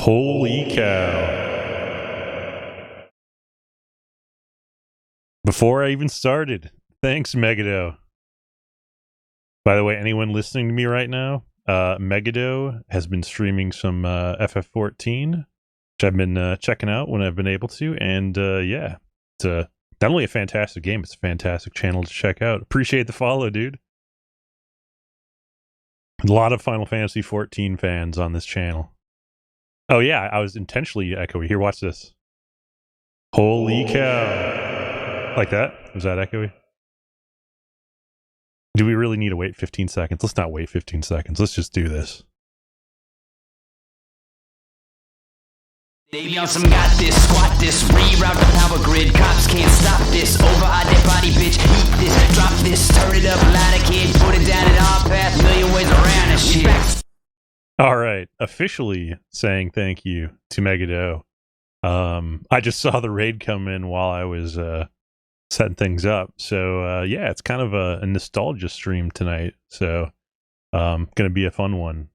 Holy cow. Before I even started, thanks, Megado. By the way, anyone listening to me right now, Megado has been streaming some FF14, which I've been checking out when I've been able to, and yeah, it's not only a fantastic game, it's a fantastic channel to check out. Appreciate the follow, dude. A lot of Final Fantasy 14 fans on this channel. Oh yeah, I was intentionally echoey. Here, watch this. Holy cow. Like that? Was that echoey? Do we really need to wait 15 seconds? Let's not wait 15 seconds. Let's just do this. They be on some got this, squat this, reroute the power grid. Cops can't stop this, over our dead body, bitch. Eat this, drop this, turn it up, light a kid, put it down at our path, million ways around this shit. All right, officially saying thank you to Megado. I just saw the raid come in while I was setting things up, so yeah, it's kind of a nostalgia stream tonight. So, gonna be a fun one.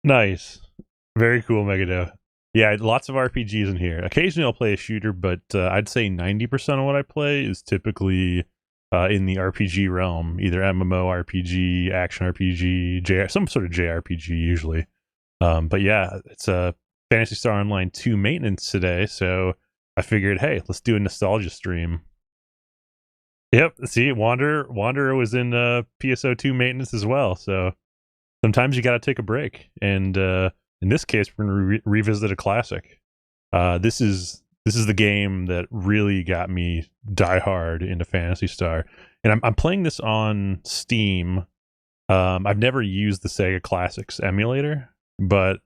Nice. Very cool, Megado. Yeah, lots of RPGs in here. Occasionally I'll play a shooter, but I'd say 90% of what I play is typically in the RPG realm, either MMO RPG, action RPG, some sort of JRPG usually. But yeah, it's a Phantasy Star Online 2 maintenance today, so I figured, hey, let's do a nostalgia stream. Yep, see, Wanderer was in PSO 2 maintenance as well, so sometimes you gotta take a break, and in this case, we're going to revisit a classic. This is the game that really got me diehard into Phantasy Star, and I'm playing this on Steam. I've never used the Sega Classics emulator, but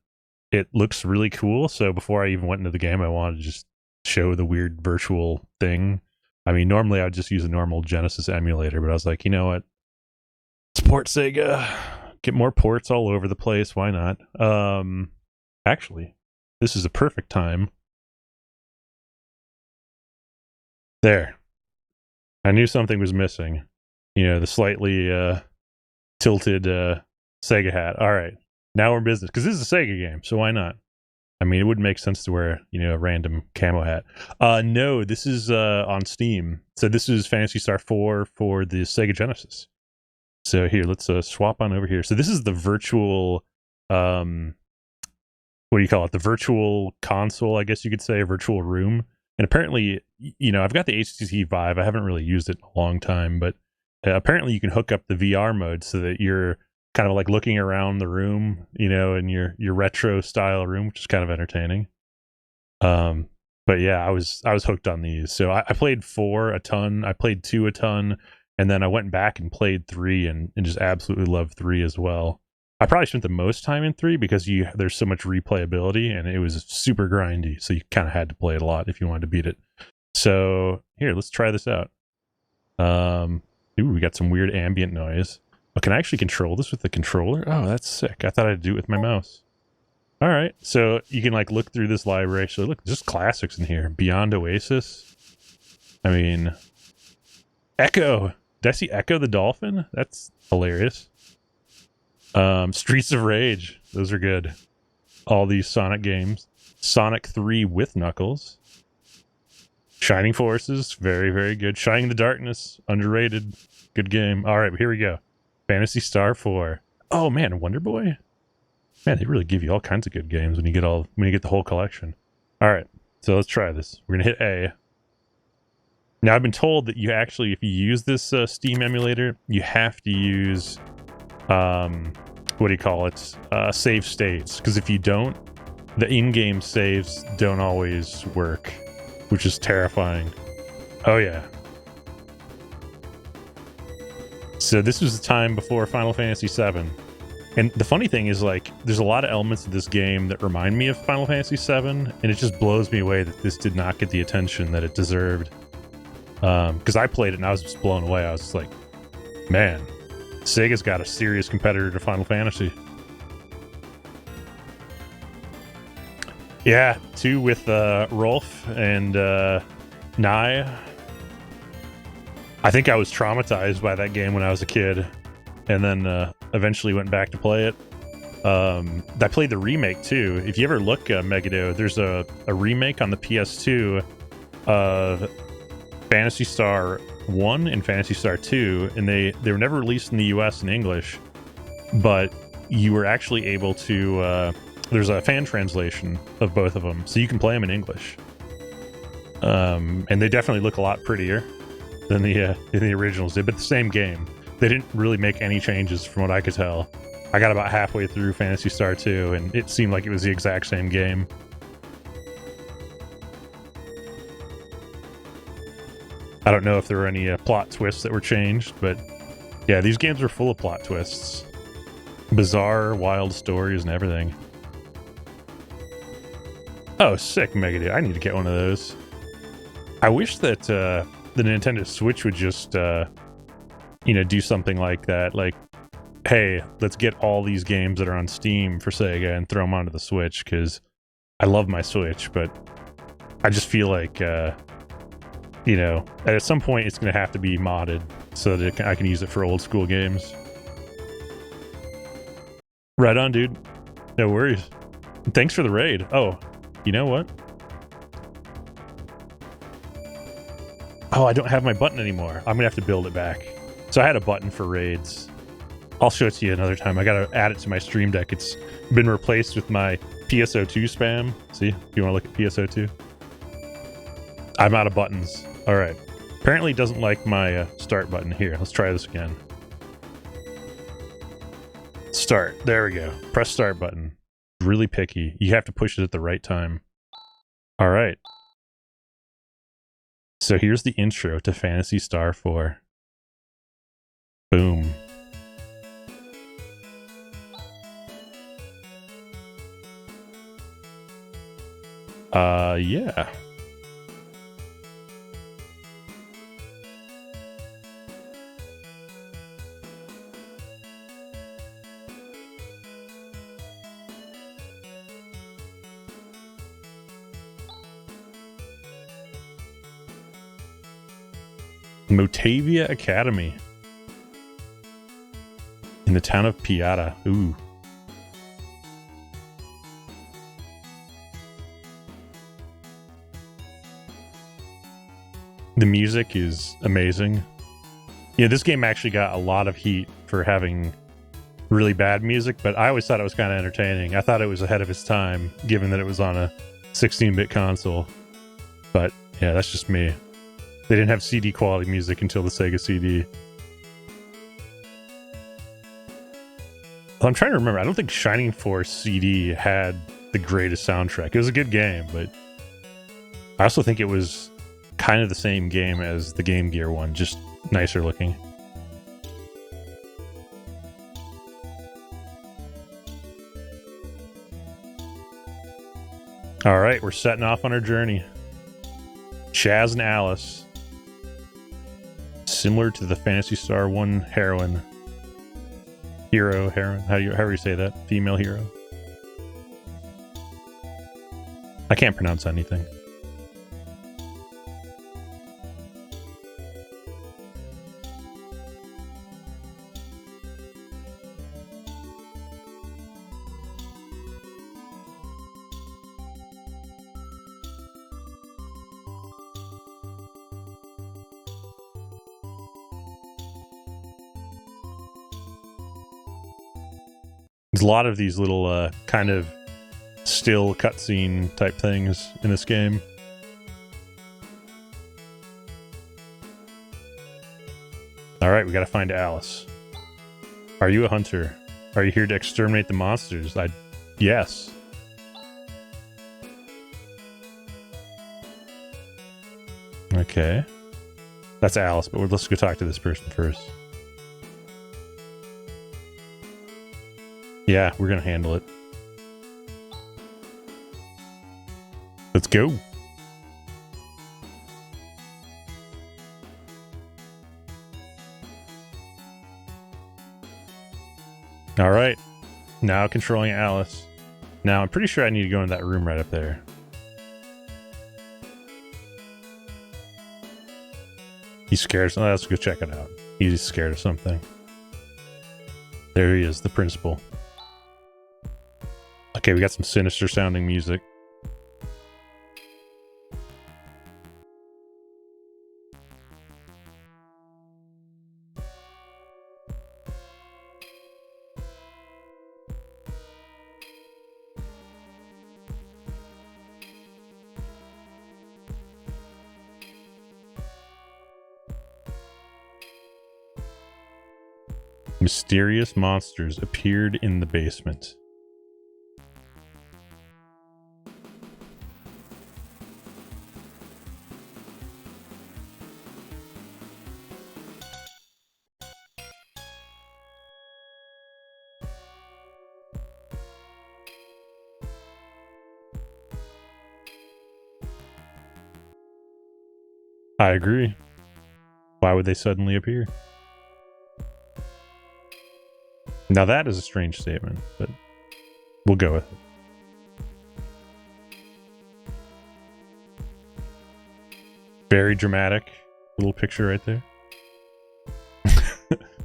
it looks really cool. So before I even went into the game, I wanted to just show the weird virtual thing. I mean, normally I'd just use a normal Genesis emulator, but I was like, you know what? Support Sega. Get more ports all over the place. Why not? Actually, this is a perfect time. There. I knew something was missing. You know, the slightly tilted Sega hat. All right. Now we're in business. Because this is a Sega game, so why not? I mean, it wouldn't make sense to wear, you know, a random camo hat. No, this is on Steam. So this is Phantasy Star IV for the Sega Genesis. So here, let's swap on over here. So this is the virtual, what do you call it? The virtual console, I guess you could say, a virtual room. And apparently, you know, I've got the HTC Vive. I haven't really used it in a long time, but apparently you can hook up the VR mode so that you're kind of like looking around the room, you know, in your retro style room, which is kind of entertaining. But yeah, I was hooked on these. So I played 4 a ton. I played 2 a ton. And then I went back and played 3 and just absolutely loved 3 as well. I probably spent the most time in 3 because there's so much replayability and it was super grindy. So you kind of had to play it a lot if you wanted to beat it. So here, let's try this out. Ooh, we got some weird ambient noise. Oh, can I actually control this with the controller? Oh, that's sick. I thought I'd do it with my mouse. All right. So you can like look through this library. So look, just classics in here. Beyond Oasis. I mean, Echo. Did I see Echo the Dolphin? That's hilarious. Streets of Rage. Those are good. All these Sonic games. Sonic 3 with Knuckles. Shining Forces. Very, very good. Shining the Darkness. Underrated. Good game. All right, here we go. Phantasy Star IV. Oh, man, Wonder Boy? Man, they really give you all kinds of good games when you get the whole collection. All right, so let's try this. We're going to hit A. Now, I've been told that you actually, if you use this Steam emulator, you have to use, what do you call it, save states. Because if you don't, the in-game saves don't always work, which is terrifying. Oh, yeah. So this was the time before Final Fantasy VII. And the funny thing is, like, there's a lot of elements of this game that remind me of Final Fantasy VII, and it just blows me away that this did not get the attention that it deserved. Because I played it and I was just blown away. I was just like, man, Sega's got a serious competitor to Final Fantasy. Yeah, 2 with Rolf and Nye. I think I was traumatized by that game when I was a kid, and then eventually went back to play it. I played the remake too. If you ever look, Megado, there's a remake on the PS2 of Phantasy Star 1 and Phantasy Star 2, and they were never released in the US in English, but you were actually able to there's a fan translation of both of them, so you can play them in English. And they definitely look a lot prettier than the originals did, but the same game. They didn't really make any changes from what I could tell. I got about halfway through Phantasy Star 2, and it seemed like it was the exact same game. I don't know if there were any plot twists that were changed, but yeah, these games were full of plot twists. Bizarre, wild stories and everything. Oh, sick, Megadoo. I need to get one of those. I wish that the Nintendo Switch would just, do something like that. Like, hey, let's get all these games that are on Steam for Sega and throw them onto the Switch, because I love my Switch, but I just feel like, at some point it's going to have to be modded so that I can use it for old school games. Right on, dude. No worries. Thanks for the raid. Oh, you know what? Oh, I don't have my button anymore. I'm going to have to build it back. So I had a button for raids. I'll show it to you another time. I got to add it to my Stream Deck. It's been replaced with my PSO2 spam. See? You want to look at PSO2? I'm out of buttons. All right. Apparently it doesn't like my start button. Here, let's try this again. Start. There we go. Press start button. Really picky. You have to push it at the right time. All right. So here's the intro to Phantasy Star IV. Boom. Yeah. Motavia Academy. In the town of Piata. Ooh. The music is amazing. Yeah, this game actually got a lot of heat for having really bad music, but I always thought it was kind of entertaining. I thought it was ahead of its time, given that it was on a 16-bit console. But yeah, that's just me. They didn't have CD quality music until the Sega CD. Well, I'm trying to remember. I don't think Shining Force CD had the greatest soundtrack. It was a good game, but I also think it was kind of the same game as the Game Gear one, just nicer looking. All right, we're setting off on our journey. Chaz and Alice. Similar to the Phantasy Star 1 heroine. Heroine. However you say that? Female hero. I can't pronounce anything. There's a lot of these little kind of still cutscene type things in this game. Alright, we gotta find Alice. Are you a hunter? Are you here to exterminate the monsters? Yes. Okay. That's Alice, but let's go talk to this person first. Yeah, we're gonna handle it. Let's go. All right. Now controlling Alice. Now I'm pretty sure I need to go in that room right up there. He's scared. Oh, let's go check it out. He's scared of something. There he is, the principal. Okay, we got some sinister sounding music. Mysterious monsters appeared in the basement. I agree. Why would they suddenly appear? Now that is a strange statement, but we'll go with it. Very dramatic little picture right there.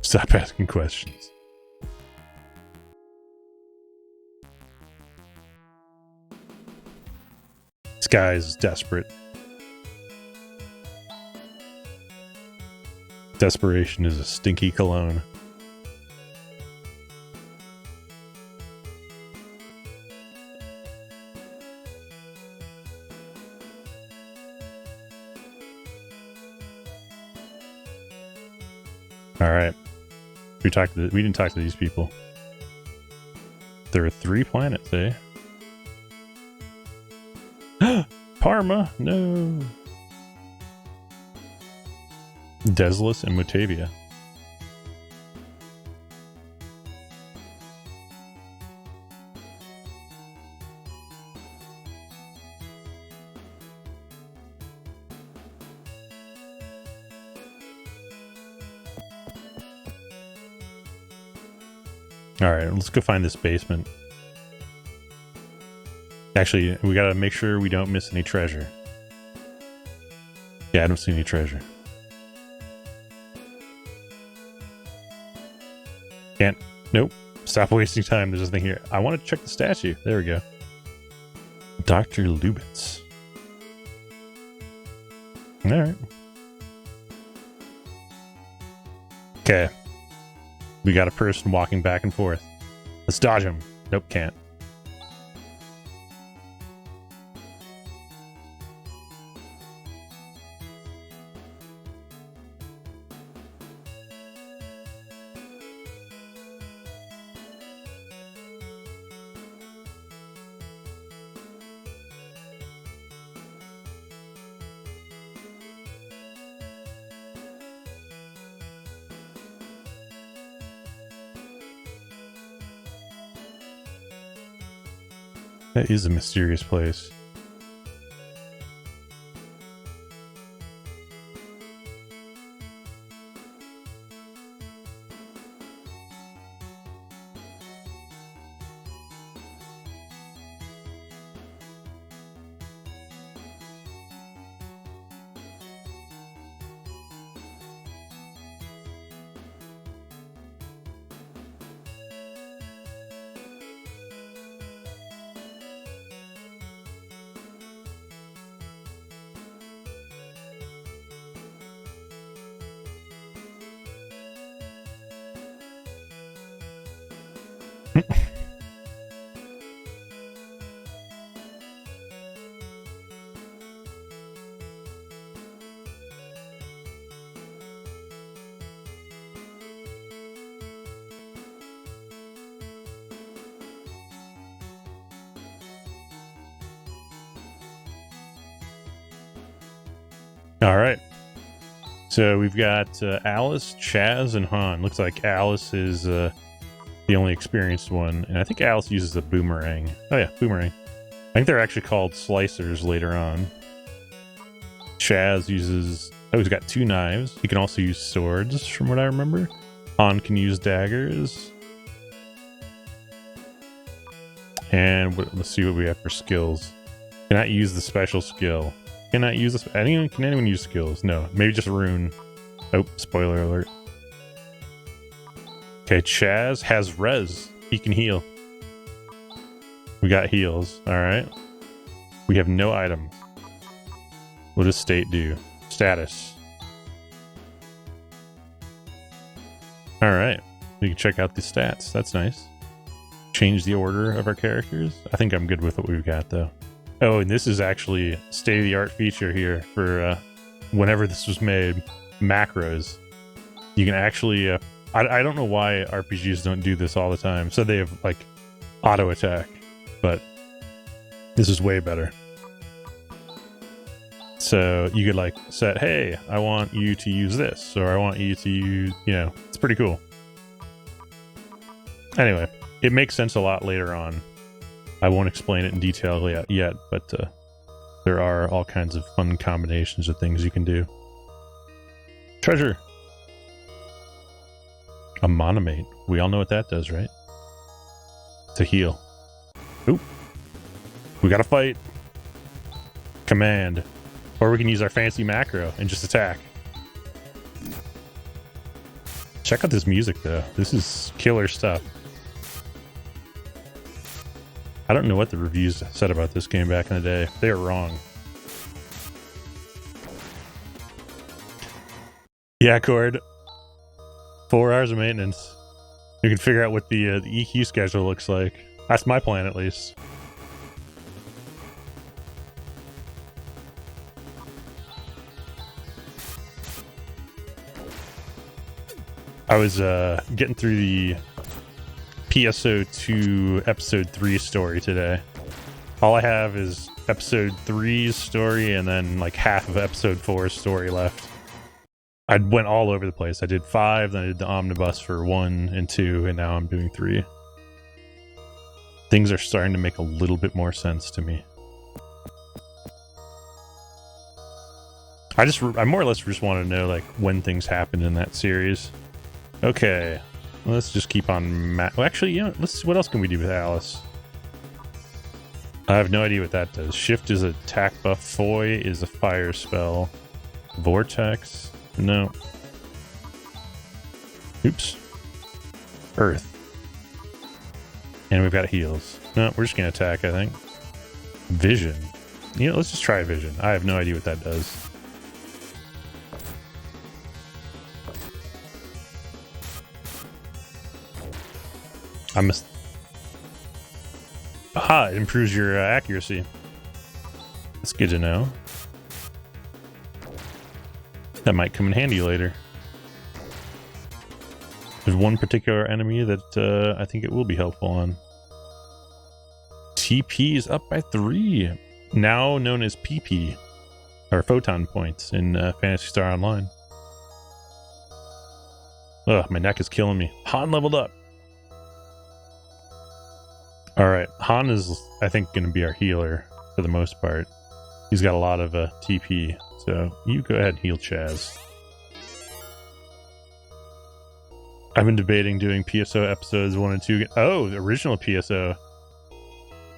Stop asking questions. This guy is desperate. Desperation is a stinky cologne. All right. We didn't talk to these people. There are 3 planets, eh? Parma, no. Deslus and Mutavia. All right, let's go find this basement. Actually, we gotta make sure we don't miss any treasure. Yeah, I don't see any treasure. Can't. Nope. Stop wasting time. There's nothing here. I want to check the statue. There we go. Dr. Lubitz. All right. Okay. We got a person walking back and forth. Let's dodge him. Nope, can't. That is a mysterious place. All right. So we've got Alice, Chaz, and Han. Looks like Alice is the only experienced one. And I think Alice uses a boomerang. Oh, yeah, boomerang. I think they're actually called slicers later on. Chaz uses... Oh, he's got 2 knives. He can also use swords, from what I remember. Han can use daggers. And let's see what we have for skills. Cannot use the special skill. Cannot use this. Can anyone use skills? No, maybe just rune. Oh, spoiler alert. Okay, Chaz has res. He can heal. We got heals. All right. We have no item. What does state do? Status. All right. We can check out the stats. That's nice. Change the order of our characters. I think I'm good with what we've got, though. Oh, and this is actually state-of-the-art feature here for whenever this was made. Macros. You can actually... I don't know why RPGs don't do this all the time. So they have, like, auto attack. But this is way better. So you could, like, set, hey, I want you to use this. Or I want you to use... You know, it's pretty cool. Anyway, it makes sense a lot later on. I won't explain it in detail yet, but there are all kinds of fun combinations of things you can do. Treasure. A monomate. We all know what that does, right? To heal. Oop. We gotta fight. Command. Or we can use our fancy macro and just attack. Check out this music, though. This is killer stuff. I don't know what the reviews said about this game back in the day. They were wrong. Yeah, Cord. 4 hours of maintenance. You can figure out what the EQ schedule looks like. That's my plan, at least. I was getting through the PSO 2 episode 3 story today. All I have is episode 3's story and then like half of episode 4's story left. I went all over the place. I did 5, then I did the omnibus for 1 and 2, and now I'm doing 3. Things are starting to make a little bit more sense to me. I more or less just want to know like when things happened in that series. Okay. Let's just keep on well, actually, you know, let's see what else can we do with Alice. I have no idea what that does. Shift is attack buff. Foy is a fire spell. Vortex. No. Oops. Earth. And we've got heals. No, we're just gonna attack, I think. Vision. You know, let's just try vision. I have no idea what that does. Aha, it improves your accuracy. That's good to know. That might come in handy later. There's one particular enemy that I think it will be helpful on. TP is up by 3. Now known as PP. Or photon points in Phantasy Star Online. Ugh, my neck is killing me. Han leveled up. Alright, Han is, I think, going to be our healer for the most part. He's got a lot of TP, so you go ahead and heal Chaz. I've been debating doing PSO episodes 1 and 2. Oh, the original PSO.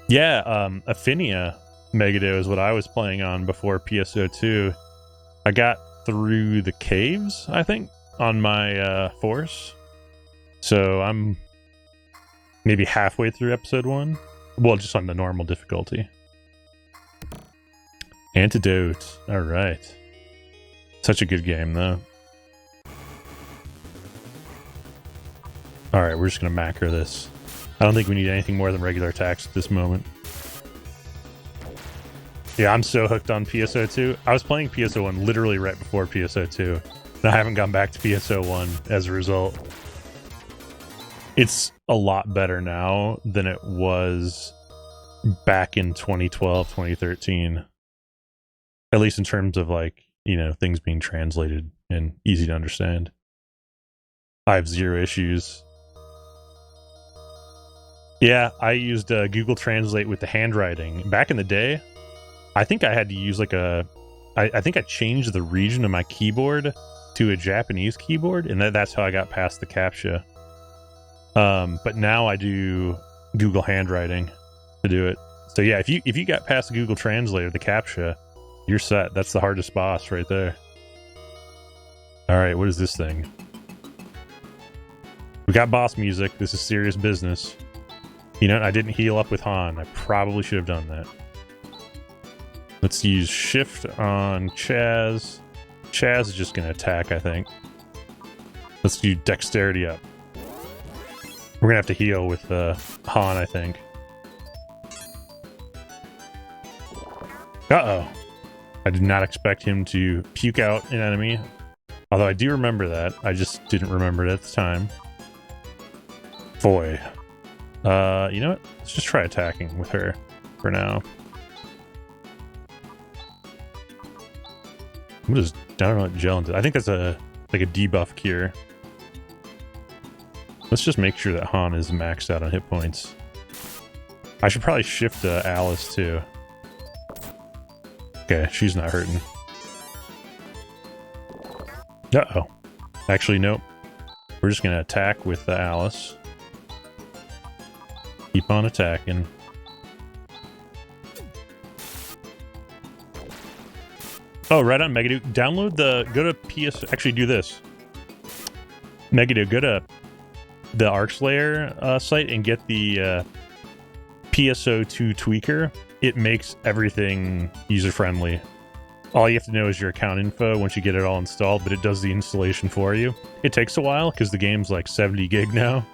Yeah, Affinia Megado is what I was playing on before PSO 2. I got through the caves, I think, on my force. So I'm maybe halfway through episode 1. Well, just on the normal difficulty. Antidote. Alright. Such a good game, though. Alright, we're just going to macro this. I don't think we need anything more than regular attacks at this moment. Yeah, I'm so hooked on PSO 2. I was playing PSO 1 literally right before PSO 2. And I haven't gone back to PSO 1 as a result. It's a lot better now than it was back in 2012, 2013. At least in terms of, like, you know, things being translated and easy to understand. I have 0 issues. Yeah, I used Google Translate with the handwriting. Back in the day, I think I had to use like I think I changed the region of my keyboard to a Japanese keyboard, and that's how I got past the CAPTCHA. But now I do Google handwriting to do it. So yeah, if you got past the Google Translate or the CAPTCHA, you're set. That's the hardest boss right there. All right, what is this thing? We got boss music. This is serious business. You know, I didn't heal up with Han. I probably should have done that. Let's use shift on Chaz. Chaz is just going to attack, I think. Let's do dexterity up. We're going to have to heal with Han, I think. Uh-oh. I did not expect him to puke out an enemy. Although I do remember that. I just didn't remember it at the time. Boy. You know what? Let's just try attacking with her for now. I don't know what gel did. I think that's like a debuff cure. Let's just make sure that Han is maxed out on hit points. I should probably shift Alice too. Okay, she's not hurting. Uh-oh. Actually, nope. We're just gonna attack with Alice. Keep on attacking. Oh, right on, Megadude. Download go to PSO. Actually, do this. Megadude, go to the ArcSlayer site and get the PSO 2 tweaker. It makes everything user-friendly. All you have to know is your account info once you get it all installed, but it does the installation for you. It takes a while because the game's like 70 gig now.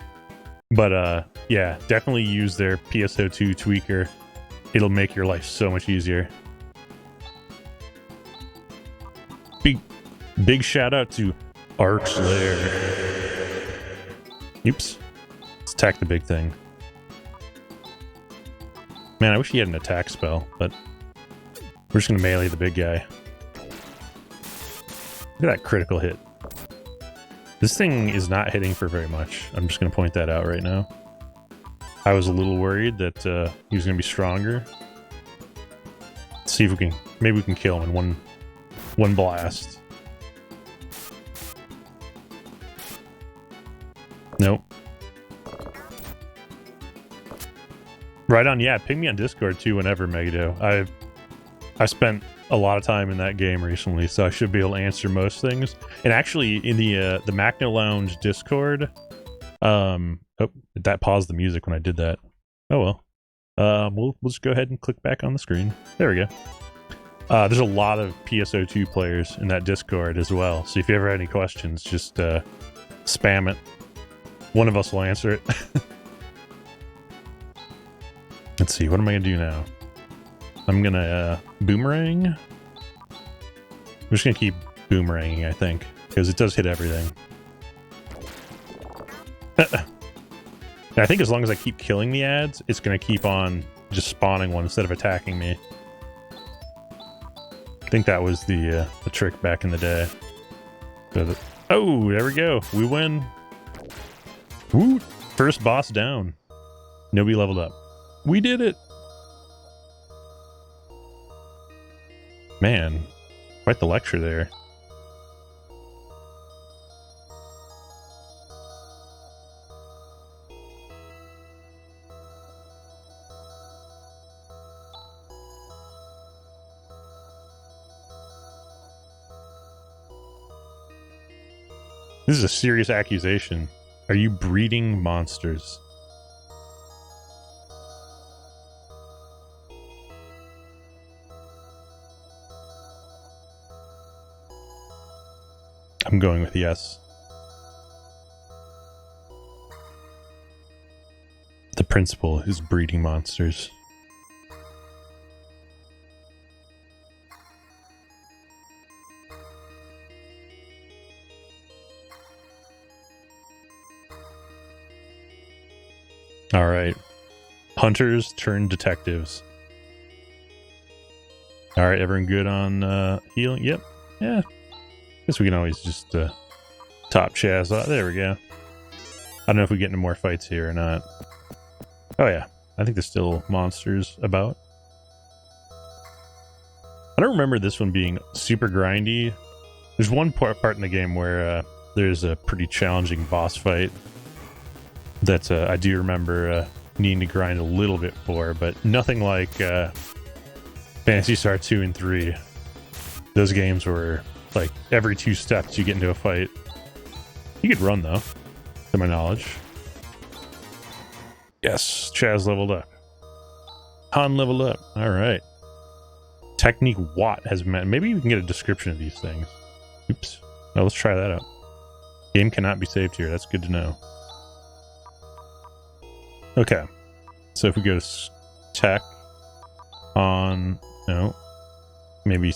But yeah, definitely use their PSO 2 tweaker. It'll make your life so much easier. Big shout out to ArcSlayer. Oops. Let's attack the big thing. Man, I wish he had an attack spell, but we're just gonna melee the big guy. Look at that critical hit. This thing is not hitting for very much. I'm just gonna point that out right now. I was a little worried that he was gonna be stronger. Let's see if maybe we can kill him in one blast. Nope. Right on, yeah. Ping me on Discord too whenever, Megado. I spent a lot of time in that game recently, so I should be able to answer most things. And actually, in the Macno Lounge Discord, oh, that paused the music when I did that. Oh well. We'll just go ahead and click back on the screen. There we go. There's a lot of PSO2 players in that Discord as well, so if you ever have any questions, just spam it. One of us will answer it. Let's see, what am I gonna do now? I'm gonna boomerang. I'm just gonna keep boomeranging, I think, because it does hit everything. I think as long as I keep killing the ads, it's gonna keep on just spawning one instead of attacking me. I think that was the trick back in the day. Oh, there we go. We win. Woo! First boss down. Nobody leveled up. We did it! Man, quite the lecture there. This is a serious accusation. Are you breeding monsters? I'm going with yes. The principal is breeding monsters. All right. Hunters turn detectives. All right, everyone good on healing? Yep. Yeah. Guess we can always just top Chaz. There we go. I don't know if we get into more fights here or not. Oh yeah, I think there's still monsters about. I don't remember this one being super grindy. There's one part in the game where there's a pretty challenging boss fight that I do remember needing to grind a little bit for, but nothing like Phantasy Star 2 and 3. Those games were like every 2 steps you get into a fight. You could run though, to my knowledge. Yes, Chaz leveled up. Han leveled up. All right. Technique Watt has met. Maybe we can get a description of these things. Oops. No, let's try that out. Game cannot be saved here. That's good to know. Okay. So if we go to tech on, no, maybe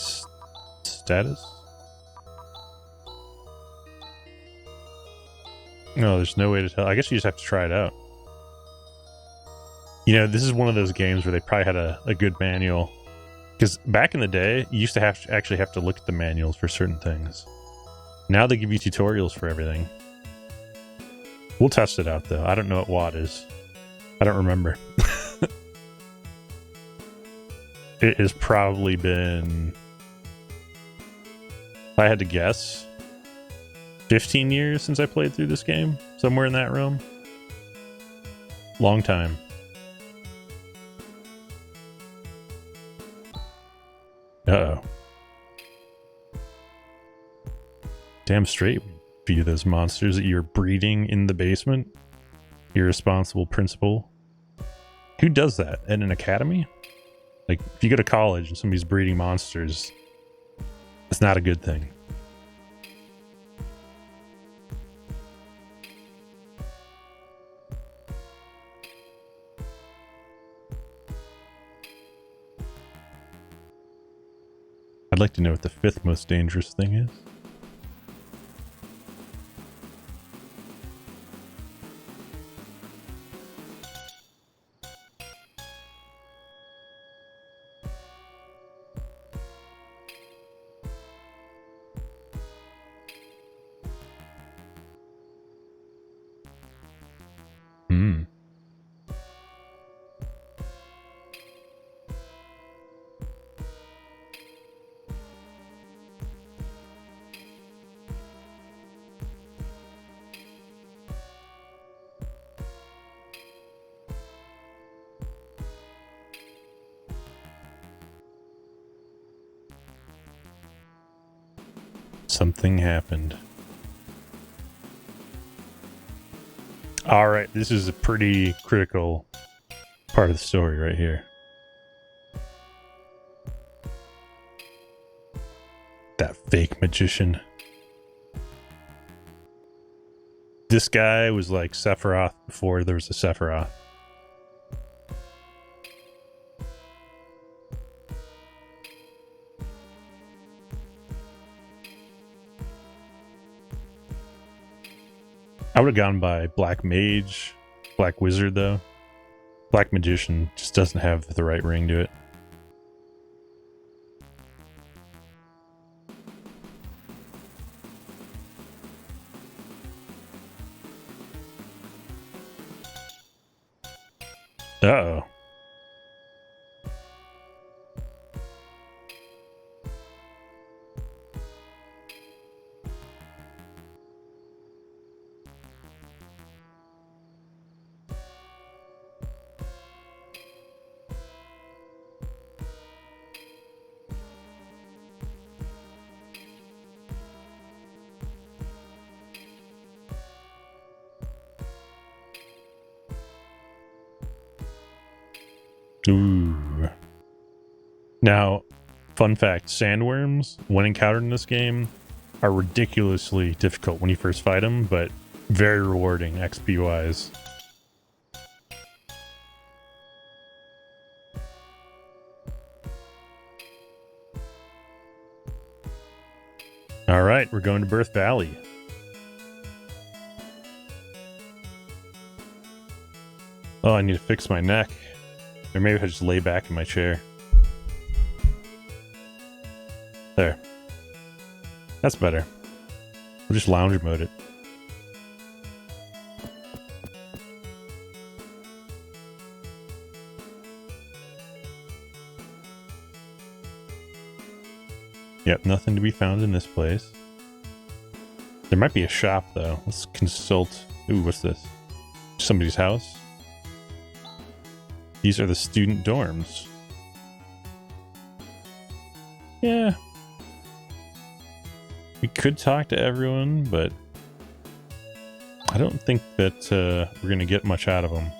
status. No, there's no way to tell. I guess you just have to try it out. You know, this is one of those games where they probably had a good manual. Because back in the day, you used to actually have to look at the manuals for certain things. Now they give you tutorials for everything. We'll test it out, though. I don't know what Watt is. I don't remember. It has probably been, if I had to guess, 15 years since I played through this game. Somewhere in that realm. Long time. Uh-oh. Damn straight, few of those monsters that you're breeding in the basement. Irresponsible principal. Who does that? At an academy? Like, if you go to college and somebody's breeding monsters, it's not a good thing. I'd like to know what the 5th most dangerous thing is. Something happened. Alright, this is a pretty critical part of the story right here. That fake magician. This guy was like Sephiroth before there was a Sephiroth. I would have gone by Black Mage, Black Wizard though. Black Magician just doesn't have the right ring to it. Uh-oh. Ooh. Now, fun fact, sandworms, when encountered in this game, are ridiculously difficult when you first fight them, but very rewarding XP-wise. Alright, we're going to Birth Valley. Oh, I need to fix my neck. Or maybe I just lay back in my chair. There. That's better. We'll just lounge mode it. Yep, nothing to be found in this place. There might be a shop, though. Let's consult. Ooh, what's this? Somebody's house? These are the student dorms. Yeah. We could talk to everyone, but I don't think that we're going to get much out of them.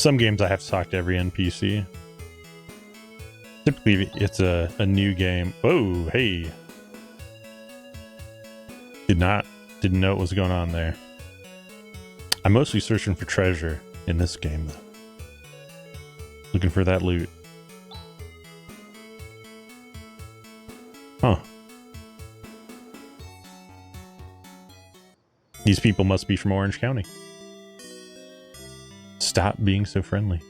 Some games I have to talk to every NPC. Typically, it's a new game. Oh, hey. Didn't know what was going on there. I'm mostly searching for treasure in this game, though. Looking for that loot. Huh. These people must be from Orange County. Stop being so friendly.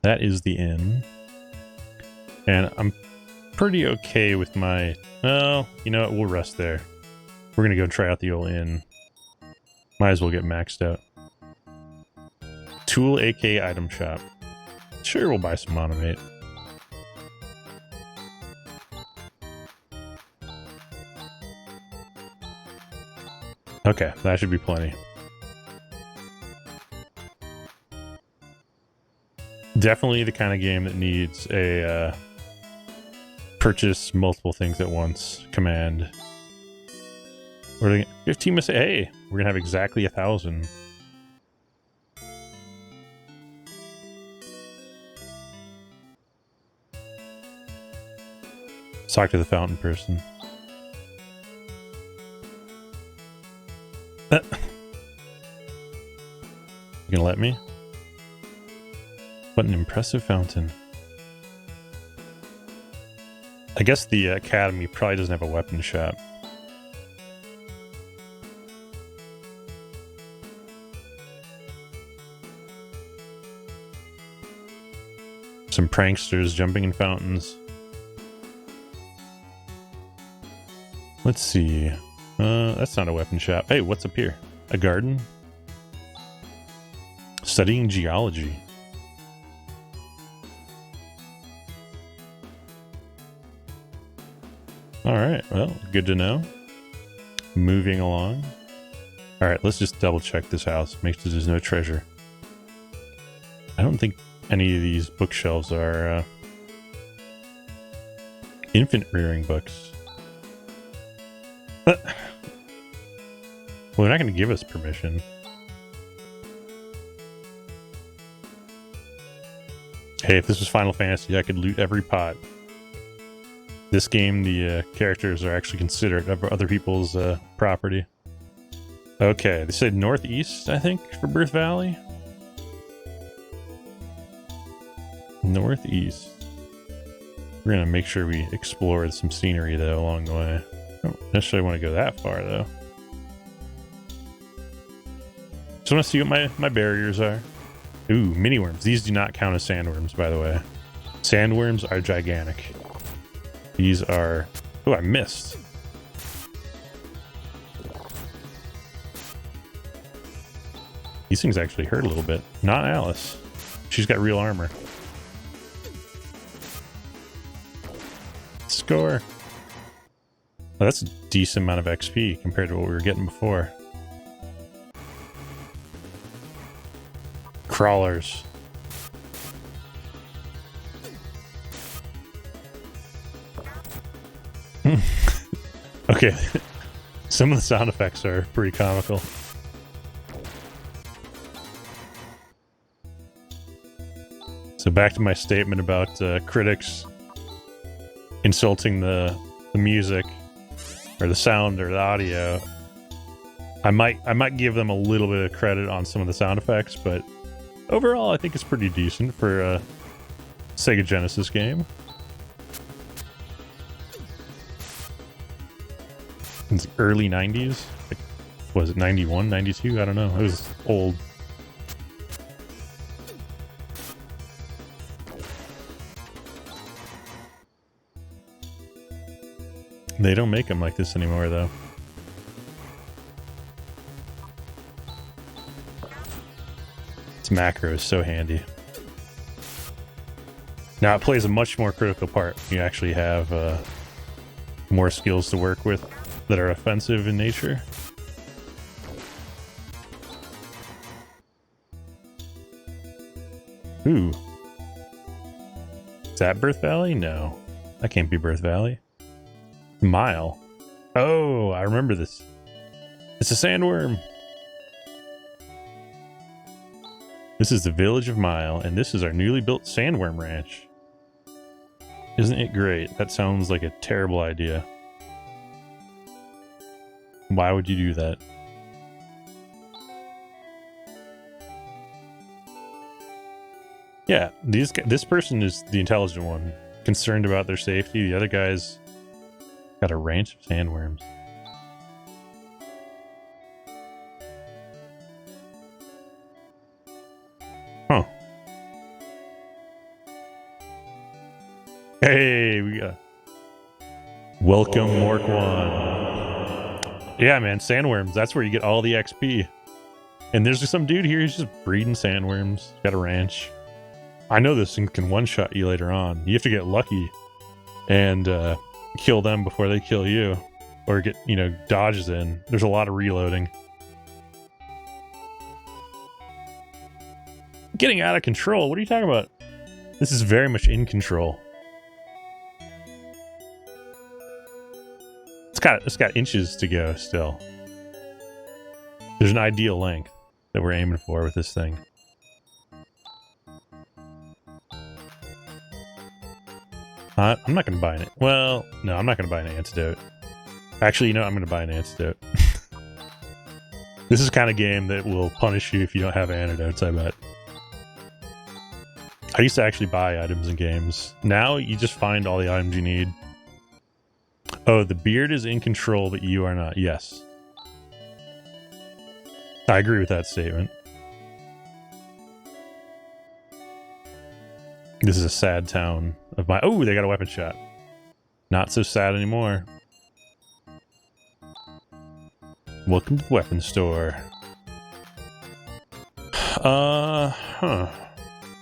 That is the inn. And I'm pretty okay with my... Well, you know what? We'll rest there. We're going to go try out the old inn. Might as well get maxed out. Tool AK item shop. Sure, we'll buy some monomate. Okay, that should be plenty. Definitely the kind of game that needs a purchase multiple things at once command. We're 15 minutes. Hey, we're gonna have exactly 1,000. Let's talk to the fountain person. You gonna let me? What an impressive fountain. I guess the academy probably doesn't have a weapon shop. Some pranksters jumping in fountains. Let's see. That's not a weapon shop. Hey, what's up here? A garden? Studying geology. Alright, well, good to know. Moving along. Alright, let's just double check this house. Make sure there's no treasure. I don't think any of these bookshelves are infant rearing books. Well, they're not going to give us permission. Hey, if this was Final Fantasy, I could loot every pot. This game, the characters are actually considerate of other people's property. Okay, they said northeast, I think, for Birth Valley. Northeast. We're going to make sure we explore some scenery, though, along the way. I don't necessarily want to go that far, though. Just want to see what my barriers are. Ooh, mini worms. These do not count as sandworms, by the way. Sandworms are gigantic. These are... Oh, I missed. These things actually hurt a little bit. Not Alice. She's got real armor. Score. Oh, that's a decent amount of XP compared to what we were getting before. Crawlers. Okay. Some of the sound effects are pretty comical. So back to my statement about critics insulting the music or the sound or the audio. I might give them a little bit of credit on some of the sound effects, but overall I think it's pretty decent for a Sega Genesis game. It's early 90s. Like, was it 91, 92? I don't know. It was old. They don't make them like this anymore, though. This macro is so handy. Now, it plays a much more critical part. You actually have more skills to work with that are offensive in nature. Ooh. Is that Birth Valley? No. That can't be Birth Valley. Mile. Oh, I remember this. It's a sandworm. This is the village of Mile, and this is our newly built sandworm ranch. Isn't it great? That sounds like a terrible idea. Why would you do that? Yeah, this person is the intelligent one, concerned about their safety. The other guy's got a ranch of sandworms. Huh. Hey, we got... Welcome, Morkwan. Yeah, man, sandworms. That's where you get all the XP. And there's just some dude here who's just breeding sandworms. Got a ranch. I know this thing can one-shot you later on. You have to get lucky and kill them before they kill you. Or get, you know, dodges in. There's a lot of reloading. Getting out of control? What are you talking about? This is very much in control. It's got inches to go still. There's an ideal length that we're aiming for with this thing. I'm not going to buy it. Well, no, I'm not going to buy an antidote. Actually, you know, I'm going to buy an antidote. This is the kind of game that will punish you if you don't have antidotes, I bet. I used to actually buy items in games. Now you just find all the items you need. Oh, the beard is in control, but you are not. Yes. I agree with that statement. This is a sad town of my... Oh, they got a weapon shot. Not so sad anymore. Welcome to the weapon store. Huh.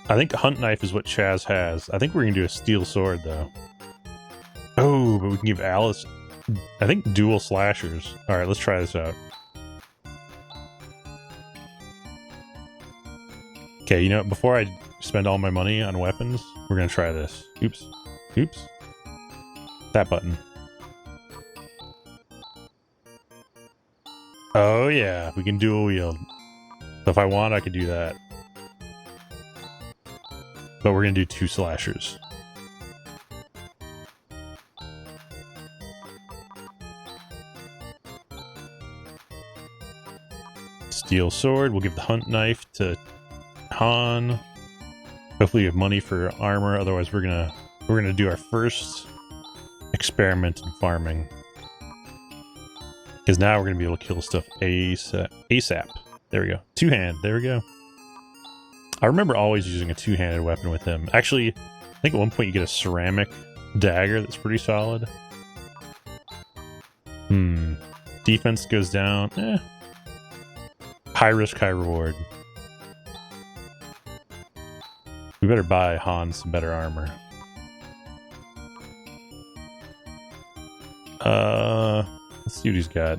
I think a hunt knife is what Chaz has. I think we're gonna do a steel sword, though. Oh, but we can give Alice... I think dual slashers. Alright, let's try this out. Okay, you know, before I spend all my money on weapons, we're gonna try this. Oops. Oops. That button. Oh yeah, we can dual wield. So if I want, I could do that. But we're gonna do 2 slashers. Steel sword. We'll give the hunt knife to Han. Hopefully, we have money for armor. Otherwise, we're gonna do our first experiment in farming. Because now we're gonna be able to kill stuff ASAP. There we go. 2-hand. There we go. I remember always using a 2-handed weapon with him. Actually, I think at one point you get a ceramic dagger that's pretty solid. Defense goes down. High risk, high reward. We better buy Han some better armor. Let's see what he's got.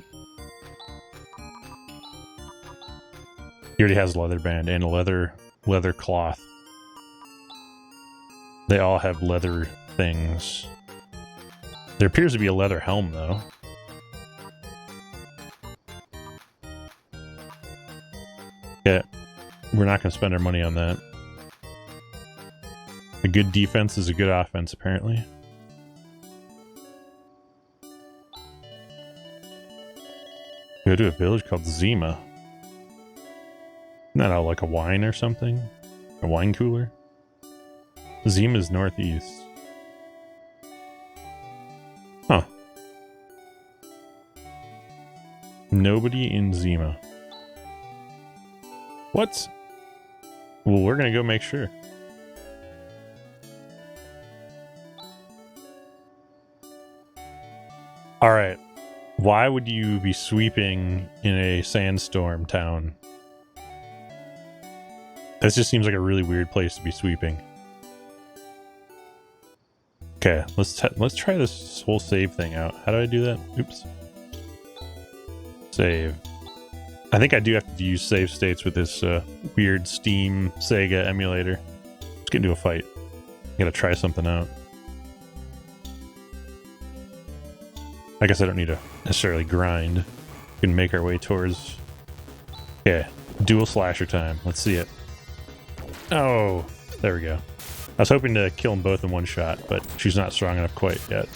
He already has a leather band and a leather cloth. They all have leather things. There appears to be a leather helm, though. Yeah, we're not going to spend our money on that. A good defense is a good offense, apparently. Go to a village called Zima. Isn't that like a wine or something? A wine cooler? Zima's northeast. Huh. Nobody in Zima. What? Well, we're gonna go make sure. Alright. Why would you be sweeping in a sandstorm town? This just seems like a really weird place to be sweeping. Okay, let's try this whole save thing out. How do I do that? Oops. Save. I think I do have to use save states with this weird Steam Sega emulator. Let's get into a fight. Gotta try something out. I guess I don't need an necessarily grind. We can make our way towards... Yeah, dual slasher time. Let's see it. Oh, there we go. I was hoping to kill them both in one shot, but she's not strong enough quite yet.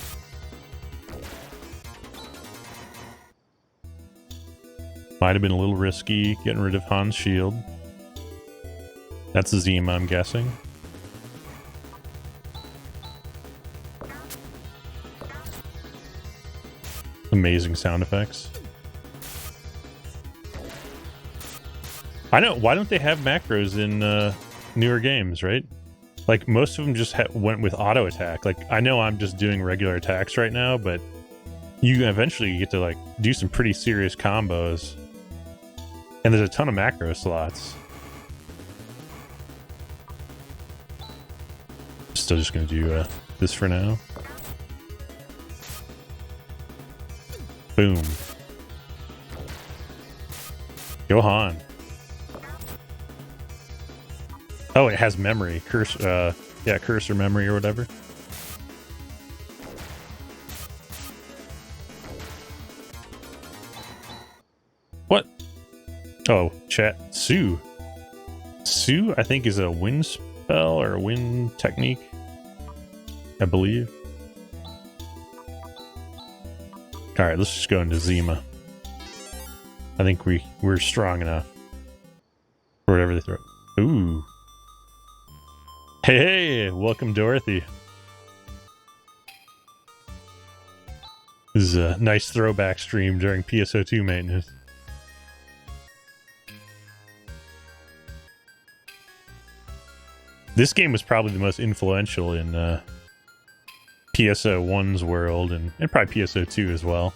Might have been a little risky getting rid of Han's shield. That's a Zima, I'm guessing. Amazing sound effects. I know, why don't they have macros in newer games, right? Like, most of them just went with auto attack. Like, I know I'm just doing regular attacks right now, but you eventually get to, like, do some pretty serious combos. And there's a ton of macro slots. Still just gonna do this for now. Boom. Go Han. Oh, it has memory. Yeah, cursor memory or whatever. What? Oh, chat. Sue. Sue, I think, is a wind spell or a wind technique, I believe. Alright, let's just go into Zima. I think we're strong enough. For whatever they throw. Ooh. Hey, welcome Dorothy. This is a nice throwback stream during PSO2 maintenance. This game was probably the most influential in PSO 1's world, and probably PSO 2 as well.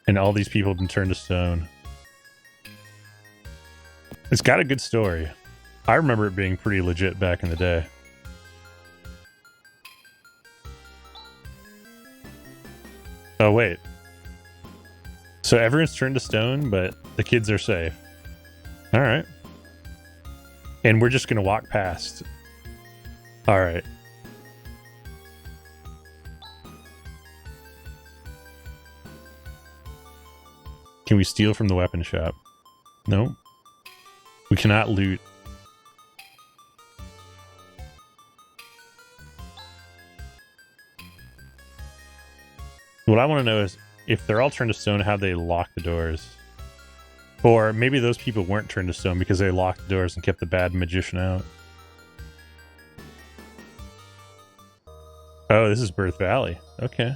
And all these people have been turned to stone. It's got a good story. I remember it being pretty legit back in the day. Oh, wait. So everyone's turned to stone, but the kids are safe. Alright. And we're just gonna walk past. Alright. Can we steal from the weapon shop? No. We cannot loot. What I want to know is, if they're all turned to stone, how they lock the doors. Or maybe those people weren't turned to stone because they locked the doors and kept the bad magician out. Oh, this is Birth Valley. Okay.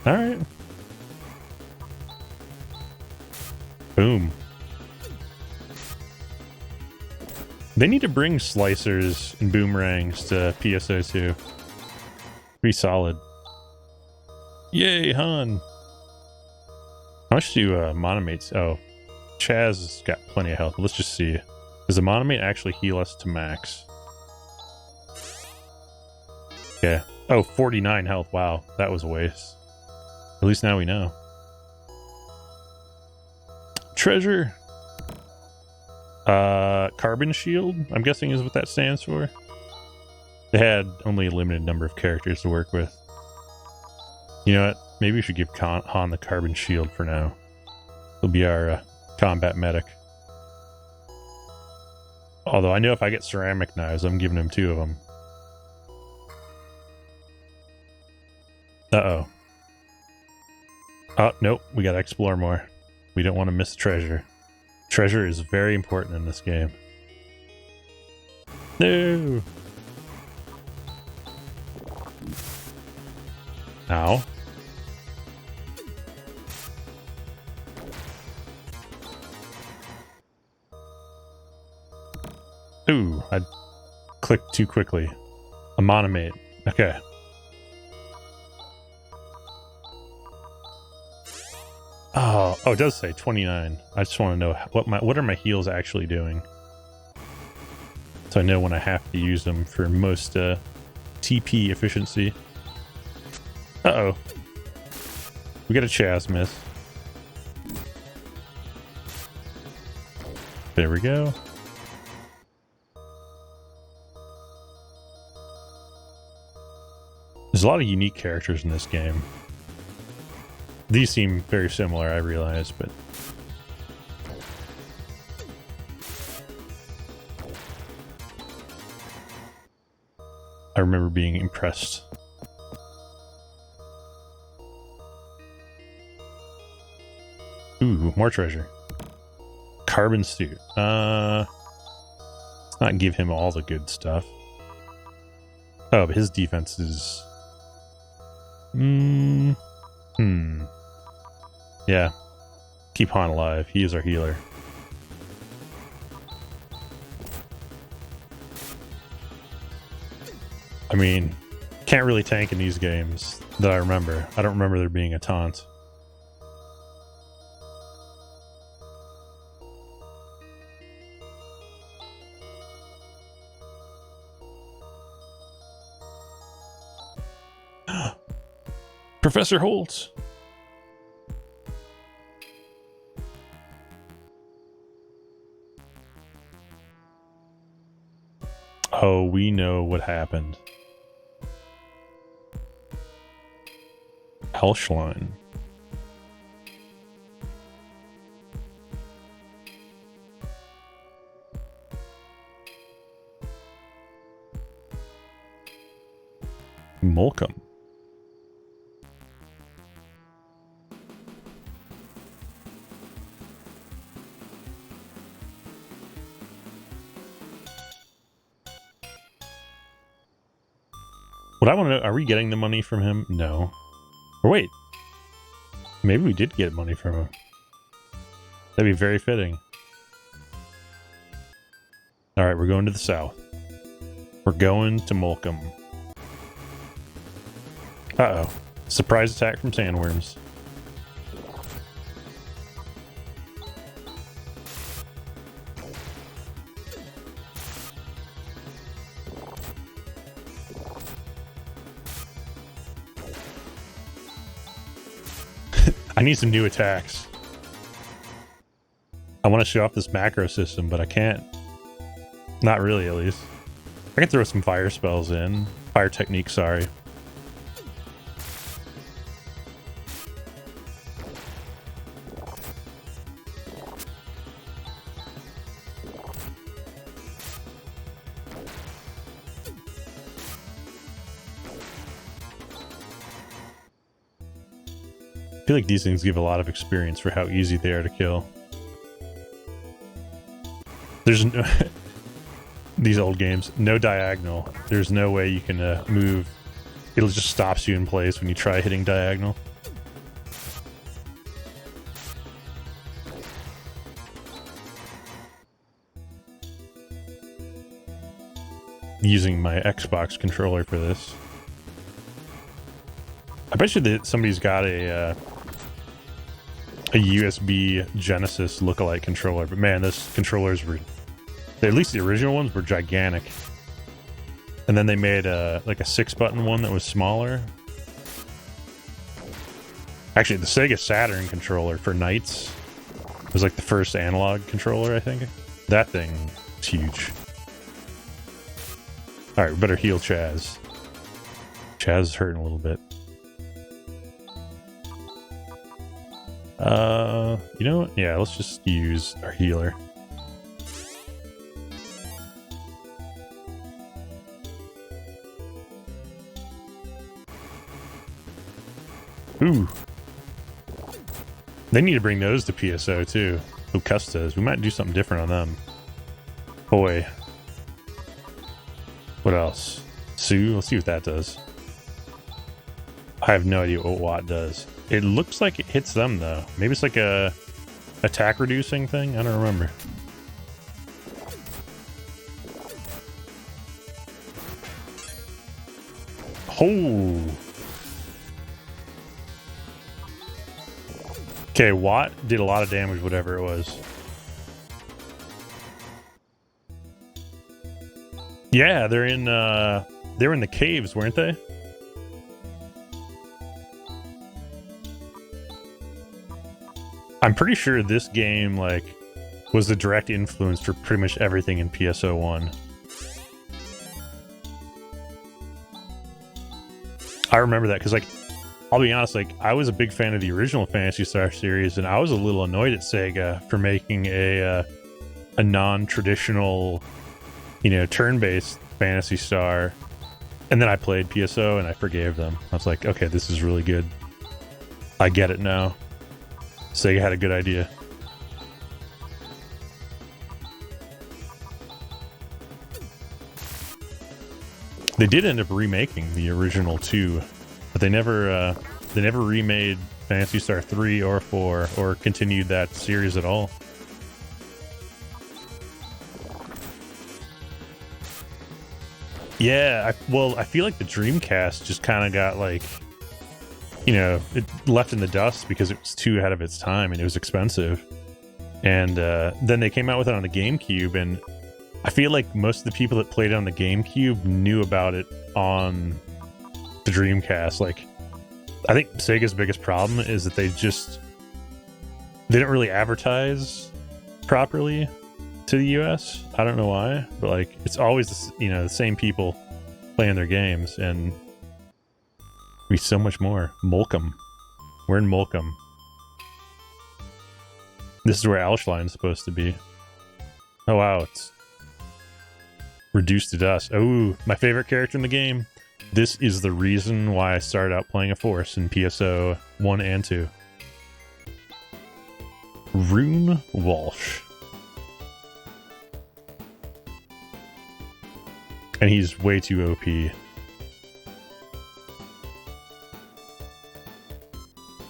Alright. Boom. They need to bring slicers and boomerangs to PSO2. Be solid. Yay, Han! How much do monomates? Oh, Chaz has got plenty of health. Let's just see. Does the monomate actually heal us to max? Okay. Oh, 49 health. Wow, that was a waste. At least now we know. Treasure. Carbon shield, I'm guessing is what that stands for. They had only a limited number of characters to work with. You know what? Maybe we should give Han the carbon shield for now. He'll be our combat medic. Although I know if I get ceramic knives, I'm giving him 2 of them. Uh-oh. Oh, nope. We gotta explore more. We don't want to miss treasure. Treasure is very important in this game. No! Ow. Ooh, I clicked too quickly. A monomate. Okay. Oh, it does say 29. I just want to know what are my heals actually doing, so I know when I have to use them for most TP efficiency. Uh-oh. We got a Chaz miss. There we go. There's a lot of unique characters in this game. These seem very similar, I realize, but... I remember being impressed. Ooh, more treasure. Carbon suit. Let's not give him all the good stuff. Oh, but his defense is... Yeah. Keep Han alive. He is our healer. I mean, can't really tank in these games that I remember. I don't remember there being a taunt. Professor Holt! Oh, we know what happened. Helschlein. Molcom. What I want to know, are we getting the money from him? No. Or wait. Maybe we did get money from him. That'd be very fitting. Alright, we're going to the south. We're going to Molcom. Uh-oh. Surprise attack from sandworms. I need some new attacks. I want to show off this macro system, but I can't. Not really, at least. I can throw some fire spells in. Fire technique, sorry. I feel like these things give a lot of experience for how easy they are to kill. There's no... these old games, no diagonal. There's no way you can move. It just stops you in place when you try hitting diagonal. Using my Xbox controller for this. I bet you that somebody's got a USB Genesis lookalike controller, but man, those controllers were, at least the original ones were gigantic. And then they made like a 6-button one that was smaller. Actually, the Sega Saturn controller for Knights was like the first analog controller, I think. That thing is huge. Alright, we better heal Chaz. Chaz is hurting a little bit. You know what? Yeah, let's just use our healer. Ooh. They need to bring those to PSO too. Lucustas. We might do something different on them. Boy. What else? Sue? Let's see what that does. I have no idea what Watt does. It looks like it hits them though. Maybe it's like a attack reducing thing? I don't remember. Oh. Okay, Watt did a lot of damage, whatever it was. Yeah, they're in the caves, weren't they? I'm pretty sure this game, like, was the direct influence for pretty much everything in PSO 1. I remember that because, like, I'll be honest, like, I was a big fan of the original Phantasy Star series, and I was a little annoyed at Sega for making a non-traditional, turn-based Phantasy Star. And then I played PSO, and I forgave them. I was like, okay, this is really good. I get it now. Sega had a good idea. They did end up remaking the original 2, but they never remade Phantasy Star 3 or 4 or continued that series at all. Yeah, I feel like the Dreamcast just kind of got, like, it left in the dust because it was too ahead of its time and it was expensive. And then they came out with it on the GameCube, and I feel like most of the people that played it on the GameCube knew about it on the Dreamcast. Like, I think Sega's biggest problem is that they didn't really advertise properly to the US. I don't know why, but, like, it's always the same people playing their games, and be so much more. Molcom. We're in Molcom. This is where Alschlein's supposed to be. Oh wow, it's reduced to dust. Oh, my favorite character in the game. This is the reason why I started out playing a Force in PSO 1 and 2. Rune Walsh. And he's way too OP.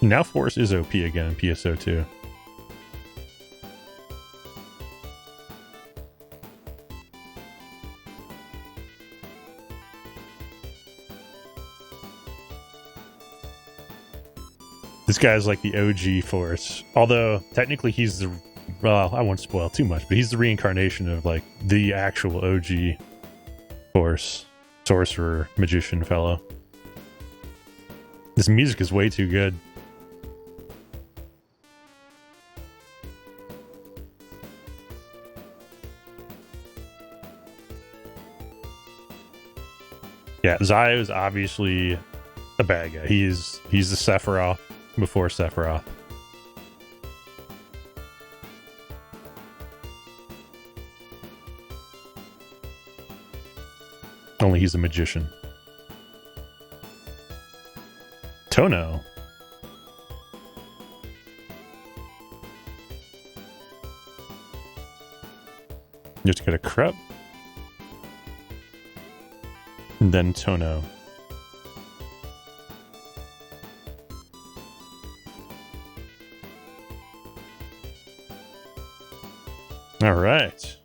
Now Force is OP again in PSO 2. This guy's like the OG Force. Although, technically he's well, I won't spoil too much, but he's the reincarnation of, like, the actual OG Force. Sorcerer, magician fellow. This music is way too good. Yeah, Zio is obviously a bad guy. He's the Sephiroth before Sephiroth. Only he's a magician. Tono. You have to go to Krupp. And then Tono. All right.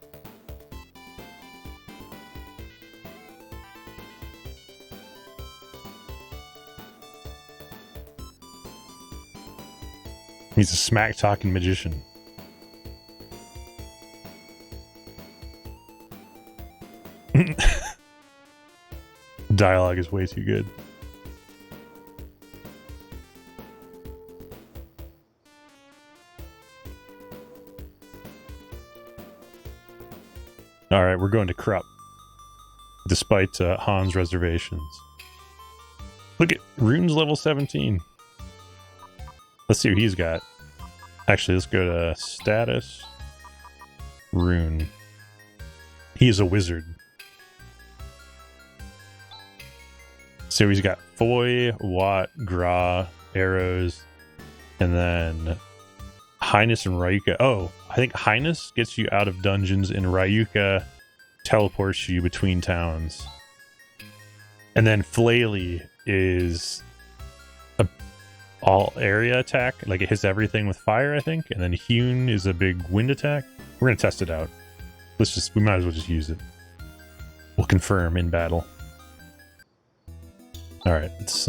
He's a smack-talking magician. Dialogue is way too good. All right, we're going to Krupp, despite Han's reservations. Look at Rune's level 17. Let's see what he's got. Actually, let's go to status. Rune. He is a wizard. So he's got Foy, Watt, Gra, arrows, and then Highness and Ryuka. Oh, I think Highness gets you out of dungeons, and Ryuka teleports you between towns. And then Flaily is a all area attack, like it hits everything with fire, I think. And then Hewn is a big wind attack. We're gonna test it out. We might as well just use it. We'll confirm in battle. All right, it's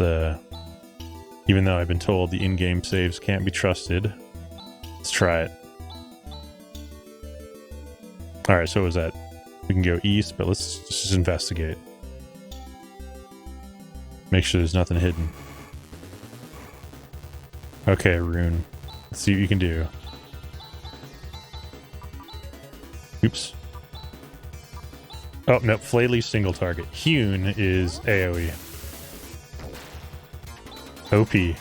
even though I've been told the in-game saves can't be trusted, let's try it. All right, so what was that? We can go east, but let's just investigate. Make sure there's nothing hidden. Okay, Rune. Let's see what you can do. Oops. Oh, no, Flaily single target. Hewn is AoE. OP. If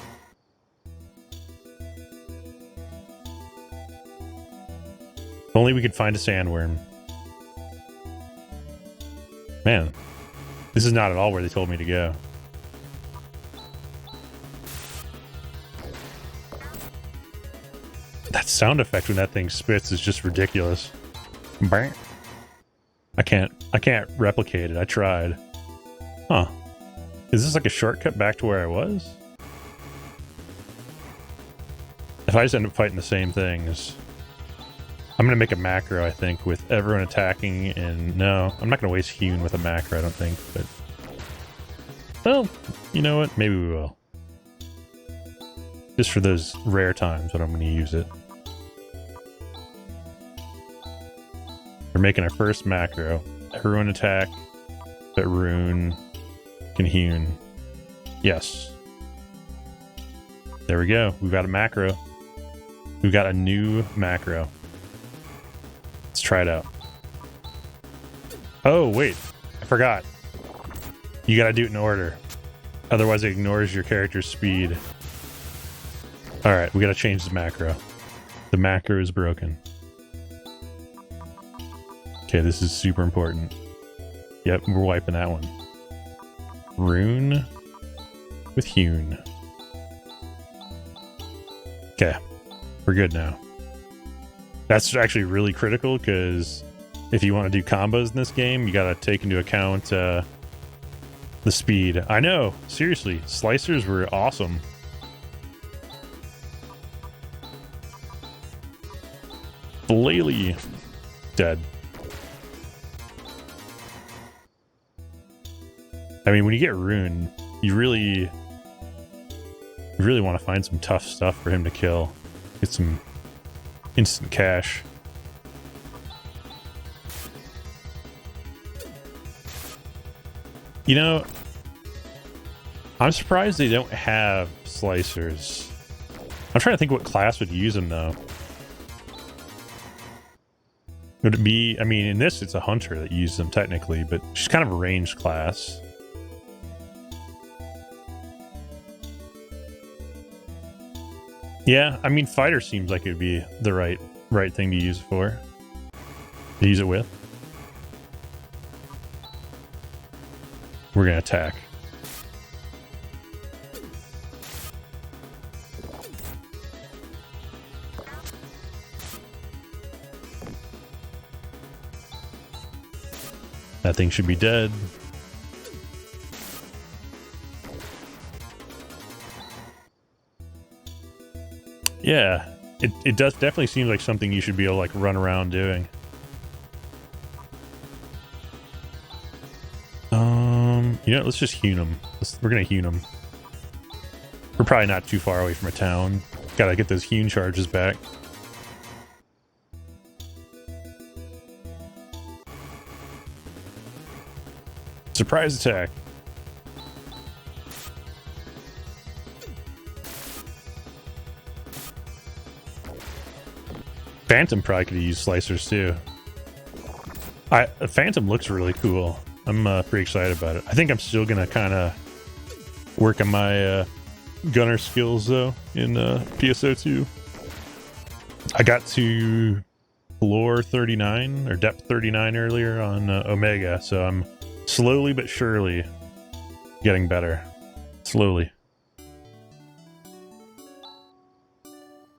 only we could find a sandworm. Man, this is not at all where they told me to go. That sound effect when that thing spits is just ridiculous. I can't replicate it. I tried. Huh. Is this like a shortcut back to where I was? If I just end up fighting the same things, I'm gonna make a macro, I think, with everyone attacking, and no, I'm not gonna waste hewn with a macro, I don't think, but... Well, you know what? Maybe we will. Just for those rare times when I'm gonna use it. We're making our first macro. Everyone attack, but rune can hewn. Yes. There we go. We've got a macro. We've got a new macro. Let's try it out. Oh, wait. I forgot. You gotta do it in order. Otherwise it ignores your character's speed. Alright, we gotta change the macro. The macro is broken. Okay, this is super important. Yep, we're wiping that one. Rune with hewn. Okay, we're good now. That's actually really critical because if you want to do combos in this game, you gotta take into account the speed. I know, seriously, slicers were awesome. Flaily dead. I mean, when you get rune, you really want to find some tough stuff for him to kill. Get some instant cash. You know, I'm surprised they don't have slicers. I'm trying to think what class would use them, though. Would it be... I mean, in this, it's a hunter that uses them, technically, but she's kind of a ranged class. Yeah, I mean, fighter seems like it would be the right thing to use it for. To use it with. We're gonna attack. That thing should be dead. Yeah, it does definitely seem like something you should be able to like run around doing. You know, let's just hewn them. We're gonna hewn them. We're probably not too far away from a town. Gotta get those hewn charges back. Surprise attack. Phantom probably could use slicers too. Phantom looks really cool. I'm pretty excited about it. I think I'm still gonna kind of work on my gunner skills though in PSO 2. I got to floor 39 or depth 39 earlier on Omega, so I'm slowly but surely getting better. Slowly.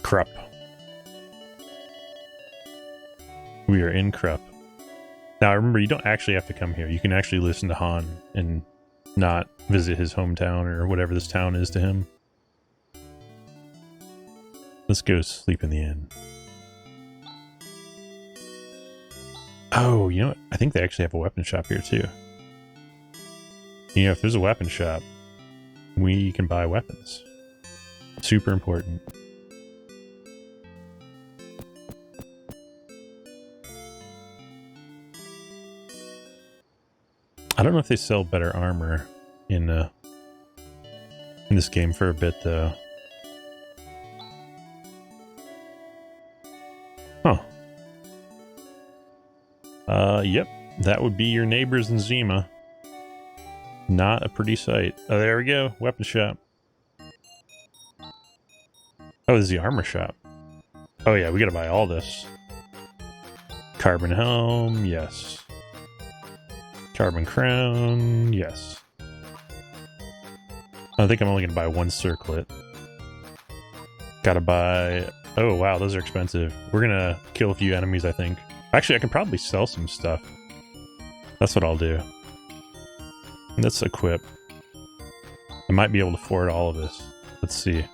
Krupp. We are in Krupp. Now remember, you don't actually have to come here. You can actually listen to Han and not visit his hometown or whatever this town is to him. Let's go sleep in the inn. Oh, you know what? I think they actually have a weapon shop here too. You know, if there's a weapon shop, we can buy weapons. Super important. I don't know if they sell better armor in this game for a bit though. Huh. Yep. That would be your neighbors in Zima. Not a pretty sight. Oh, there we go. Weapon shop. Oh, this is the armor shop. Oh yeah, we gotta buy all this. Carbon helm, yes. Carbon crown, yes. I think I'm only gonna buy one circlet. Gotta buy... Oh wow, those are expensive. We're gonna kill a few enemies, I think. Actually, I can probably sell some stuff. That's what I'll do. Let's equip. I might be able to afford all of this. Let's see.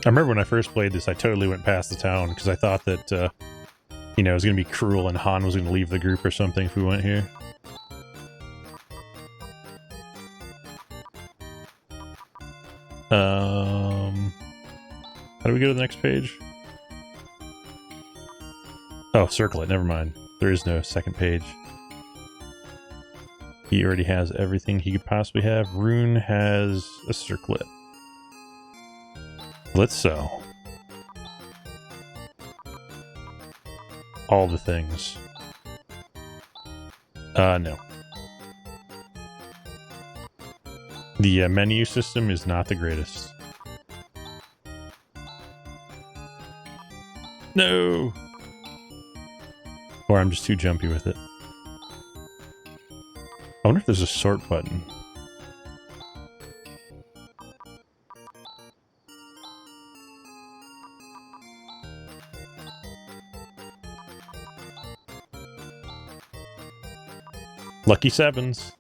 I remember when I first played this, I totally went past the town because I thought that, you know, it was going to be cruel and Han was going to leave the group or something if we went here. How do we go to the next page? Oh, circle it. Never mind. There is no second page. He already has everything he could possibly have. Rune has a circlet. Let's sell. All the things. No. The menu system is not the greatest. No! Or I'm just too jumpy with it. I wonder if there's a sort button. Lucky sevens.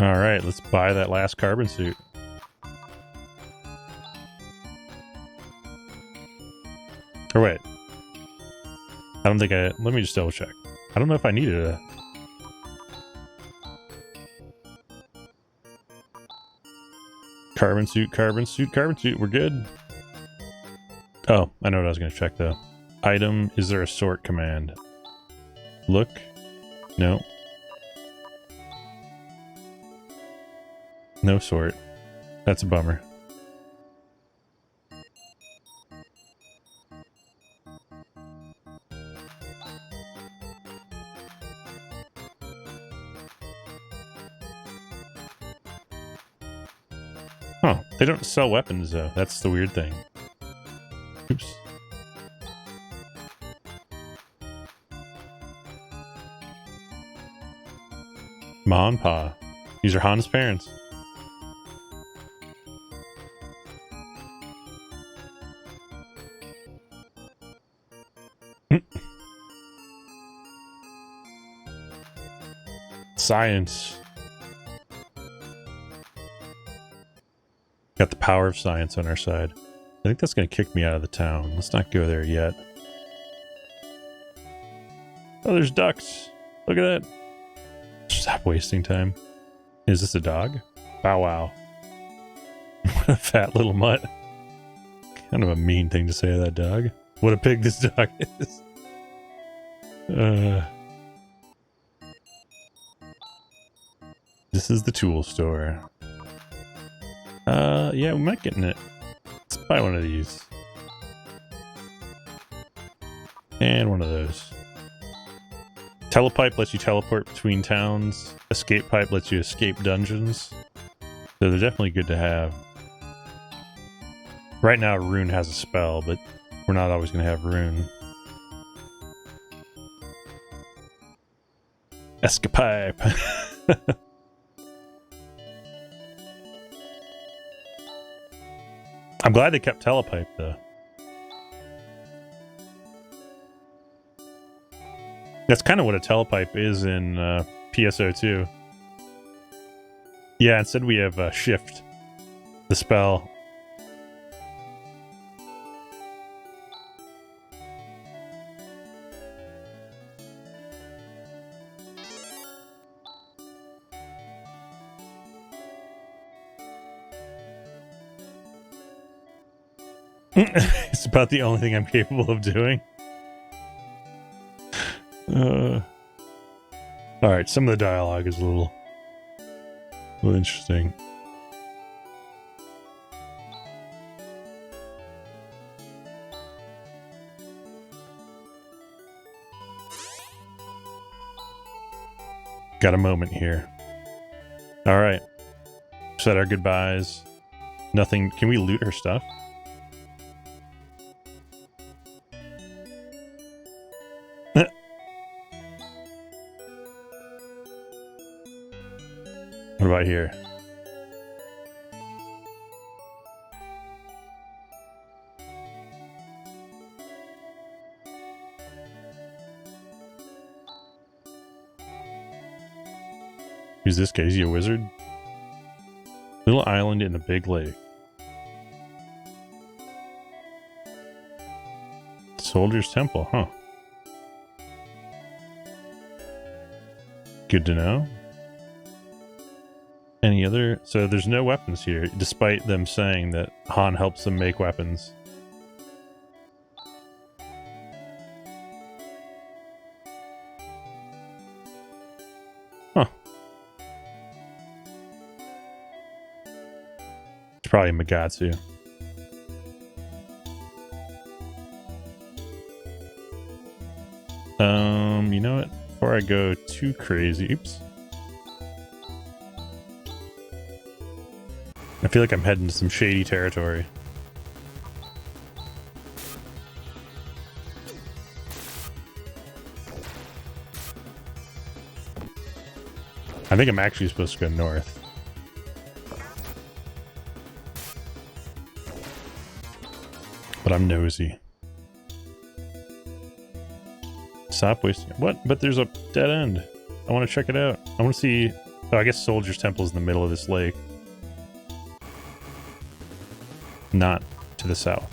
Alright, let's buy that last carbon suit. Or wait. I don't think I... Let me just double check. I don't know if I needed a... Carbon suit, carbon suit, carbon suit. We're good. Oh, I know what I was going to check though. Item, is there a sort command? Look. No. No sort. That's a bummer. Oh, they don't sell weapons though. That's the weird thing. Oops. Ma and Pa. These are Han's parents. Science. Got the power of science on our side. I think that's going to kick me out of the town. Let's not go there yet. Oh, there's ducks. Look at that. Stop wasting time. Is this a dog? Bow wow. What a fat little mutt. Kind of a mean thing to say to that dog. What a pig this dog is. This is the tool store. Yeah, we might get in it. Let's buy one of these. And one of those. Telepipe lets you teleport between towns. Escape pipe lets you escape dungeons. So they're definitely good to have. Right now, Rune has a spell, but we're not always going to have Rune. Escapipe. I'm glad they kept Telepipe, though. That's kind of what a Telepipe is in PSO 2. Yeah, instead we have Shift, the spell. It's about the only thing I'm capable of doing. Alright, some of the dialogue is a little interesting. Got a moment here. All right. Said our goodbyes. Nothing. Can we loot her stuff? What about here? Who's this guy? Is he a wizard? Little island in the big lake. Soldier's Temple, huh? Good to know. Any other? So there's no weapons here, despite them saying that Han helps them make weapons. Huh. It's probably Magatsu. You know what? Before I go too crazy, oops. I feel like I'm heading to some shady territory. I think I'm actually supposed to go north. But I'm nosy. Stop wasting. What? But there's a dead end. I want to check it out. I want to see. Oh, I guess Soldier's Temple is in the middle of this lake. Not to the south.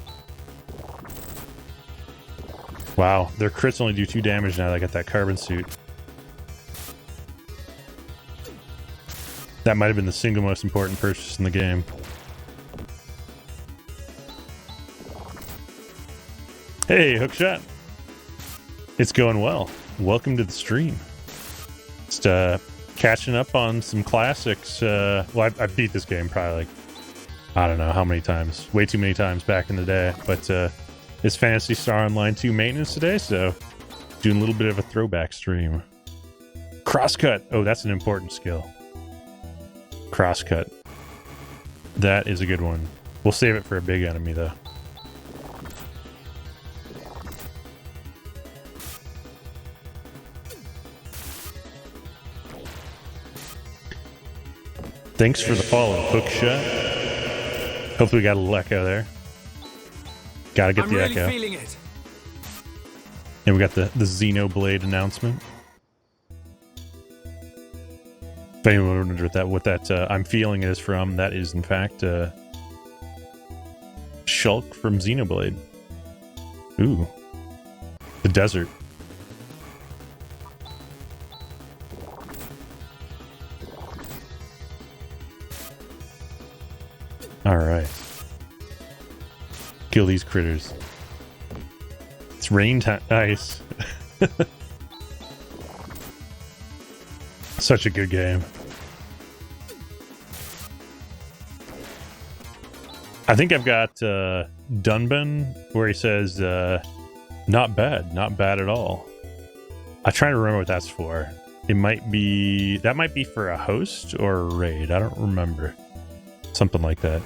Wow, their crits only do 2 damage now that I got that carbon suit. That might have been the single most important purchase in the game. Hey, hookshot. It's going well. Welcome to the stream. Just catching up on some classics. Well, I beat this game probably like, I don't know how many times. Way too many times back in the day. But it's Phantasy Star Online 2 maintenance today, so doing a little bit of a throwback stream. Crosscut. Oh, that's an important skill. Crosscut. That is a good one. We'll save it for a big enemy, though. Thanks for the follow, hookshot. Hopefully we got a little echo there. Gotta get the echo. Feeling it. And we got the Xenoblade announcement. If anyone wondered what that I'm feeling is from, that is in fact Shulk from Xenoblade. Ooh. The desert. Alright. Kill these critters. It's rain time. Nice. Such a good game. I think I've got Dunban where he says, not bad at all. I'm trying to remember what that's for. It might be, that might be for a host or a raid. I don't remember. Something like that.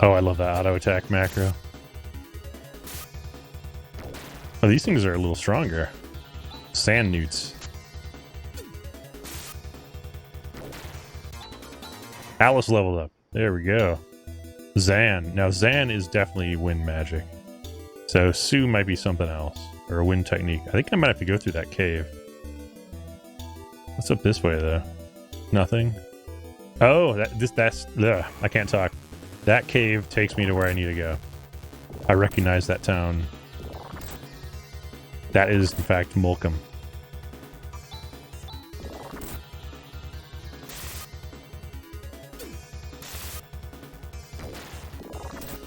Oh, I love that auto attack macro. Oh, these things are a little stronger. Sand newts. Alice leveled up. There we go. Zan. Now, Zan is definitely wind magic. So, Sue might be something else. Or a wind technique. I think I might have to go through that cave. What's up this way, though? Nothing? Oh, that's... Ugh, I can't talk. That cave takes me to where I need to go. I recognize that town. That is, in fact, Mulcom.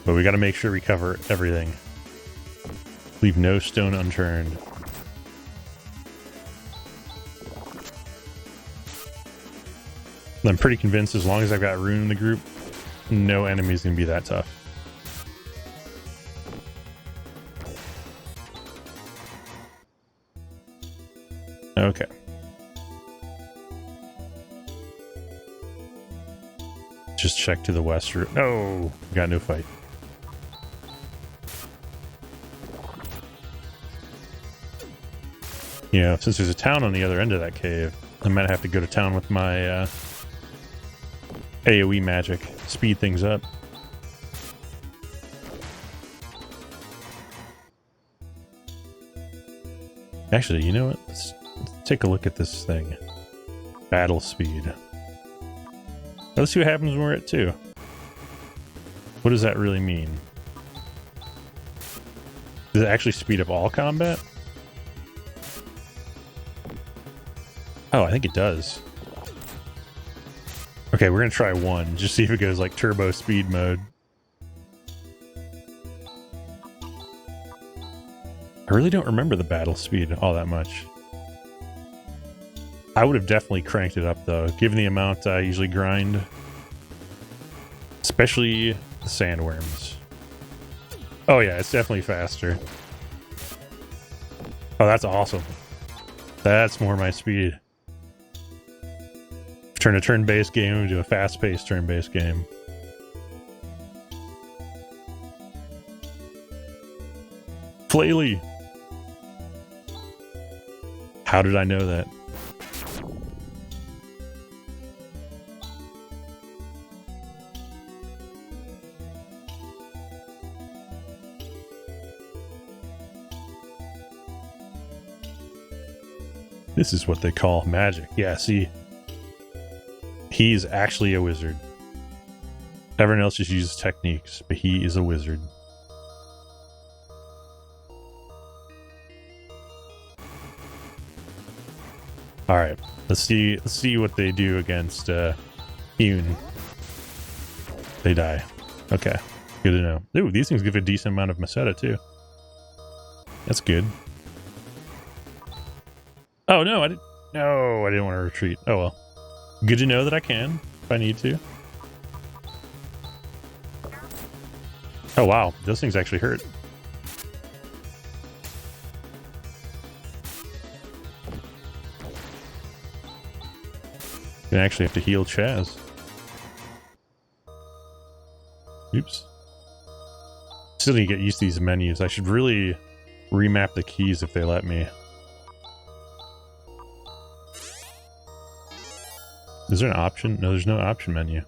But we got to make sure we cover everything. Leave no stone unturned. I'm pretty convinced as long as I've got Rune in the group, no enemy's gonna be that tough. Okay. Just check to the west. No, got no fight. You know, since there's a town on the other end of that cave, I might have to go to town with my AoE magic. Speed things up. Actually, you know what? Let's take a look at this thing. Battle speed. Let's see what happens when we're at 2. What does that really mean? Does it actually speed up all combat? Oh, I think it does. Okay, we're gonna try 1, just see if it goes like turbo speed mode. I really don't remember the battle speed all that much. I would have definitely cranked it up though, given the amount I usually grind. Especially the sandworms. Oh yeah, it's definitely faster. Oh, that's awesome. That's more my speed. Turn a turn-based game into a fast-paced turn-based game. Flaily! How did I know that? This is what they call magic. Yeah, see? He's actually a wizard. Everyone else just uses techniques, but he is a wizard. Alright, let's see what they do against Yoon. They die. Okay, good to know. Ooh, these things give a decent amount of Meseta too. That's good. Oh no, I didn't want to retreat. Oh well. Good to know that I can if I need to. Oh wow, those things actually hurt. You actually have to heal Chaz. Oops. Still need to get used to these menus. I should really remap the keys if they let me. Is there an option? No, there's no option menu.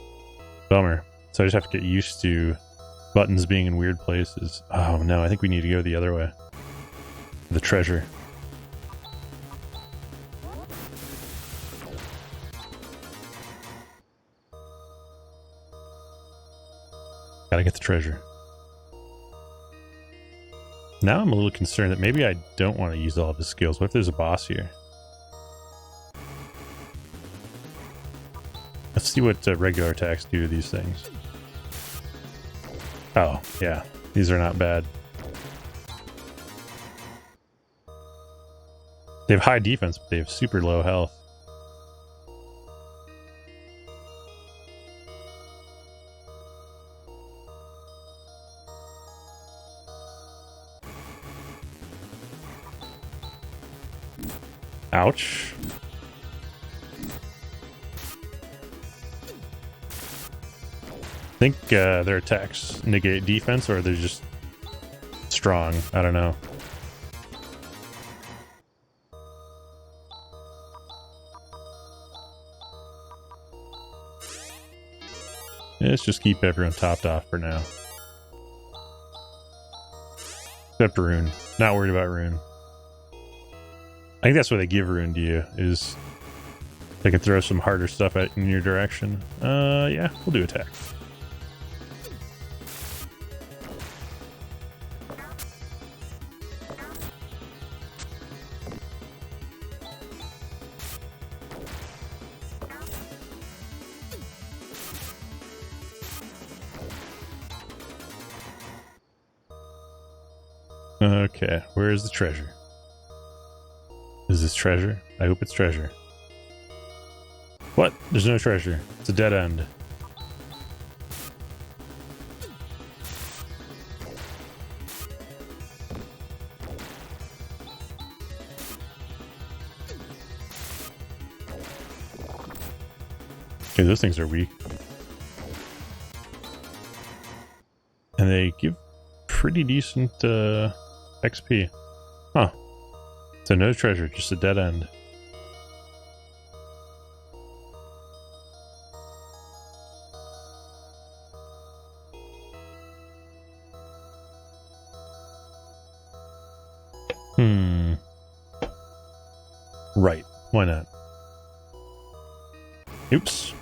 Bummer. So I just have to get used to buttons being in weird places. Oh no, I think we need to go the other way. The treasure. Gotta get the treasure. Now I'm a little concerned that maybe I don't want to use all of his skills. What if there's a boss here? Let's see what regular attacks do to these things. Oh, yeah. These are not bad. They have high defense, but they have super low health. Ouch. I think their attacks negate defense, or they're just strong. I don't know. Yeah, let's just keep everyone topped off for now. Except Rune. Not worried about Rune. I think that's why they give Rune to you, is they can throw some harder stuff in your direction. Yeah, we'll do attack. Okay, where is the treasure? Is this treasure? I hope it's treasure. What? There's no treasure. It's a dead end. Okay, those things are weak. And they give pretty decent XP. Huh. So no treasure, just a dead end. Right. Why not? Oops.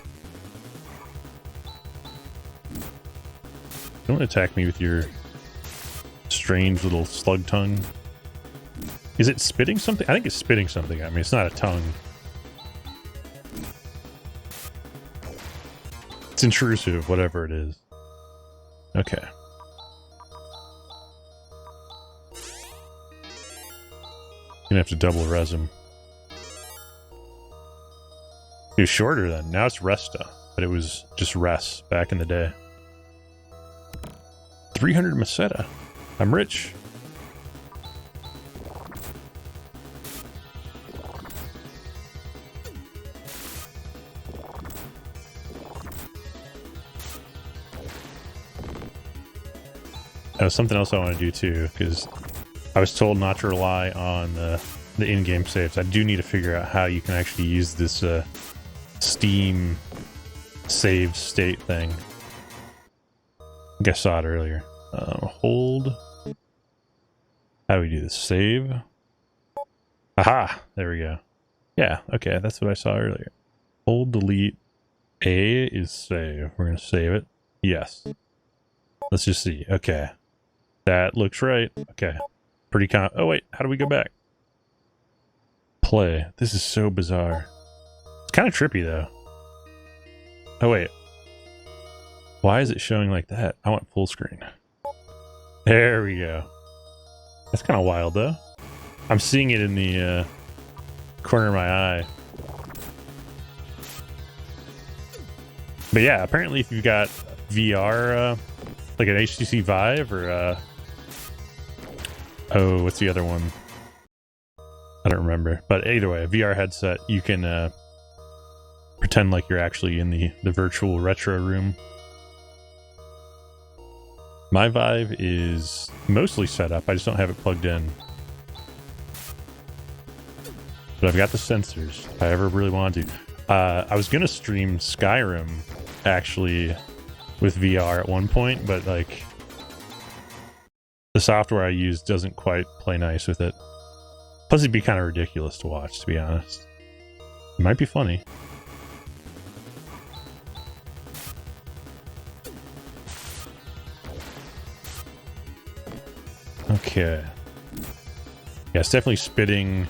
Don't attack me with your strange little slug tongue. Is it spitting something? I think it's spitting something at me. It's not a tongue. It's intrusive, whatever it is. Okay. Gonna have to double res him. He was shorter then. Now it's Resta, but it was just Res back in the day. 300 Meseta. I'm rich. Something else I want to do too, because I was told not to rely on the in-game saves. I do need to figure out how you can actually use this Steam save state thing. I think I saw it earlier. Hold. How do we do this? Save. Aha! There we go. Yeah, okay, that's what I saw earlier. Hold, delete. A is save. We're going to save it. Yes. Let's just see. Okay. That looks right. Okay. Pretty oh wait, how do we go back? Play. This is so bizarre. It's kind of trippy though. Oh wait. Why is it showing like that? I want full screen. There we go. That's kind of wild though. I'm seeing it in the corner of my eye. But yeah, apparently if you've got VR, like an HTC Vive or oh, what's the other one? I don't remember. But either way, a VR headset, you can pretend like you're actually in the virtual retro room. My Vive is mostly set up. I just don't have it plugged in. But I've got the sensors if I ever really want to. I was going to stream Skyrim, actually, with VR at one point, but like the software I use doesn't quite play nice with it. Plus it'd be kind of ridiculous to watch, to be honest. It might be funny. Okay. Yeah, it's definitely spitting.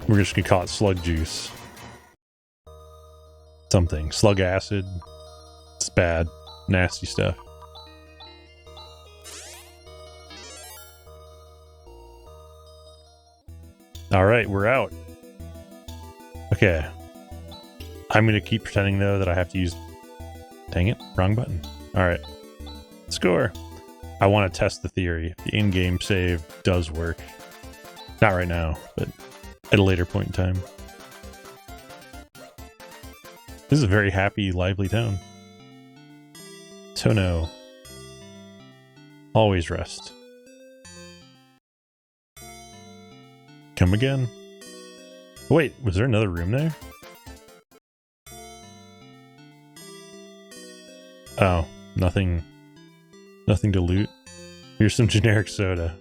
We're just gonna call it slug juice. Something. Slug acid. It's bad. Nasty stuff. Alright, we're out. Okay. I'm gonna keep pretending though that I have to use... Dang it, wrong button. Alright. Score! I want to test the theory. The in-game save does work. Not right now, but at a later point in time. This is a very happy, lively tone. Tono. Always rest. Come again. Wait, was there another room there? Oh, nothing to loot. Here's some generic soda.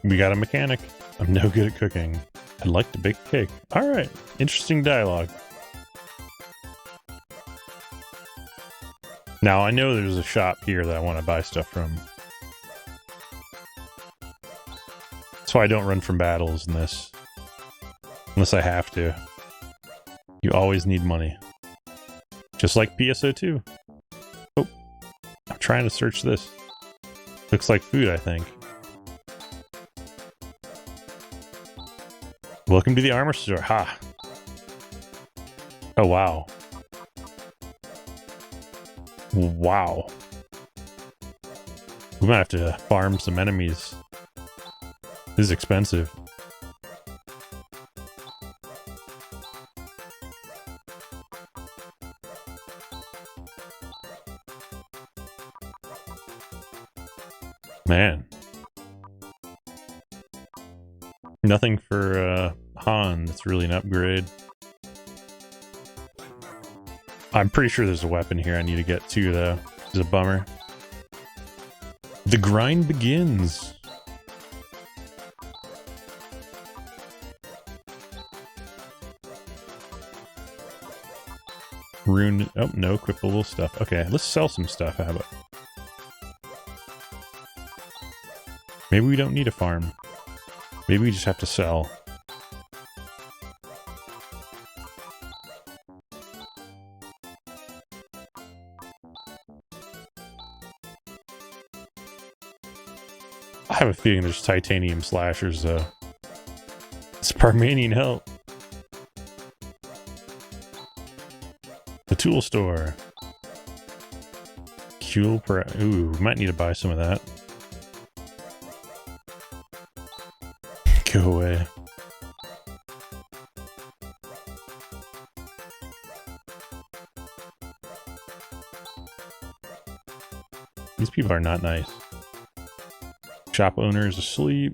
We got a mechanic. I'm no good at cooking. I'd like to bake a cake. Alright, interesting dialogue. Now, I know there's a shop here that I want to buy stuff from. That's why I don't run from battles in this. Unless I have to. You always need money. Just like PSO 2. Oh, I'm trying to search this. Looks like food, I think. Welcome to the armor store. Ha! Oh, wow. Wow. We might have to farm some enemies. This is expensive. Man. Nothing for Han that's really an upgrade. I'm pretty sure there's a weapon here I need to get to, though. It's a bummer. The grind begins. Rune. Oh, no equipable stuff. Okay, let's sell some stuff. How about? Maybe we don't need a farm. Maybe we just have to sell. I have a feeling there's titanium slashers, though. It's Parmanian help. The tool store. Ooh, we might need to buy some of that. Go away. These people are not nice. Shop owner is asleep.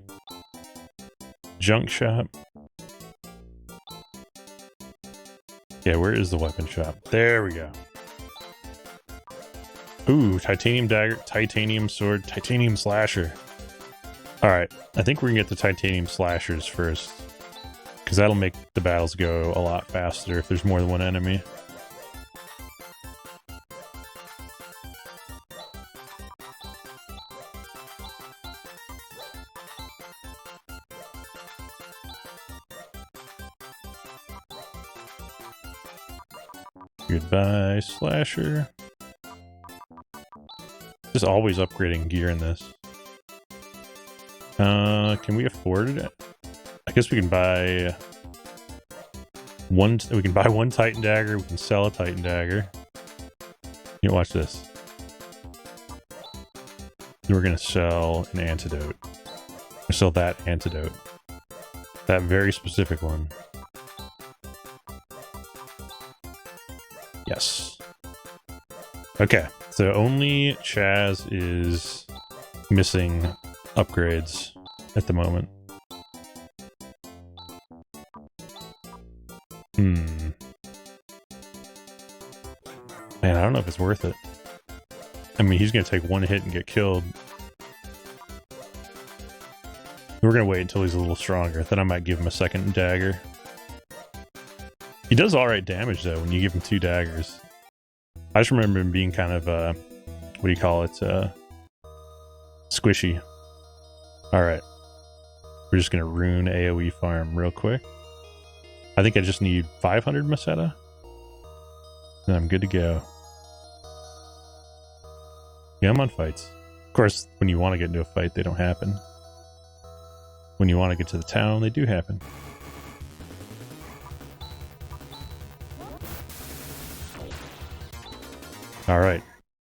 Junk shop. Yeah, where is the weapon shop? There we go. Ooh, titanium dagger, titanium sword, titanium slasher. Alright, I think we're gonna get the titanium slashers first. Because that'll make the battles go a lot faster if there's more than one enemy. Goodbye, slasher. Just always upgrading gear in this. Can we afford it? I guess we can buy one. We can buy one Titan dagger. We can sell a Titan dagger. You watch this. We're gonna sell an antidote. We'll sell that antidote. That very specific one. Yes. Okay, so only Chaz is missing upgrades at the moment. Man, I don't know if it's worth it. I mean, he's gonna take one hit and get killed. We're gonna wait until he's a little stronger. Then I might give him a second dagger. He does alright damage, though, when you give him 2 daggers. I just remember him being kind of, what do you call it, squishy. Alright. We're just gonna rune AoE farm real quick. I think I just need 500 Masetta. Then I'm good to go. Yeah, I'm on fights. Of course, when you want to get into a fight, they don't happen. When you want to get to the town, they do happen. Alright.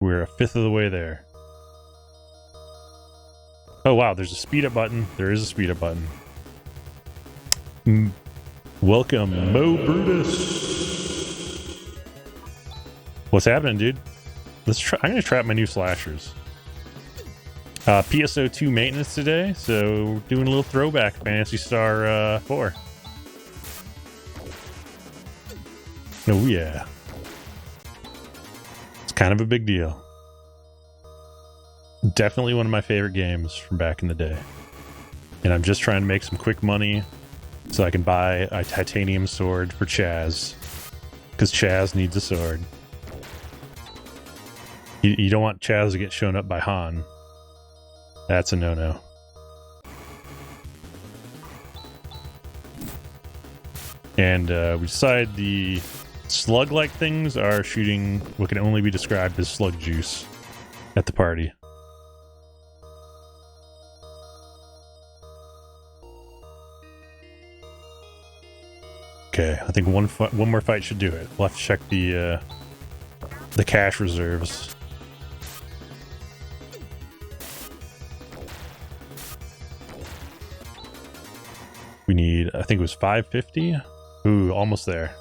We're a fifth of the way there. Oh wow, there's a speed up button. There is a speed up button. Welcome, Mo Brutus. What's happening, dude? Let's try. I'm gonna try out my new slashers. PSO 2 maintenance today, so doing a little throwback Phantasy Star 4. Oh yeah. It's kind of a big deal. Definitely one of my favorite games from back in the day. And I'm just trying to make some quick money so I can buy a titanium sword for Chaz. Because Chaz needs a sword. You don't want Chaz to get shown up by Han. That's a no-no. And we decided the slug-like things are shooting what can only be described as slug juice at the party. Okay, I think one more fight should do it. We'll have to check the cash reserves. We need, I think it was 550. Ooh, almost there.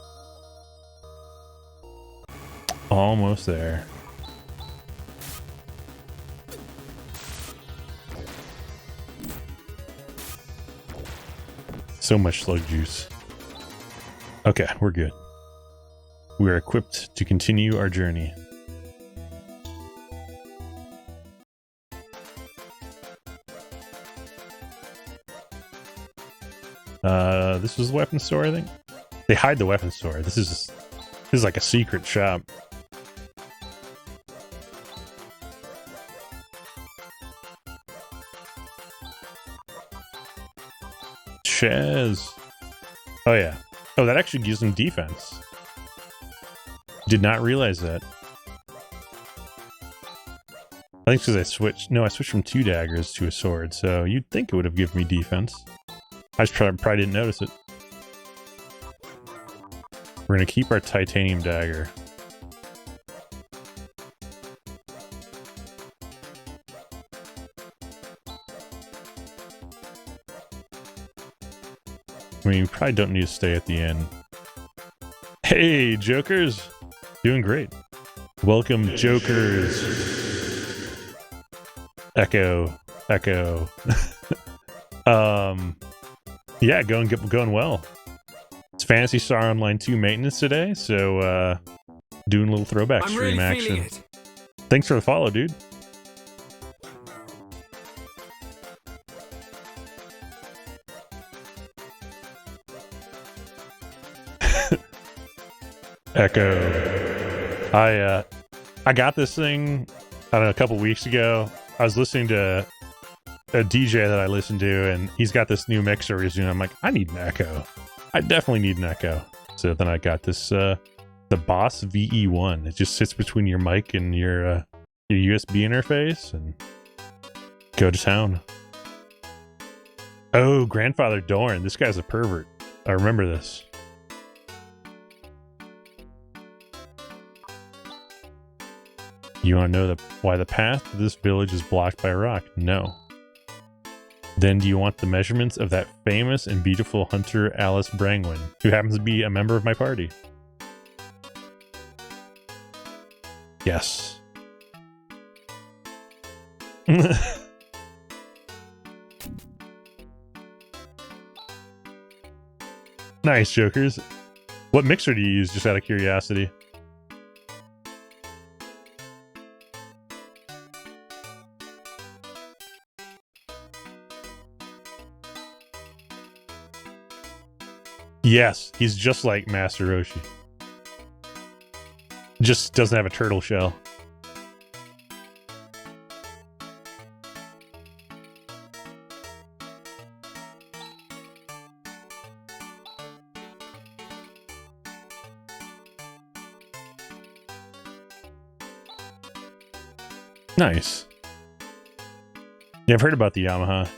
Almost there. So much slug juice. Okay, we're good. We are equipped to continue our journey. This was the weapon store, I think. They hide the weapon store. This is like a secret shop. Chaz. Oh yeah. Oh, that actually gives them defense. Did not realize that. I think because I switched. No, I switched from 2 daggers to a sword, so you'd think it would have given me defense. I just probably didn't notice it. We're gonna keep our titanium dagger. I mean, you probably don't need to stay at the inn. Hey, Jokers! Doing great. Welcome, Jokers! Echo. Yeah, going well. It's Phantasy Star Online 2 maintenance today, so doing a little throwback stream action. Thanks for the follow, dude. Echo. I got this thing, I don't know, a couple weeks ago. I was listening to a DJ that I listen to, and he's got this new mixer he's doing. I'm like, I need an Echo. I definitely need an Echo. So then I got this, the Boss VE1. It just sits between your mic and your USB interface, and go to town. Oh, Grandfather Dorn. This guy's a pervert. I remember this. You want to know why the path to this village is blocked by a rock? No. Then do you want the measurements of that famous and beautiful hunter Alice Brangwyn, who happens to be a member of my party? Yes. Nice, Jokers. What mixer do you use, just out of curiosity? Yes, he's just like Master Roshi. Just doesn't have a turtle shell. Nice. Yeah, I've heard about the Yamaha.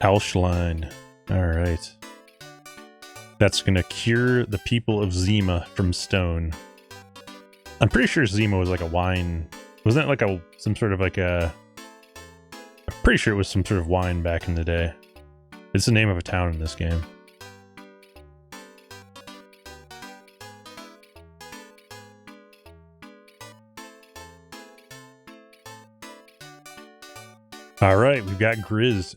Alschlein. Alright. That's gonna cure the people of Zima from stone. I'm pretty sure Zima was like a wine. Wasn't that like some sort of like a... I'm pretty sure it was some sort of wine back in the day. It's the name of a town in this game. Alright, we've got Grizz,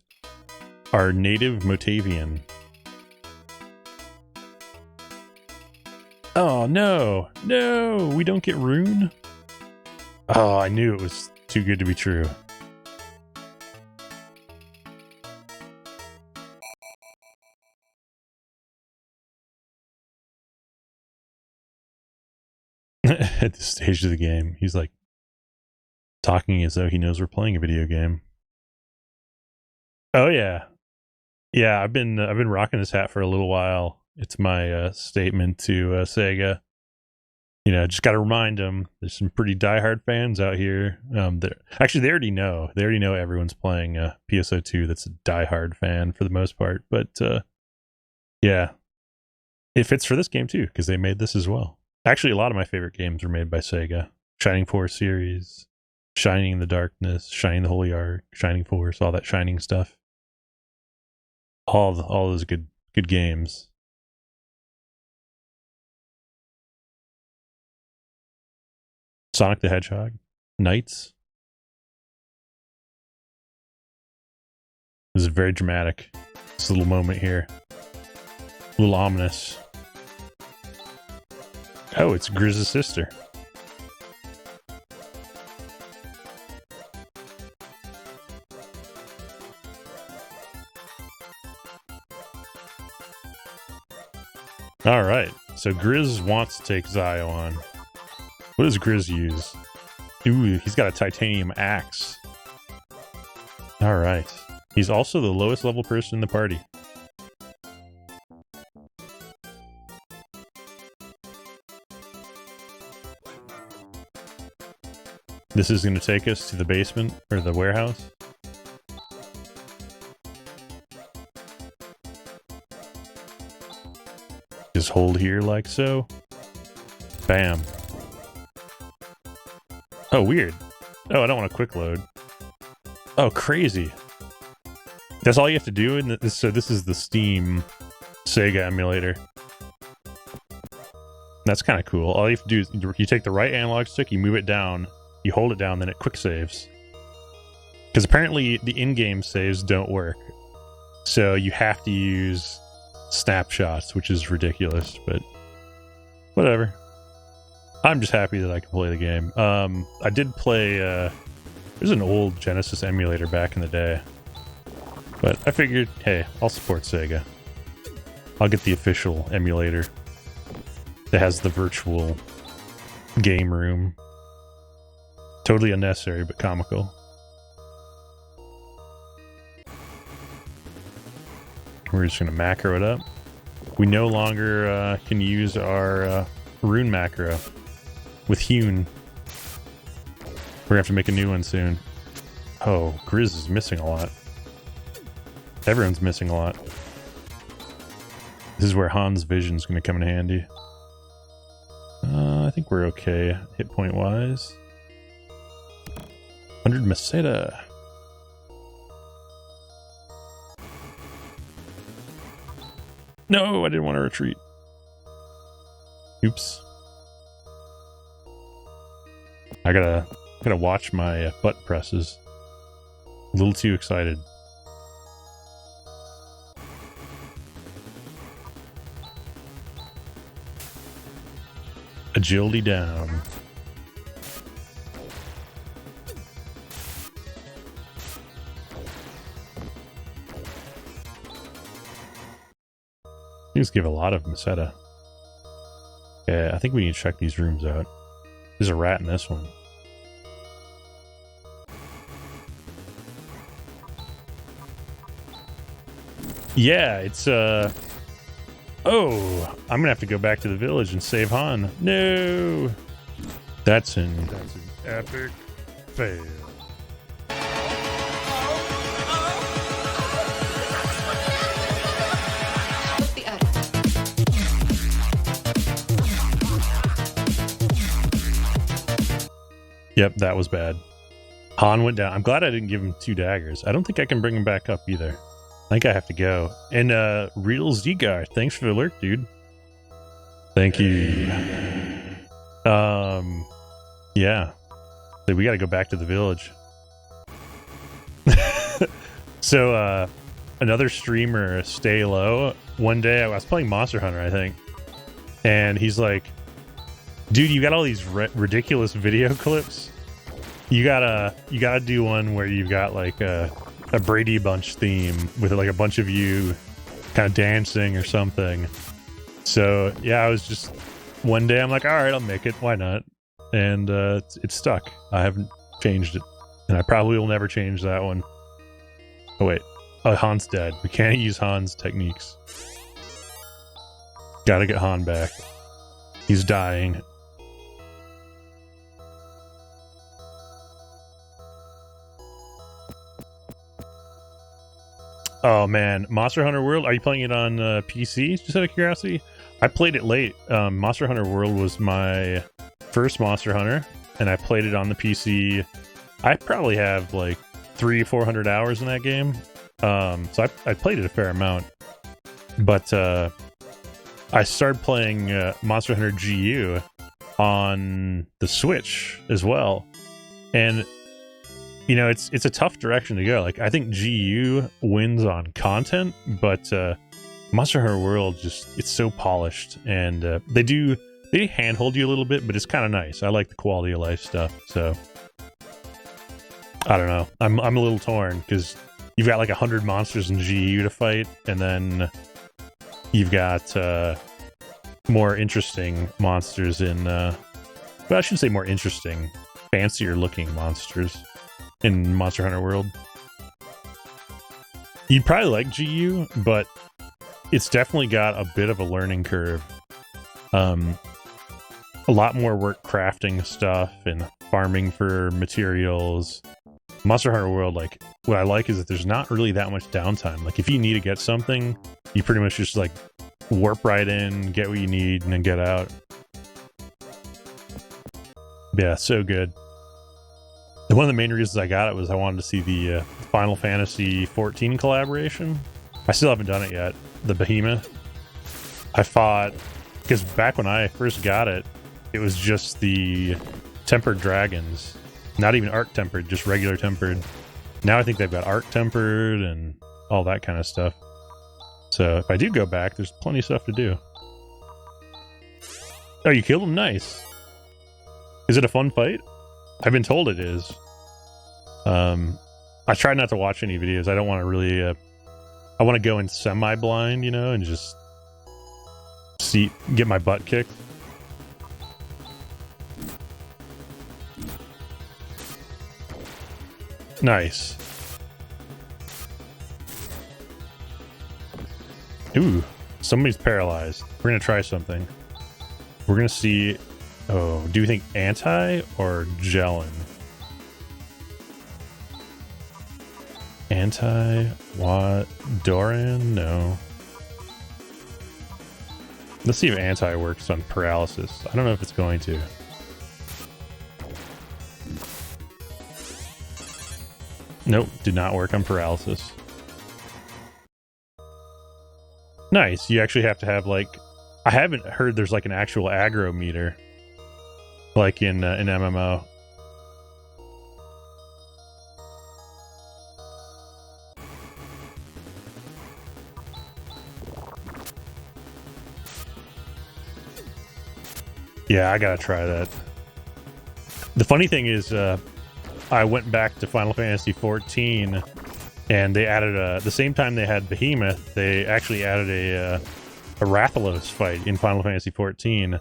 our native Motavian. Oh no, no, we don't get Rune? Oh, I knew it was too good to be true. At this stage of the game, he's like talking as though he knows we're playing a video game. Oh yeah, yeah. I've been rocking this hat for a little while. It's my statement to Sega. You know, just got to remind them there's some pretty diehard fans out here. Actually, they already know. They already know everyone's playing PSO 2 that's a diehard fan for the most part. But yeah, it fits for this game too because they made this as well. Actually, a lot of my favorite games were made by Sega. Shining Force series, Shining in the Darkness, Shining the Holy Ark, Shining Force, all that Shining stuff. All those good games. Sonic the Hedgehog, Knights. This is very dramatic. This little moment here. A little ominous. Oh, it's Grizz's sister. All right, so Grizz wants to take Zio on. What does Grizz use? Ooh, he's got a titanium axe. All right. He's also the lowest level person in the party. This is going to take us to the basement, or the warehouse. Just hold here like so. Bam. Oh, weird. Oh, I don't want a quick load. Oh, crazy. That's all you have to do in this. So this is the Steam Sega emulator. That's kind of cool. All you have to do is you take the right analog stick, you move it down, you hold it down, then it quick saves. Because apparently the in-game saves don't work. So you have to use snapshots, which is ridiculous, but whatever. I'm just happy that I can play the game. I did play, there's an old Genesis emulator back in the day. But I figured, hey, I'll support Sega. I'll get the official emulator that has the virtual game room. Totally unnecessary, but comical. We're just going to macro it up. We no longer can use our rune macro with Hewn. We're going to have to make a new one soon. Oh, Grizz is missing a lot. Everyone's missing a lot. This is where Han's vision is going to come in handy. I think we're okay hit point wise. 100 Meseta. No, I didn't want to retreat. Oops. I gotta watch my butt presses. A little too excited. Agility down. These give a lot of Meseta. Yeah, I think we need to check these rooms out. There's a rat in this one. Yeah, it's oh, I'm gonna have to go back to the village and save Han. No, that's an epic fail. Yep, that was bad. Han went down. I'm glad I didn't give him 2 daggers. I don't think I can bring him back up either. I think I have to go. And Real Zgar, thanks for the alert, dude. Thank you. Yeah. So we gotta go back to the village. So another streamer, Stay Low, one day I was playing Monster Hunter, I think. And he's like, dude, you got all these ridiculous video clips. You gotta do one where you've got like a Brady Bunch theme with like a bunch of you kind of dancing or something. So yeah, I was just one day I'm like, all right, I'll make it. Why not? And it's stuck. I haven't changed it, and I probably will never change that one. Oh wait, Han's dead. We can't use Han's techniques. Gotta get Han back. He's dying. Oh man, Monster Hunter World. Are you playing it on PC? Just out of curiosity, I played it late. Monster Hunter World was my first Monster Hunter, and I played it on the PC. I probably have like 300-400 hours in that game. So I played it a fair amount, but I started playing Monster Hunter GU on the Switch as well, and you know, it's a tough direction to go. Like, I think GU wins on content, but Monster Hunter World it's so polished, and they handhold you a little bit, but it's kind of nice. I like the quality of life stuff, so I don't know. I'm a little torn because you've got like 100 monsters in GU to fight, and then you've got more interesting monsters in well, I shouldn't say more interesting, fancier looking monsters in Monster Hunter World. You'd probably like GU, but it's definitely got a bit of a learning curve. A lot more work crafting stuff and farming for materials. Monster Hunter World, like, what I like is that there's not really that much downtime. Like, if you need to get something, you pretty much just like warp right in, get what you need, and then get out. Yeah, so good. One of the main reasons I got it was I wanted to see the Final Fantasy XIV collaboration. I still haven't done it yet. The Behemoth. I fought, because back when I first got it, it was just the tempered dragons. Not even arc tempered, just regular tempered. Now I think they've got arc tempered and all that kind of stuff. So if I do go back, there's plenty of stuff to do. Oh, you killed him? Nice. Is it a fun fight? I've been told it is. I try not to watch any videos. I don't want to really... I want to go in semi-blind, you know, and just get my butt kicked. Nice. Ooh, somebody's paralyzed. We're going to try something. We're going to see... Oh, do you think anti or gelin? Anti what? Doran? No. Let's see if anti works on paralysis. I don't know if it's going to. Nope, did not work on paralysis. Nice. You actually have to have like... I haven't heard there's like an actual aggro meter. Like in MMO. Yeah, I gotta try that. The funny thing is, I went back to Final Fantasy XIV, and they added the same time they had Behemoth, they actually added a Rathalos fight in Final Fantasy XIV.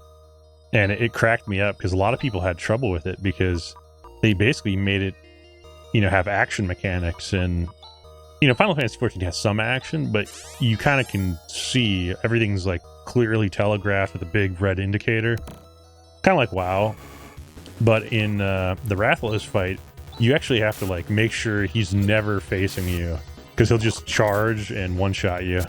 And it cracked me up because a lot of people had trouble with it because they basically made it, you know, have action mechanics. And, you know, Final Fantasy XIV has some action, but you kind of can see everything's like clearly telegraphed with a big red indicator. Kind of like WoW. But in the Rathalos fight, you actually have to like make sure he's never facing you because he'll just charge and one-shot you.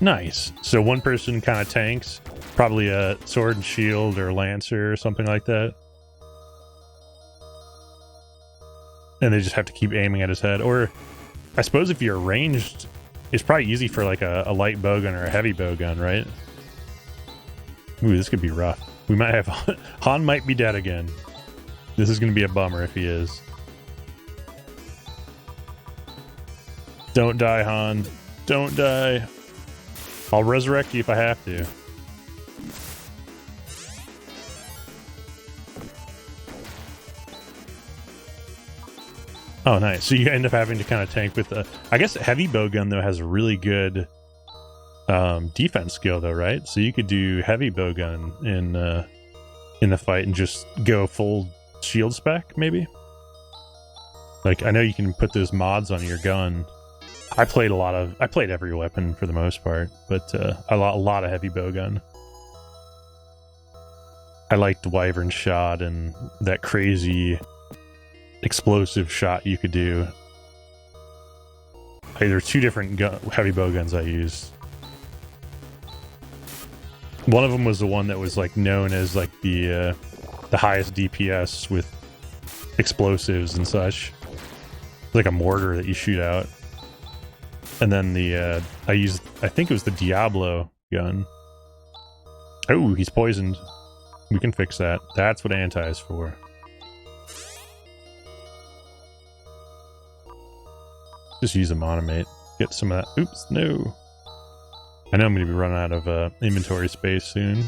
Nice. So one person kind of tanks, probably a sword and shield or lancer or something like that. And they just have to keep aiming at his head. Or I suppose if you're ranged, it's probably easy for like a light bowgun or a heavy bowgun, right? Ooh, this could be rough. We might have... Han might be dead again. This is going to be a bummer if he is. Don't die, Han. Don't die. I'll resurrect you if I have to. Oh, nice. So you end up having to kind of tank with the... I guess heavy bowgun, though, has a really good defense skill, though, right? So you could do heavy bowgun in the fight and just go full shield spec, maybe? Like, I know you can put those mods on your gun. I played every weapon for the most part, but a lot of heavy bowgun. I liked Wyvern Shot and that crazy explosive shot you could do. Like, there are two different heavy bow guns I used. One of them was the one that was like known as like the highest DPS with explosives and such. It's like a mortar that you shoot out. And then the I think it was the Diablo gun. Oh, he's poisoned. We can fix that. That's what anti is for. Just use a monomate. Get some of that. Oops, no. I know I'm going to be running out of inventory space soon.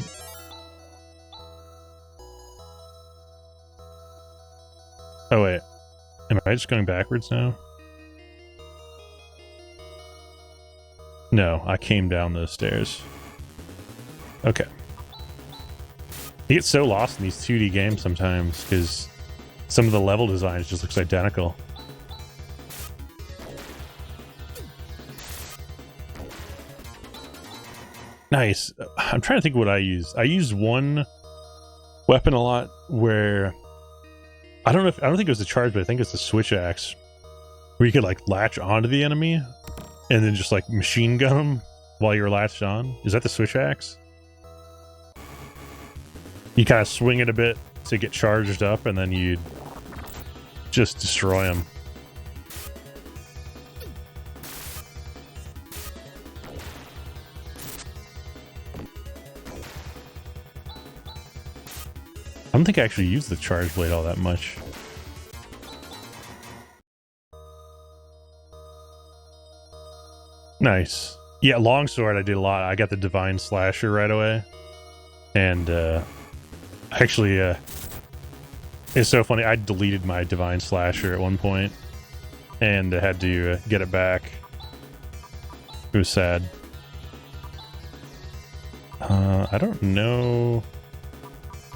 Oh wait, am I just going backwards now? No, I came down those stairs. Okay. You get so lost in these 2D games sometimes because some of the level designs just looks identical. Nice. I'm trying to think what I use. I use one weapon a lot where I don't think it was the charge, but I think it's the switch axe where you could like latch onto the enemy and then just like machine gun them while you're latched on. Is that the switch axe? You kind of swing it a bit to get charged up and then you just destroy them. I don't think I actually use the charge blade all that much. Nice. Yeah, longsword I did a lot. I got the divine slasher right away. And actually it's so funny. I deleted my divine slasher at one point and I had to get it back. It was sad. I don't know.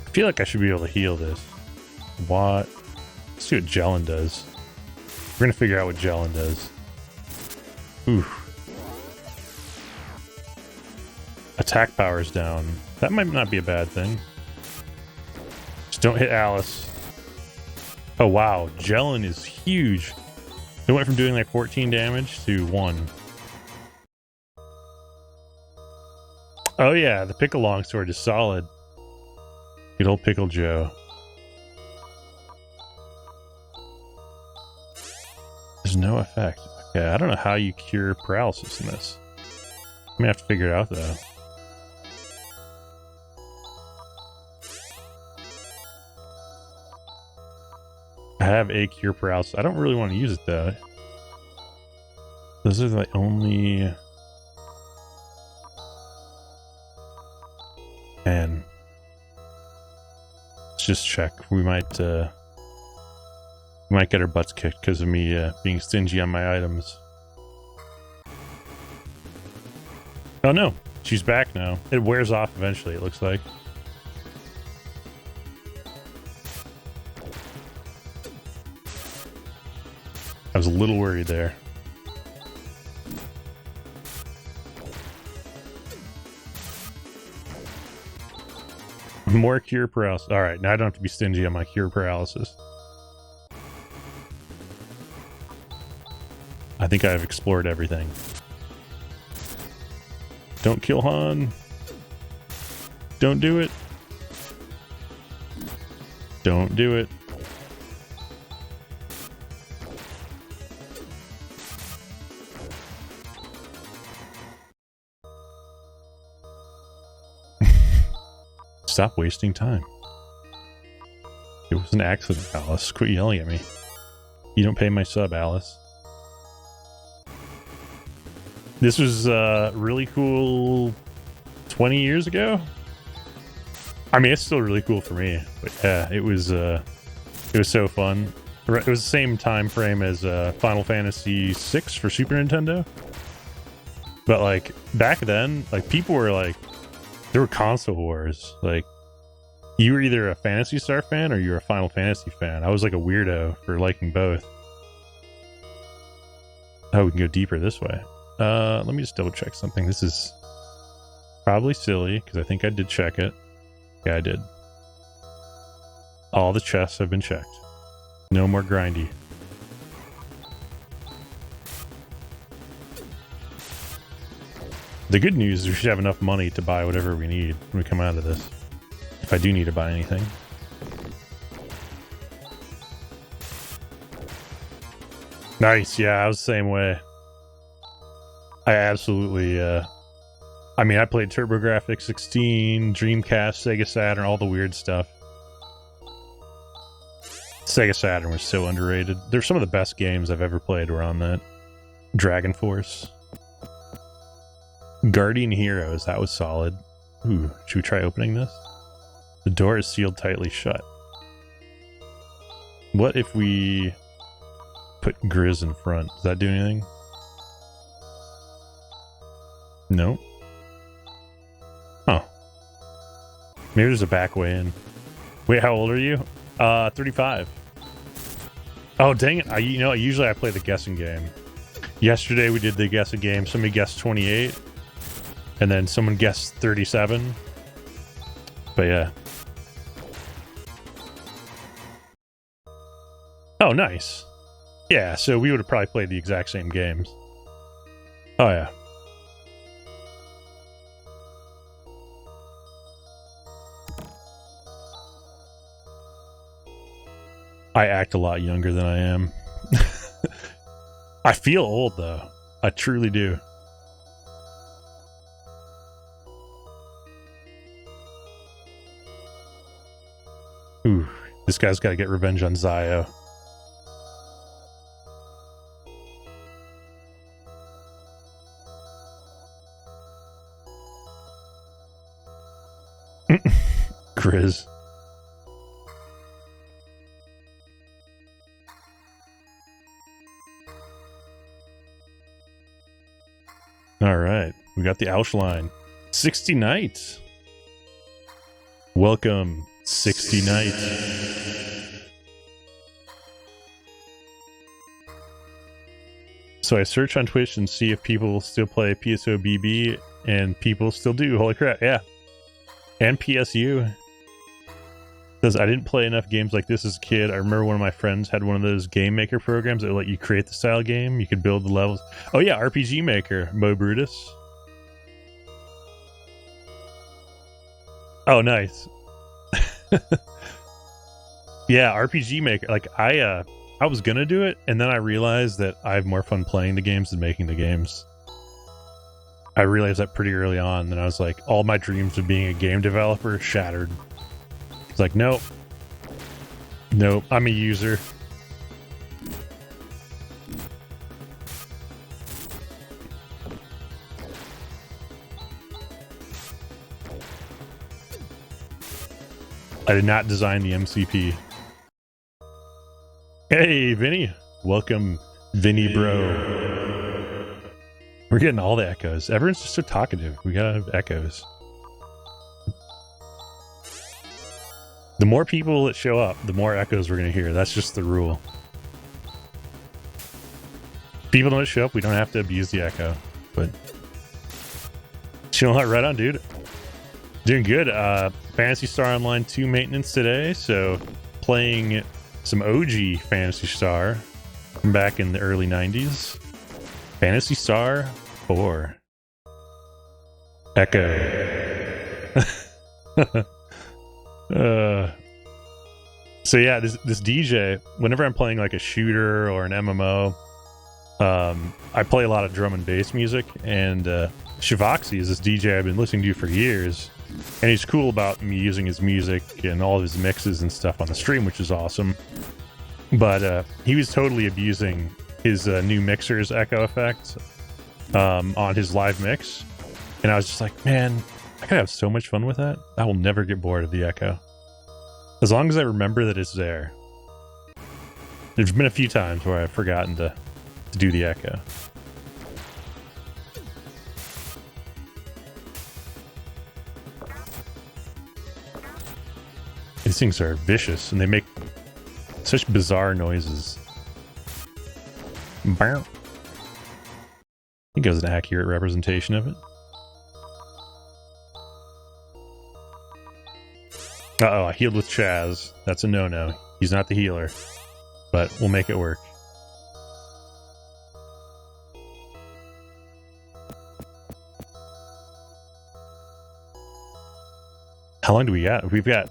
I feel like I should be able to heal this. What? Let's see what Gelin does. We're gonna figure out what Gelin does. Ooh. Attack power's down. That might not be a bad thing. Just don't hit Alice. Oh wow, Gelin is huge. It went from doing like 14 damage to 1. Oh yeah, the pickle longsword is solid. Good old Pickle Joe. There's no effect. Okay, I don't know how you cure paralysis in this. I'm gonna have to figure it out though. I have a cure paralysis. I don't really want to use it though. Those are the only... Man. Let's just check. We might get our butts kicked because of me being stingy on my items. Oh no, she's back now. It wears off eventually, it looks like. I was a little worried there. More cure paralysis. Alright, now I don't have to be stingy on my cure paralysis. I think I've explored everything. Don't kill Han. Don't do it. Don't do it. Stop wasting time. It was an accident, Alice. Quit yelling at me. You don't pay my sub, Alice. This was really cool 20 years ago. I mean, it's still really cool for me. But yeah, it was so fun. It was the same time frame as Final Fantasy VI for Super Nintendo. But like back then, like people were like, there were console wars. Like, you were either a Phantasy Star fan or you were a Final Fantasy fan. I was like a weirdo for liking both. Oh, we can go deeper this way. Let me just double check something. This is probably silly because I think I did check it. Yeah, I did. All the chests have been checked. No more grindy. The good news is we should have enough money to buy whatever we need when we come out of this. If I do need to buy anything. Nice, yeah, I was the same way. I absolutely, I mean, I played TurboGrafx 16, Dreamcast, Sega Saturn, all the weird stuff. Sega Saturn was so underrated. They're some of the best games I've ever played were on that. Dragon Force. Guardian Heroes, that was solid. Ooh, should we try opening this? The door is sealed tightly shut. What if we put Grizz in front? Does that do anything? No. Oh. Maybe there's a back way in. Wait, how old are you? 35. Oh, dang it. Usually I play the guessing game. Yesterday we did the guessing game. Somebody guessed 28. And then someone guessed 37. But yeah. Oh, nice. Yeah, so we would have probably played the exact same games. Oh, yeah. I act a lot younger than I am. I feel old, though. I truly do. Ooh, this guy's got to get revenge on Zio. Grizz. All right, we got the Ausline. 60 Knights. Welcome, 60 Knights. So I search on Twitch and see if people still play PSO BB, and people still do. Holy crap, yeah. And PSU. Because I didn't play enough games like this as a kid. I remember one of my friends had one of those game maker programs that would let you create the style game. You could build the levels. Oh yeah, RPG Maker, Mo Brutus. Oh, nice. Yeah, RPG Maker. Like I was gonna do it, and then I realized that I have more fun playing the games than making the games. I realized that pretty early on, and I was like, all my dreams of being a game developer shattered. It's like, nope. Nope, I'm a user. I did not design the MCP. Hey, Vinny. Welcome, Vinny bro. We're getting all the echoes. Everyone's just so talkative. We gotta have echoes. The more people that show up, the more echoes we're going to hear. That's just the rule. People don't show up, we don't have to abuse the echo. But chilling out right on, dude. Doing good. Phantasy Star Online 2 maintenance today. So playing some OG Phantasy Star from back in the early 90s. Phantasy Star 4. Echo. So yeah, this DJ, whenever I'm playing like a shooter or an MMO, I play a lot of drum and bass music, and Shivoxy is this DJ I've been listening to for years, and he's cool about me using his music and all of his mixes and stuff on the stream, which is awesome. But he was totally abusing his new mixer's echo effect on his live mix, and I was just like, man, I could have so much fun with that. I will never get bored of the echo. As long as I remember that it's there. There's been a few times where I've forgotten to do the echo. These things are vicious, and they make such bizarre noises. I think it was an accurate representation of it. Uh-oh, I healed with Chaz. That's a no-no. He's not the healer. but we'll make it work. How long do we got? We've got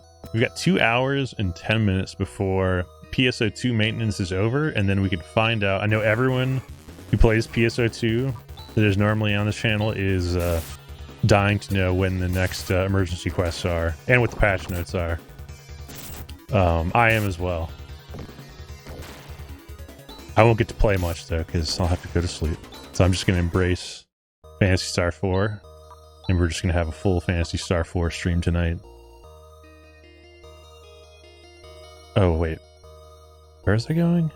2 hours and 10 minutes before PSO2 maintenance is over, and then we can find out. I know everyone who plays PSO2 that is normally on this channel is dying to know when the next emergency quests are and what the patch notes are. I am as well. I won't get to play much though because I'll have to go to sleep. So I'm just going to embrace Phantasy Star IV, and we're just going to have a full Phantasy Star IV stream tonight. Oh wait, where is it going?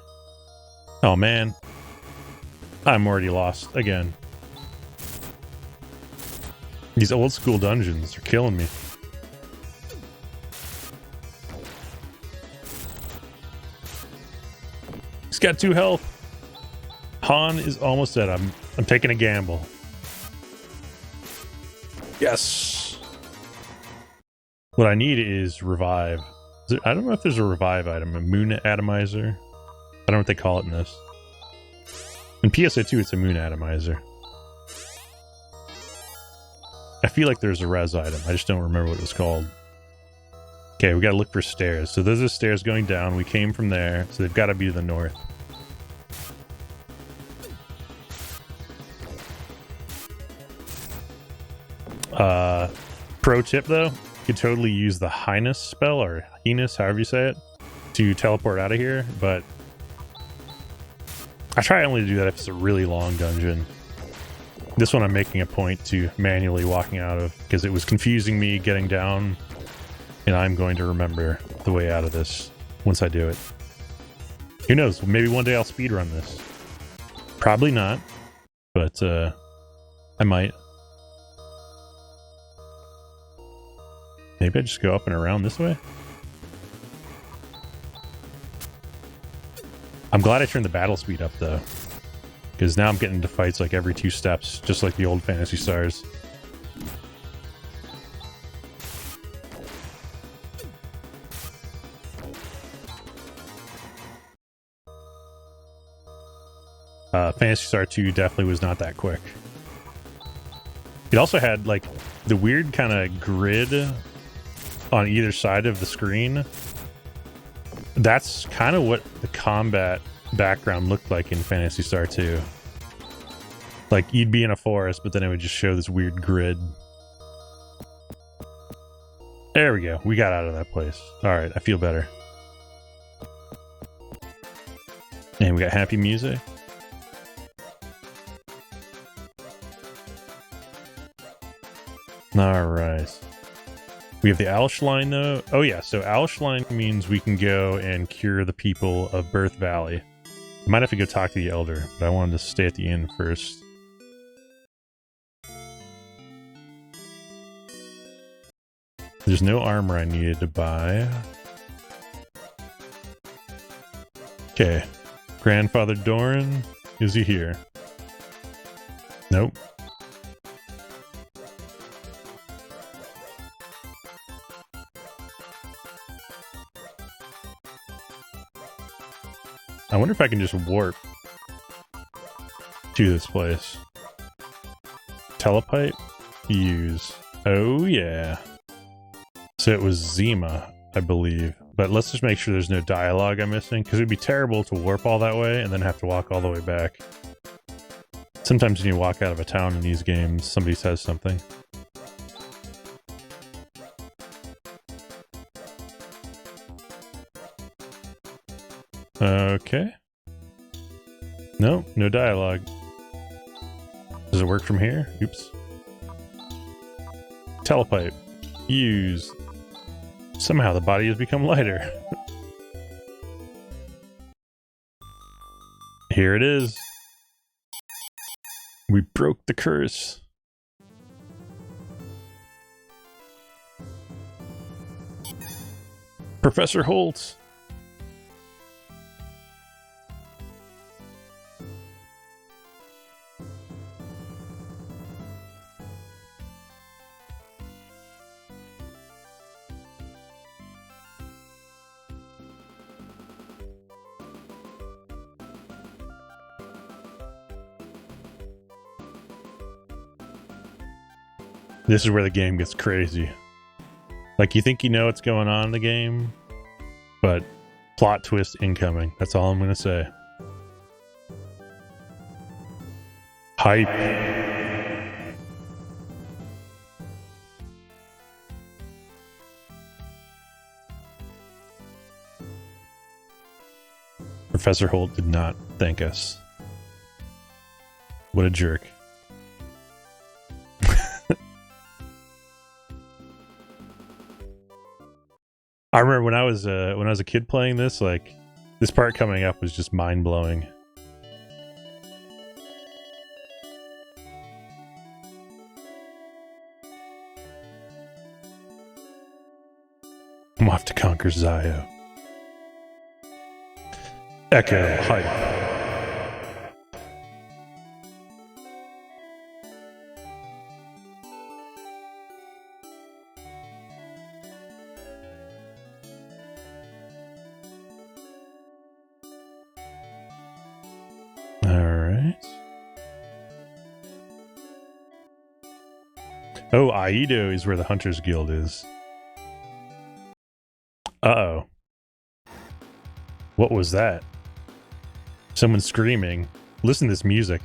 Oh man, I'm already lost again. These old school dungeons are killing me. He's got 2 health. Han is almost dead. I'm taking a gamble. Yes. What I need is revive. I don't know if there's a revive item, a moon atomizer. I don't know what they call it in this. In PSO2, it's a moon atomizer. I feel like there's a res item. I just don't remember what it was called. Okay, we gotta look for stairs. So those are stairs going down. We came from there, so they've got to be to the north. Pro tip though, you could totally use the Highness spell, or Highness, however you say it, to teleport out of here, but I try only to do that if it's a really long dungeon. This one I'm making a point to manually walking out of because it was confusing me getting down, and I'm going to remember the way out of this once I do it. Who knows, maybe one day I'll speedrun this. Probably not, but I might. Maybe I just go up and around this way? I'm glad I turned the battle speed up though, because now I'm getting into fights like every 2 steps, just like the old Phantasy Stars. Phantasy Star 2 definitely was not that quick. It also had like the weird kind of grid on either side of the screen. That's kind of what the combat background looked like in Phantasy Star 2. Like you'd be in a forest, but then it would just show this weird grid. There we go. We got out of that place. All right, I feel better. And we got happy music. All right. We have the Alshline though. Oh yeah, so Alshline means we can go and cure the people of Birth Valley. I might have to go talk to the Elder, but I wanted to stay at the inn first. There's no armor I needed to buy. Okay. Grandfather Doran, is he here? Nope. I wonder if I can just warp to this place. Telepipe? Use. Oh yeah. So it was Zima, I believe. But let's just make sure there's no dialogue I'm missing, because it'd be terrible to warp all that way and then have to walk all the way back. Sometimes when you walk out of a town in these games, somebody says something. Okay. No, no dialogue. Does it work from here? Oops. Telepipe. Use. Somehow the body has become lighter. Here it is. We broke the curse. Professor Holt. This is where the game gets crazy. Like, you think you know what's going on in the game, but plot twist incoming. That's all I'm going to say. Hype. Professor Holt did not thank us. What a jerk. I remember when I was a kid playing this, like, this part coming up was just mind-blowing. I'm off to conquer Zio. Echo hype. Oh, Aido is where the Hunters Guild is. Uh-oh. What was that? Someone screaming. Listen to this music.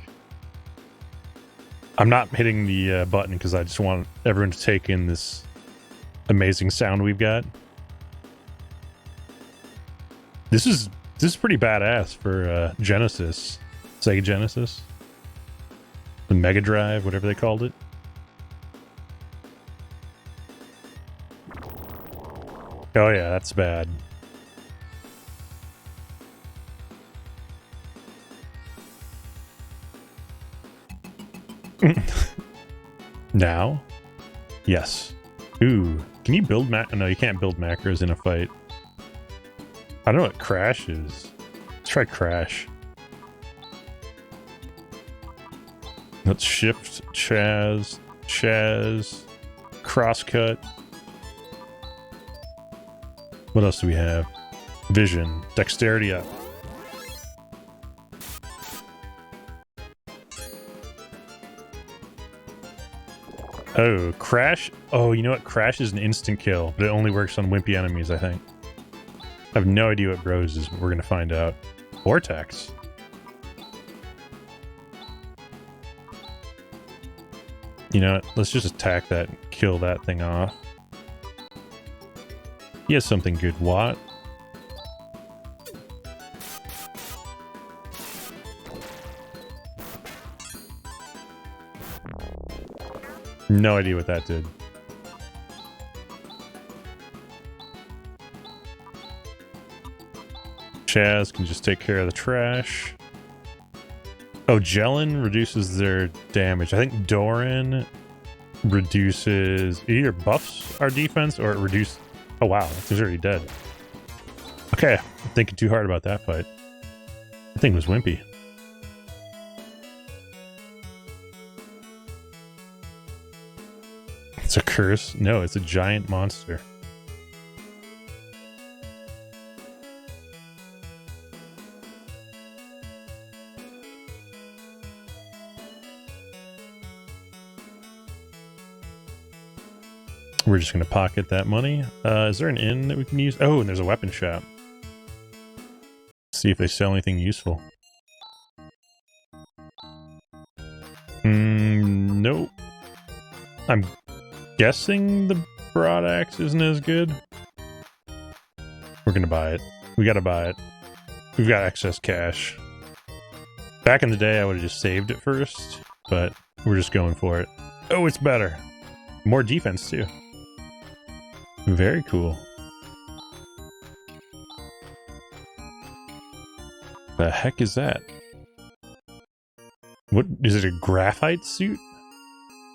I'm not hitting the button because I just want everyone to take in this amazing sound we've got. This is pretty badass for Genesis. Sega Genesis. The Mega Drive, whatever they called it. Oh yeah, that's bad. Now? Yes. Ooh. Can you build No, you can't build macros in a fight. I don't know what Crash is. Let's try Crash. Let's shift, Chaz, crosscut. What else do we have? Vision, dexterity up. Oh, Crash. Oh, you know what? Crash is an instant kill, but it only works on wimpy enemies, I think. I have no idea what Rose is, but we're going to find out. Vortex. You know what? Let's just attack that and kill that thing off. He has something good. What? No idea what that did. Chaz can just take care of the trash. Oh, Jellin reduces their damage. I think Doran reduces... It either buffs our defense or it reduces... Oh wow, he's already dead. Okay, I'm thinking too hard about that fight. That thing was wimpy. It's a curse? No, it's a giant monster. We're just going to pocket that money. Is there an inn that we can use? Oh, and there's a weapon shop. See if they sell anything useful. Nope. I'm guessing the broad axe isn't as good. We're going to buy it. We got to buy it. We've got excess cash. Back in the day, I would have just saved it first, but we're just going for it. Oh, it's better. More defense, too. Very cool. The heck is that? What is it? A graphite suit?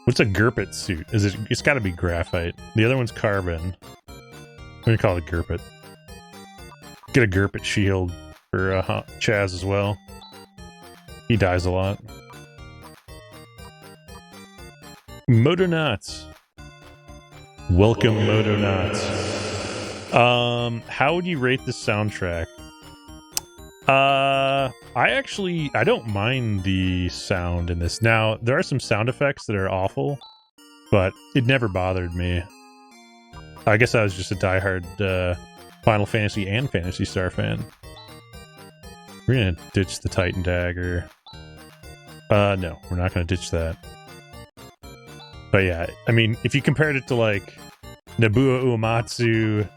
What's a Gurpit suit? Is it? It's got to be graphite. The other one's carbon. I'm gonna call it Gurpit. Get a Gurpit shield for Chaz as well. He dies a lot. Motonauts. Welcome, Motonauts. How would you rate this soundtrack? I don't mind the sound in this. Now, there are some sound effects that are awful. but it never bothered me. I guess I was just a diehard Final Fantasy and Phantasy Star fan. We're gonna ditch the Titan Dagger. No, we're not gonna ditch that. But yeah, I mean, if you compared it to like Nobuo Uematsu,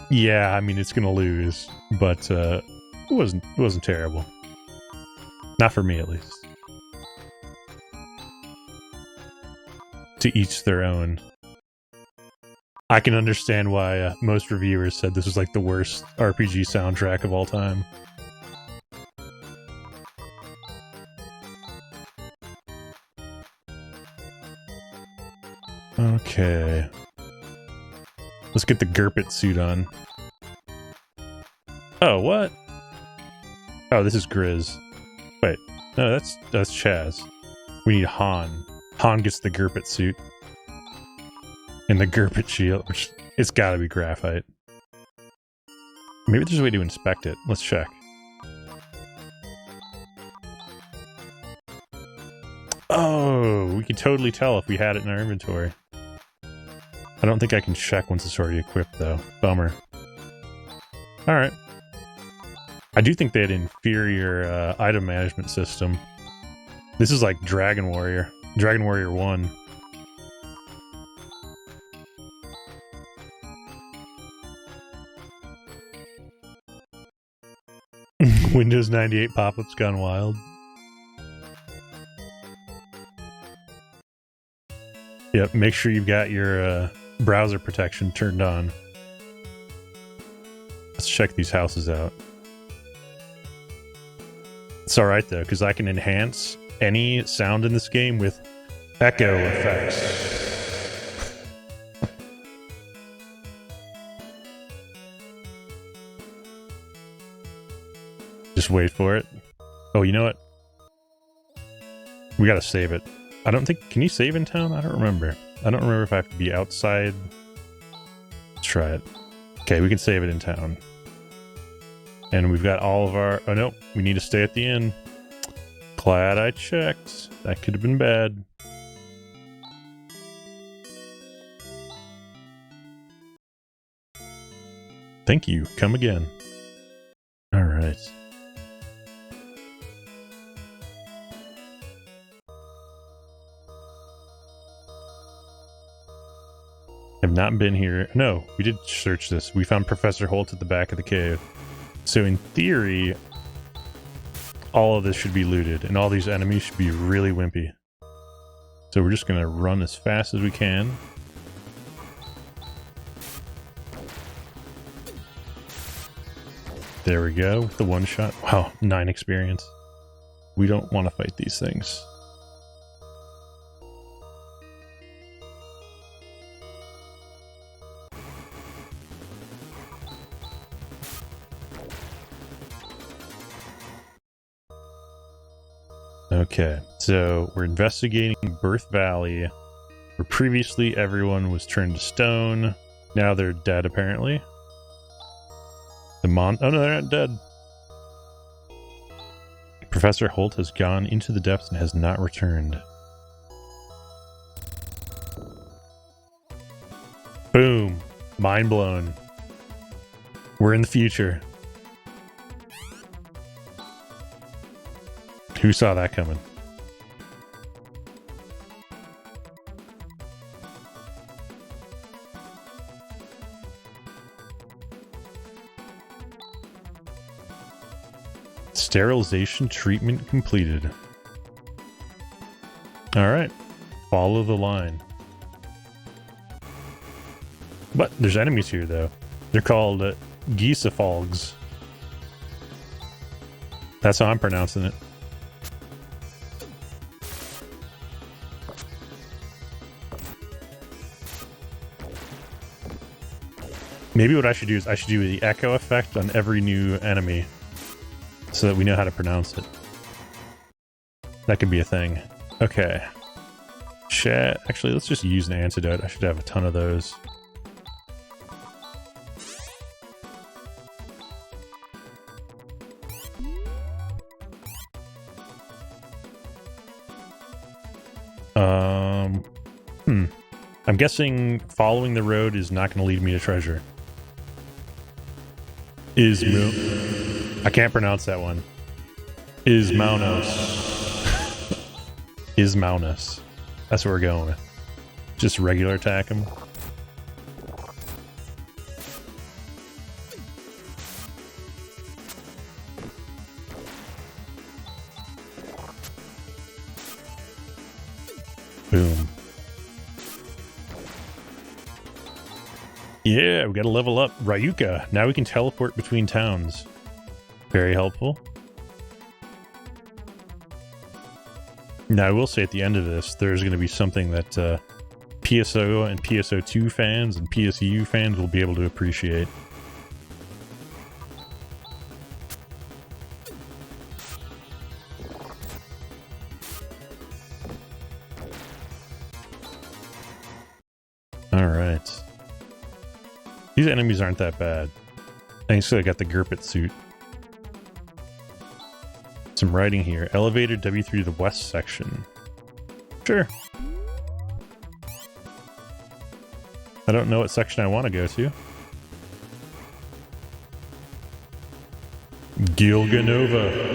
yeah, I mean it's gonna lose, but it wasn't terrible. Not for me, at least. To each their own. I can understand why most reviewers said this was like the worst RPG soundtrack of all time. Okay. Let's get the Gurpit suit on. Oh, what? Oh, this is Grizz. Wait, no, that's Chaz. We need Han. Han gets the Gurpit suit. And the Gurpit shield, which it's gotta be graphite. Maybe there's a way to inspect it. Let's check. Oh, we can totally tell if we had it in our inventory. I don't think I can check once it's already equipped, though. Bummer. Alright. I do think they had an inferior item management system. This is like Dragon Warrior. Dragon Warrior 1. Windows 98 pop-ups gone wild. Yep, make sure you've got your browser protection turned on. Let's check these houses out. It's alright though, because I can enhance any sound in this game with echo effects. Just wait for it. Oh, you know what? We gotta save it. I don't think... Can you save in town? I don't remember. I don't remember if I have to be outside. Let's try it. Okay, we can save it in town. And we've got all of our... Oh, no. We need to stay at the inn. Glad I checked. That could have been bad. Thank you. Come again. Alright. Have not been here. No, we did search this. We found Professor Holt at the back of the cave. So in theory, all of this should be looted, and all these enemies should be really wimpy. So we're just gonna run as fast as we can. There we go, with the one shot. Wow, 9 experience. We don't want to fight these things. Okay, so we're investigating Birth Valley, where previously everyone was turned to stone. Now they're dead, apparently. Oh no, they're not dead. Professor Holt has gone into the depths and has not returned. Boom. Mind blown. We're in the future. Who saw that coming? Sterilization treatment completed. Alright. Follow the line. But there's enemies here, though. They're called Geesafolgs. That's how I'm pronouncing it. Maybe what I should do is I should do the echo effect on every new enemy so that we know how to pronounce it. That could be a thing. Okay. Chat. Actually, let's just use an antidote. I should have a ton of those. I'm guessing following the road is not going to lead me to treasure. I can't pronounce that one. Ismaunos. Ismaunos. That's what we're going with. Just regular attack him. Boom. Yeah, we got to level up Ryuka. Now we can teleport between towns. Very helpful. Now, I will say at the end of this, there's going to be something that PSO and PSO2 fans and PSU fans will be able to appreciate. Alright. These enemies aren't that bad. Thanks to I got the Gurpit suit. Some writing here. Elevator W3 to the west section. Sure. I don't know what section I want to go to. Gilganova.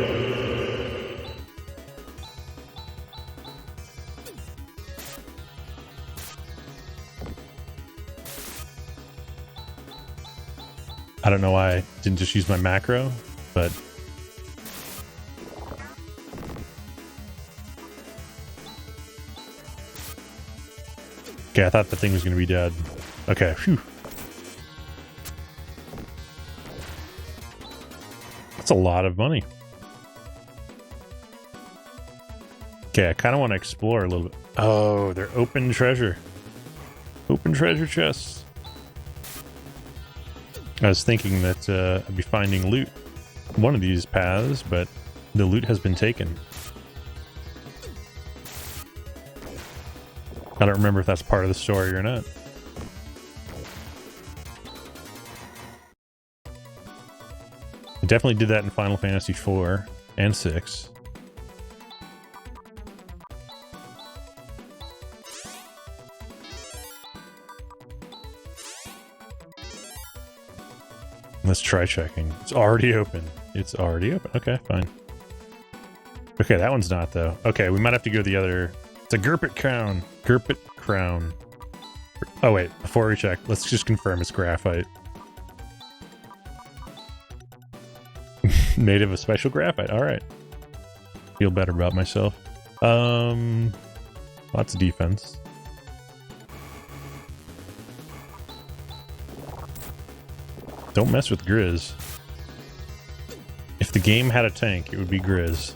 I don't know why I didn't just use my macro, but... Okay, I thought the thing was going to be dead. Okay, phew. That's a lot of money. Okay, I kind of want to explore a little bit. Oh, they're open treasure. Open treasure chests. I was thinking that I'd be finding loot one of these paths, but the loot has been taken. I don't remember if that's part of the story or not. I definitely did that in Final Fantasy IV and VI. Let's try checking. It's already open. It's already open. Okay, fine. Okay, that one's not, though. Okay, we might have to go the other... It's a Gurpit crown. Gurpit crown. Oh, wait. Before we check, let's just confirm it's graphite. Made of a special graphite. All right. Feel better about myself. Lots of defense. Don't mess with Grizz. If the game had a tank, it would be Grizz.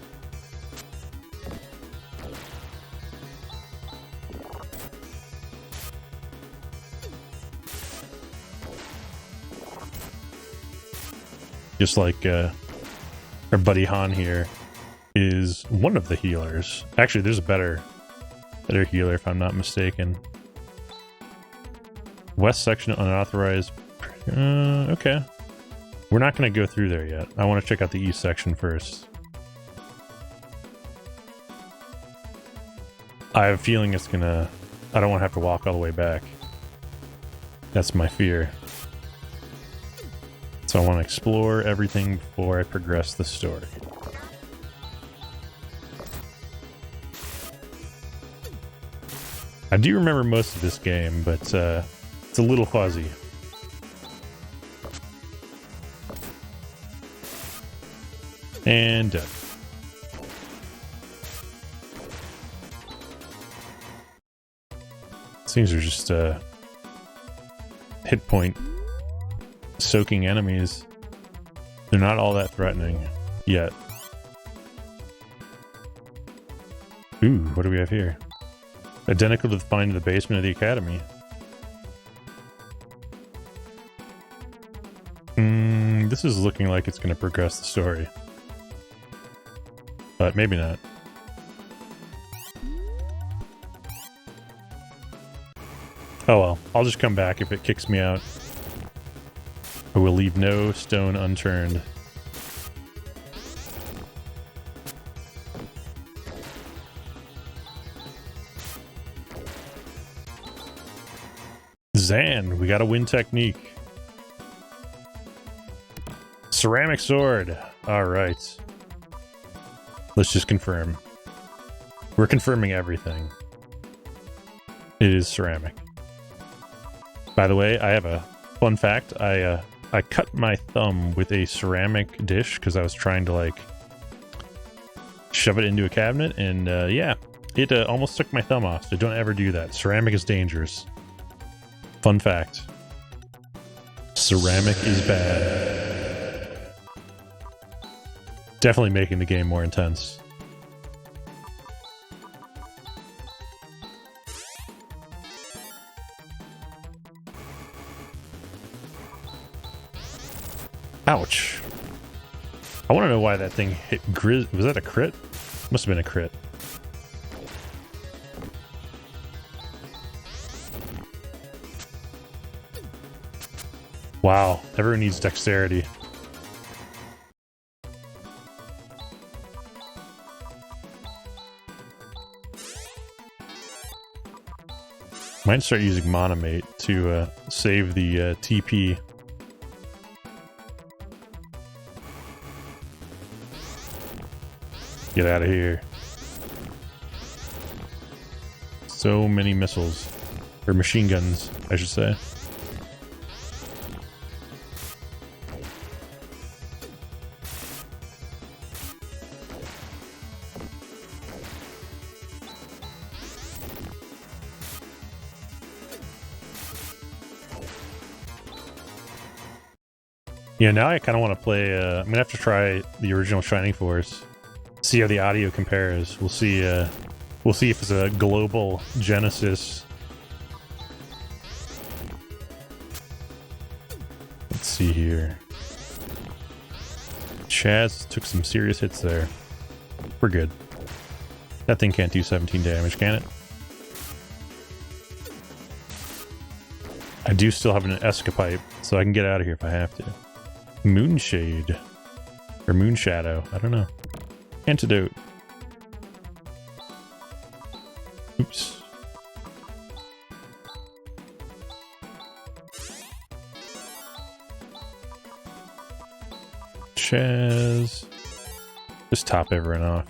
Just like our buddy Han here is one of the healers. Actually, there's a better healer if I'm not mistaken. West section unauthorized. Okay. We're not going to go through there yet. I want to check out the east section first. I have a feeling it's gonna... I don't want to have to walk all the way back. That's my fear. So I want to explore everything before I progress the story. I do remember most of this game, but it's a little fuzzy. And dead. These are just hit point soaking enemies. They're not all that threatening yet. Ooh, what do we have here? Identical to the find in the basement of the academy. This is looking like it's going to progress the story. But maybe not. Oh well, I'll just come back if it kicks me out. I will leave no stone unturned. Zan, we got a win technique. Ceramic sword. All right. Let's just confirm. We're confirming everything. It is ceramic. By the way, I have a fun fact. I cut my thumb with a ceramic dish because I was trying to like shove it into a cabinet, and yeah, it almost took my thumb off. So don't ever do that. Ceramic is dangerous. Fun fact. Ceramic is bad. Definitely making the game more intense. Ouch. I want to know why that thing hit Grizz. Was that a crit? Must have been a crit. Wow. Everyone needs dexterity. Might start using Monomate to save the TP. Get out of here. So many missiles. Or machine guns, I should say. Yeah, now I kind of want to play, I'm gonna have to try the original Shining Force. See how the audio compares. We'll see if it's a global Genesis. Let's see here. Chaz took some serious hits there. We're good. That thing can't do 17 damage, can it? I do still have an escapipe, so I can get out of here if I have to. Moonshade. Or Moonshadow. I don't know. Antidote. Oops. Chaz. Just top everyone off.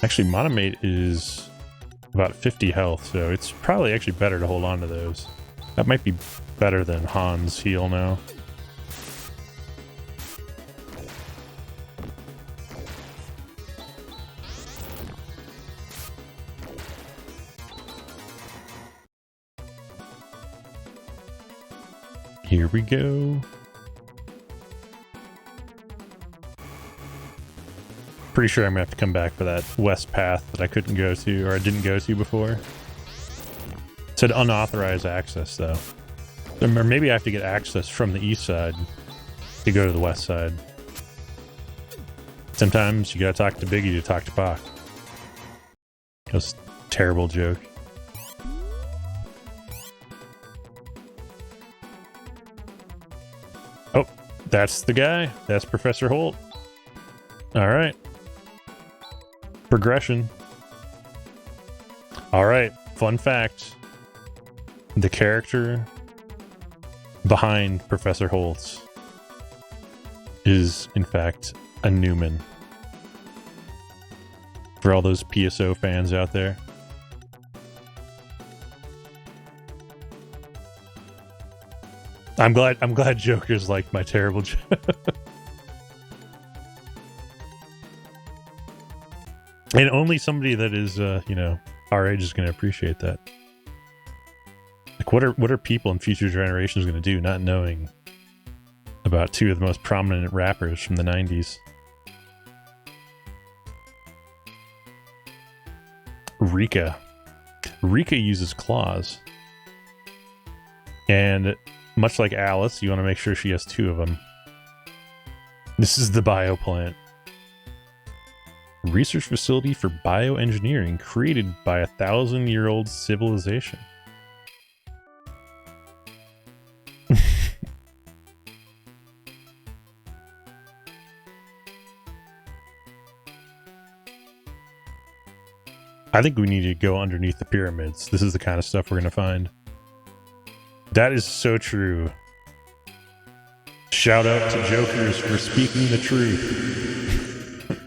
Actually, Monomate is about 50 health, so it's probably actually better to hold on to those. That might be better than Han's heal now. Here we go. Pretty sure I'm gonna have to come back for that west path that I couldn't go to, or I didn't go to before. It said unauthorized access though. Or maybe I have to get access from the east side to go to the west side. Sometimes you gotta talk to Biggie to talk to Pac. That was a terrible joke. Oh, that's the guy. That's Professor Holt. Alright. Progression. Alright, fun fact. The character behind Professor Holt is, in fact, a Newman. For all those PSO fans out there. I'm glad Joker's liked my terrible joke. And only somebody that is, you know, our age is going to appreciate that. Like, what are people in future generations going to do, not knowing about two of the most prominent rappers from the 90s? Rika. Rika uses claws. And much like Alice, you want to make sure she has two of them. This is the bioplant. Research facility for bioengineering created by a 1,000-year-old civilization. I, I think we need to go underneath the pyramids. This is the kind of stuff we're going to find. That is so true. Shout out to Jokers for speaking the truth.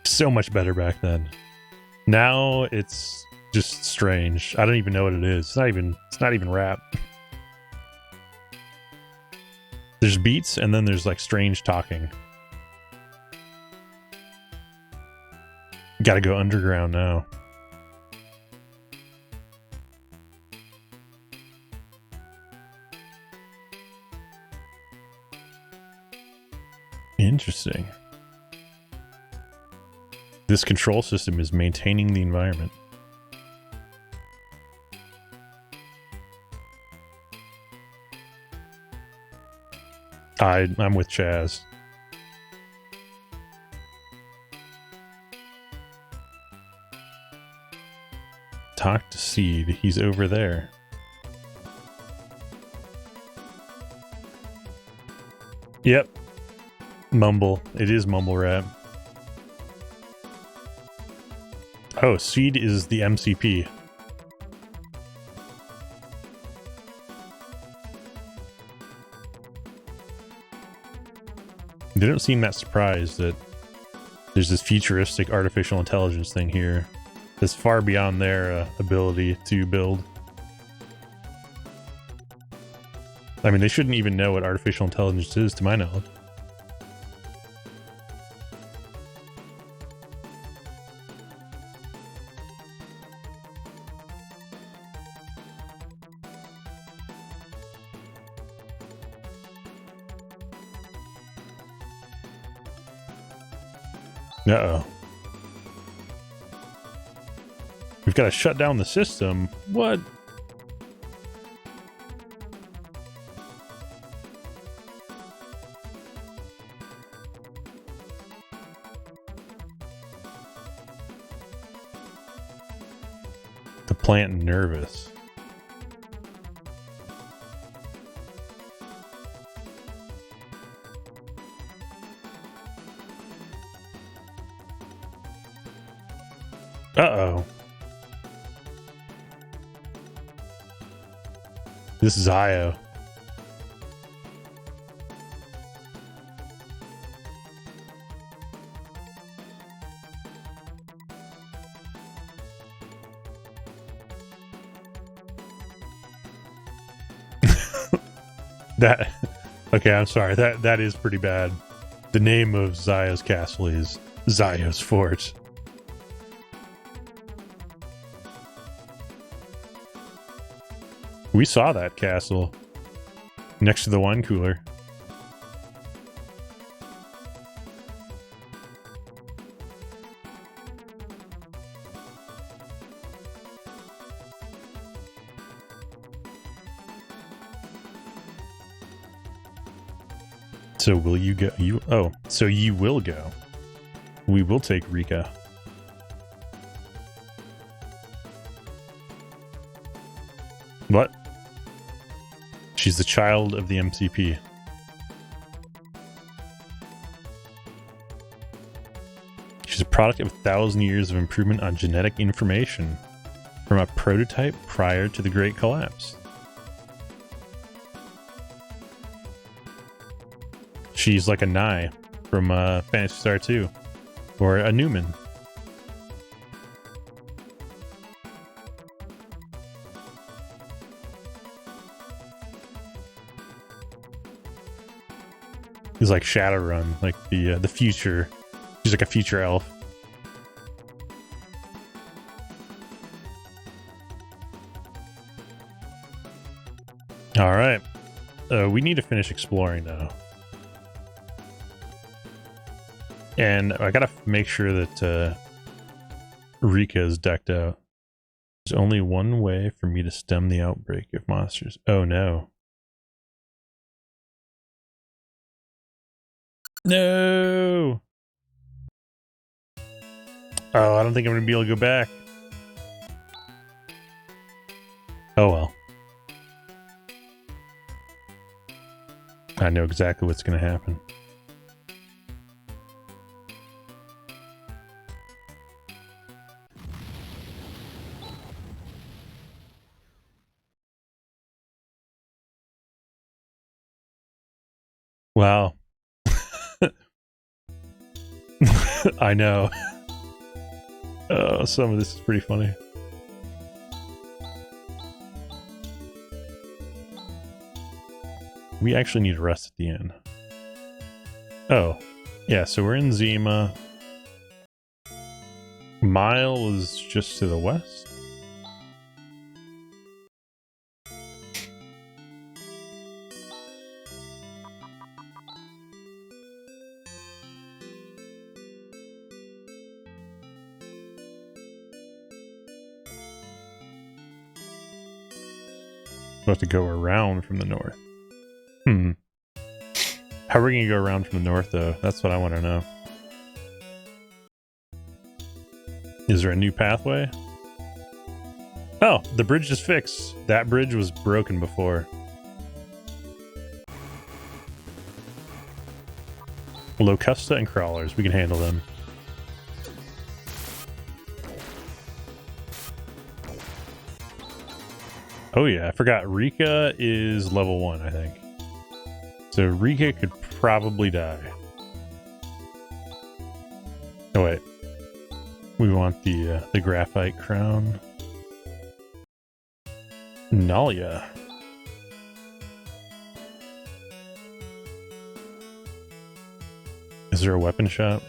So much better back then. Now it's just strange. I don't even know what it is. It's not even rap. There's beats and then there's like strange talking. Gotta go underground now. Interesting. This control system is maintaining the environment. I'm with Chaz. Talk to Seed. He's over there. Yep. Mumble. It is mumble rap. Oh, Seed is the MCP. They don't seem that surprised that there's this futuristic artificial intelligence thing here that's far beyond their ability to build. I mean, they shouldn't even know what artificial intelligence is, to my knowledge. Uh-oh. We've got to shut down the system. What? The plant nervous. Uh-oh. This is Io. That okay, I'm sorry. That is pretty bad. The name of Zio's castle is Zio's Fort. We saw that castle next to the wine cooler. So will you go? So you will go. We will take Rika. What? She's the child of the MCP. She's a product of 1,000 years of improvement on genetic information from a prototype prior to the Great Collapse. She's like a Nye from Phantasy Star II, or a Newman. He's like Shadowrun, like the future. She's like a future elf. All right, we need to finish exploring now, and I gotta make sure that Rika is decked out. There's only one way for me to stem the outbreak of monsters. Oh no. No! Oh, I don't think I'm going to be able to go back. Oh well. I know exactly what's going to happen. Wow. I know. Some of this is pretty funny. We actually need to rest at the inn. Oh, yeah, so we're in Zima. Mile is just to the west. We'll have to go around from the north. How are we going to go around from the north, though? That's what I want to know. Is there a new pathway? Oh, the bridge is fixed. That bridge was broken before. Locusta and crawlers. We can handle them. Oh yeah, I forgot. Rika is level 1, I think. So Rika could probably die. Oh wait. We want the graphite crown. Nalia. Is there a weapon shop?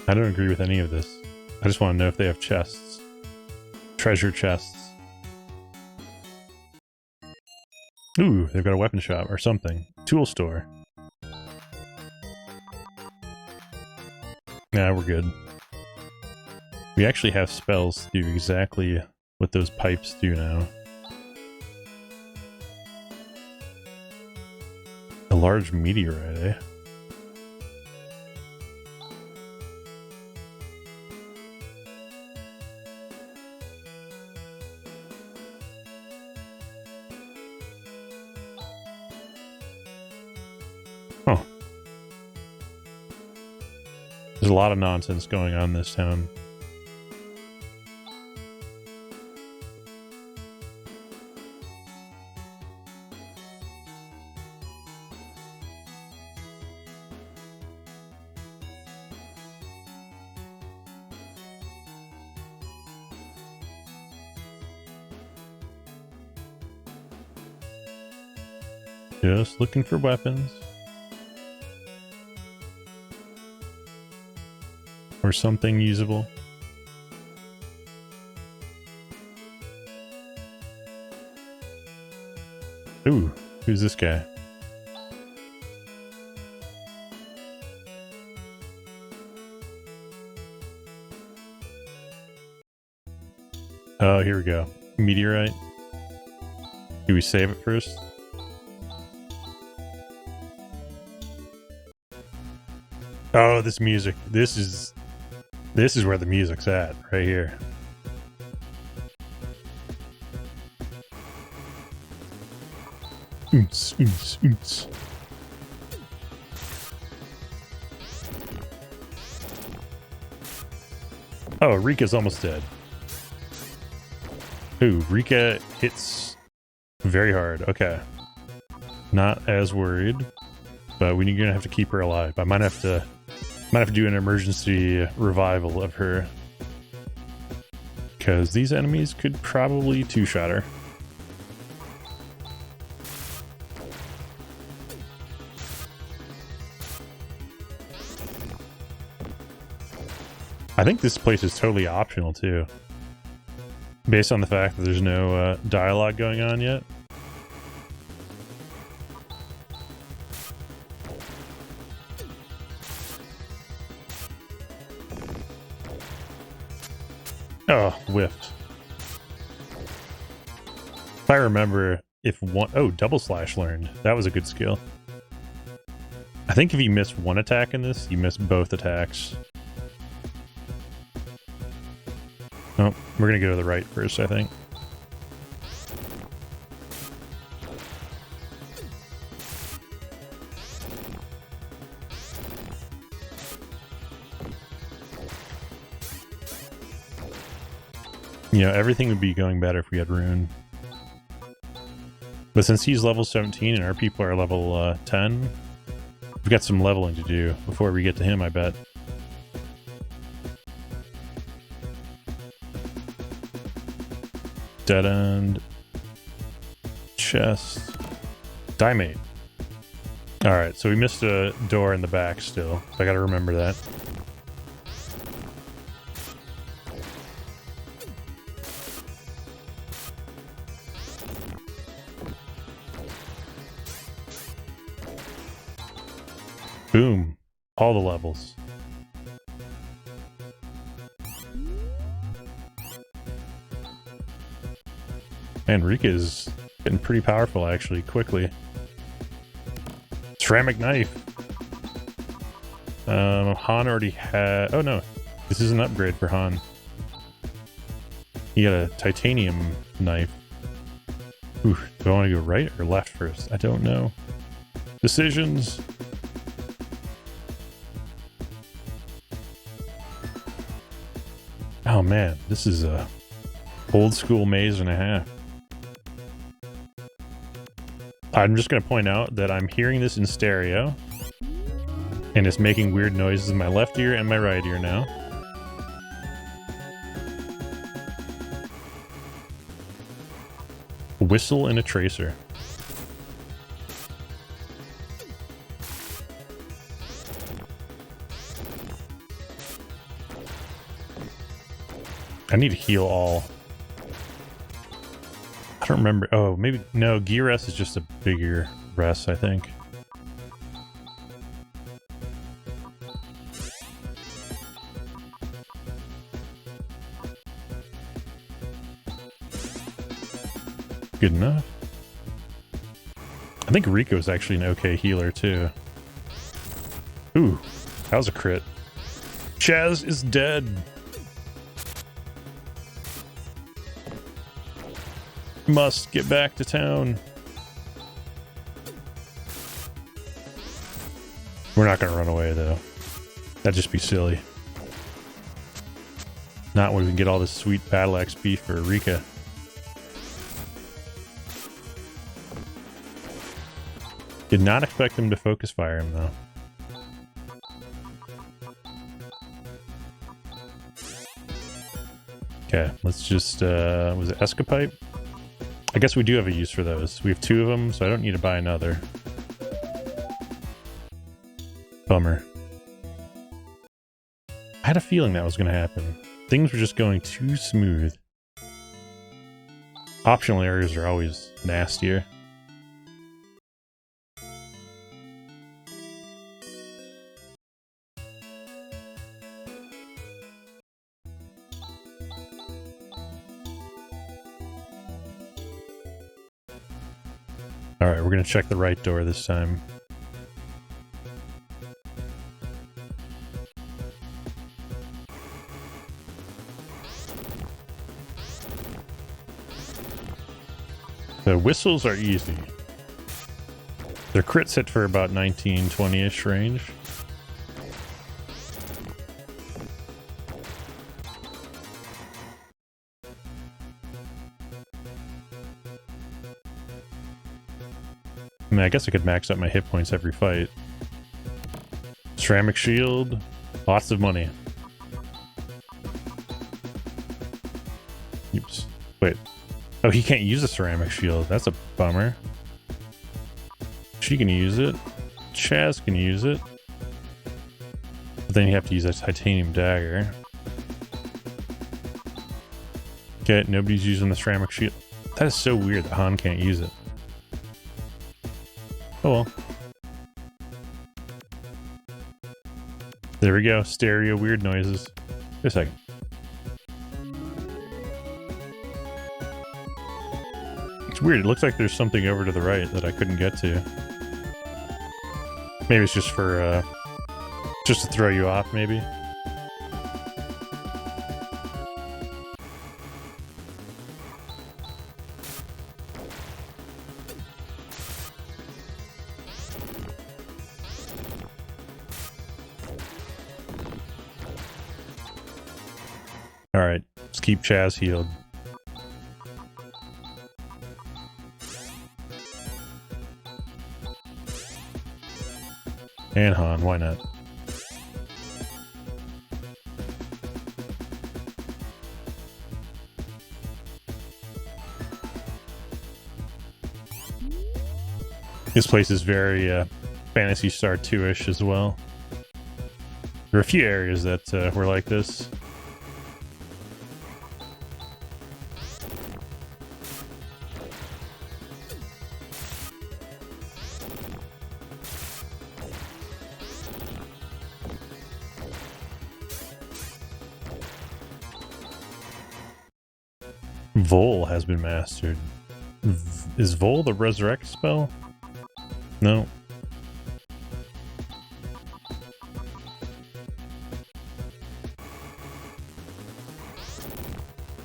I don't agree with any of this. I just want to know if they have chests. Treasure chests. Ooh, they've got a weapon shop or something. Tool store. Nah, we're good. We actually have spells to do exactly what those pipes do now. A large meteorite, eh? Huh. There's a lot of nonsense going on in this town. Just looking for weapons. Or something usable. Ooh, who's this guy? Oh, here we go. Meteorite. Do we save it first? Oh, this music. This is where the music's at, right here. Oots, oots, oots. Oh, Rika's almost dead. Ooh, Rika hits very hard. Okay. Not as worried, but we're gonna have to keep her alive. I might have to do an emergency revival of her, because these enemies could probably two-shot her. I think this place is totally optional too, based on the fact that there's no dialogue going on yet. Oh, whiffed. If I remember, if one... Oh, double slash learned. That was a good skill. I think if you miss one attack in this, you miss both attacks. Oh, we're gonna go to the right first, I think. You know, everything would be going better if we had Rune. But since he's level 17 and our people are level 10, we've got some leveling to do before we get to him, I bet. Dead end. Chest. Diamate. Alright, so we missed a door in the back still. So I gotta remember that. Boom. All the levels. And Rika is getting pretty powerful, actually, quickly. Ceramic knife. Han already had... Oh, no. This is an upgrade for Han. He got a titanium knife. Ooh, do I want to go right or left first? I don't know. Decisions. Oh man, this is a old school maze and a half. I'm just going to point out that I'm hearing this in stereo, and it's making weird noises in my left ear and my right ear now. A whistle and a tracer. I need to heal all. I don't remember. Oh, maybe... No, gear rest is just a bigger rest, I think. Good enough. I think Rico is actually an okay healer, too. Ooh, that was a crit. Chaz is dead. Must get back to town. We're not gonna run away though. That'd just be silly. Not when we can get all this sweet battle XP for Rika. Did not expect them to focus fire him though. Okay, let's just was it Escapipe? I guess we do have a use for those. We have 2 of them, so I don't need to buy another. Bummer. I had a feeling that was going to happen. Things were just going too smooth. Optional areas are always nastier. Alright, we're gonna check the right door this time. The whistles are easy. Their crits hit for about 19, 20-ish range. I mean, I guess I could max out my hit points every fight. Ceramic shield, lots of money. Oops. Wait. Oh, he can't use a ceramic shield. That's a bummer. She can use it. Chaz can use it. But then you have to use a titanium dagger. Okay, nobody's using the ceramic shield. That is so weird that Han can't use it. Oh well. There we go. Stereo weird noises. Wait a second. It's weird. It looks like there's something over to the right that I couldn't get to. Maybe it's just for, just to throw you off, maybe. Alright, let's keep Chaz healed. And Han, why not? This place is very Phantasy Star 2-ish as well. There are a few areas that were like this. Vol has been mastered. Is Vol the resurrect spell? No.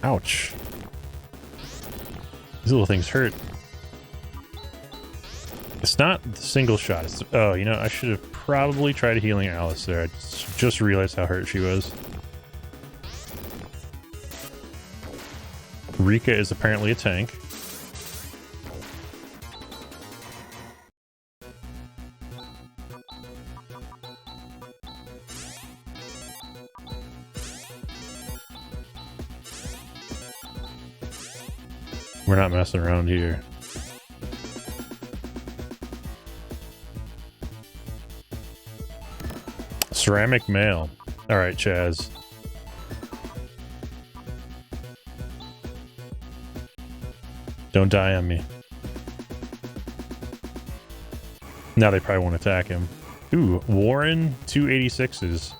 Ouch. These little things hurt. It's not the single shot. It's, oh, you know, I should have probably tried healing Alice there. I just realized how hurt she was. Rika is apparently a tank. We're not messing around here. Ceramic male. Alright, Chaz. Don't die on me. Now they probably won't attack him. Ooh, Warren 286s.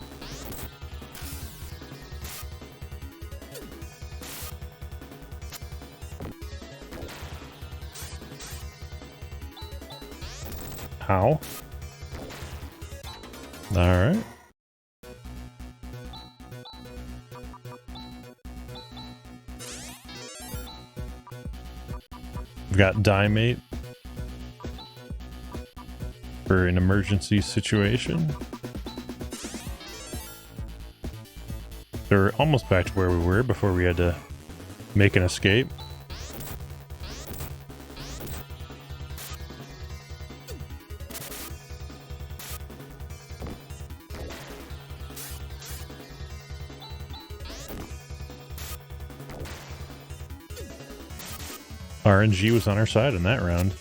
How? Alright. We've got Diemate for an emergency situation. They're almost back to where we were before we had to make an escape. RNG was on our side in that round.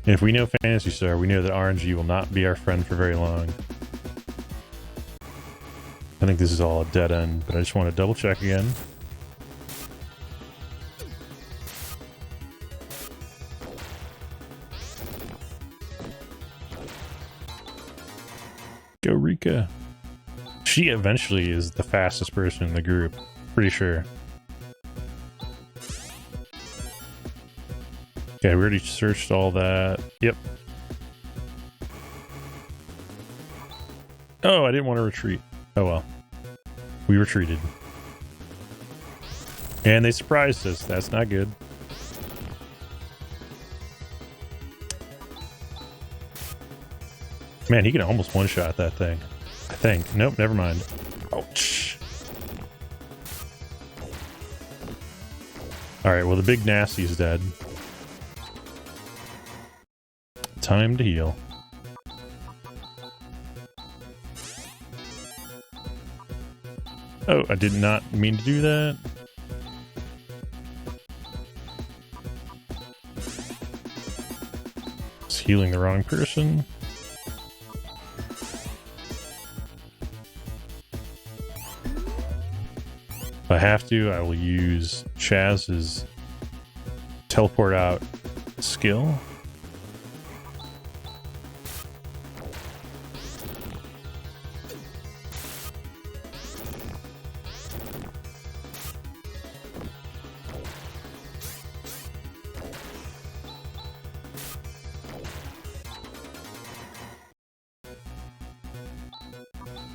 If we know Phantasy Star, we know that RNG will not be our friend for very long. I think this is all a dead end, but I just want to double check again. Go Rika. She eventually is the fastest person in the group. Pretty sure. Okay, we already searched all that. Yep. Oh, I didn't want to retreat. Oh well. We retreated. And they surprised us. That's not good. Man, he can almost one-shot that thing. I think. Nope, never mind. Ouch. Alright, well the big nasty's dead. Time to heal. Oh, I did not mean to do that. It's healing the wrong person. If I have to, I will use Chaz's teleport out skill.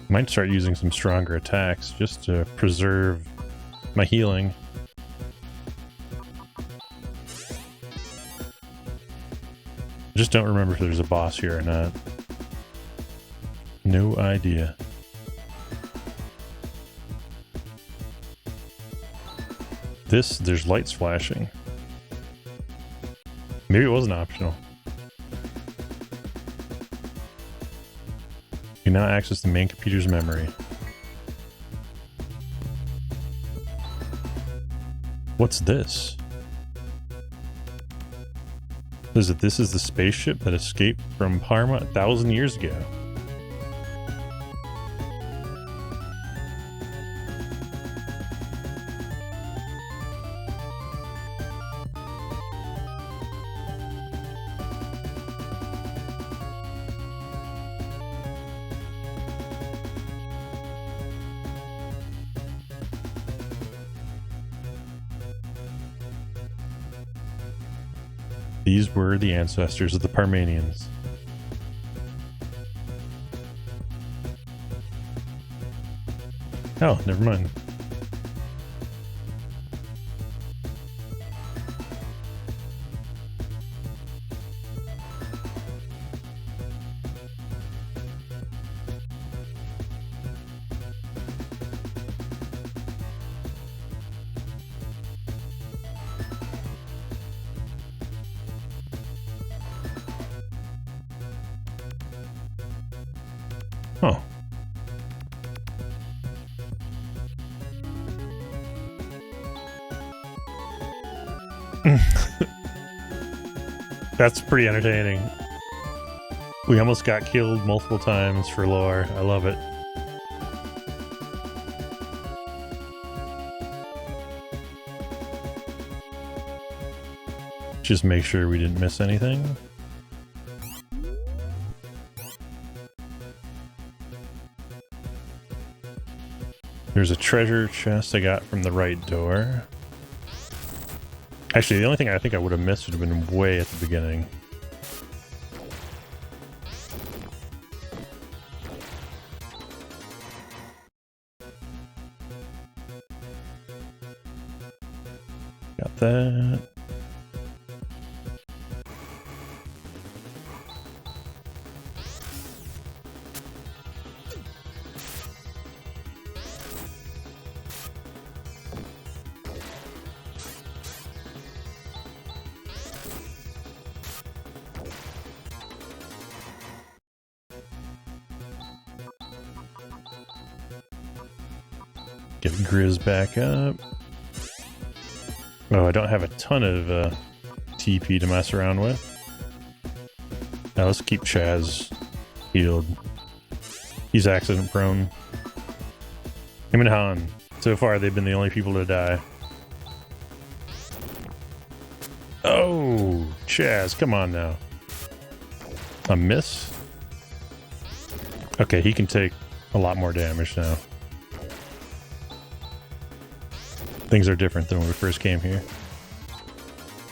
Might start using some stronger attacks just to preserve my healing. Just don't remember if there's a boss here or not. No idea. There's lights flashing. Maybe it wasn't optional. You can now access the main computer's memory. What's this? This is the spaceship that escaped from Parma 1,000 years ago. These were the ancestors of the Parmenians. Oh, never mind. Oh. That's pretty entertaining. We almost got killed multiple times for lore. I love it. Just make sure we didn't miss anything. There's a treasure chest I got from the right door. Actually, the only thing I think I would have missed would have been way at the beginning. Got that. Get Grizz back up. Oh, I don't have a ton of TP to mess around with. Now let's keep Chaz healed. He's accident prone. Him and Han. So far, they've been the only people to die. Oh, Chaz, come on now. A miss? Okay, he can take a lot more damage now. Things are different than when we first came here.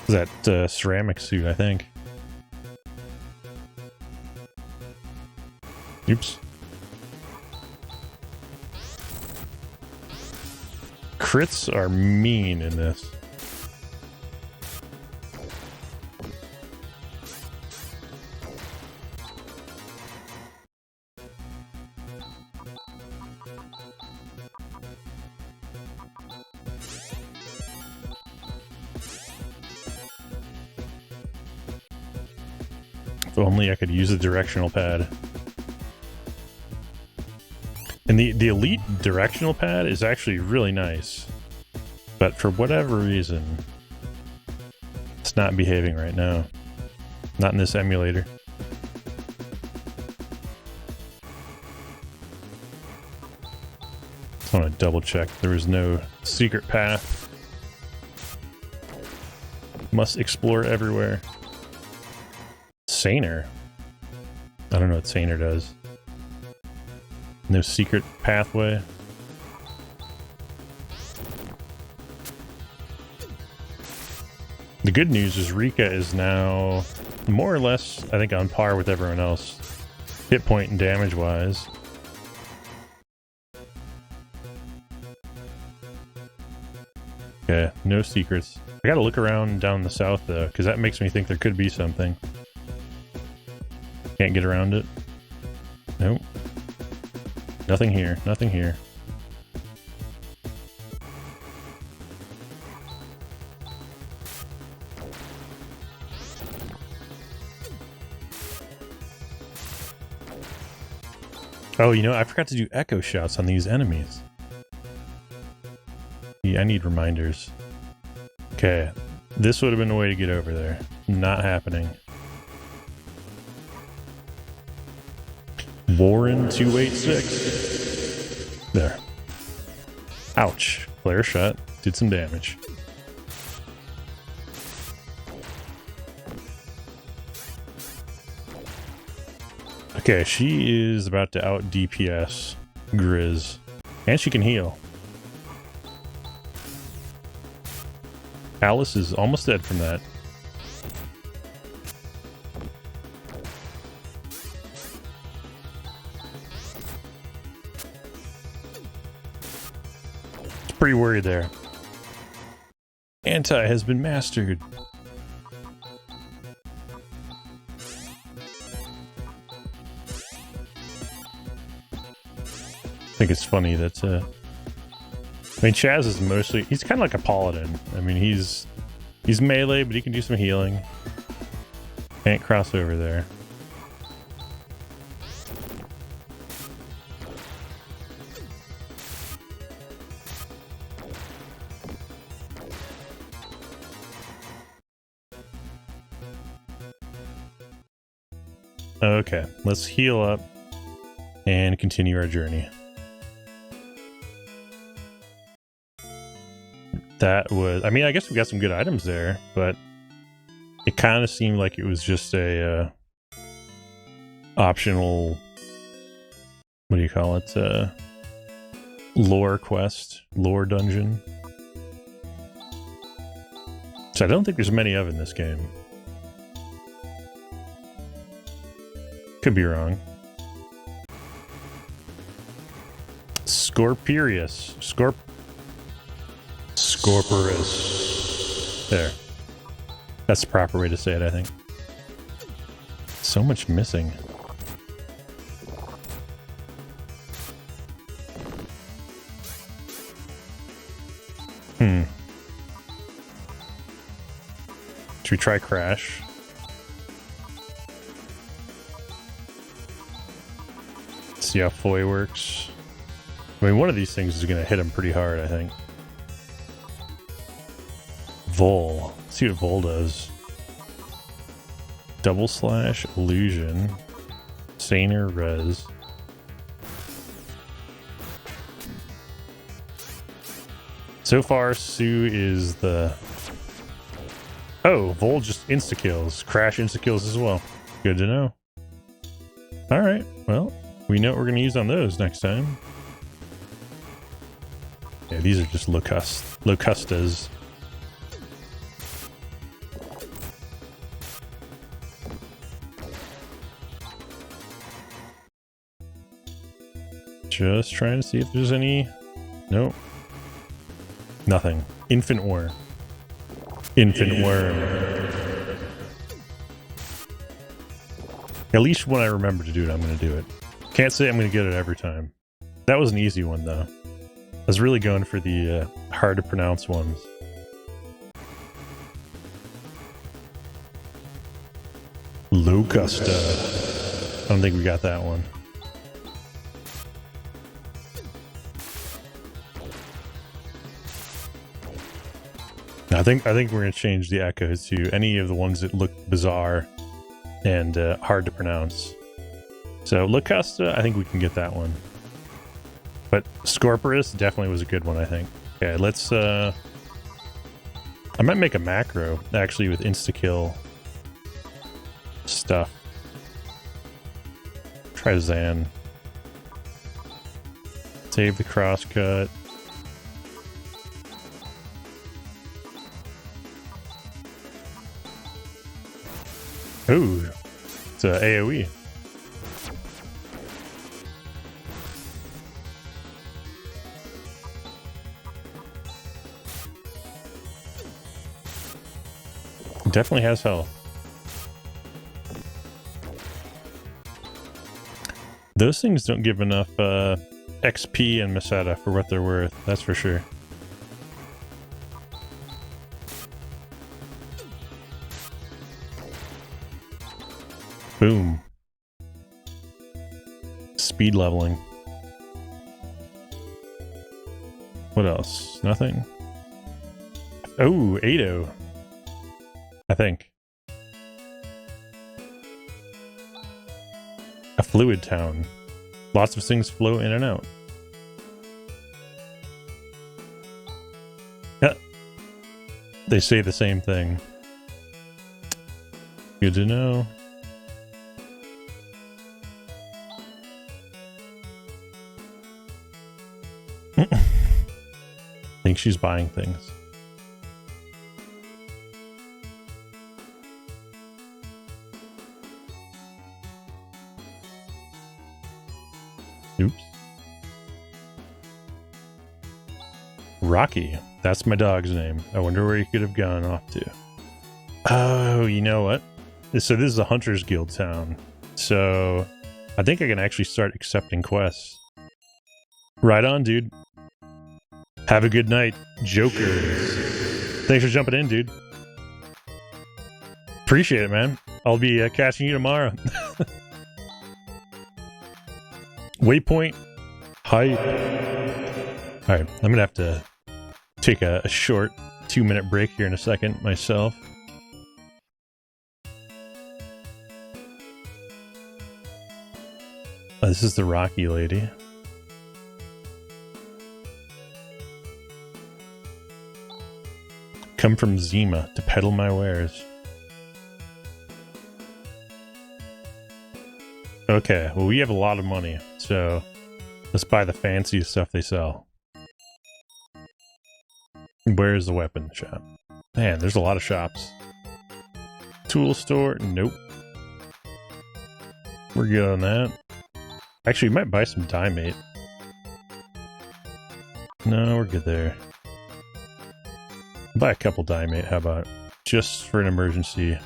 That ceramic suit, I think. Oops. Crits are mean in this. If only I could use a directional pad. And the elite directional pad is actually really nice. But for whatever reason, it's not behaving right now. Not in this emulator. Just want to double check there was no secret path. Must explore everywhere. Saner. I don't know what Saner does. No secret pathway. The good news is Rika is now more or less, I think, on par with everyone else. Hit point and damage wise. Okay, no secrets. I gotta look around down the south though, because that makes me think there could be something. Can't get around it. Nope. Nothing here. Nothing here. Oh, you know, I forgot to do echo shots on these enemies. Yeah, I need reminders. Okay, this would have been the way to get over there. Not happening. Warren 286. There. Ouch. Flare shot. Did some damage. Okay, she is about to out DPS Grizz. And she can heal. Alice is almost dead from that. Pretty worried there. Anti has been mastered. I think it's funny that I mean, Chaz is mostly, he's kind of like a paladin. I mean, he's melee, but he can do some healing. Can't cross over there. Okay, let's heal up and continue our journey. That was, I mean, I guess we got some good items there, but it kind of seemed like it was just a optional, what do you call it, lore quest, lore dungeon. So I don't think there's many of in this game. Could be wrong. Scorpirius. Scorpirus. There. That's the proper way to say it, I think. So much missing. Should we try Crash? See how Foy works. I mean, one of these things is going to hit him pretty hard, I think. Vol. Let's see what Vol does. Double slash, illusion, Saner, res. So far, Sue is the... Oh, Vol just insta-kills. Crash insta-kills as well. Good to know. Alright, well, we know what we're going to use on those next time. Yeah, these are just Locustas. Just trying to see if there's any... Nope. Nothing. Infant worm. Infant worm. At least when I remember to do it, I'm going to do it. Can't say I'm going to get it every time. That was an easy one, though. I was really going for the hard to pronounce ones. Locusta. I don't think we got that one. I think we're going to change the echoes to any of the ones that look bizarre and hard to pronounce. So Locusta, I think we can get that one. But Scorpirus definitely was a good one, I think. Okay, let's... I might make a macro, actually, with insta-kill stuff. Try Zan. Save the crosscut. Ooh, it's a AoE. Definitely has health. Those things don't give enough XP and Meseta for what they're worth, that's for sure. Boom. Speed leveling. What else? Nothing? Oh, 8-0. I think. A fluid town. Lots of things flow in and out. Yeah. They say the same thing. Good to know. I think she's buying things. Oops. Rocky. That's my dog's name. I wonder where he could have gone off to. Oh, you know what? So this is a Hunter's Guild town. So I think I can actually start accepting quests. Right on, dude. Have a good night, Jokers. Thanks for jumping in, dude. Appreciate it, man. I'll be catching you tomorrow. Waypoint hype. All right, I'm gonna have to take a short 2-minute break here in a second myself. This is the Rocky lady. Come from Zima to peddle my wares. Okay, well we have a lot of money, so let's buy the fancy stuff they sell. Where's the weapon shop? Man, there's a lot of shops. Tool store? Nope. We're good on that. Actually, we might buy some diamate. No, we're good there. Buy a couple diamate, how about? Just for an emergency.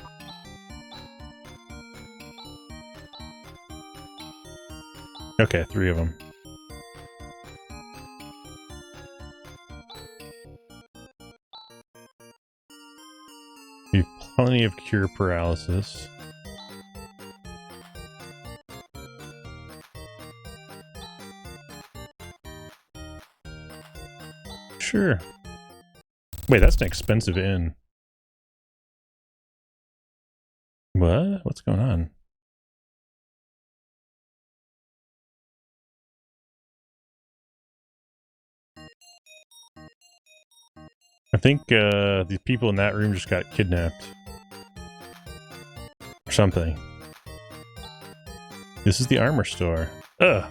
Okay, 3 of them. We have plenty of cure paralysis. Sure. Wait, that's an expensive inn. What? What's going on? I think the people in that room just got kidnapped. Or something. This is the armor store. Ugh.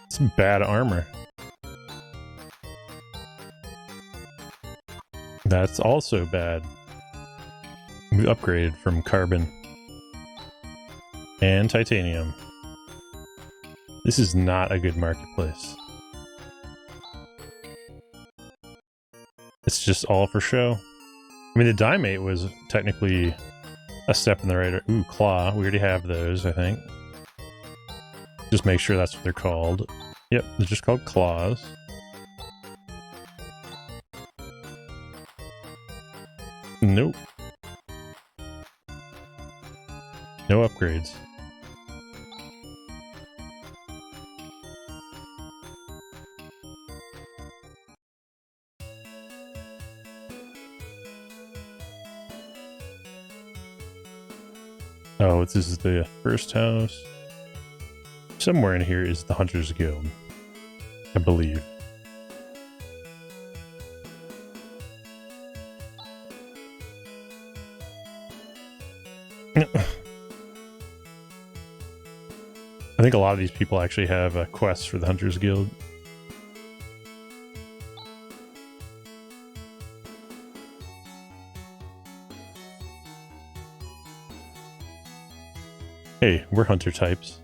Some bad armor. That's also bad. We upgraded from carbon and titanium. This is not a good marketplace. It's just all for show. I mean, the diamate was technically a step in the right. Ooh, claw. We already have those, I think. Just make sure that's what they're called. Yep, they're just called claws. Nope. No upgrades. Oh, this is the first house. Somewhere in here is the Hunter's Guild, I believe. I think a lot of these people actually have quests for the Hunter's Guild. Hey, we're hunter types.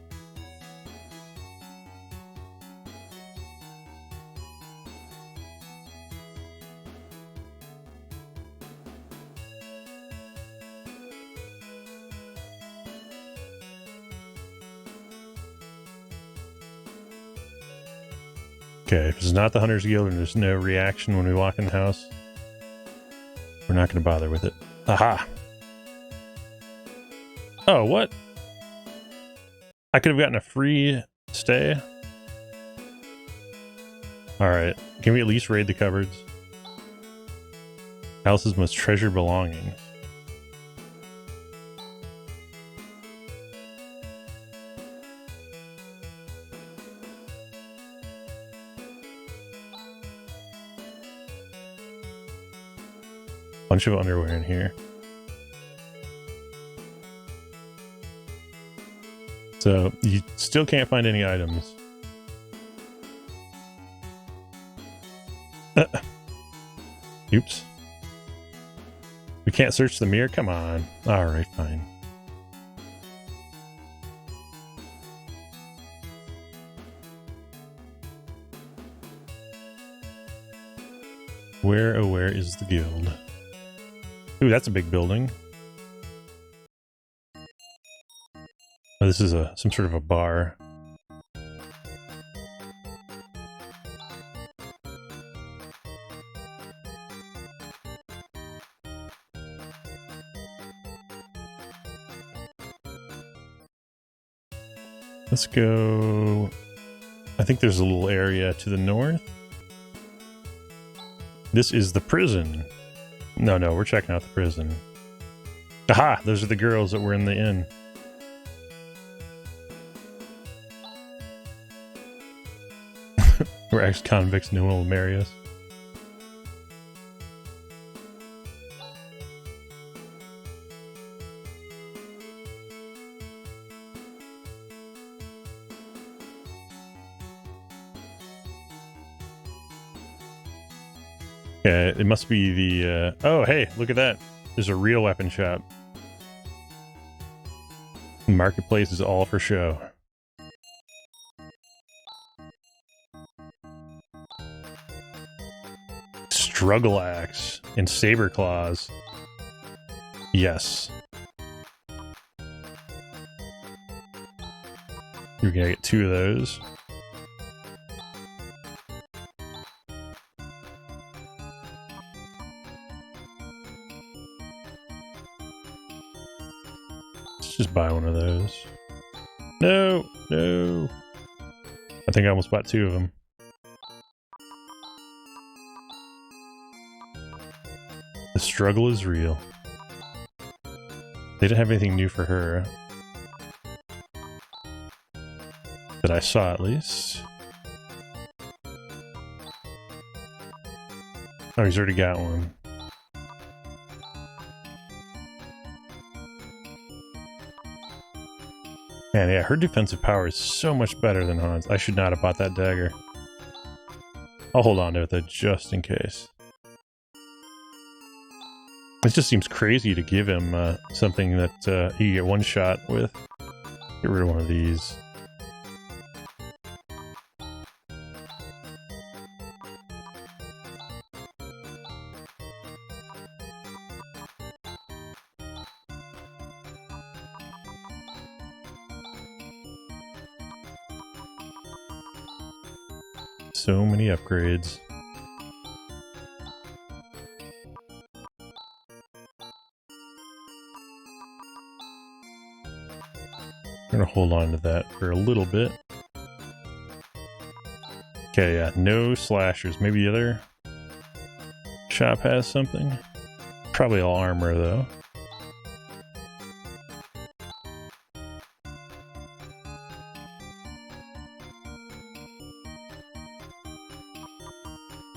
Okay, if it's not the Hunter's Guild and there's no reaction when we walk in the house, we're not going to bother with it. Aha! Oh, what? I could have gotten a free stay? Alright, can we at least raid the cupboards? House's most treasured belongings. Bunch of underwear in here. So, you still can't find any items. Oops. We can't search the mirror? Come on. Alright, fine. Where, oh where is the guild? Ooh, that's a big building. Oh, this is some sort of a bar. Let's go... I think there's a little area to the north. This is the prison. No, we're checking out the prison. Aha! Those are the girls that were in the inn. We're ex-convicts, no one will marry us. Okay, it must be the, oh, hey, look at that. There's a real weapon shop. The marketplace is all for show. Struggle axe and saber claws. Yes. You're gonna get 2 of those. Let's just buy one of those. No! I think I almost bought 2 of them. The struggle is real. They didn't have anything new for her. That I saw, at least. Oh, he's already got one. Man, yeah, her defensive power is so much better than Han's. I should not have bought that dagger. I'll hold on to it, though, just in case. It just seems crazy to give him something that he can get one shot with. Get rid of one of these. So many upgrades. I'm gonna hold on to that for a little bit. Okay, yeah, no slashers. Maybe the other shop has something. Probably all armor, though.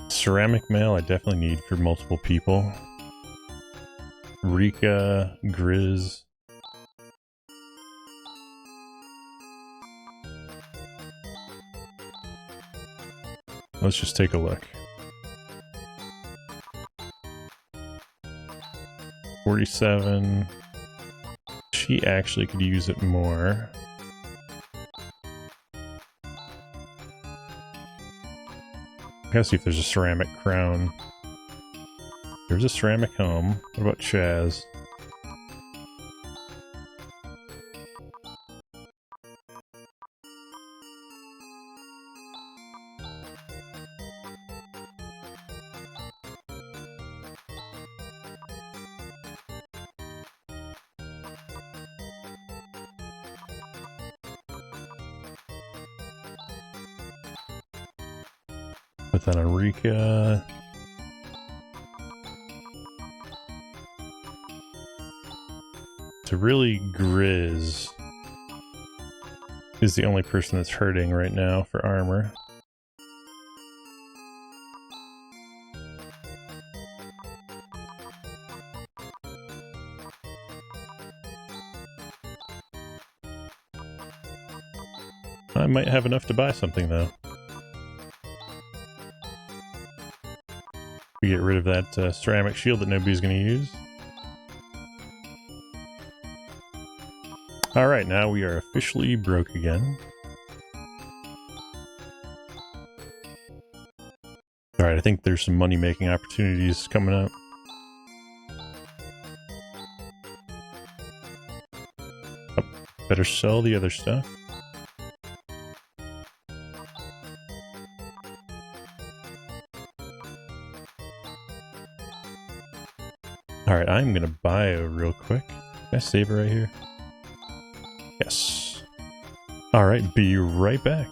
Ceramic mail I definitely need for multiple people. Rika, Grizz. Let's just take a look. 47. She actually could use it more. I gotta see if there's a ceramic crown. There's a ceramic helm. What about Chaz? Put that on Rika. So really, Grizz is the only person that's hurting right now for armor. I might have enough to buy something, though. We get rid of that ceramic shield that nobody's going to use. Alright, now we are officially broke again. Alright, I think there's some money-making opportunities coming up. Oh, better sell the other stuff. Alright, I'm gonna buy real quick. Can I save it right here? Yes. Alright, be right back.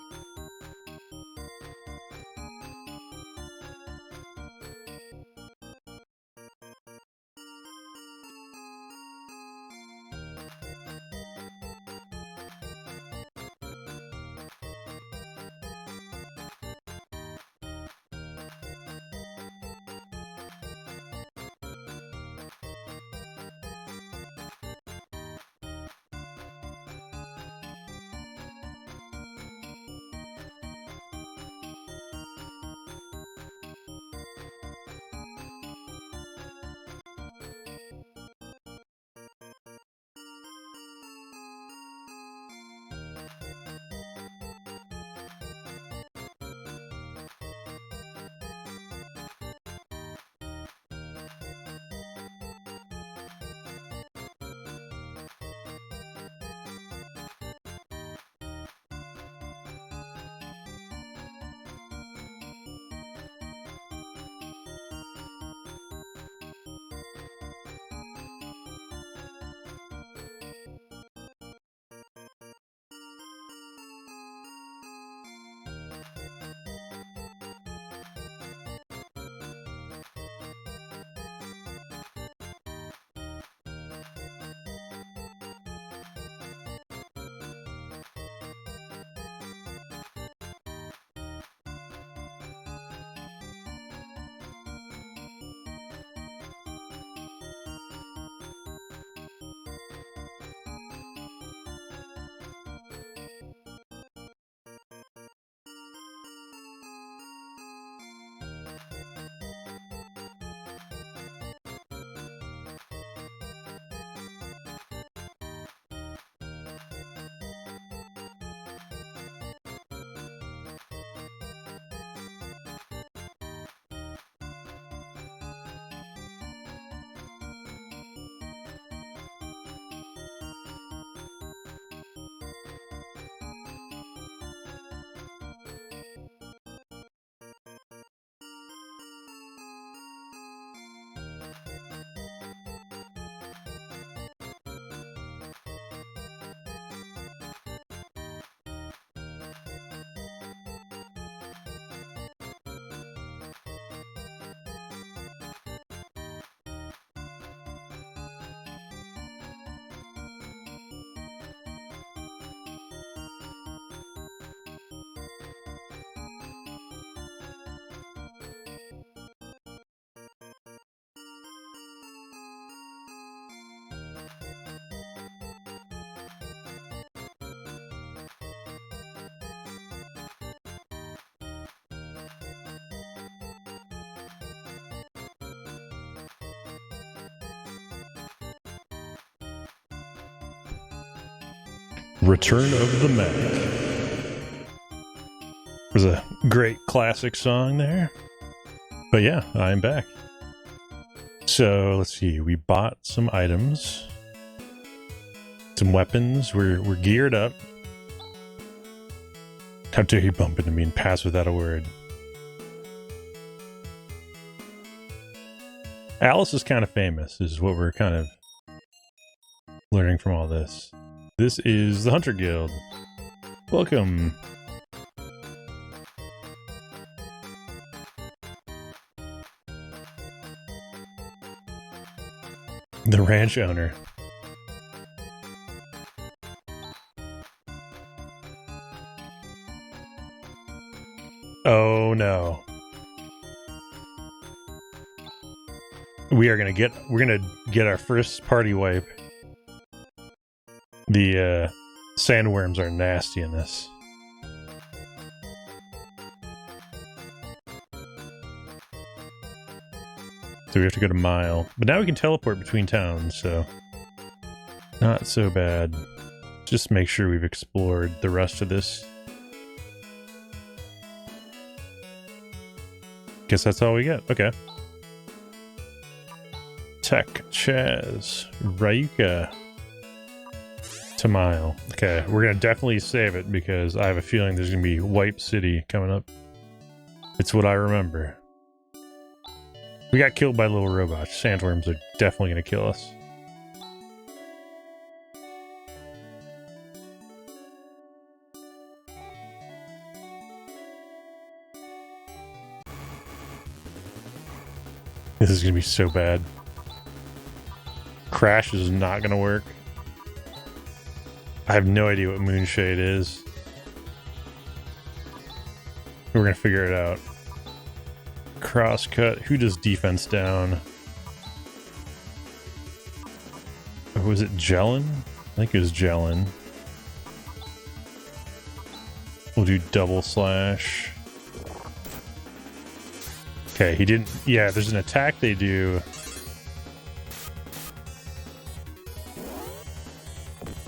Return of the Mac. Was a great classic song there. But yeah, I'm back. So let's see, we bought some items, some weapons, we're geared up. How dare you bump into me and pass without a word? Alice is kind of famous, is what we're kind of learning from all this. This is the Hunter Guild. Welcome. The ranch owner. Oh no. We're gonna get our first party wipe. The sandworms are nasty in this. So we have to go to Mile. But now we can teleport between towns, so not so bad. Just make sure we've explored the rest of this. Guess that's all we get. Okay. Tech, Chaz, Ryuka, to Mile. Okay, we're gonna definitely save it because I have a feeling there's gonna be Wipe City coming up. It's what I remember. We got killed by little robots. Sandworms are definitely gonna kill us. This is gonna be so bad. Crash is not gonna work. I have no idea what Moonshade is. We're gonna figure it out. Crosscut. Who does defense down? Oh, was it Jellin? I think it was Jellin. We'll do double slash. Okay, he didn't... Yeah, there's an attack they do.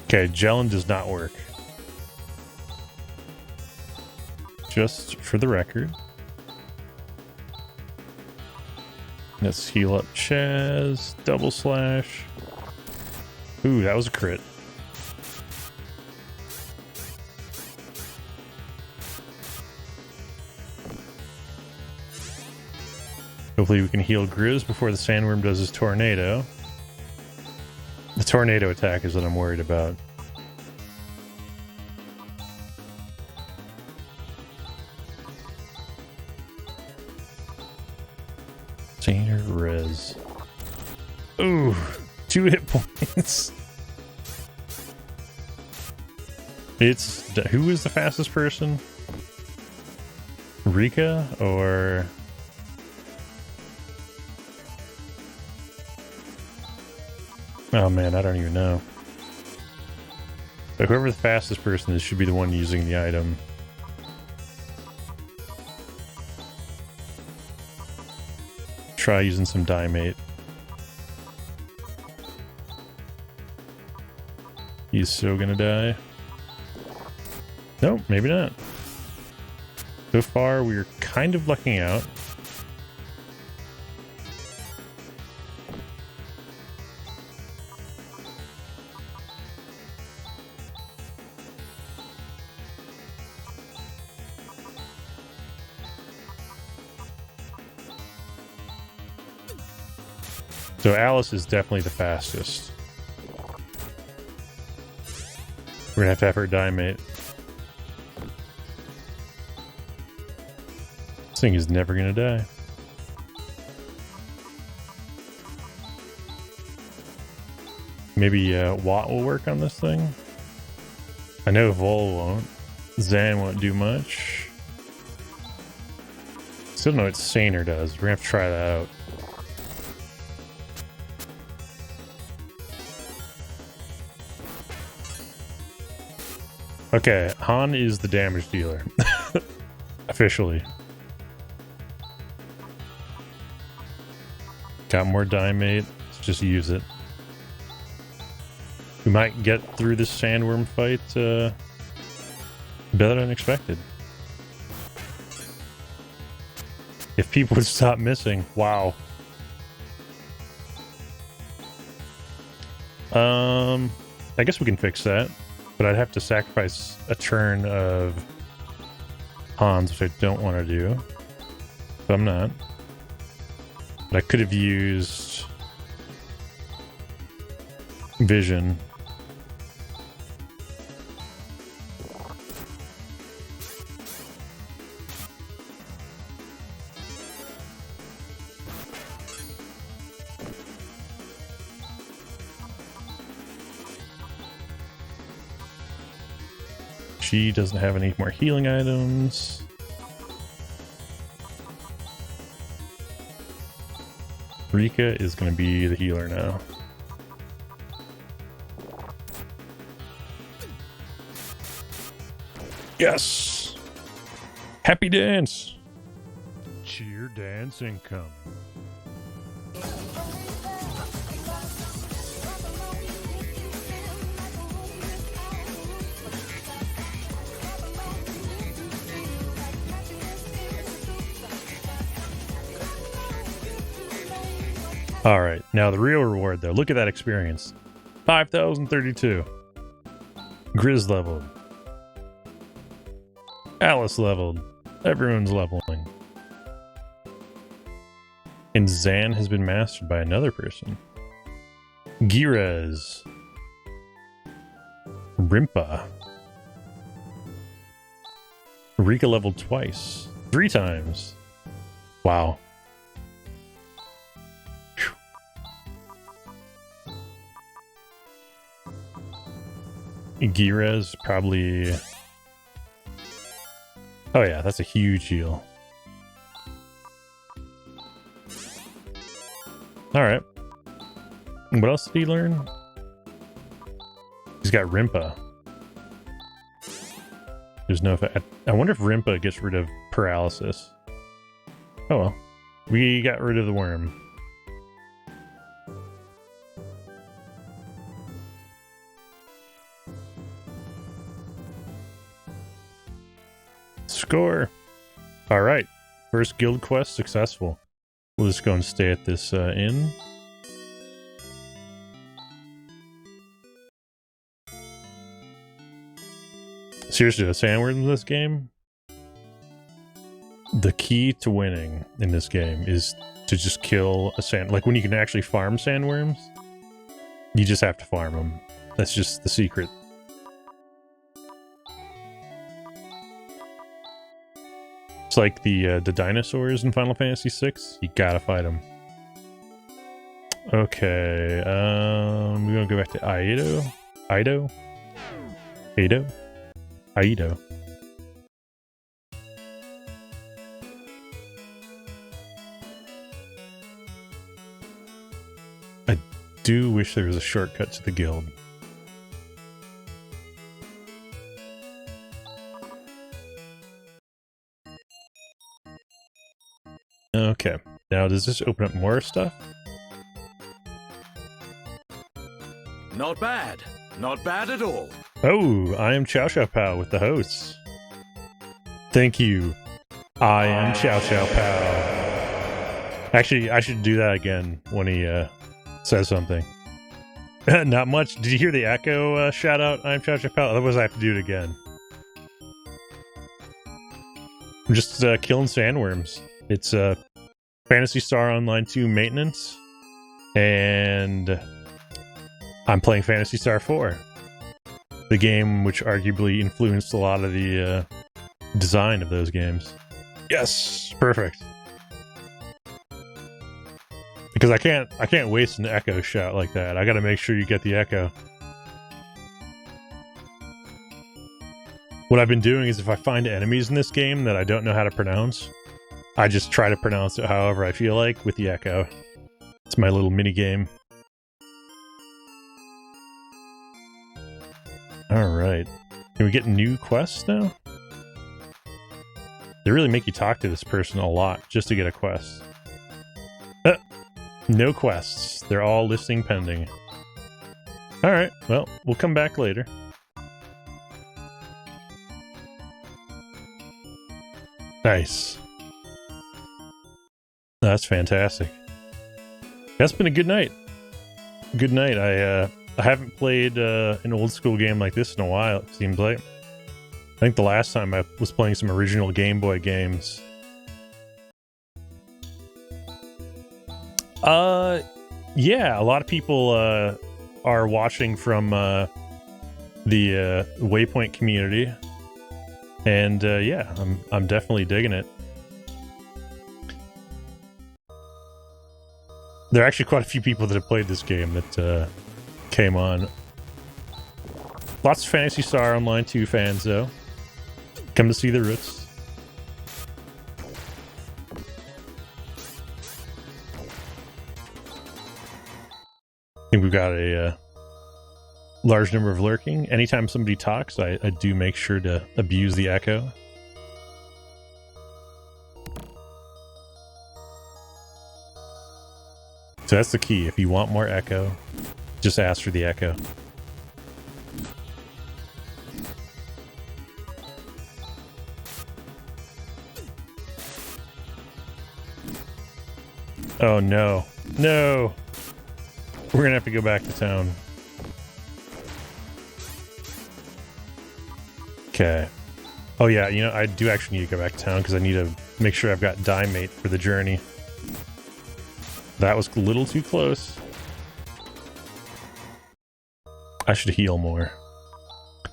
Okay, Jellin does not work. Just for the record. Let's heal up Chaz. Double slash. Ooh, that was a crit. Hopefully we can heal Grizz before the sandworm does his tornado. The tornado attack is what I'm worried about. Saner Res. Ooh, 2 hit points. It's... Who is the fastest person? Rika or... Oh man, I don't even know. But whoever the fastest person is should be the one using the item. Try using some Dimate. He's so gonna die. Nope, maybe not. So far, we're kind of lucking out. So Alice is definitely the fastest. We're gonna have her Dimate. This thing is never gonna die. Maybe Watt will work on this thing. I know Vol won't. Zan won't do much. Still don't know what Saner does. We're gonna have to try that out. Okay, Han is the damage dealer. Officially. Got more Dimate. Let's just use it. We might get through this sandworm fight better than expected. If people would stop missing. Wow. I guess we can fix that. But I'd have to sacrifice a turn of Hans, which I don't want to do. But I'm not. But I could have used Vision. She doesn't have any more healing items. Rika is going to be the healer now. Yes! Happy dance! Cheer dance income. All right, now the real reward though. Look at that experience. 5,032. Grizz leveled. Alice leveled. Everyone's leveling. And Zan has been mastered by another person. Girez. Rimpa. Rika leveled twice. 3 times. Wow. Girez probably... Oh yeah, that's a huge heal. Alright. What else did he learn? He's got Rimpa. There's no... I wonder if Rimpa gets rid of paralysis. Oh well. We got rid of the worm. Score! Alright. First guild quest successful. We'll just go and stay at this inn. Seriously, the sandworms in this game? The key to winning in this game is to just kill a sand... Like, when you can actually farm sandworms, you just have to farm them. That's just the secret. It's like the dinosaurs in Final Fantasy VI. You gotta fight them. Okay, we're gonna go back to Aido. Aido? Aido? Aido. I do wish there was a shortcut to the guild. Okay, now does this open up more stuff? Not bad. Not bad at all. Oh, I am Chow Chow Pow with the hosts. Thank you. I am Chow Chow Pow. Actually, I should do that again when he says something. Not much. Did you hear the echo shout out? I am Chow Chow Pow. Otherwise, I have to do it again. I'm just killing sandworms. It's Phantasy Star Online 2 maintenance, and I'm playing Phantasy Star IV, the game which arguably influenced a lot of the design of those games. Yes, perfect. Because I can't waste an echo shot like that. I got to make sure you get the echo. What I've been doing is if I find enemies in this game that I don't know how to pronounce, I just try to pronounce it however I feel like with the echo. It's my little mini game. Alright. Can we get new quests now? They really make you talk to this person a lot just to get a quest. No quests. They're all listing pending. Alright, well, we'll come back later. Nice. That's fantastic. That's been a good night. Good night. I haven't played an old school game like this in a while, it seems like. I think the last time I was playing some original Game Boy games. Yeah, a lot of people are watching from the Waypoint community. And yeah, I'm definitely digging it. There are actually quite a few people that have played this game that came on. Lots of Phantasy Star Online 2 fans, though. Come to see the roots. I think we've got a large number of lurking. Anytime somebody talks, I do make sure to abuse the echo. So that's the key. If you want more echo, just ask for the echo. Oh no. No! We're gonna have to go back to town. Okay. Oh yeah, you know, I do actually need to go back to town because I need to make sure I've got die mate for the journey. That was a little too close. I should heal more.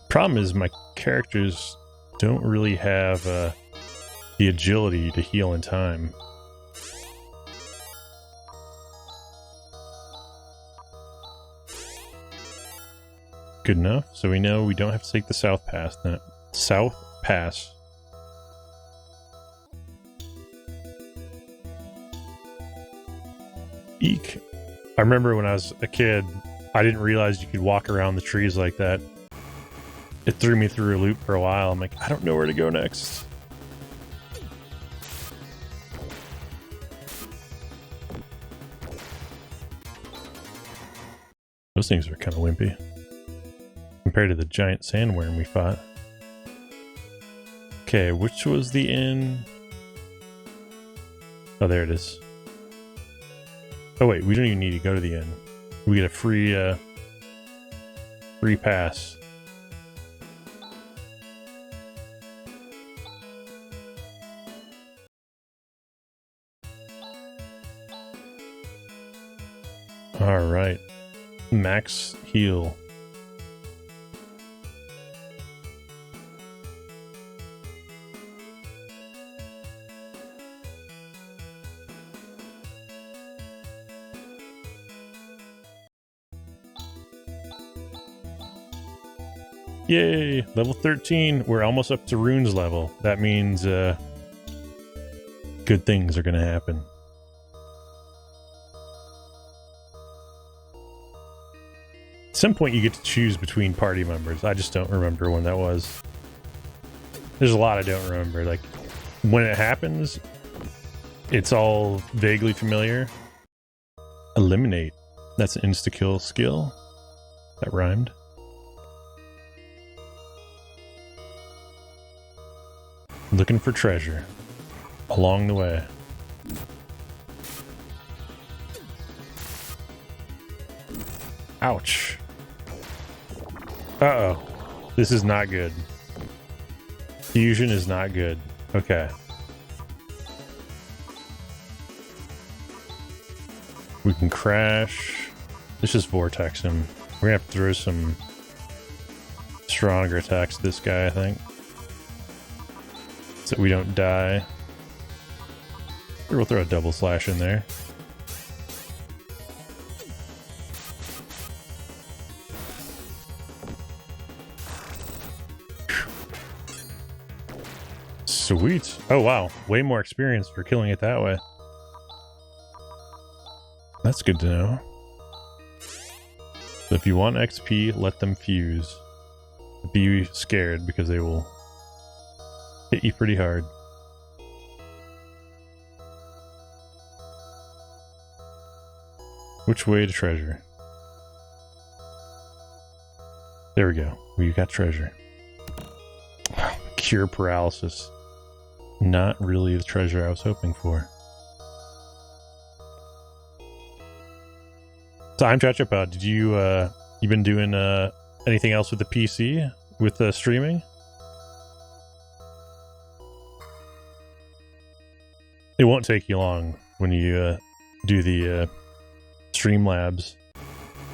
Problem is my characters don't really have the agility to heal in time. Good enough. So we know we don't have to take the South Pass. South Pass. Eek. I remember when I was a kid, I didn't realize you could walk around the trees like that. It threw me through a loop for a while. I'm like, I don't know where to go next. Those things were kind of wimpy compared to the giant sandworm we fought. Okay, which was the inn? Oh, there it is. Oh wait, we don't even need to go to the inn. We get a free pass. All right, max heal. Yay! Level 13. We're almost up to runes level. That means good things are going to happen. At some point you get to choose between party members. I just don't remember when that was. There's a lot I don't remember. Like, when it happens, it's all vaguely familiar. Eliminate. That's an insta-kill skill. That rhymed. Looking for treasure along the way. Ouch. Uh-oh. This is not good. Fusion is not good. Okay. We can crash. Let's just vortex him. We're gonna have to throw some stronger attacks at this guy, I think. So we don't die. Or we'll throw a double slash in there. Sweet. Oh wow, way more experience for killing it that way. That's good to know. So if you want XP, let them fuse. Be scared because they will hit you pretty hard. Which way to treasure? There we go. We got treasure. Cure paralysis. Not really the treasure I was hoping for. So I'm Chachapod. Did you you been doing anything else with the PC with streaming? It won't take you long when you do the Streamlabs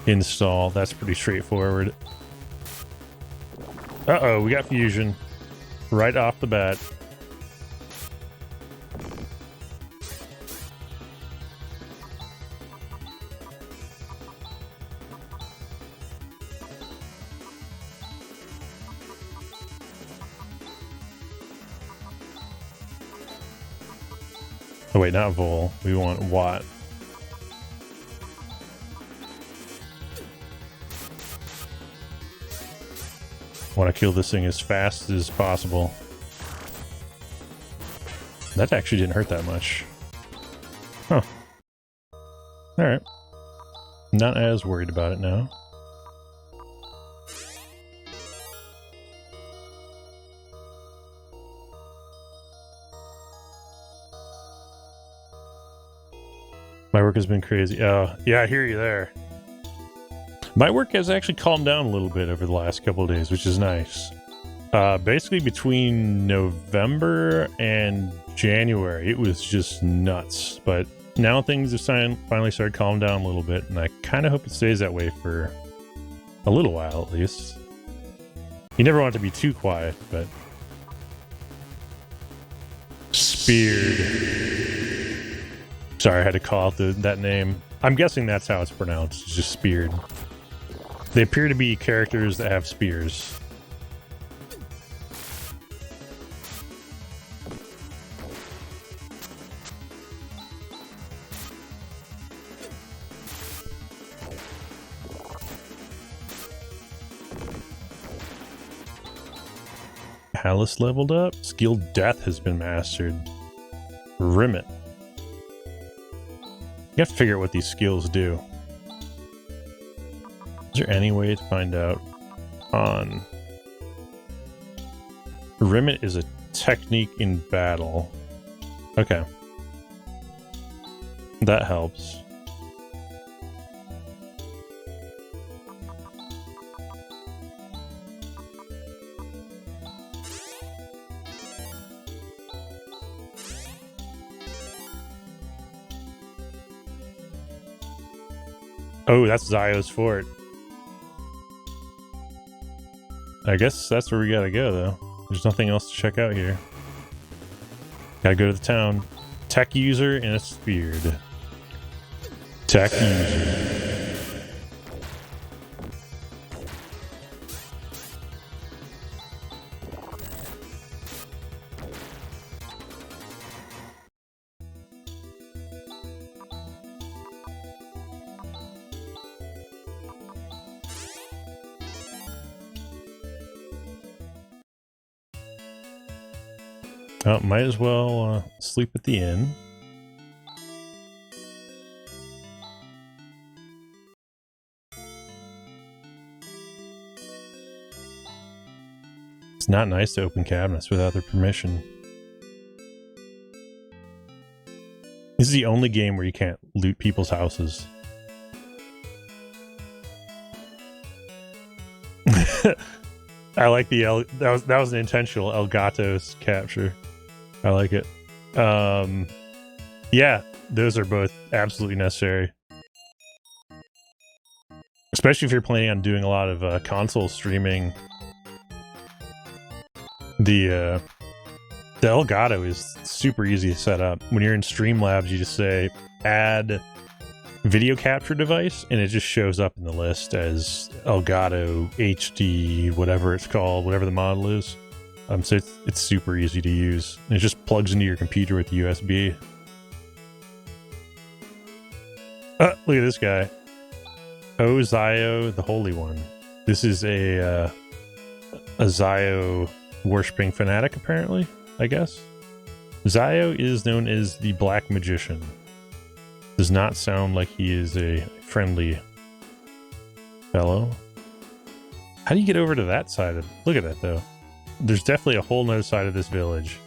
install. That's pretty straightforward. Uh-oh, we got fusion right off the bat. Oh wait, not Vol. We want Watt. Want to kill this thing as fast as possible. That actually didn't hurt that much. Huh. Alright. Not as worried about it now. My work has been crazy. Oh, yeah, I hear you there. My work has actually calmed down a little bit over the last couple of days, which is nice. Basically between November and January, it was just nuts. But now things have finally started calming down a little bit, and I kind of hope it stays that way for a little while at least. You never want it to be too quiet, but... Speared. Sorry, I had to call out that name. I'm guessing that's how it's pronounced. It's just Speared. They appear to be characters that have spears. Palace leveled up. Skill Death has been mastered. Rimmet. You have to figure out what these skills do. Is there any way to find out on... Rimmet is a technique in battle. Okay. That helps. Oh, that's Zio's fort. I guess that's where we gotta go, though. There's nothing else to check out here. Gotta go to the town. Tech user and a Speared. Tech user. Oh, might as well sleep at the inn. It's not nice to open cabinets without their permission. This is the only game where you can't loot people's houses. I like the that was an intentional Elgato's capture. I like it. Yeah, those are both absolutely necessary. Especially if you're planning on doing a lot of console streaming. The Elgato is super easy to set up. When you're in Streamlabs, you just say add video capture device, and it just shows up in the list as Elgato HD, whatever it's called, whatever the model is. So it's super easy to use. And it just plugs into your computer with USB. Look at this guy. Oh, Zio, the Holy One. This is a Zio worshipping fanatic, apparently, I guess. Zio is known as the Black Magician. Does not sound like he is a friendly fellow. How do you get over to that side of... Look at that, though. There's definitely a whole nother side of this village.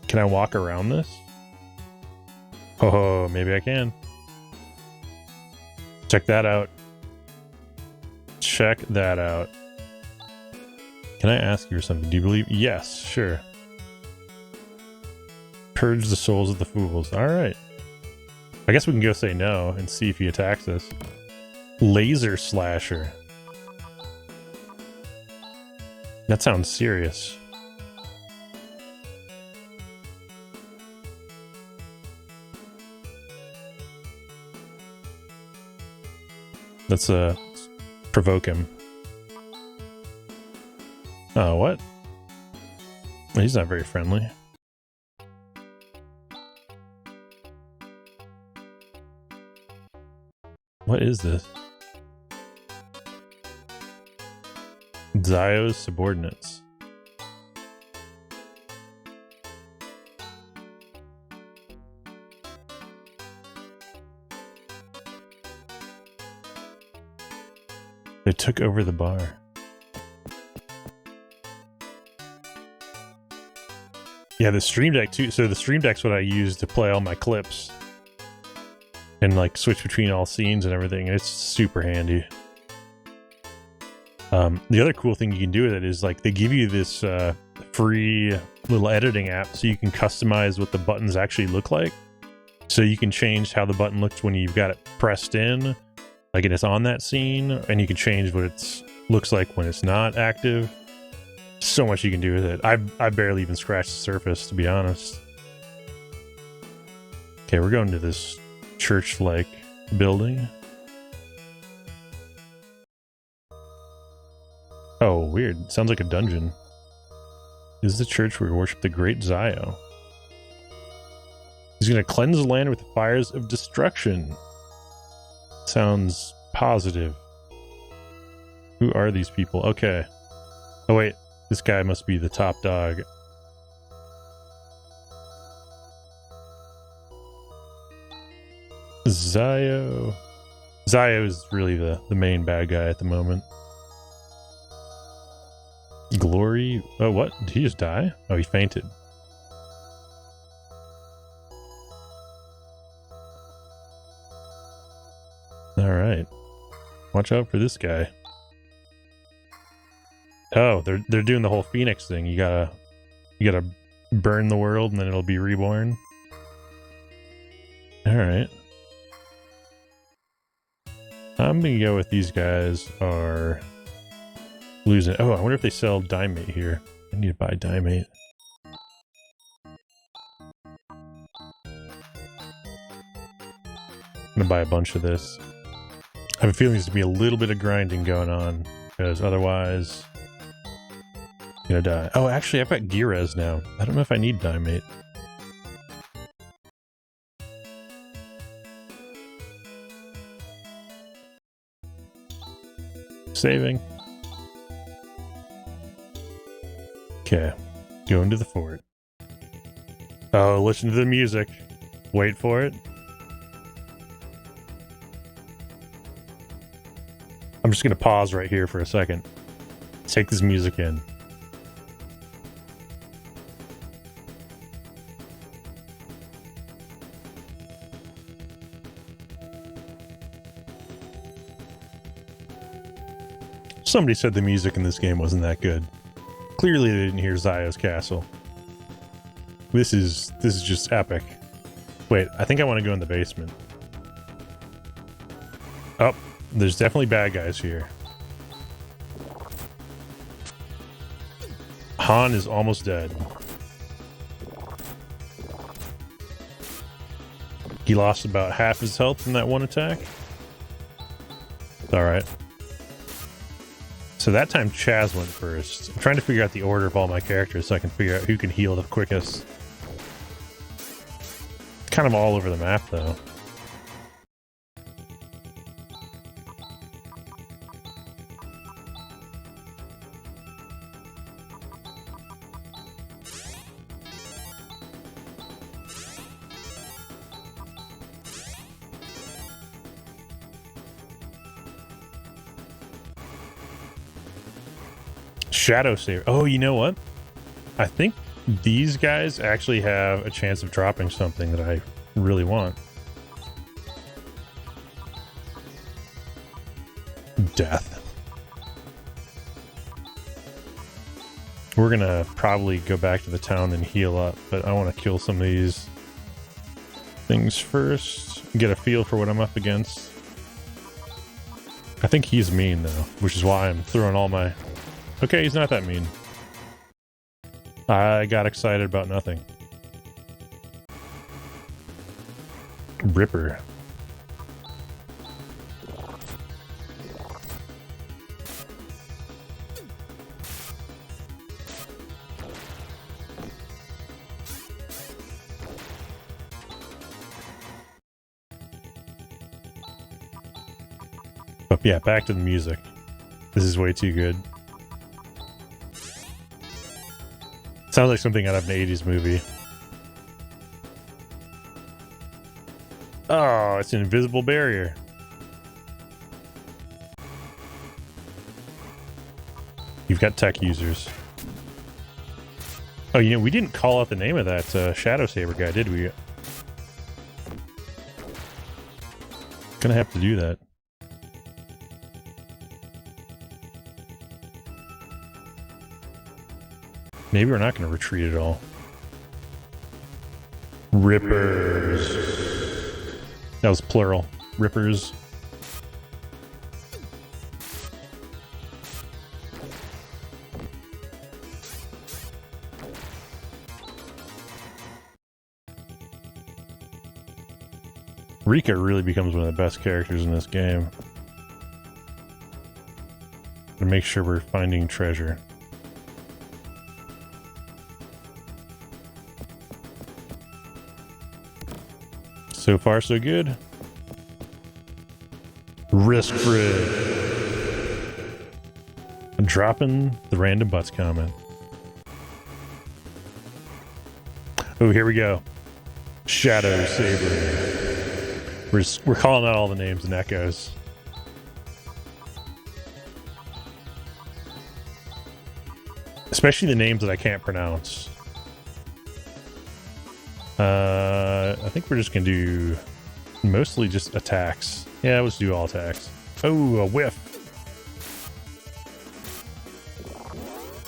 Can I walk around this? Oh, maybe I can. Check that out. Check that out. Can I ask you something? Do you believe? Yes, sure. Purge the souls of the fools. Alright. I guess we can go say no and see if he attacks us. Laser Slasher. That sounds serious. Let's provoke him. Oh, what? He's not very friendly. What is this? Zio's subordinates. They took over the bar. Yeah, the Stream Deck too. So the Stream Deck's what I use to play all my clips and like switch between all scenes and everything. And it's super handy. The other cool thing you can do with it is like they give you this free little editing app so you can customize what the buttons actually look like. So you can change how the button looks when you've got it pressed in, like and it's on that scene, and you can change what it looks like when it's not active. So much you can do with it. I barely even scratched the surface, to be honest. Okay, we're going to this church-like building. Oh, weird. Sounds like a dungeon. This is the church where we worship the great Zio. He's going to cleanse the land with the fires of destruction. Sounds positive. Who are these people? Okay. Oh, wait. This guy must be the top dog. Zio. Zio is really the main bad guy at the moment. Glory. Oh, what? Did he just die? Oh, he fainted. All right. Watch out for this guy. Oh, they're doing the whole Phoenix thing. You gotta burn the world and then it'll be reborn. All right. I'm gonna go with these guys are losing. Oh, I wonder if they sell Dimate here. I need to buy Dimate. I'm gonna buy a bunch of this. I have a feeling there's gonna be a little bit of grinding going on because otherwise I'm gonna die. Oh, actually, I've got Girez now. I don't know if I need Dimate. Saving. Okay, going to the fort. Oh, listen to the music. Wait for it. I'm just gonna pause right here for a second. Take this music in. Somebody said the music in this game wasn't that good. Clearly they didn't hear Zio's castle. This is just epic. Wait, I think I want to go in the basement. Oh, there's definitely bad guys here. Han is almost dead. He lost about half his health from that one attack. Alright. So that time Chaz went first. I'm trying to figure out the order of all my characters so I can figure out who can heal the quickest. It's kind of all over the map though. Shadow Saber. Oh, you know what? I think these guys actually have a chance of dropping something that I really want. Death. We're gonna probably go back to the town and heal up, but I want to kill some of these things first. Get a feel for what I'm up against. I think he's mean though, which is why I'm throwing all my... Okay, he's not that mean. I got excited about nothing. Ripper. But yeah, back to the music. This is way too good. Sounds like something out of an 80s movie. Oh, it's an invisible barrier. You've got tech users. Oh, you know, we didn't call out the name of that Shadow Saber guy, did we? Gonna have to do that. Maybe we're not gonna retreat at all. Rippers. That was plural. Rippers. Rika really becomes one of the best characters in this game. To make sure we're finding treasure. So far, so good. Risk free. I'm dropping the random butts comment. Oh, here we go. Shadow Saber. We're calling out all the names and echoes. Especially the names that I can't pronounce. I think we're just gonna do mostly just attacks. Yeah, let's do all attacks. Oh, a whiff.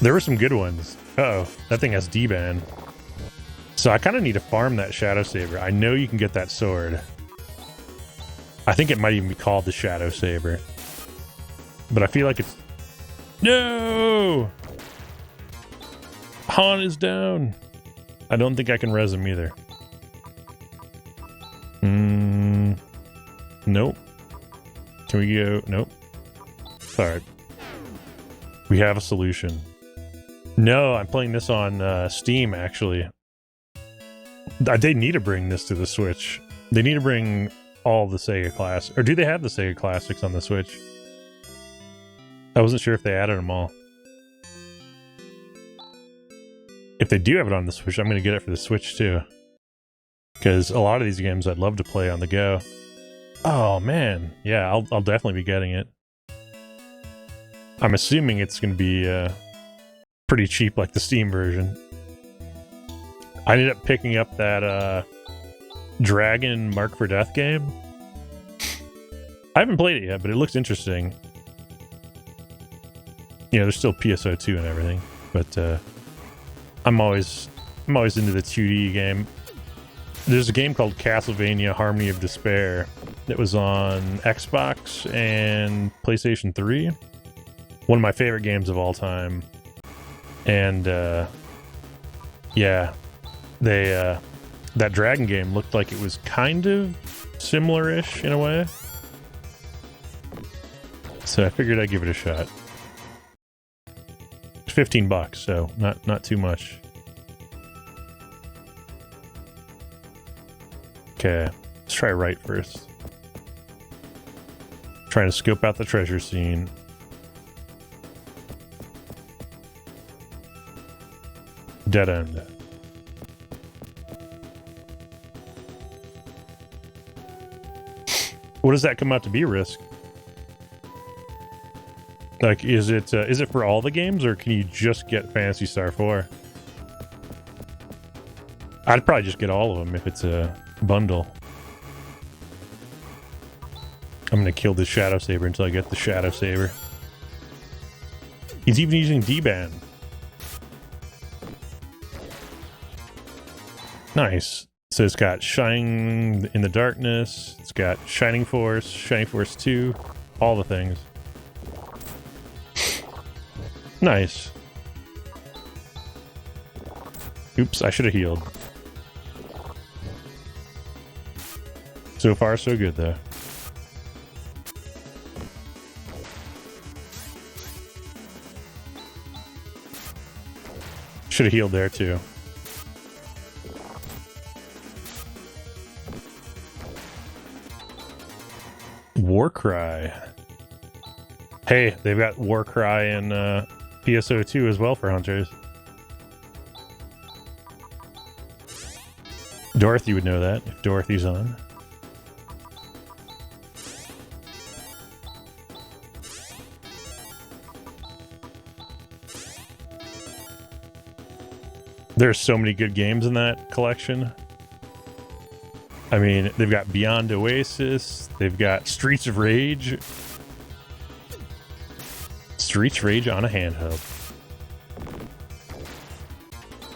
There were some good ones. Uh-oh, that thing has D-ban. So I kind of need to farm that Shadow Saber. I know you can get that sword. I think it might even be called the Shadow Saber. But I feel like it's... No! Han is down. I don't think I can res him either. Nope. Can we go? Nope. Alright. We have a solution. No, I'm playing this on Steam, actually. They need to bring this to the Switch. They need to bring all the Sega Classics. Or do they have the Sega Classics on the Switch? I wasn't sure if they added them all. If they do have it on the Switch, I'm going to get it for the Switch too. Because a lot of these games I'd love to play on the go. Oh man, yeah, I'll definitely be getting it. I'm assuming it's going to be pretty cheap like the Steam version. I ended up picking up that Dragon Mark for Death game. I haven't played it yet, but it looks interesting. You know, there's still PSO 2 and everything, but I'm always into the 2D game. There's a game called Castlevania Harmony of Despair that was on Xbox and PlayStation 3. One of my favorite games of all time. And yeah, that Dragon game looked like it was kind of similar-ish in a way. So I figured I'd give it a shot. It's $15, so not too much. Okay, let's try right first. Trying to scope out the treasure scene. Dead end. What does that come out to be, Risk? Like, is it for all the games, or can you just get Phantasy Star IV? I'd probably just get all of them if it's a bundle. I'm gonna kill this Shadow Saber until I get the Shadow Saber. He's even using D-ban. Nice. So it's got Shine in the Darkness, it's got Shining Force 2, all the things. Nice. Oops, I should have healed. So far, so good, though. Should have healed there, too. Warcry. Hey, they've got Warcry and PSO 2 as well for hunters. Dorothy would know that if Dorothy's on. There's so many good games in that collection. I mean, they've got Beyond Oasis, they've got Streets of Rage. Streets of Rage on a handheld.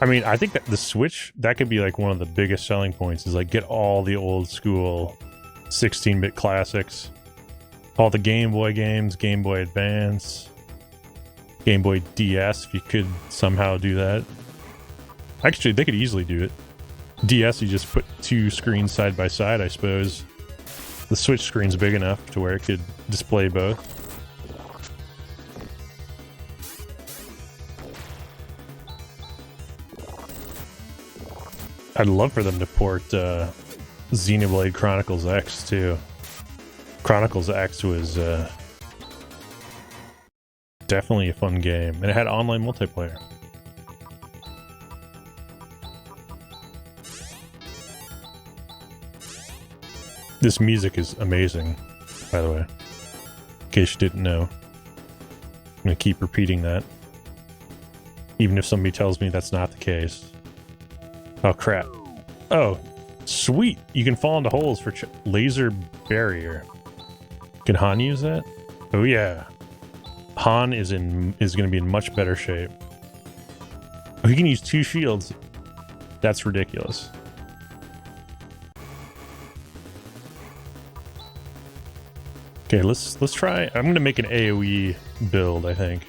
I mean, I think that the Switch, that could be like one of the biggest selling points, is like get all the old school 16-bit classics. All the Game Boy games, Game Boy Advance, Game Boy DS, if you could somehow do that. Actually, they could easily do it. DS, you just put two screens side by side, I suppose. The Switch screen's big enough to where it could display both. I'd love for them to port Xenoblade Chronicles X too. Chronicles X was definitely a fun game, and it had online multiplayer. This music is amazing, by the way. In case you didn't know. I'm gonna keep repeating that. Even if somebody tells me that's not the case. Oh, crap. Oh, sweet. You can fall into holes for laser barrier. Can Han use that? Oh, yeah. Han is going to be in much better shape. Oh, he can use 2 shields. That's ridiculous. Okay, let's try. I'm going to make an AoE build, I think.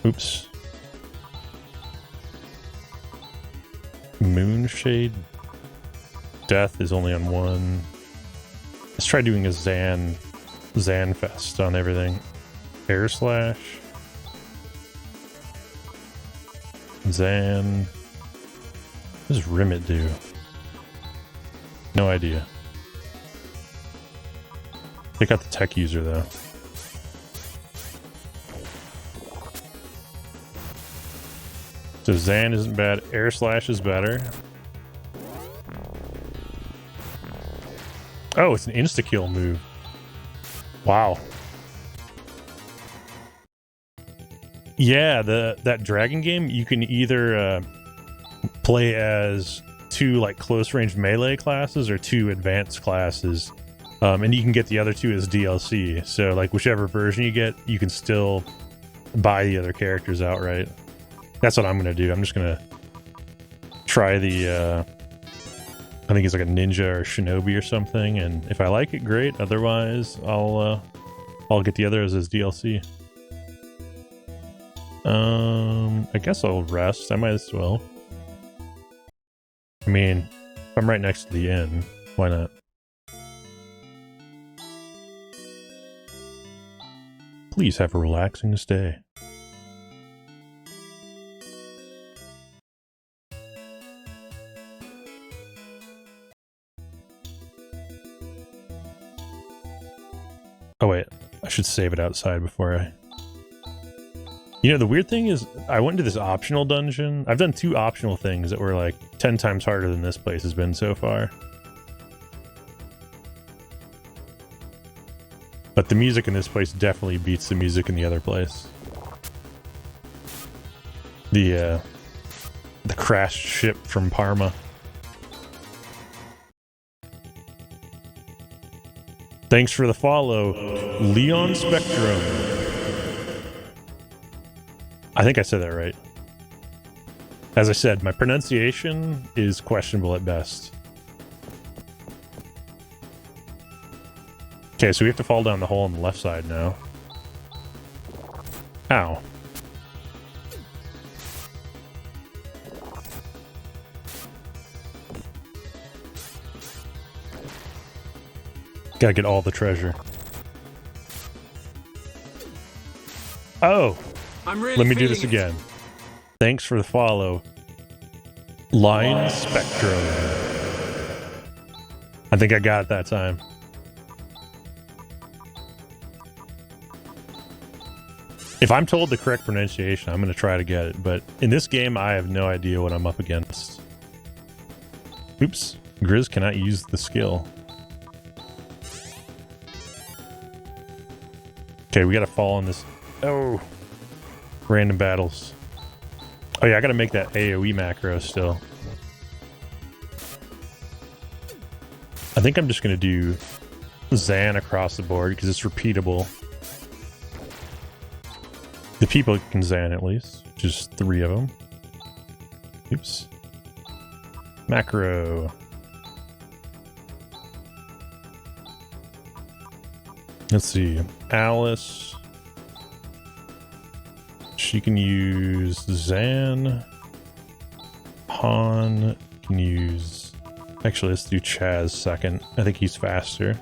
Oops. Moonshade Death is only on 1. Let's try doing a Zan Fest on everything. Air Slash. Zan. What does Rimit do? No idea. They got the tech user though. So Zan isn't bad. Air Slash is better. Oh, it's an insta-kill move. Wow. Yeah, that dragon game, you can either play as 2 like close-range melee classes or 2 advanced classes. And you can get the other 2 as DLC. So like whichever version you get, you can still buy the other characters outright. That's what I'm going to do. I'm just going to try the, I think it's like a ninja or shinobi or something. And if I like it, great. Otherwise, I'll get the others as DLC. I guess I'll rest. I might as well. I mean, if I'm right next to the inn, why not? Please have a relaxing stay. Oh wait, I should save it outside before I... You know, the weird thing is, I went to this optional dungeon. I've done 2 optional things that were like 10 times harder than this place has been so far. But the music in this place definitely beats the music in the other place. The crashed ship from Parma. Thanks for the follow, Leon Spectrum. I think I said that right. As I said, my pronunciation is questionable at best. Okay, so we have to fall down the hole on the left side now. Ow. Gotta get all the treasure. Oh! Let me do this again. Thanks for the follow. Line Spectrum. I think I got it that time. If I'm told the correct pronunciation, I'm going to try to get it. But in this game, I have no idea what I'm up against. Oops. Grizz cannot use the skill. Okay, we got to fall on this. Oh. Random battles. Oh yeah, I got to make that AoE macro still. I think I'm just going to do Zan across the board because it's repeatable. The people can Zan at least. Just 3 of them. Oops. Macro. Let's see. Alice. She can use Zan. Han can use... Actually, let's do Chaz second. I think he's faster.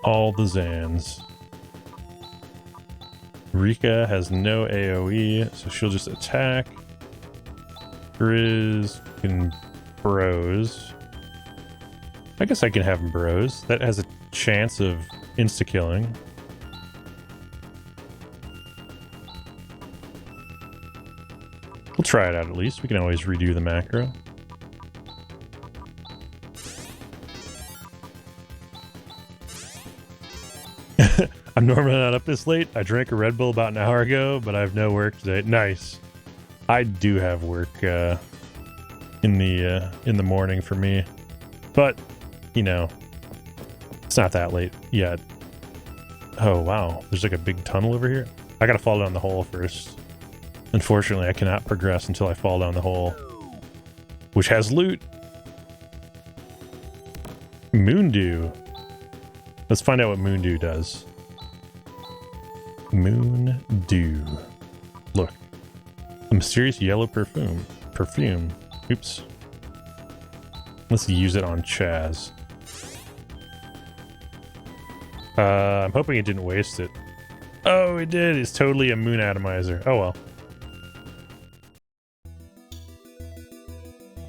All the Zans. Rika has no AoE, so she'll just attack. Grizz can bros. I guess I can have him bros. That has a chance of insta-killing. We'll try it out at least. We can always redo the macro. I'm normally not up this late. I drank a Red Bull about an hour ago, but I have no work today. Nice. I do have work in the morning for me, but you know, it's not that late yet. Oh wow, there's like a big tunnel over here. I gotta fall down the hole first. Unfortunately, I cannot progress until I fall down the hole, which has loot. Moondew. Let's find out what Moondew does. Moondew. Look. A mysterious yellow perfume. Oops. Let's use it on Chaz. I'm hoping it didn't waste it. Oh, it did. It's totally a moon atomizer. Oh well.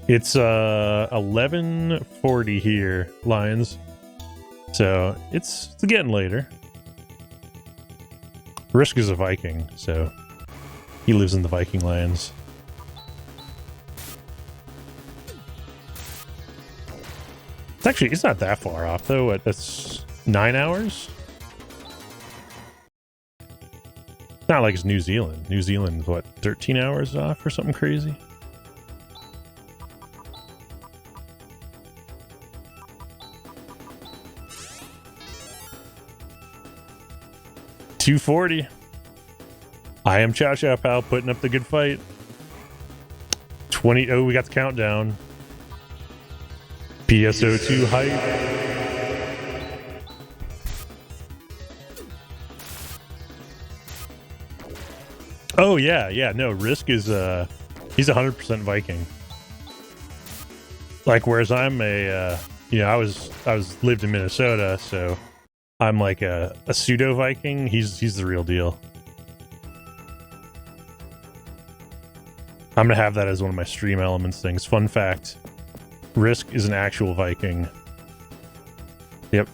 It's 11:40 here, Lions. So it's getting later. Risk is a Viking, so he lives in the Viking lands. It's not that far off though. That's 9 hours. It's not like it's New Zealand. New Zealand is what, 13 hours off or something crazy? $240. I am Chow Chow Pal putting up the good fight. 20. Oh, we got the countdown. PSO 2 hype. Oh yeah. No, Risk is he's 100% Viking. Like, whereas I'm a I was lived in Minnesota, so I'm like a pseudo Viking. He's the real deal. I'm gonna have that as one of my stream elements things. Fun fact: Risk is an actual Viking. Yep.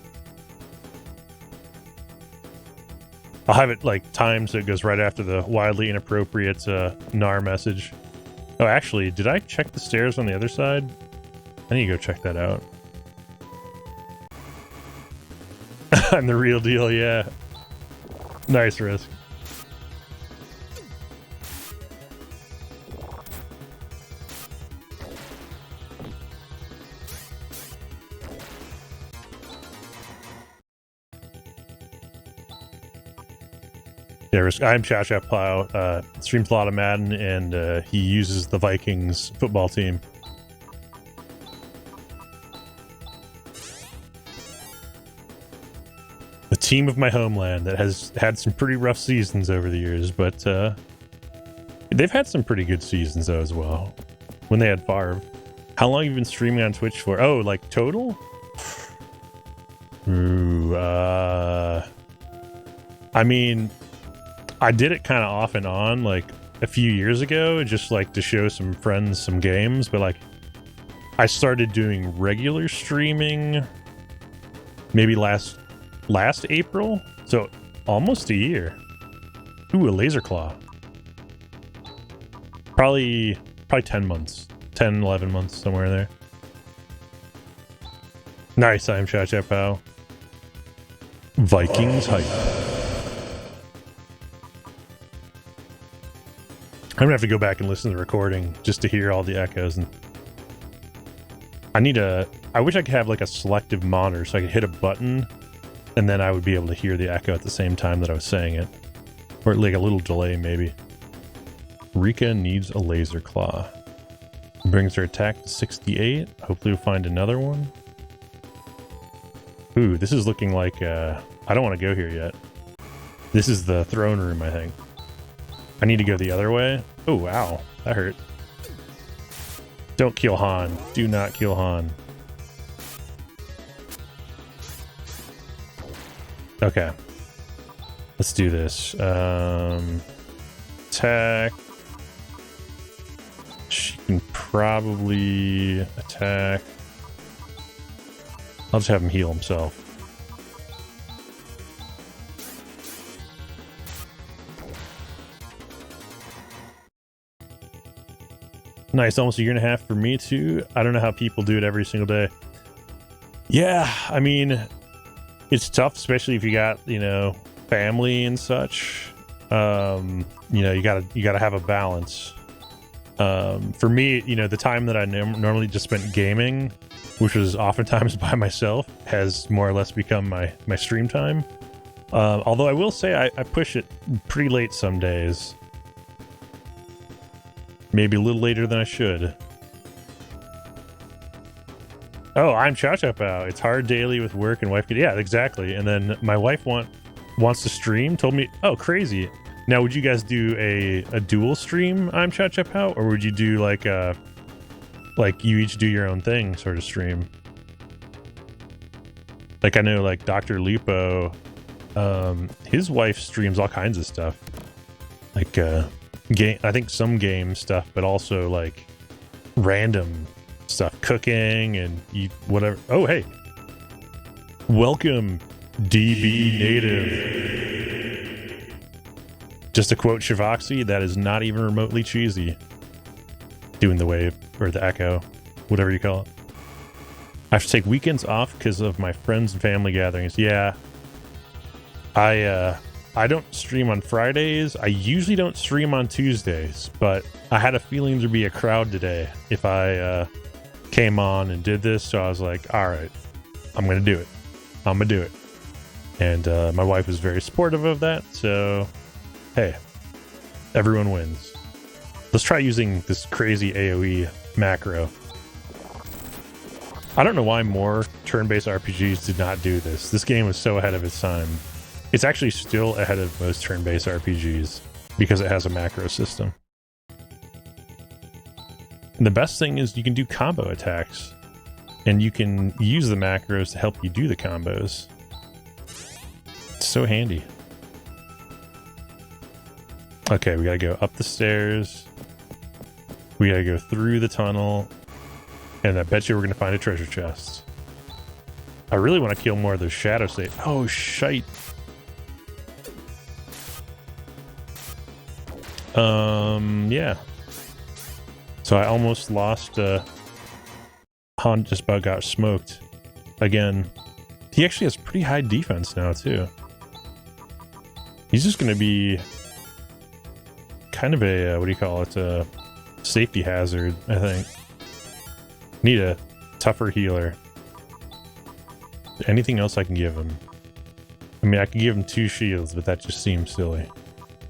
I'll have it like timed so it goes right after the wildly inappropriate NAR message. Oh, actually, did I check the stairs on the other side? I need to go check that out. I'm the real deal, yeah. Nice, Risk. Yeah, Risk. I'm Chow Chow Plow. Streams a lot of Madden, and he uses the Vikings football team. The team of my homeland that has had some pretty rough seasons over the years, but they've had some pretty good seasons though as well. When they had Favre. How long have you been streaming on Twitch for? Oh, like total? Ooh, I mean, I did it kind of off and on like a few years ago, just like to show some friends some games, but like I started doing regular streaming maybe last April, So almost a year. Ooh, a laser claw. Probably 10 months. 10, 11 months, somewhere in there. Nice, I'm Cha Cha Pow. Vikings hype. I'm gonna have to go back and listen to the recording just to hear all the echoes. And I wish I could have like a selective monitor so I could hit a button and then I would be able to hear the echo at the same time that I was saying it. Or like a little delay, maybe. Rika needs a laser claw. Brings her attack to 68. Hopefully we'll find another one. Ooh, this is looking like, I don't want to go here yet. This is the throne room, I think. I need to go the other way. Oh, wow. That hurt. Don't kill Han. Do not kill Han. Okay. Let's do this. Attack. She can probably attack. I'll just have him heal himself. Nice, almost a year and a half for me too. I don't know how people do it every single day. Yeah, I mean, it's tough, especially if you got, you know, family and such. You know, you gotta have a balance. For me, you know, the time that I normally just spent gaming, which was oftentimes by myself, has more or less become my stream time. Although I will say I push it pretty late some days. Maybe a little later than I should. Oh, I'm Cha Cha Pow. It's hard daily with work and wife. Yeah, exactly. And then my wife wants to stream, told me, oh, crazy. Now, would you guys do a dual stream, I'm Cha Cha Pow? Or would you do like you each do your own thing sort of stream? Like I know like Dr. Lupo, his wife streams all kinds of stuff. Like game, I think some game stuff, but also like random stuff, cooking and eat whatever. Oh, hey. Welcome, DB Native. Just to quote Shivoxy, that is not even remotely cheesy. Doing the wave, or the echo, whatever you call it. I have to take weekends off because of my friends and family gatherings. Yeah. I don't stream on Fridays. I usually don't stream on Tuesdays, but I had a feeling there'd be a crowd today if I came on and did this. So I was like, all right, I'm going to do it. I'm going to do it. And my wife was very supportive of that. So, hey, everyone wins. Let's try using this crazy AoE macro. I don't know why more turn-based RPGs did not do this. This game was so ahead of its time. It's actually still ahead of most turn-based RPGs because it has a macro system. And the best thing is you can do combo attacks, and you can use the macros to help you do the combos. It's so handy. Okay, we gotta go up the stairs. We gotta go through the tunnel, and I bet you we're gonna find a treasure chest. I really want to kill more of those shadow states. Oh, shite. Yeah. So I almost lost, Han just about got smoked. Again. He actually has pretty high defense now, too. He's just gonna be kind of a, what do you call it, a safety hazard, I think. Need a tougher healer. Anything else I can give him? I mean, I can give him 2 shields, but that just seems silly.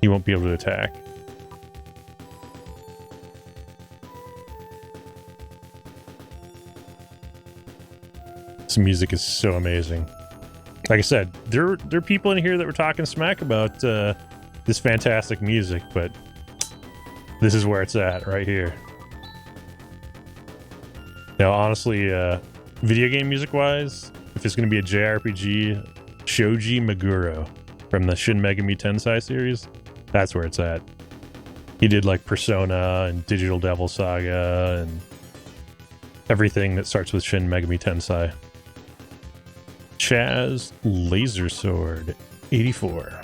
He won't be able to attack. This music is so amazing. Like I said, there are people in here that were talking smack about this fantastic music, but this is where it's at, right here. Now, honestly, video game music-wise, if it's going to be a JRPG, Shoji Meguro from the Shin Megami Tensei series, that's where it's at. He did like Persona and Digital Devil Saga and everything that starts with Shin Megami Tensei. Chaz Laser Sword. 84.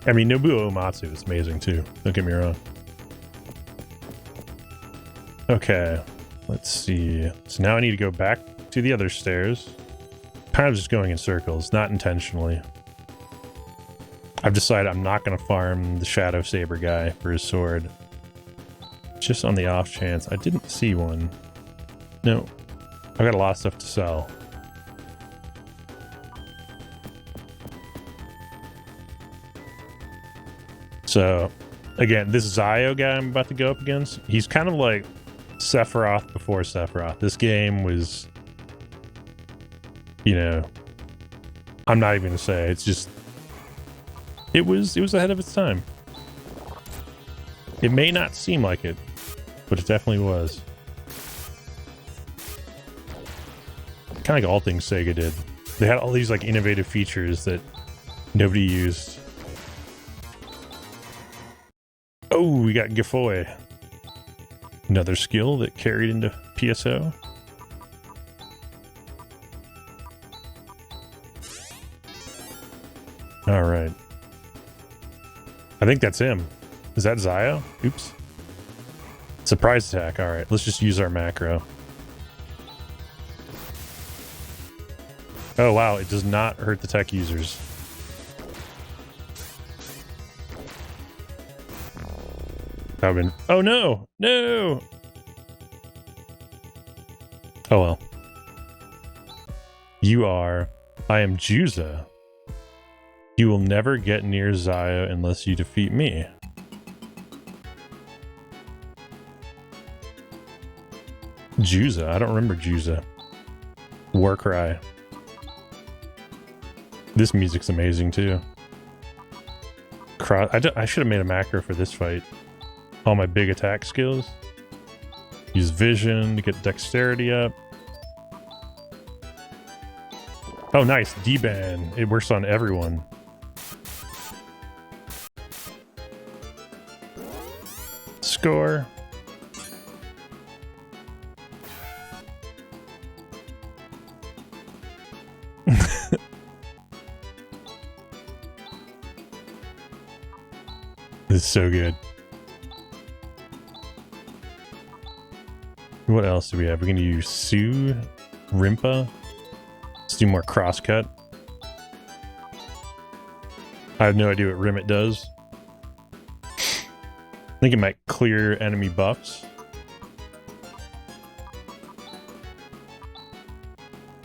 I mean, Nobuo Uematsu is amazing too. Don't get me wrong. Okay, let's see. So now I need to go back to the other stairs. Kind of just going in circles, not intentionally. I've decided I'm not going to farm the Shadow Saber guy for his sword. Just on the off chance. I didn't see one. No. I've got a lot of stuff to sell. So, again, this Zio guy I'm about to go up against, he's kind of like Sephiroth before Sephiroth. This game was, you know, I'm not even going to say. It's just, it was ahead of its time. It may not seem like it, but it definitely was. Kind of like all things Sega did. They had all these like innovative features that nobody used. Oh, we got Gifoy. Another skill that carried into PSO. All right. I think that's him. Is that Zio? Oops. Surprise attack. All right, let's just use our macro. Oh, wow. It does not hurt the tech users. That would've been... Oh, no! No! Oh, well. You are... I am Juza. You will never get near Zio unless you defeat me. Juza? I don't remember Juza. Warcry. This music's amazing, too. I should have made a macro for this fight. All my big attack skills. Use vision to get dexterity up. Oh, nice. D-ban. It works on everyone. Score. This is so good. What else do we have? We're going to use Sue, Rimpa. Let's do more crosscut. I have no idea what Rimit does. I think it might clear enemy buffs.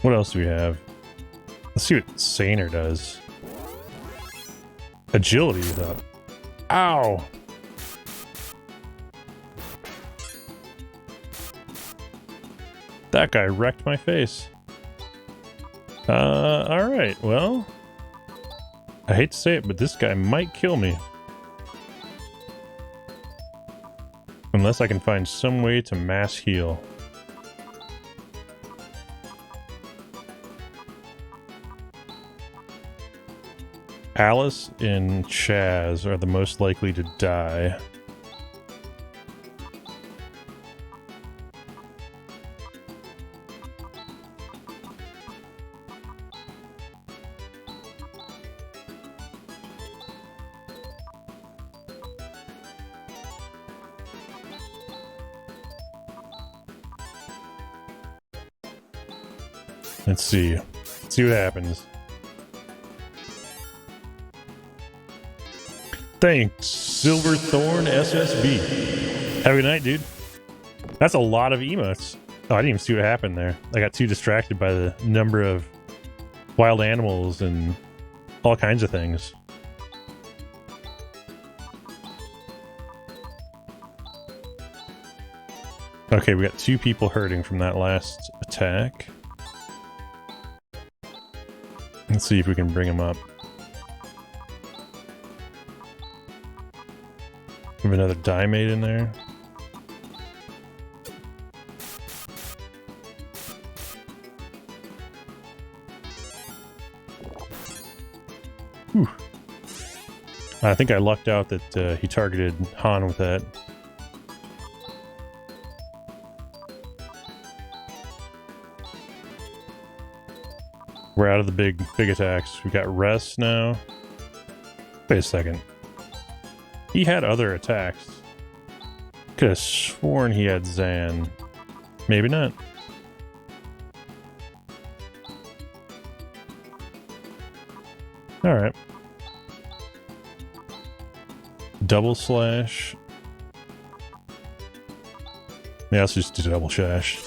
What else do we have? Let's see what Saner does. Agility is up. Ow! That guy wrecked my face. Alright, well... I hate to say it, but this guy might kill me. Unless I can find some way to mass heal. Alice and Chaz are the most likely to die. Let's see. Let's see what happens. Thanks, Silverthorn SSB. Have a good night, dude. That's a lot of emotes. Oh, I didn't even see what happened there. I got too distracted by the number of wild animals and all kinds of things. Okay, we got 2 people hurting from that last attack. Let's see if we can bring them up. We have another Diemate in there. Whew. I think I lucked out that he targeted Han with that. We're out of the big attacks. We got rest now. Wait a second. He had other attacks. Could have sworn he had Zan. Maybe not. Alright. Double slash. Yeah, let's just do double slash.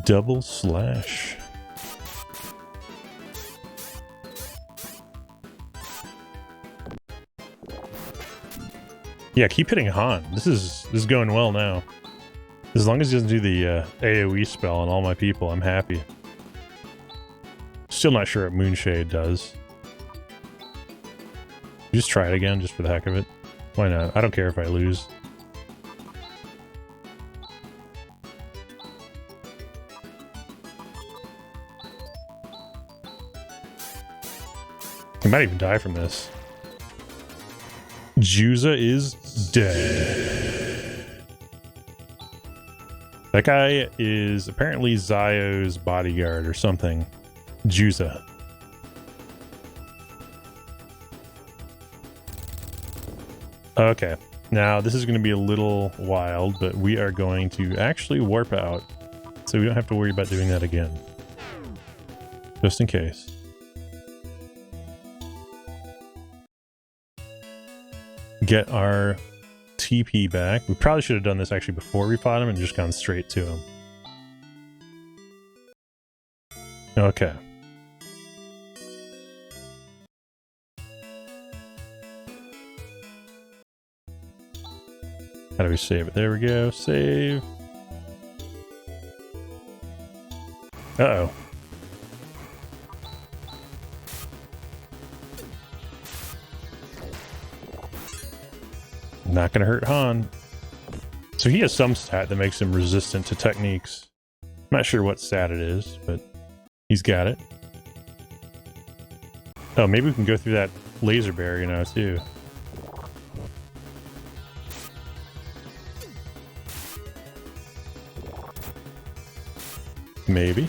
Double slash. Yeah, keep hitting Han. This is going well now. As long as he doesn't do the AoE spell on all my people, I'm happy. Still not sure what Moonshade does. Just try it again, just for the heck of it. Why not? I don't care if I lose. He might even die from this. Juza is dead. That guy is apparently Zio's bodyguard or something. Juza. Okay, now this is going to be a little wild, but we are going to actually warp out, so we don't have to worry about doing that again. Just in case. Get our TP back. We probably should have done this actually before we fought him and just gone straight to him. Okay. How do we save it? There we go. Save. Uh-oh. Not gonna hurt Han. So he has some stat that makes him resistant to techniques. I'm not sure what stat it is, but he's got it. Oh, maybe we can go through that laser barrier now too. Maybe.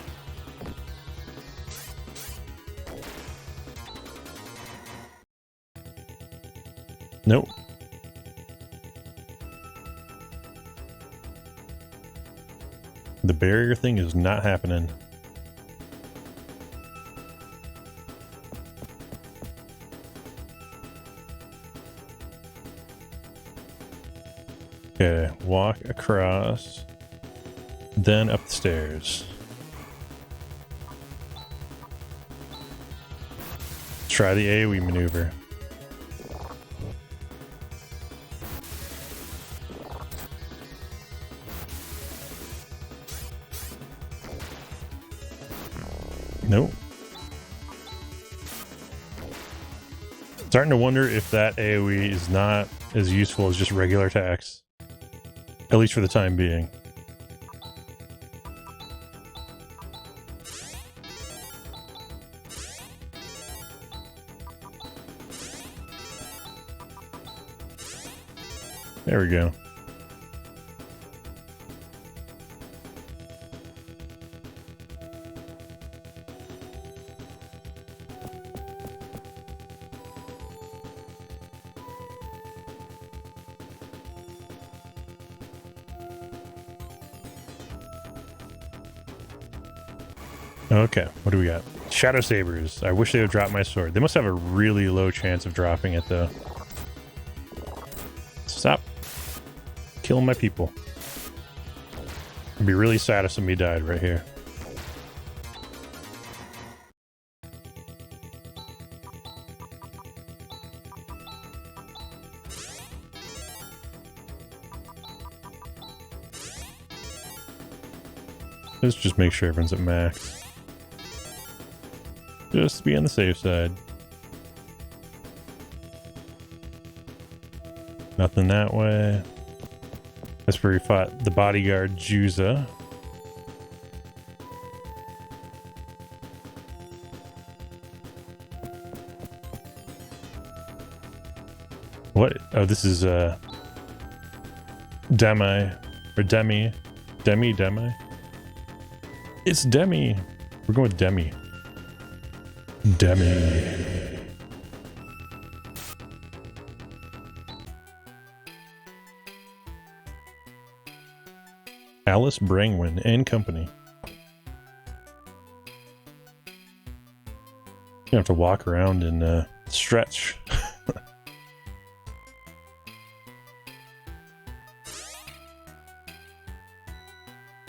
Nope. The barrier thing is not happening. Okay, walk across, then up the stairs. Try the AoE maneuver. Nope. Starting to wonder if that AoE is not as useful as just regular attacks. At least for the time being. There we go. Okay, what do we got? Shadow Sabers. I wish they would drop my sword. They must have a really low chance of dropping it, though. Stop killing my people. I'd be really sad if somebody died right here. Let's just make sure everyone's at max. Just to be on the safe side. Nothing that way. That's where we fought the bodyguard Juza. What? Oh, this is Demi. Or Demi. Demi? It's Demi. We're going with Demi. Demi. Alice Brangwyn and Company. You have to walk around and stretch.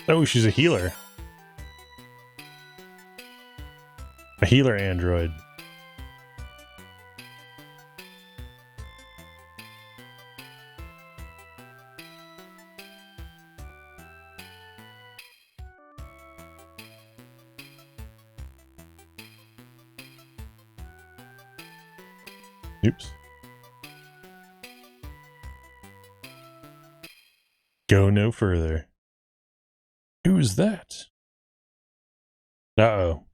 Oh, she's a healer. A healer android. Oops. Go no further. Who's that? Uh-oh.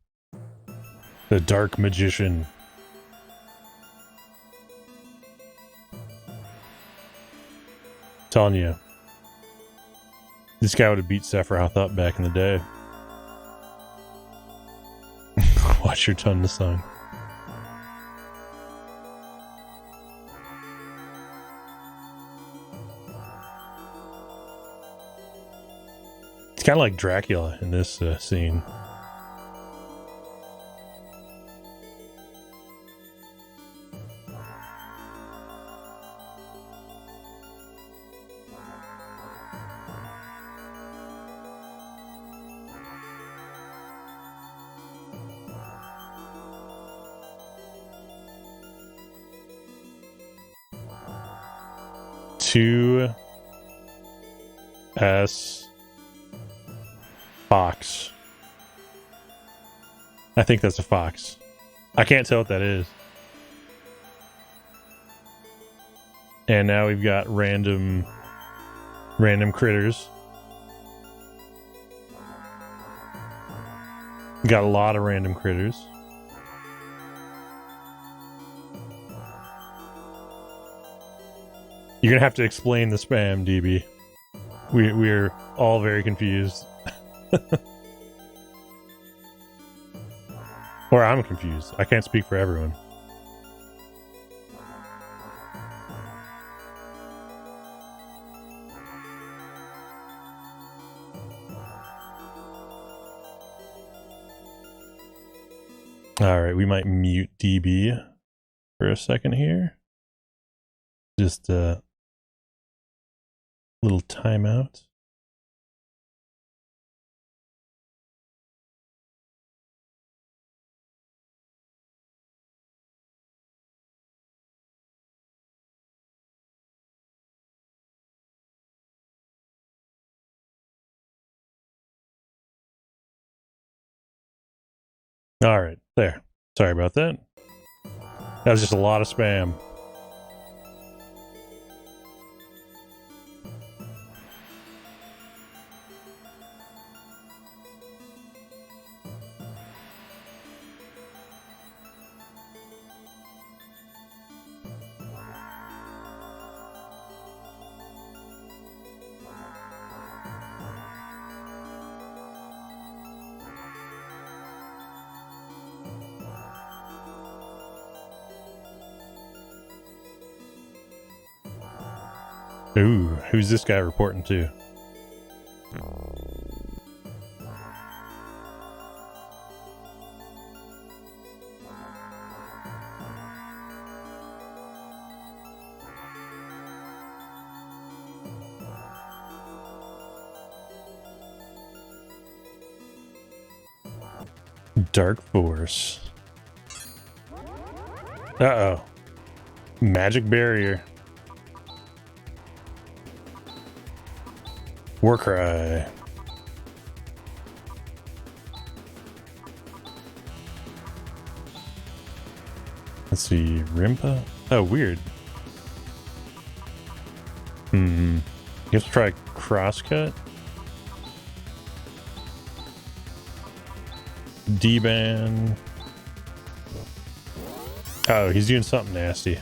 The Dark Magician. Telling you. This guy would have beat Sephiroth up back in the day. Watch your tongue, the song. It's kind of like Dracula in this scene. S Fox. I think that's a fox. I can't tell what that is. And now we've got random critters. Got a lot of random critters. You're gonna have to explain the spam, DB. We're all very confused. Or I'm confused. I can't speak for everyone. Alright, we might mute DB for a second here. Just a little timeout. All right, there. Sorry about that. That was just a lot of spam. Ooh, who's this guy reporting to? Dark Force. Uh-oh. Magic barrier. Warcry. Let's see, Rimpa? Oh, weird. You have to try crosscut. D-ban. Oh, he's doing something nasty.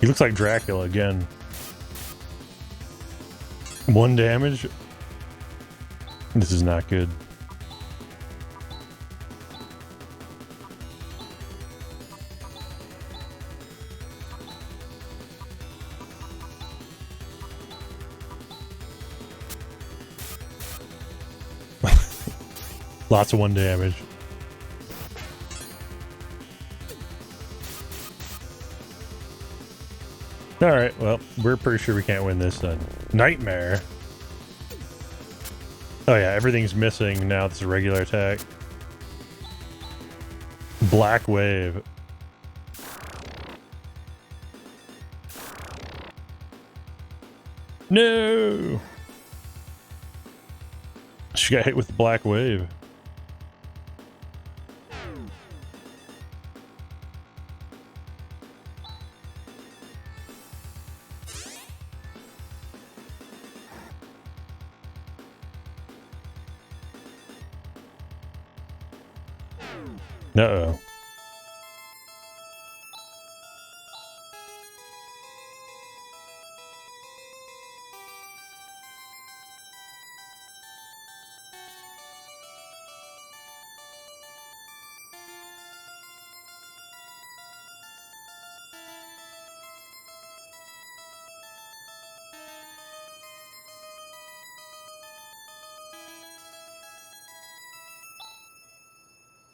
He looks like Dracula again. 1 damage. This is not good. Lots of 1 damage. Alright, well, we're pretty sure we can't win this then. Nightmare! Oh yeah, everything's missing now. It's a regular attack. Black Wave. No! She got hit with the Black Wave. Uh-oh.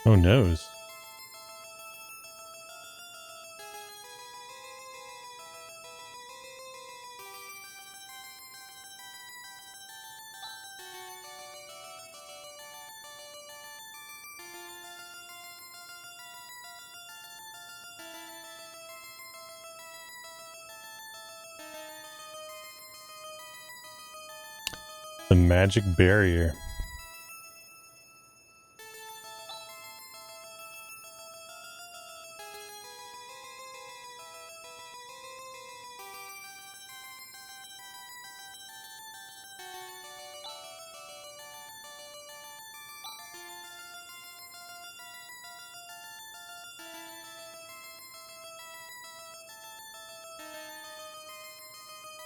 Oh, noes. The magic barrier.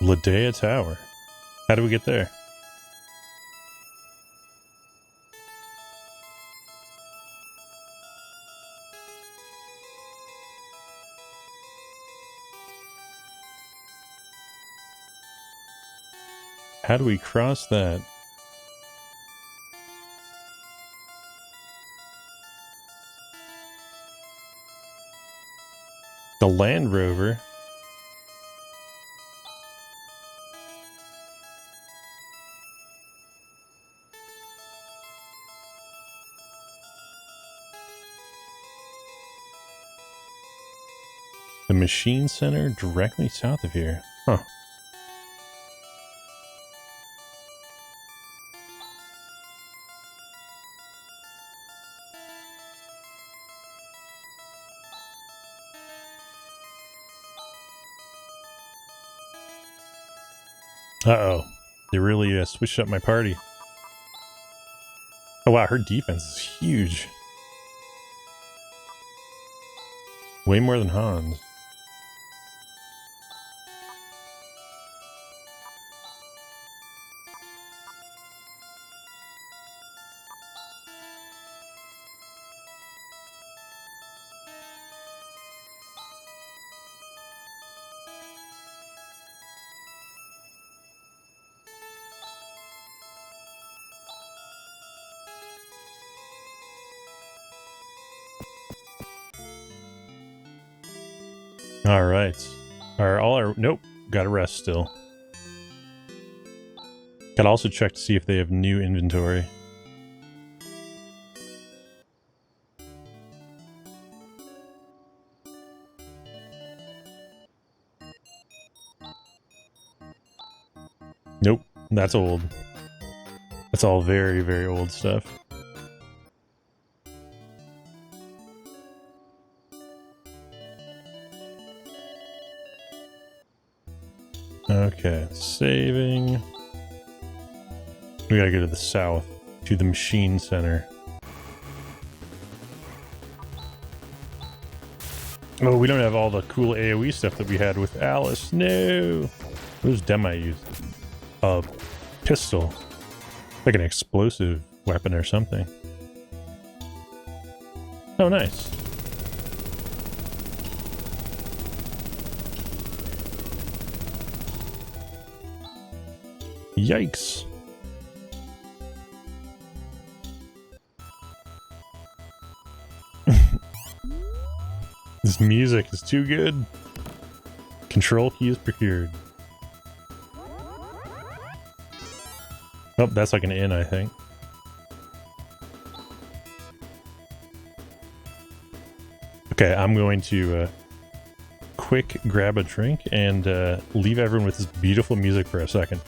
Ladea Tower. How do we get there? How do we cross that? The Land Rover. The Machine Center directly south of here. Huh. Uh-oh. They really switched up my party. Oh wow, her defense is huge. Way more than Hans. All right. Nope. Gotta rest still. Gotta also check to see if they have new inventory. Nope. That's old. That's all very, very old stuff. Okay, saving. We gotta go to the south, to the Machine Center. Oh, we don't have all the cool AoE stuff that we had with Alice. No! What does Demi use? A pistol. Like an explosive weapon or something. Oh, nice. Yikes. This music is too good. Control key is procured. Oh, that's like an inn, I think. Okay, I'm going to quick grab a drink and leave everyone with this beautiful music for a second.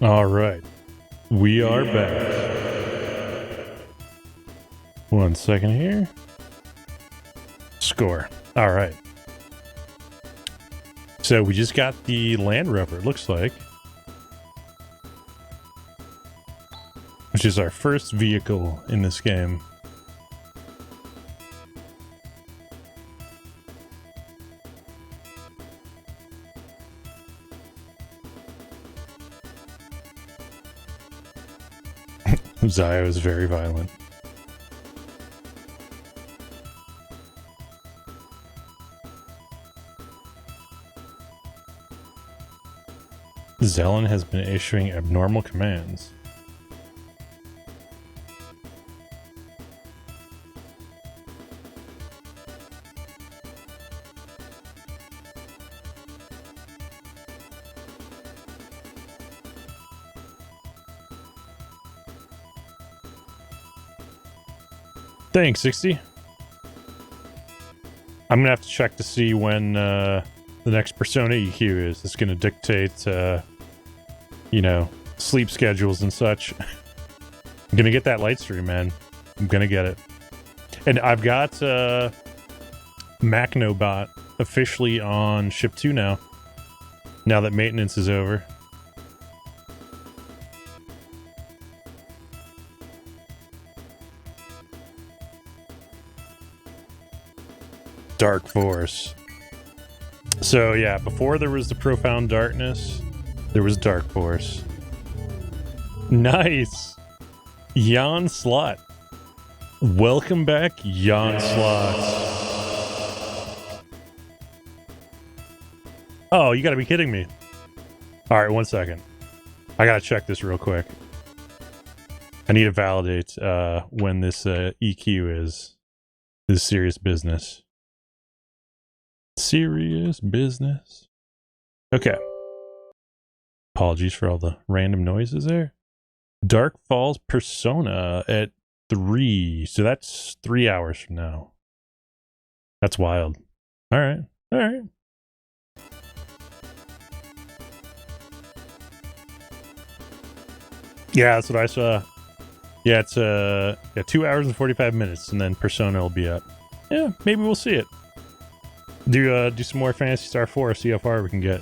All right. We are back. 1 second here. Score. All right. So we just got the Land Rover, it looks like. Which is our first vehicle in this game. Zio is very violent. Zelen has been issuing abnormal commands. Thanks, 60. I'm gonna have to check to see when the next Persona EQ is. It's gonna dictate, you know, sleep schedules and such. I'm gonna get that light stream, man. I'm gonna get it. And I've got Macnobot officially on ship 2 now. Now that maintenance is over. Dark Force. So yeah, before there was the Profound Darkness, there was Dark Force. Nice! Jan Slot. Welcome back, Jan Slot. Oh, you gotta be kidding me. Alright, 1 second. I gotta check this real quick. I need to validate when this EQ is. This is serious business. Serious business. Okay. Apologies for all the random noises there. Dark Falls Persona at 3. So that's 3 hours from now. That's wild. Alright. Alright. Yeah, that's what I saw. Yeah, it's 2 hours and 45 minutes, and then Persona will be up. Yeah, maybe we'll see it. Do some more Phantasy Star IV, see how far we can get.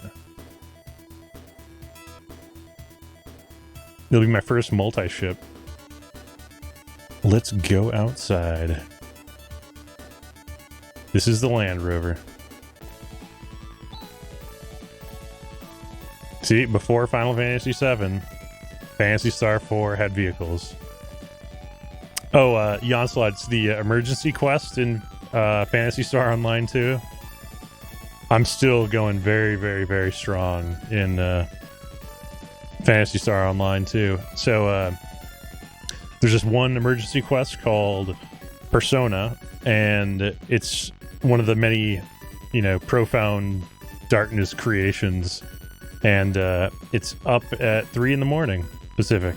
It'll be my first multi-ship. Let's go outside. This is the Land Rover. See, before Final Fantasy VII, Phantasy Star IV had vehicles. Oh, Jonslot's the emergency quest in Phantasy Star Online 2. I'm still going very, very, very strong in Phantasy Star Online 2. So there's this one emergency quest called Persona, and it's one of the many, you know, Profound Darkness creations. And it's up at 3 in the morning Pacific.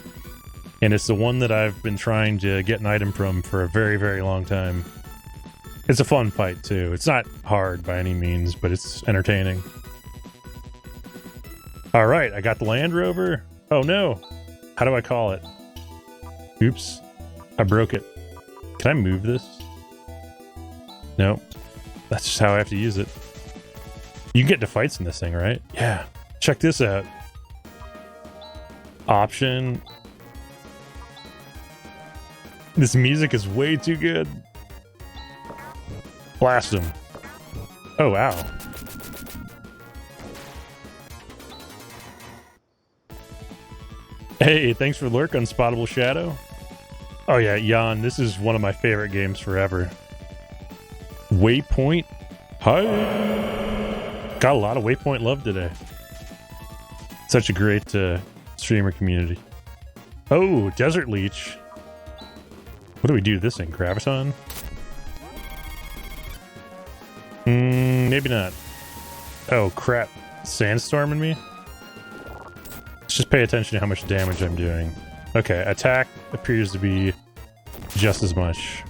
And it's the one that I've been trying to get an item from for a very, very long time. It's a fun fight, too. It's not hard by any means, but it's entertaining. All right, I got the Land Rover. Oh, no. How do I call it? Oops. I broke it. Can I move this? No. That's just how I have to use it. You can get into fights in this thing, right? Yeah. Check this out. Option. This music is way too good. Blast him. Oh, wow. Hey, thanks for the lurk, Unspottable Shadow. Oh yeah, Jan, this is one of my favorite games forever. Waypoint. Hi. Got a lot of Waypoint love today. Such a great streamer community. Oh, Desert Leech. What do we do this thing? Graviton? Maybe not. Oh, crap. Sandstorming me? Let's just pay attention to how much damage I'm doing. Okay, attack appears to be just as much.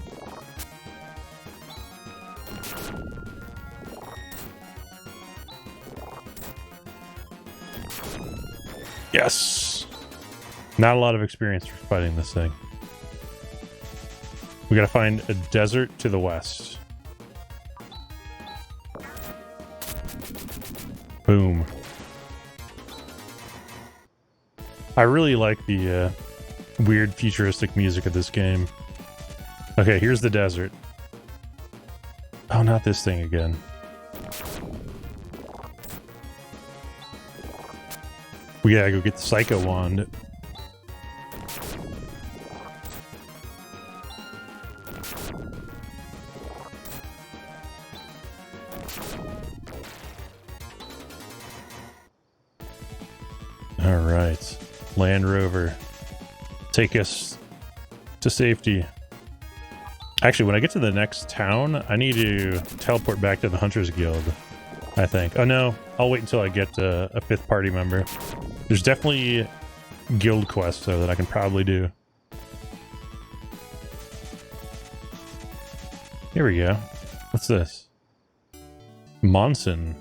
Yes! Not a lot of experience for fighting this thing. We gotta find a desert to the west. Boom. I really like the weird futuristic music of this game. Okay, here's the desert. Oh, not this thing again. We gotta go get the Psycho Wand. All right. Land Rover. Take us to safety. Actually, when I get to the next town, I need to teleport back to the Hunters Guild, I think. Oh no, I'll wait until I get a 5th party member. There's definitely guild quests, though, that I can probably do. Here we go. What's this? Monson.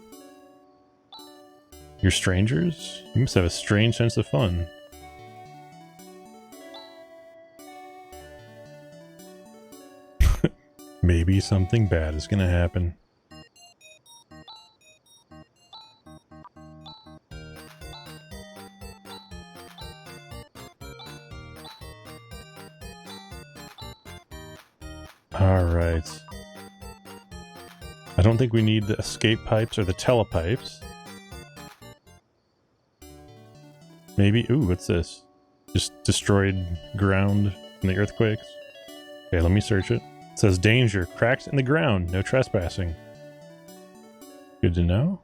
You're strangers? You must have a strange sense of fun. Maybe something bad is gonna happen. Alright. I don't think we need the escape pipes or the telepipes. Maybe. Ooh, what's this? Just destroyed ground from the earthquakes. Okay, let me search it. It says danger, cracks in the ground, no trespassing. Good to know.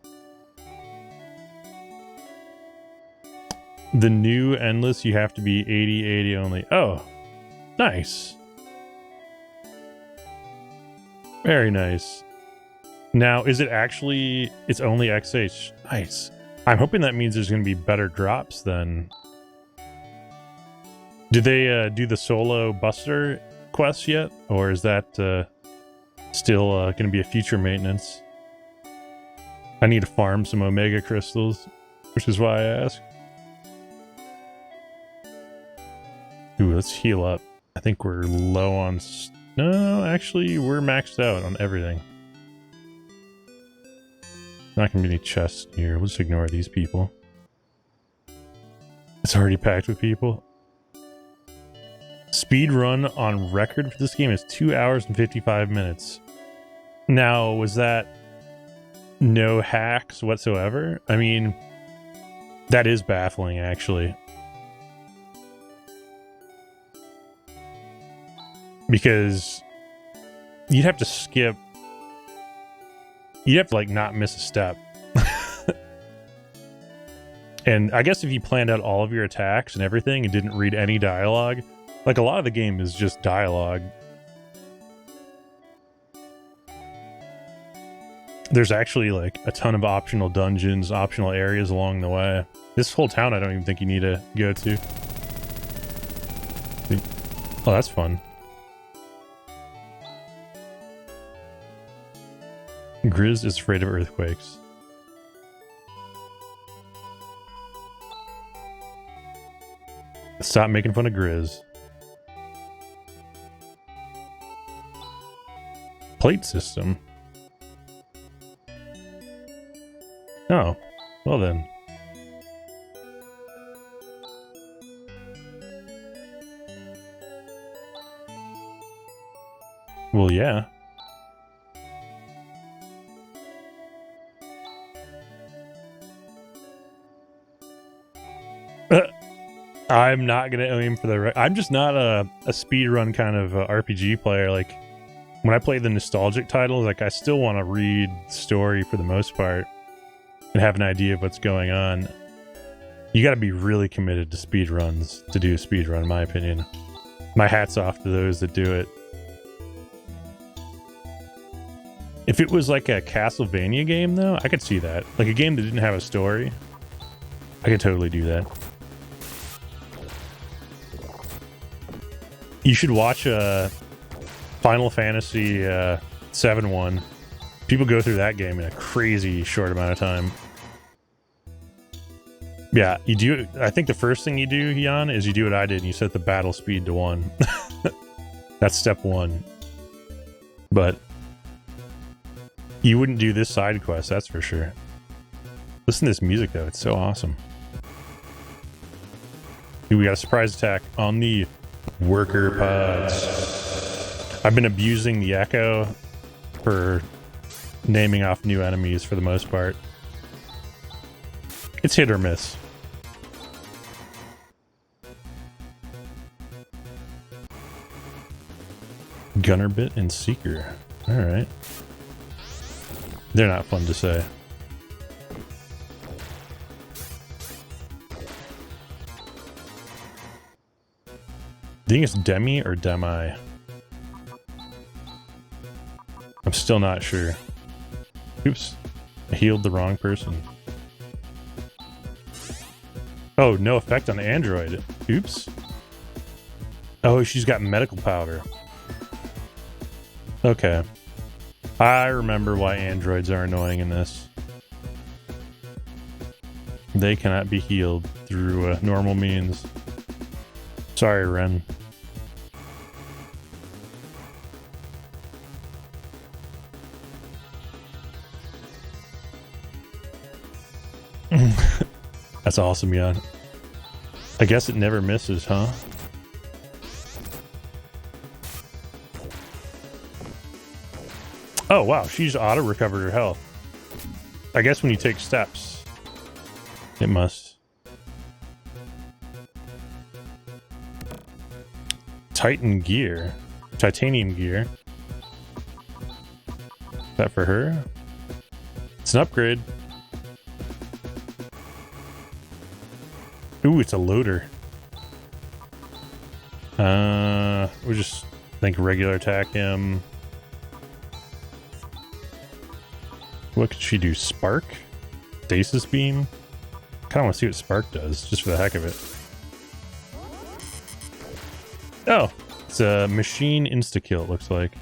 The new endless, you have to be 80 only. Oh, nice. Very nice. Now, is it actually, it's only XH? Nice. I'm hoping that means there's going to be better drops then. Did they do the solo buster quest yet? Or is that still going to be a future maintenance? I need to farm some Omega crystals, which is why I asked. Ooh, let's heal up. I think we're low on... No, actually, we're maxed out on everything. Not gonna be any chests here. We'll just ignore these people. It's already packed with people. Speed run on record for this game is 2 hours and 55 minutes. Now, was that no hacks whatsoever? I mean, that is baffling, actually. Because you'd have to skip. You'd have to, like, not miss a step. And I guess if you planned out all of your attacks and everything and didn't read any dialogue, like, a lot of the game is just dialogue. There's actually, like, a ton of optional dungeons, optional areas along the way. This whole town I don't even think you need to go to. Oh, that's fun. Grizz is afraid of earthquakes. Stop making fun of Grizz. Plate system. Oh, well then. Well, yeah. I'm not gonna aim for the. I'm just not a speedrun kind of RPG player. Like, when I play the nostalgic titles, like, I still want to read the story for the most part and have an idea of what's going on. You got to be really committed to speedruns to do a speedrun, in my opinion. My hat's off to those that do it. If it was like a Castlevania game, though, I could see that. Like a game that didn't have a story, I could totally do that. You should watch Final Fantasy VII one. People go through that game in a crazy short amount of time. Yeah, you do. I think the first thing you do, Jan, is you do what I did and you set the battle speed to 1. That's step 1. But you wouldn't do this side quest, that's for sure. Listen to this music, though. It's so awesome. Ooh, we got a surprise attack on the worker pods. I've been abusing the echo for naming off new enemies for the most part. It's hit or miss. Gunner Bit and Seeker. Alright. They're not fun to say. think it's Demi or Demi. I'm still not sure. Oops. I healed the wrong person. Oh, no effect on Android. Oops. Oh, she's got medical powder. Okay. I remember why androids are annoying in this. They cannot be healed through normal means. Sorry, Ren. That's awesome, Jan. I guess it never misses, huh? Oh, wow. She's auto-recovered her health. I guess when you take steps, it must. Titanium gear. Is that for her? It's an upgrade. Ooh, it's a loader. We'll just think regular attack him. What could she do? Spark? Stasis beam? Kinda wanna see what Spark does, just for the heck of it. Oh! It's a machine insta-kill, it looks like.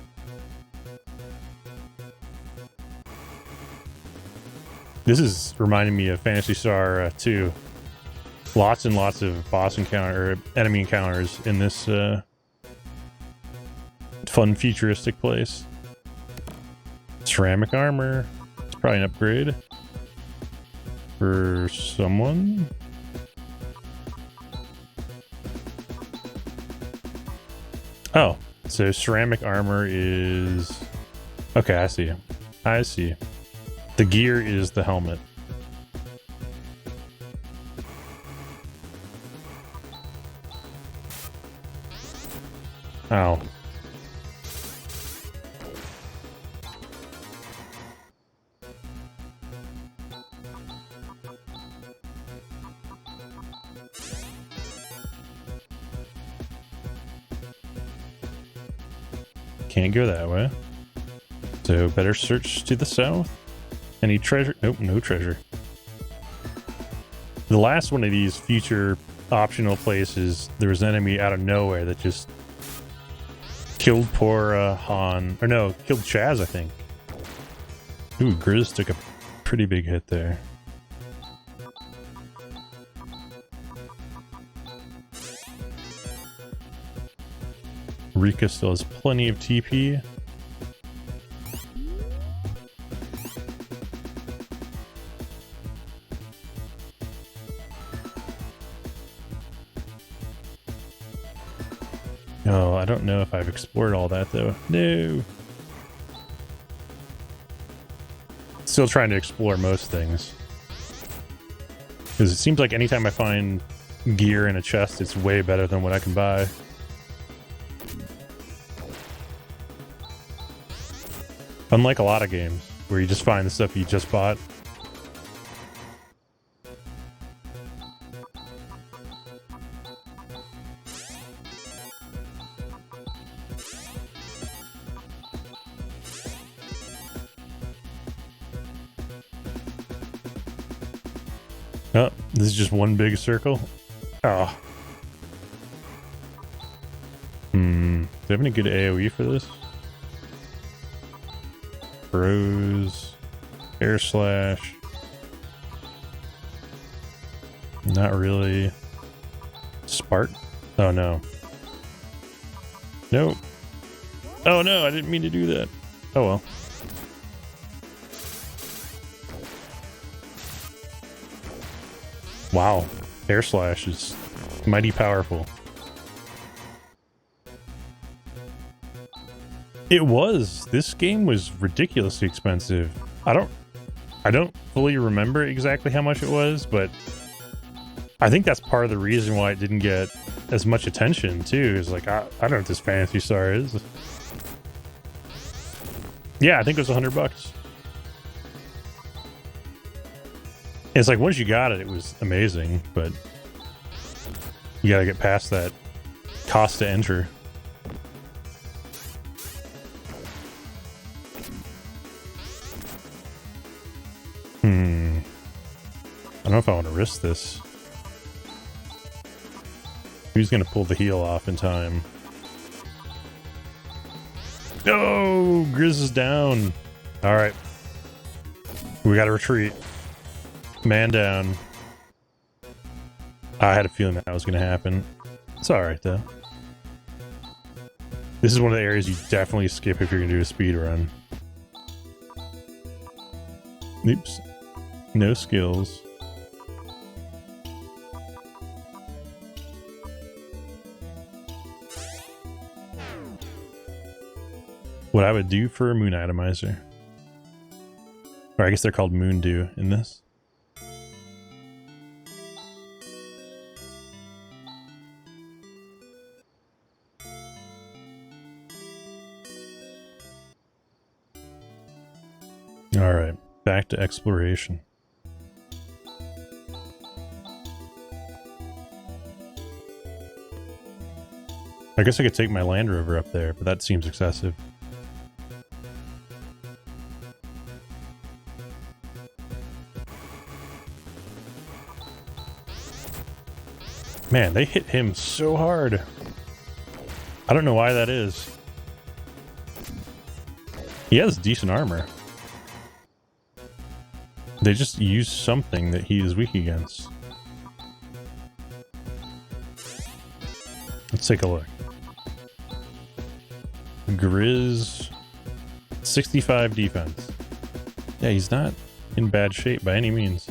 This is reminding me of Phantasy Star 2. Lots and lots of boss encounter, or enemy encounters in this fun futuristic place. Ceramic armor. It's probably an upgrade for someone. Oh, so ceramic armor is... Okay, I see. I see. The gear is the helmet. Ow. Can't go that way. So better search to the south. Any treasure? Nope, no treasure. The last one of these future optional places, there was an enemy out of nowhere that just killed poor Han. Or no, killed Chaz, I think. Ooh, Grizz took a pretty big hit there. Rika still has plenty of TP. Oh, I don't know if I've explored all that though. No. Still trying to explore most things. Because it seems like anytime I find gear in a chest, it's way better than what I can buy. Unlike a lot of games, where you just find the stuff you just bought. Oh, this is just one big circle? Oh. Do you have any good AoE for this? Bros, air slash. Not really. Spark? Oh no. Nope. Oh no, I didn't mean to do that. Oh well. Wow. Air slash is mighty powerful. It was. This game was ridiculously expensive. I don't fully remember exactly how much it was, but I think that's part of the reason why it didn't get as much attention too. Is like I don't know what this Phantasy Star is. Yeah, I think it was $100. It's like once you got it, it was amazing, but you gotta get past that cost to enter. I don't know if I want to risk this. Who's going to pull the heel off in time? Oh, Grizz is down. All right. We got to retreat. Man down. I had a feeling that was going to happen. It's all right, though. This is one of the areas you definitely skip if you're going to do a speed run. Oops. No skills. What I would do for a moon atomizer. Or I guess they're called moon dew in this. Alright, back to exploration. I guess I could take my Land Rover up there, but that seems excessive. Man, they hit him so hard. I don't know why that is. He has decent armor. They just use something that he is weak against. Let's take a look. Grizz, 65 defense. Yeah, he's not in bad shape by any means.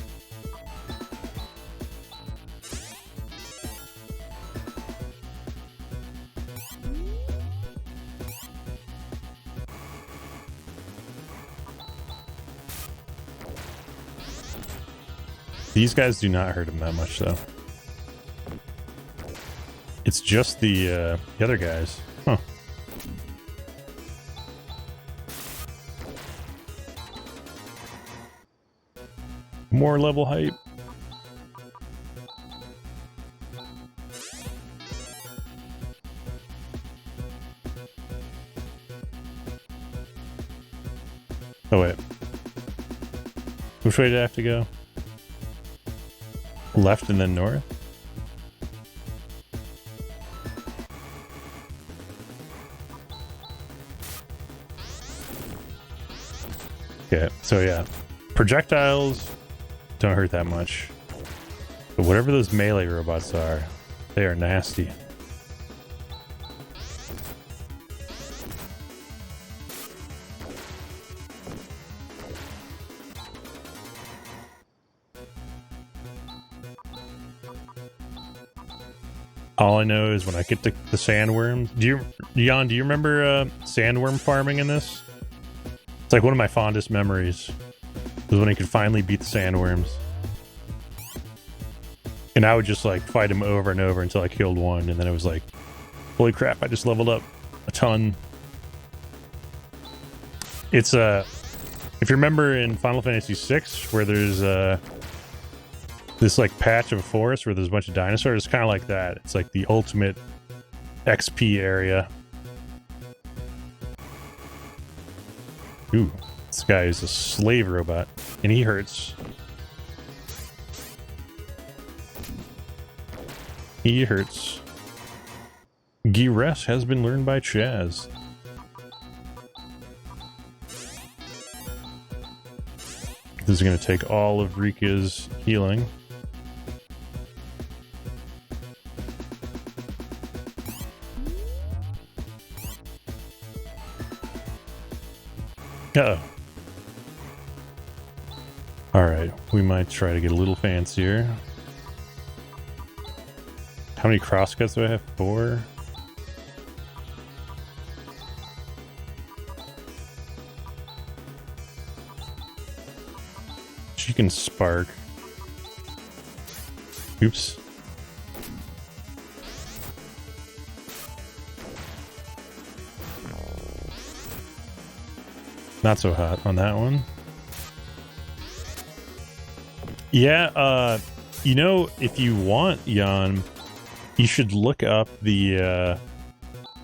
These guys do not hurt him that much, though. It's just the other guys. Huh. More level hype. Oh, wait. Which way did I have to go? Left and then north? Okay, so yeah. Projectiles don't hurt that much. But whatever those melee robots are, they are nasty. All I know is when I get to the sandworms. Jan, do you remember sandworm farming in this? It's like one of my fondest memories. Was when I could finally beat the sandworms. And I would just like fight them over and over until I killed one, and then it was like, holy crap, I just leveled up a ton. It's if you remember in Final Fantasy VI, where there's this like patch of forest where there's a bunch of dinosaurs, it's kind of like that. It's like the ultimate XP area. Ooh, this guy is a slave robot, and he hurts. He hurts. Gires has been learned by Chaz. This is going to take all of Rika's healing. Uh-oh. Alright, we might try to get a little fancier. How many crosscuts do I have? 4? She can spark. Oops. Not so hot on that one. Yeah, you know, if you want, Jan, You should look up the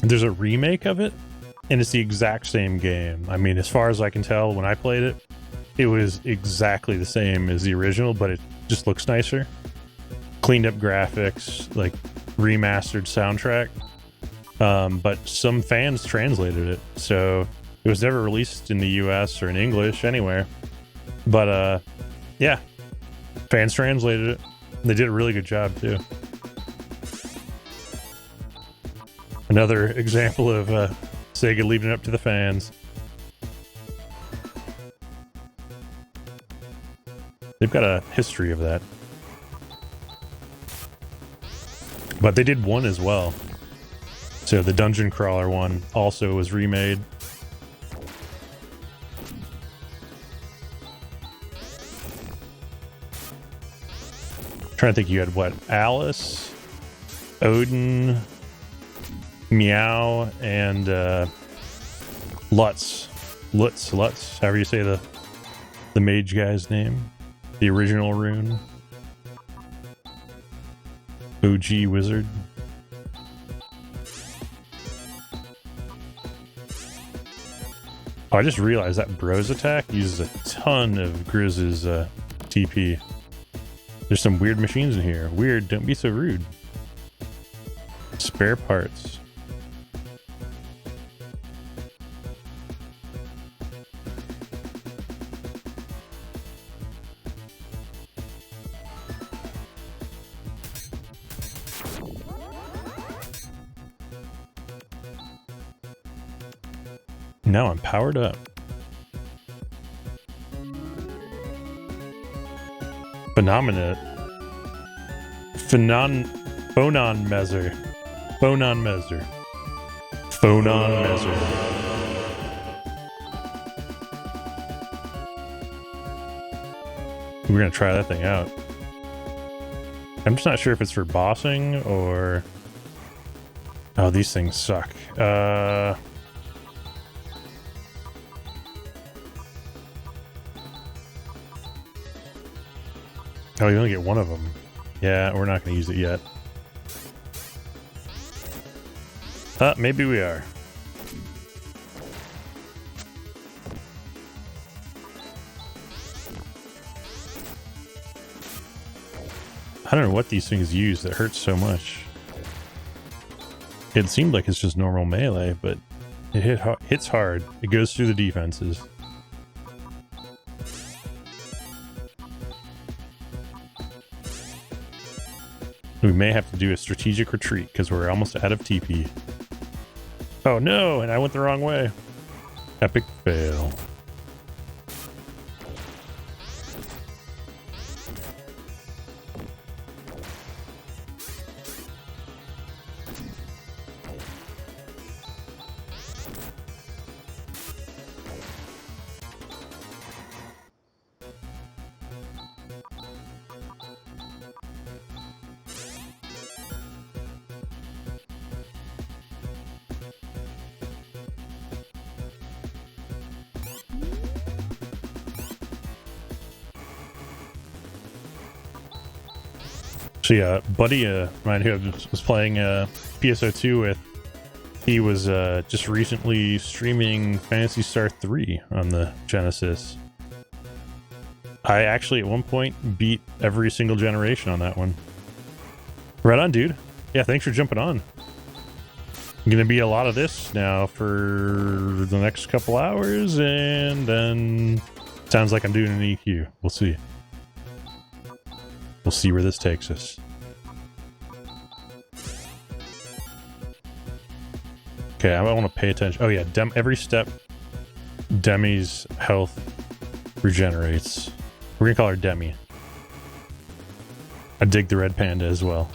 there's a remake of it, and it's the exact same game. I mean, as far as I can tell, when I played it, it was exactly the same as the original, but it just looks nicer. Cleaned up graphics, like remastered soundtrack. But some fans translated it, so it was never released in the US or in English anywhere. But yeah, fans translated it. They did a really good job too. Another example of Sega leaving it up to the fans. They've got a history of that. But they did one as well. So the Dungeon Crawler one also was remade. Trying to think, you had what? Alice, Odin, Meow, and Lutz, however you say the mage guy's name. The original rune. OG wizard. Oh, I just realized that Bros attack uses a ton of Grizz's TP. There's some weird machines in here. Weird, don't be so rude. Spare parts. Now I'm powered up. Phonon Measure. We're gonna try that thing out. I'm just not sure if it's for bossing or... Oh, these things suck. Oh, you only get one of them. Yeah, we're not going to use it yet. Maybe we are. I don't know what these things use that hurts so much. It seemed like it's just normal melee, but it hits hard. It goes through the defenses. We may have to do a strategic retreat because we're almost out of TP. Oh no, and I went the wrong way. Epic fail. So yeah, buddy mine who I was playing PSO 2 with, he was just recently streaming Phantasy Star IV on the Genesis. I actually at one point beat every single generation on that one. Right on, dude. Yeah, thanks for jumping on. Gonna be a lot of this now for the next couple hours, and then sounds like I'm doing an EQ. We'll see. We'll see where this takes us. Okay, I want to pay attention. Oh yeah, every step Demi's health regenerates. We're gonna call her Demi. I dig the red panda as well.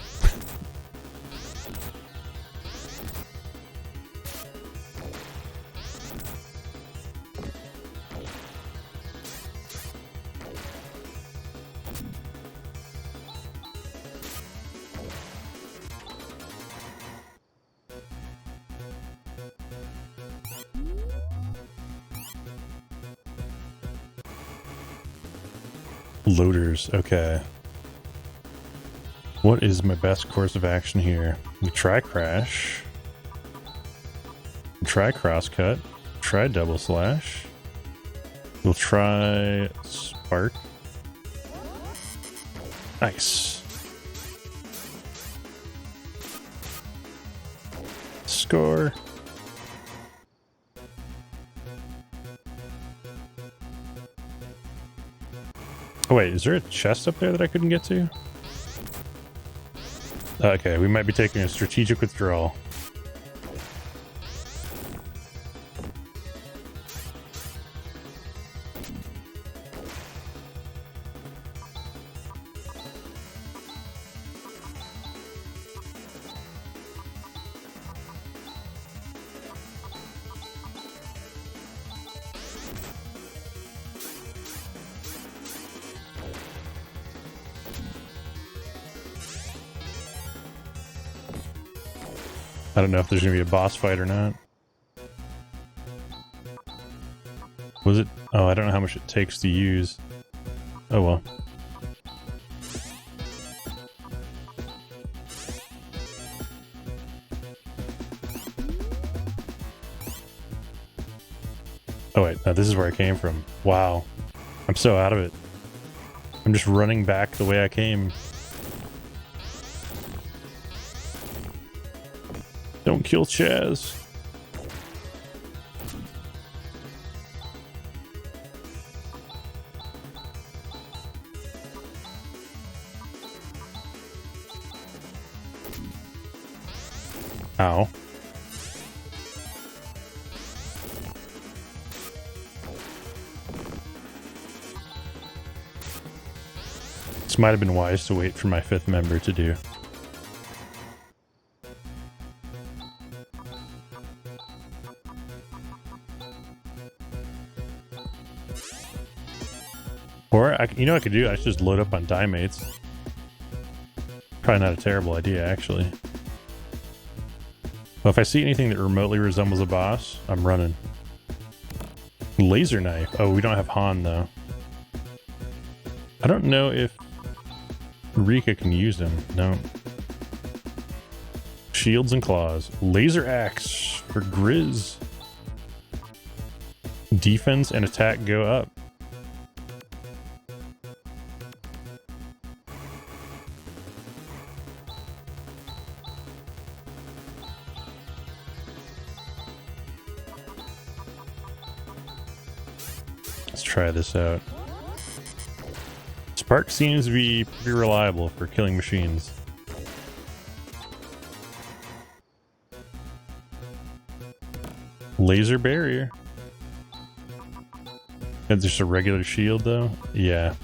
Loaders, okay. What is my best course of action here? We try crash. Try crosscut. Try double slash. We'll try spark. Nice. Score. Oh wait, is there a chest up there that I couldn't get to? Okay, we might be taking a strategic withdrawal. I don't know if there's gonna be a boss fight or not. Was it? Oh, I don't know how much it takes to use. Oh well. Oh wait, no, this is where I came from. Wow. I'm so out of it. I'm just running back the way I came. Don't kill Chaz. Ow. This might have been wise to wait for my 5th member to do. Or, you know what I could do? I should just load up on die mates. Probably not a terrible idea, actually. Well, if I see anything that remotely resembles a boss, I'm running. Laser knife. Oh, we don't have Han, though. I don't know if Rika can use him. No. Shields and claws. Laser axe for Grizz. Defense and attack go up. Let's try this out. Spark seems to be pretty reliable for killing machines. Laser barrier. That's just a regular shield though? Yeah.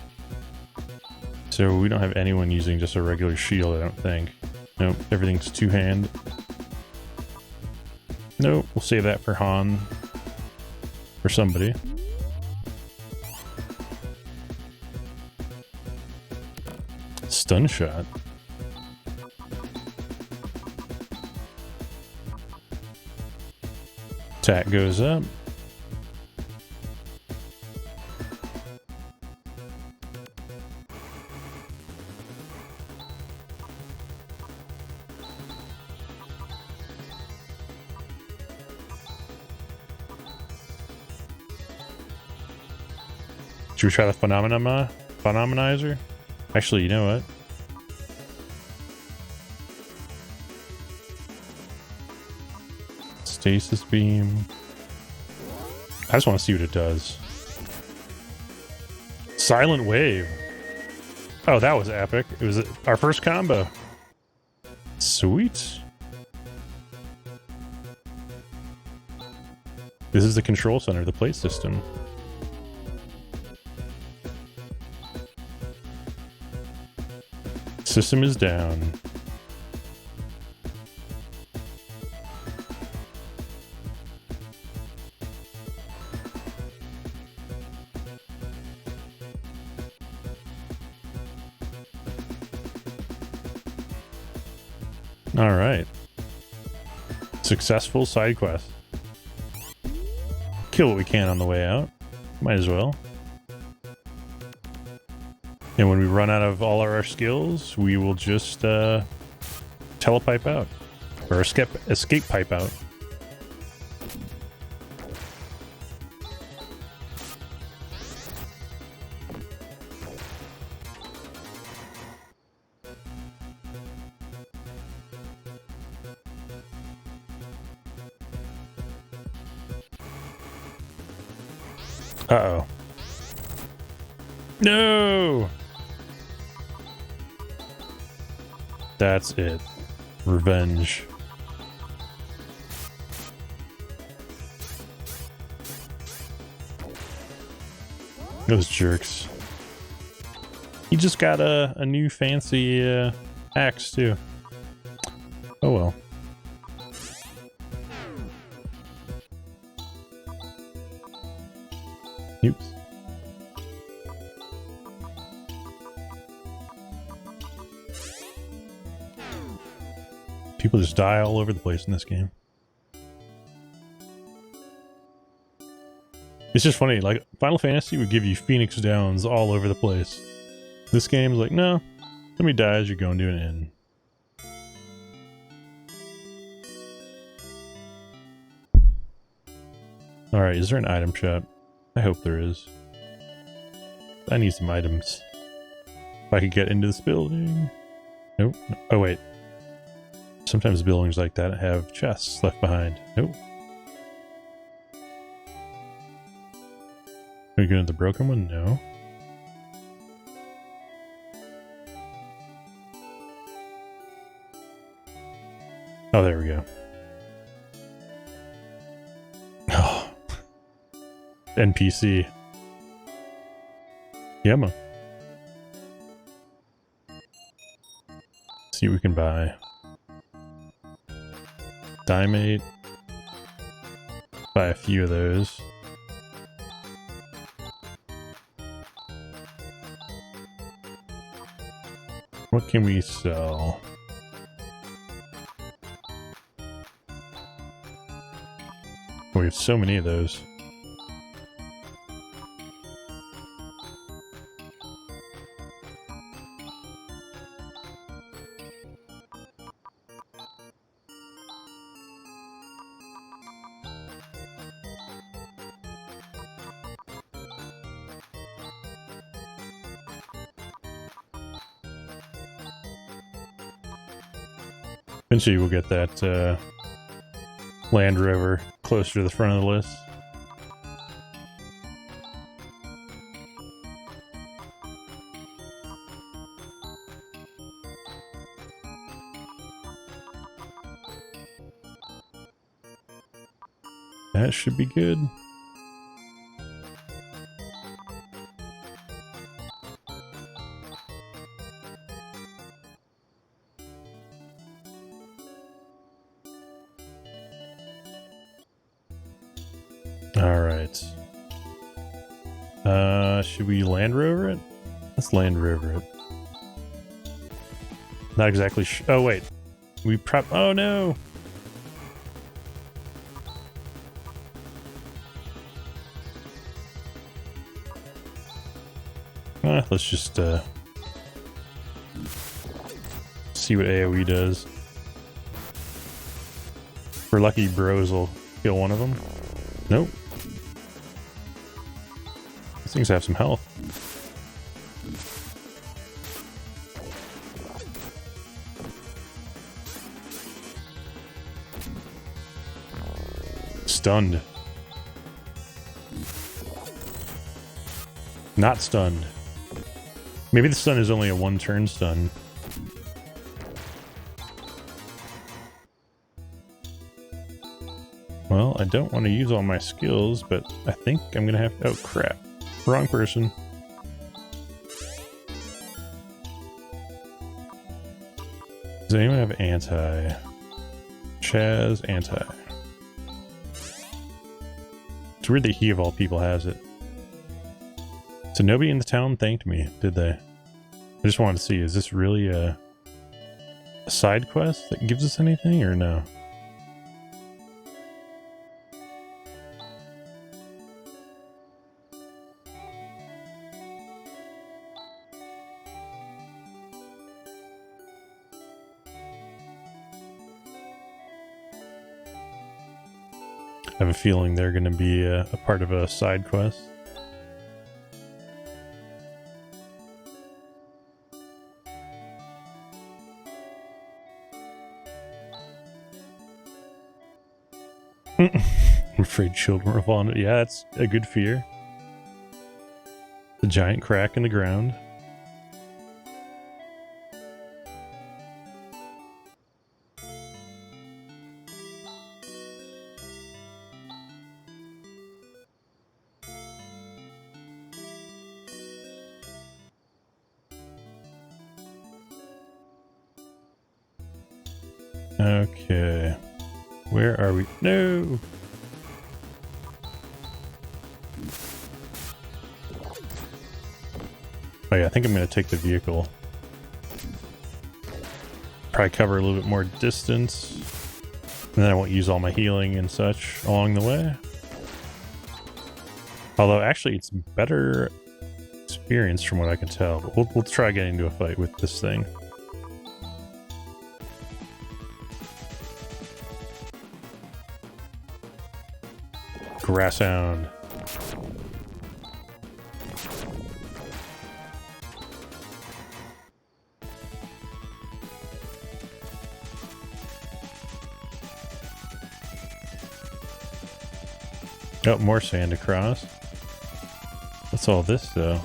So we don't have anyone using just a regular shield, I don't think. Nope, everything's two-hand. Nope, we'll save that for Han. For somebody. Stun shot. Attack goes up. Should we try the Phenomenizer? Actually, you know what? Stasis beam. I just want to see what it does. Silent wave. Oh, that was epic. It was our first combo. Sweet. This is the control center of the plate system. System is down. All right. Successful side quest. Kill what we can on the way out. Might as well. And when we run out of all our skills, we will just telepipe out. Or escape pipe out. Uh-oh. No! That's it. Revenge. Those jerks. He just got a new fancy axe too. Oh well. Oops. People just die all over the place in this game. It's just funny, like, Final Fantasy would give you Phoenix Downs all over the place. This game's like, no, somebody dies, you're going to an inn. Alright, is there an item shop? I hope there is. I need some items. If I could get into this building. Nope. Oh, wait. Sometimes buildings like that have chests left behind. Nope. Are we going to the broken one? No. Oh, there we go. Oh. NPC. Yeah, man. See what we can buy. Diamate. Buy a few of those. What can we sell? Oh, we have so many of those. Eventually we'll get that Land Rover closer to the front of the list. That should be good. Alright. Should we Land Rover it? Let's Land Rover it. Not exactly oh wait. Oh no! Let's just see what AoE does. We're lucky bros will kill one of them. Nope. These things have some health. Stunned. Not stunned. Maybe the stun is only a one-turn stun. Well, I don't want to use all my skills, but I think I'm gonna have to... Oh, crap. Wrong person. Does anyone have anti? Chaz, anti. It's weird that he of all people has it. So nobody in the town thanked me, did they? I just wanted to see, is this really a side quest that gives us anything, or no? I have a feeling they're going to be a part of a side quest. I'm afraid children will fall into. Yeah, that's a good fear. The giant crack in the ground. Okay. Where are we? No! Oh yeah, I think I'm going to take the vehicle. Probably cover a little bit more distance. And then I won't use all my healing and such along the way. Although, actually, it's better experience from what I can tell. But we'll try getting into a fight with this thing. Grass Hound. Oh, more sand across. What's all this, though?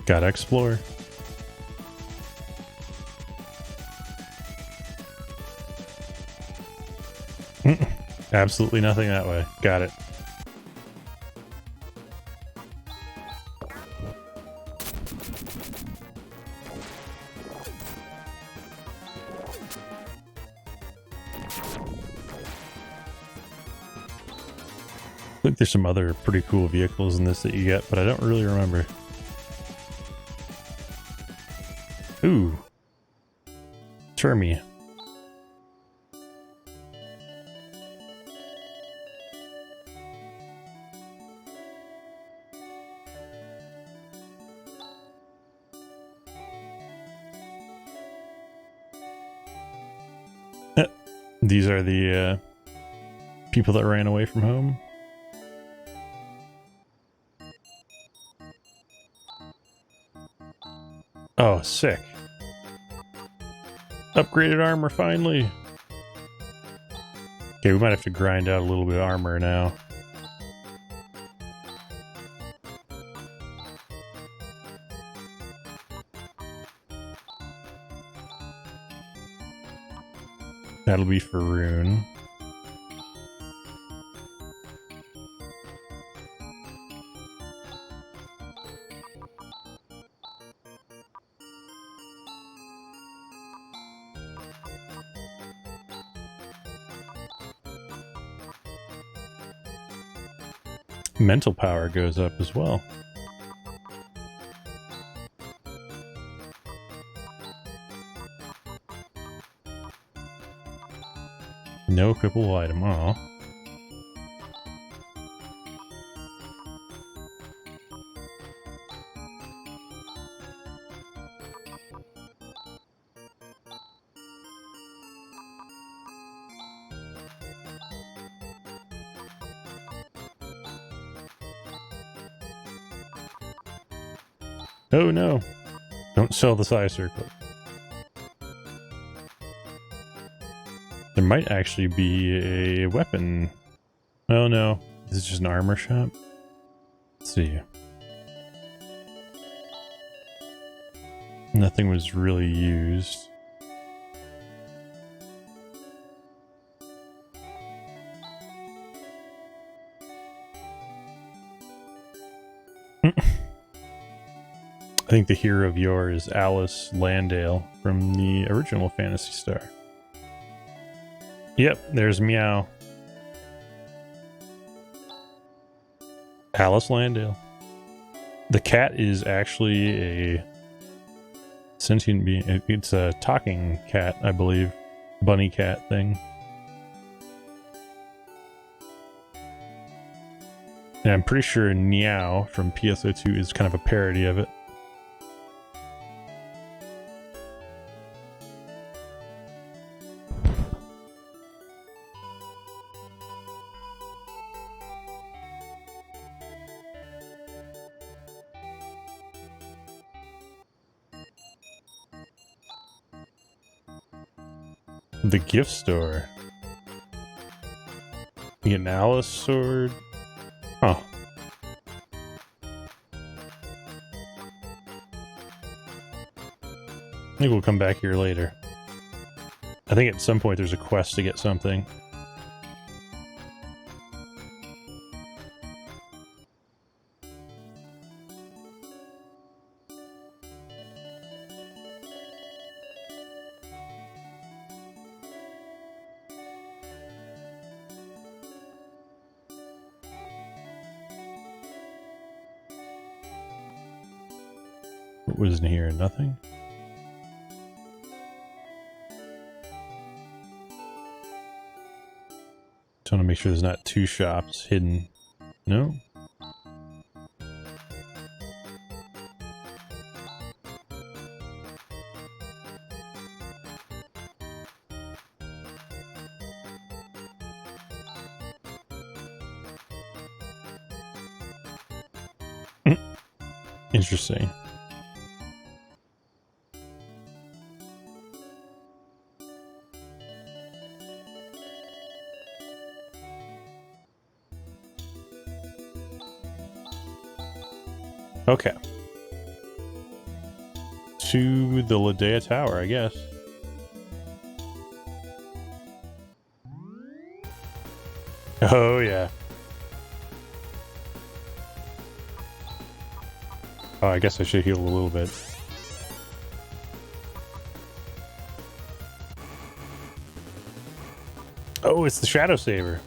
Gotta explore. Absolutely nothing that way. Got it. I think there's some other pretty cool vehicles in this that you get, but I don't really remember. Ooh. Termi. These are the people that ran away from home. Oh, sick. Upgraded armor, finally. Okay, we might have to grind out a little bit of armor now. That'll be for Rune. Mental power goes up as well. No equipable item. Aw. Oh no! Don't sell the size circle. There might actually be a weapon. Oh no, this is just an armor shop. Let's see. Nothing was really used. I think the hero of yore is Alice Landale from the original Phantasy Star. Yep, there's Meow. Alice Landale. The cat is actually a sentient being. It's a talking cat, I believe. Bunny cat thing. And I'm pretty sure Niao from PSO 2 is kind of a parody of it. The gift store. The Analysis sword. Huh. I think we'll come back here later. I think at some point there's a quest to get something. What was in here? Nothing? Just want to make sure there's not two shops hidden. No? Interesting. Okay. To the Ladea Tower, I guess. Oh, yeah. Oh, I guess I should heal a little bit. Oh, it's the Shadow Saber.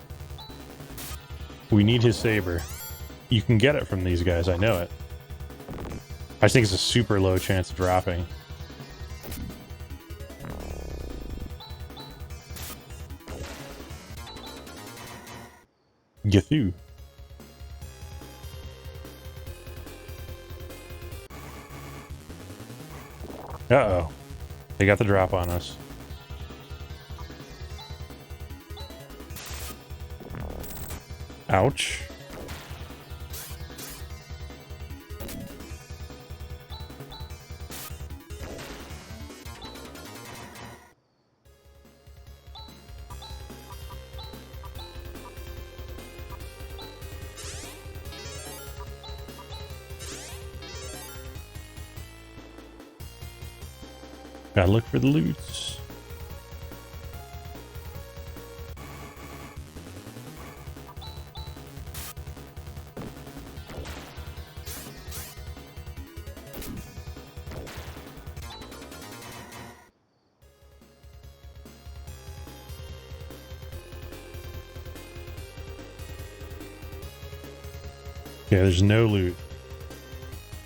We need his saber. You can get it from these guys, I know it. I think it's a super low chance of dropping. Gethu. Uh-oh. They got the drop on us. Ouch. Gotta look for the loots. Yeah, there's no loot.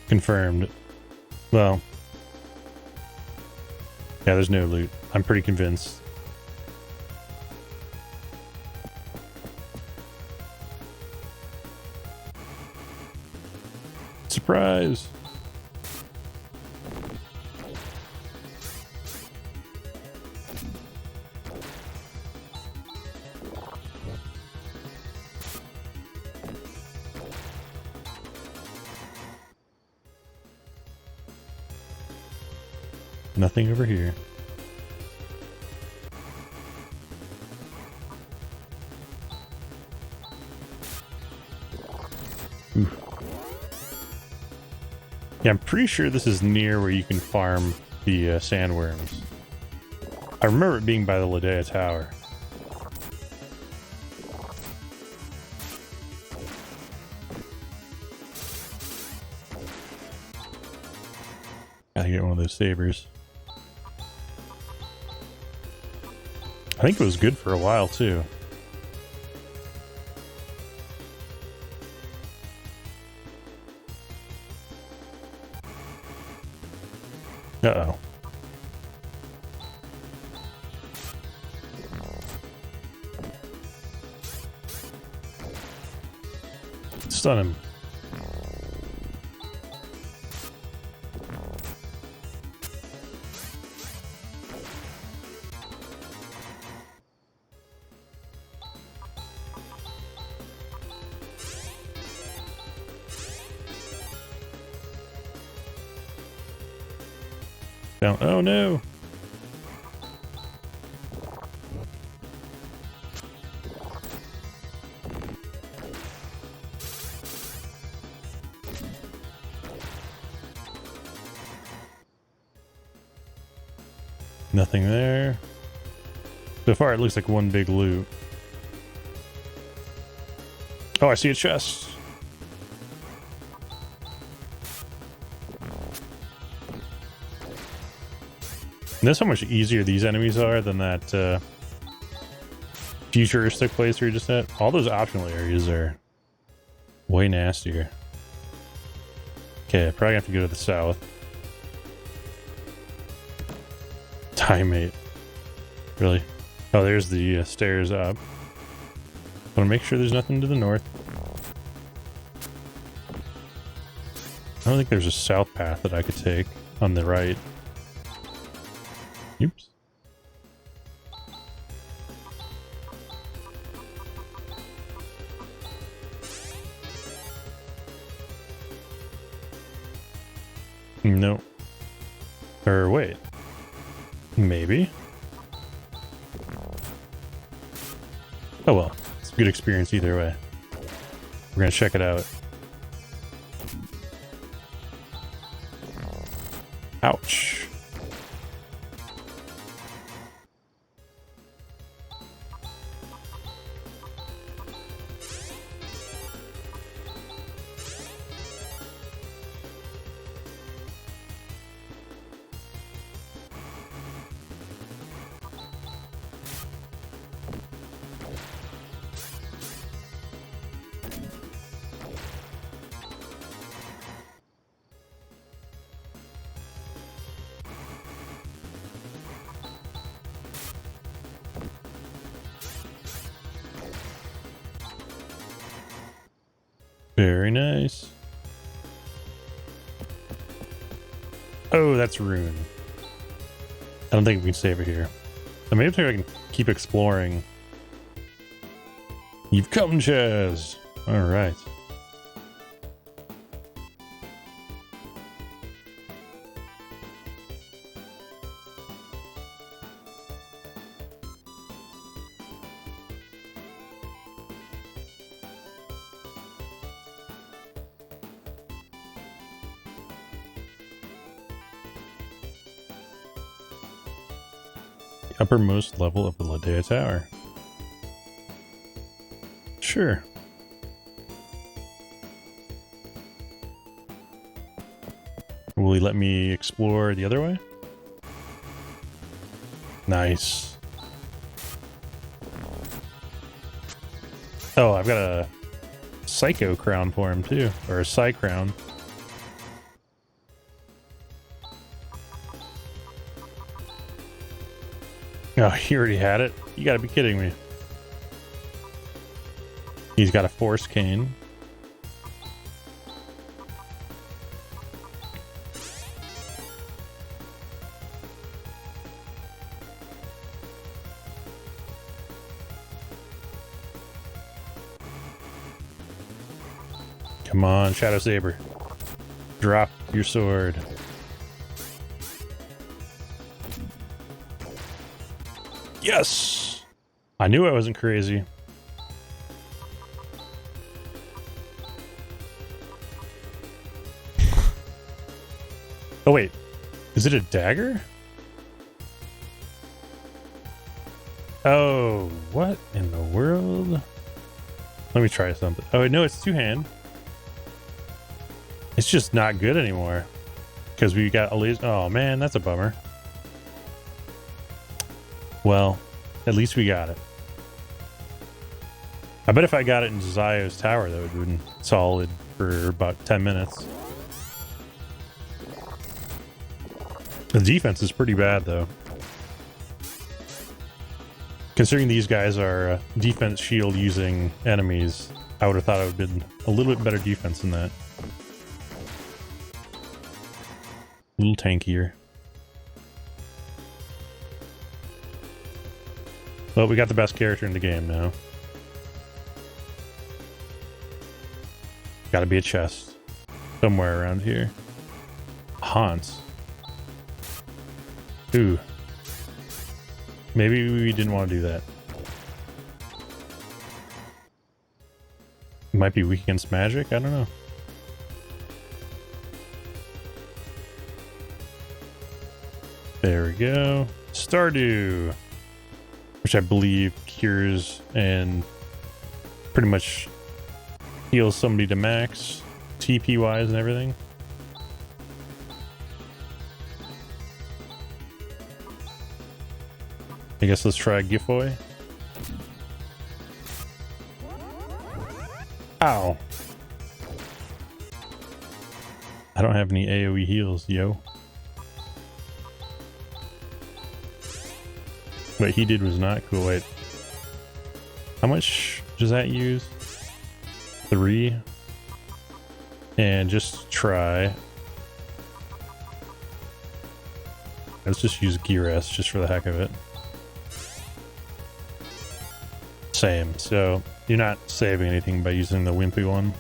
Confirmed. Well... yeah, there's no loot. I'm pretty convinced. Surprise! Nothing over here. Oof. Yeah, I'm pretty sure this is near where you can farm the sandworms. I remember it being by the Ladea Tower. Gotta get one of those sabers. I think it was good for a while, too. Uh-oh. Stun him. Down. Oh no! Nothing there. So far it looks like one big loot. Oh, I see a chest. Notice how much easier these enemies are than that futuristic place we were just at. All those optional areas are way nastier. Okay, probably have to go to the south. Time mate. Really? Oh, there's the stairs up. Want to make sure there's nothing to the north. I don't think there's a south path that I could take on the right. Oops. No. Or wait. Maybe. Oh well. It's a good experience either way. We're gonna check it out. Ouch. Very nice. Oh, that's rune. I don't think we can save it here. So maybe I can keep exploring. You've come, Chaz. All right. Uppermost level of the Ladea Tower. Sure. Will he let me explore the other way? Nice. Oh, I've got a Psycho crown for him too, or a Psy crown. Oh, he already had it? You gotta be kidding me. He's got a Force Cane. Come on, Shadow Saber. Drop your sword. Yes! I knew I wasn't crazy. Oh wait, is it a dagger? Oh, what in the world? Let me try something. Oh no, it's two-hand. It's just not good anymore. Because we got a laser. Oh man, that's a bummer. Well, at least we got it. I bet if I got it in Zio's tower, that would have been solid for about 10 minutes. The defense is pretty bad, though. Considering these guys are defense shield using enemies, I would have thought it would have been a little bit better defense than that. A little tankier. Well, we got the best character in the game now. Gotta be a chest. Somewhere around here. Haunts. Ooh. Maybe we didn't want to do that. Might be weak against magic? I don't know. There we go. Stardew. Which I believe cures and pretty much heals somebody to max, TP wise and everything. I guess let's try Gifoy. Ow. I don't have any AoE heals, yo. What he did was not cool. Wait. How much does that use? 3. And just try. Let's just use Geras just for the heck of it. Same. So you're not saving anything by using the wimpy one.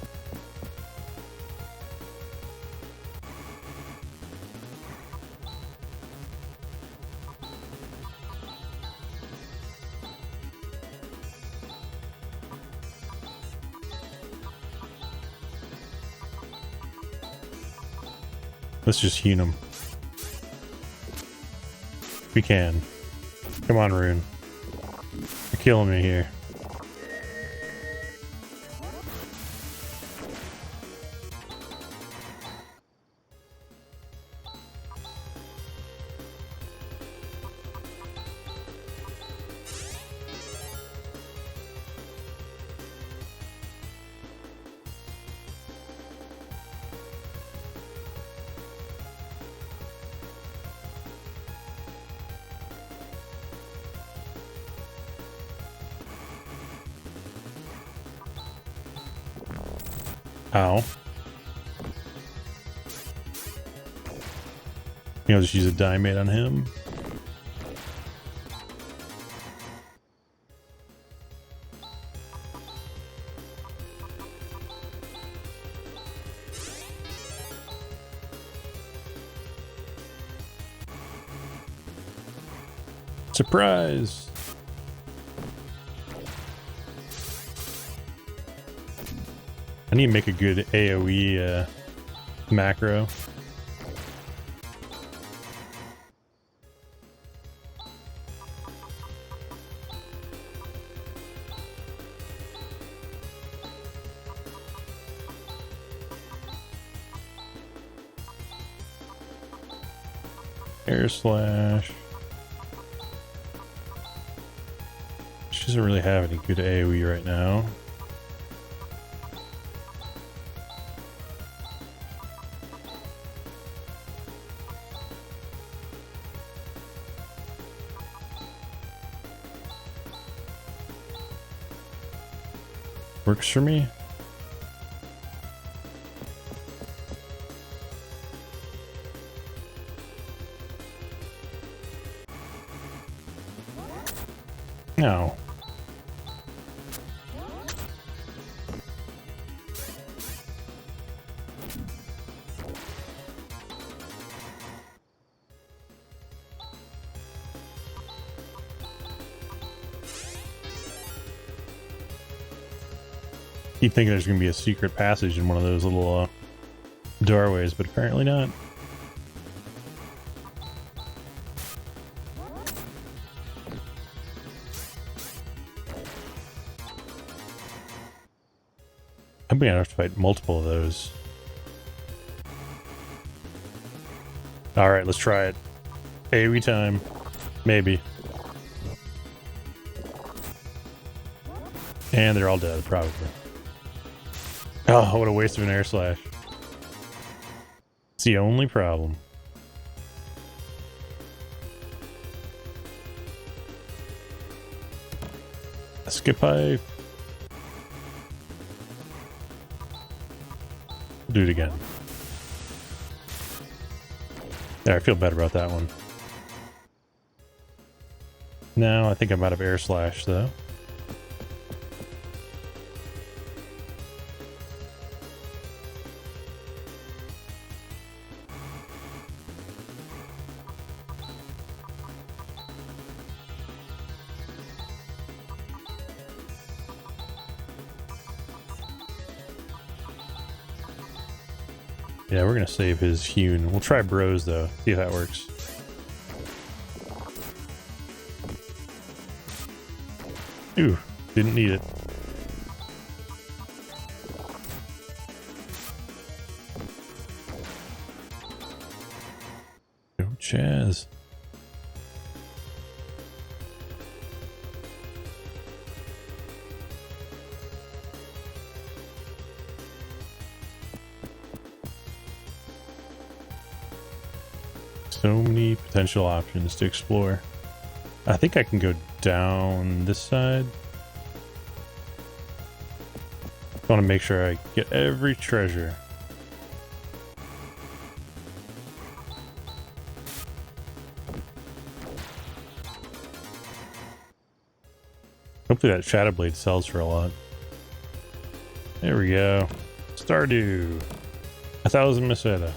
Let's just heat him. We can. Come on, Rune. You're killing me here. Ow. You know, just use a Diamate on him. Surprise! I need to make a good AoE macro. Air slash. She doesn't really have any good AoE right now. Works for me. No. Keep thinking there's going to be a secret passage in one of those little doorways, but apparently not. I'm going to have to fight multiple of those. Alright, let's try it. AoE time. Maybe. And they're all dead, probably. Oh, what a waste of an air slash. It's the only problem. Skip pipe. Do it again. There, I feel better about that one. Now I think I'm out of air slash though. Yeah, we're gonna save his hewn. We'll try bros though. See if that works. Ooh, didn't need it. Go Chaz. So many potential options to explore. I think I can go down this side. I want to make sure I get every treasure. Hopefully that Shadow Blade sells for a lot. There we go. Stardew. 1,000 Meseta.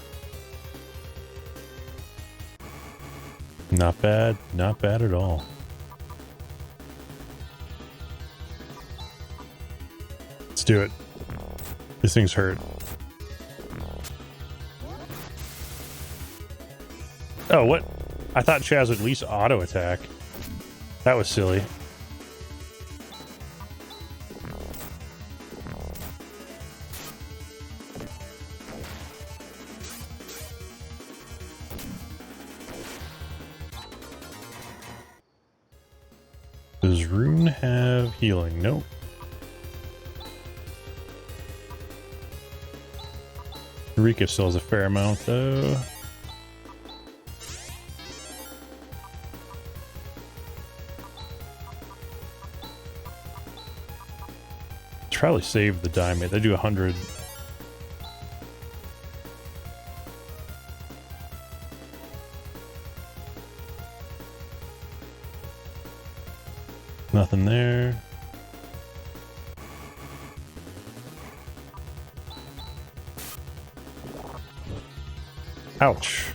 Not bad. Not bad at all. Let's do it. This thing's hurt. Oh, what? I thought Chaz would at least auto attack. That was silly. Does Rune have healing? Nope. Rika still has a fair amount, though. Probably save the diamond. They do 100. Nothing there. Ouch.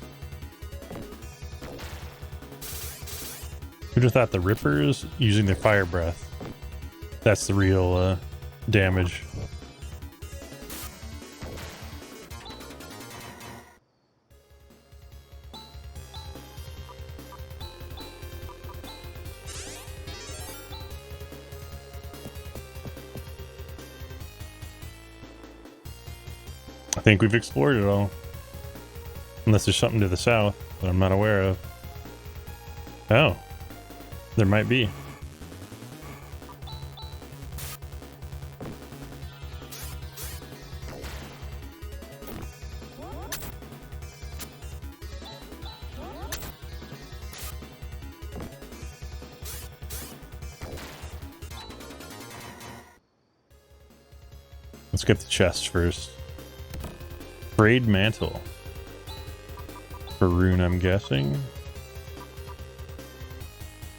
Who'd have thought the Rippers using their fire breath? That's the real damage. I think we've explored it all. Unless there's something to the south that I'm not aware of. Oh. There might be. Let's get the chest first. Braid mantle. For Rune, I'm guessing.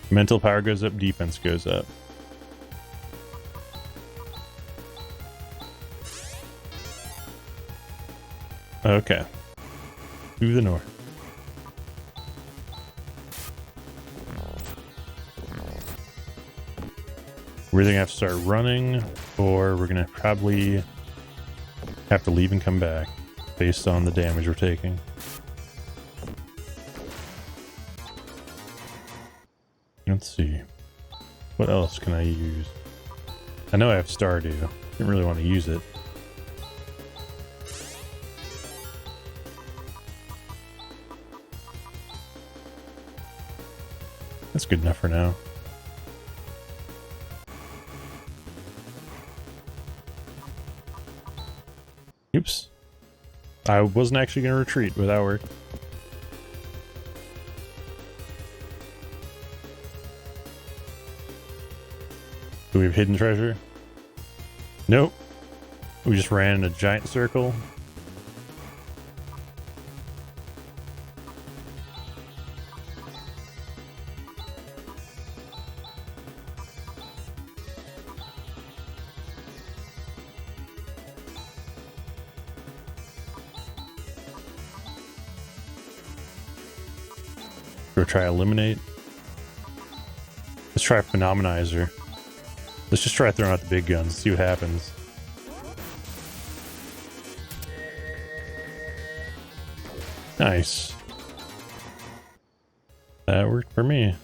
Mental power goes up, defense goes up. Okay. To the north. We're either gonna have to start running, or we're gonna probably have to leave and come back based on the damage we're taking. Let's see. What else can I use? I know I have Stardew. Didn't really want to use it. That's good enough for now. Oops. I wasn't actually going to retreat, but that worked. Do we have hidden treasure? Nope. We just ran in a giant circle. Go try eliminate. Let's try Phenomenizer. Let's just try throwing out the big guns, see what happens. Nice. That worked for me.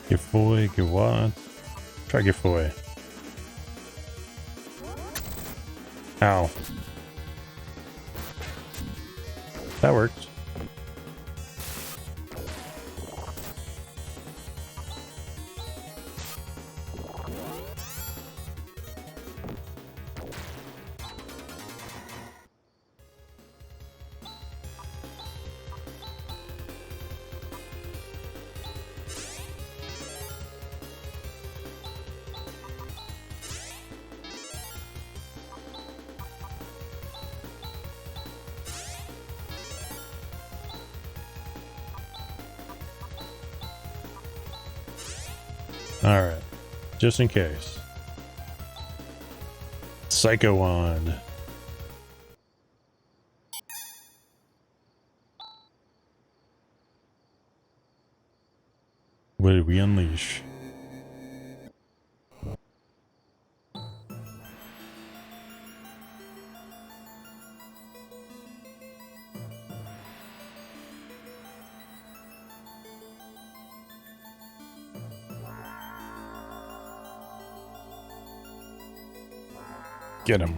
Giveaway, give what? Try giveaway. Ow. That worked. Alright. Just in case. Psycho Wand. What did we unleash? Get him.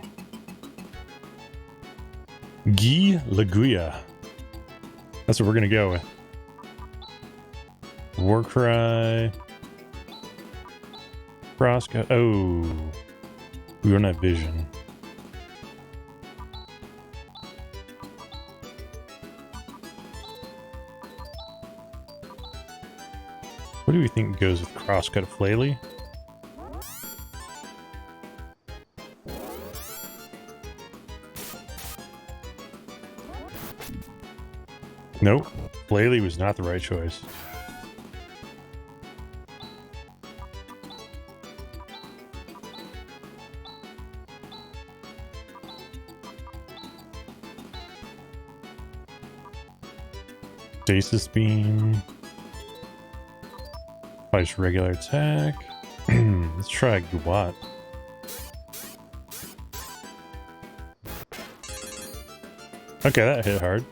Guy Laguia. That's what we're gonna go with. Warcry. Frostcut. Oh. We don't have vision. What do we think goes with Crosscut Flaley? Nope. Flaley was not the right choice. Stasis Beam. Probably just regular attack. Let's try Guat. Okay, that hit hard.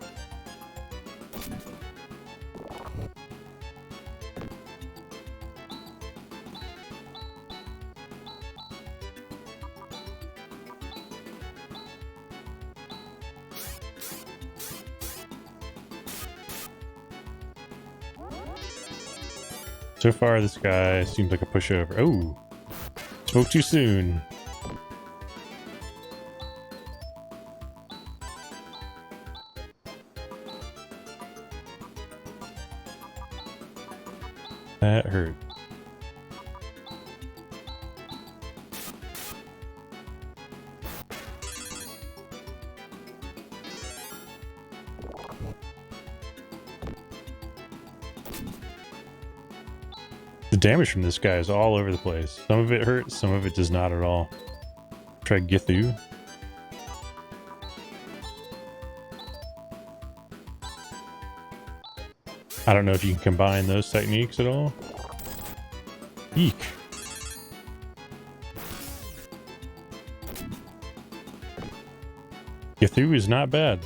So far, this guy seems like a pushover. Oh, spoke too soon. That hurt. The damage from this guy is all over the place. Some of it hurts, some of it does not at all. Try Githu. I don't know if you can combine those techniques at all. Eek. Githu is not bad.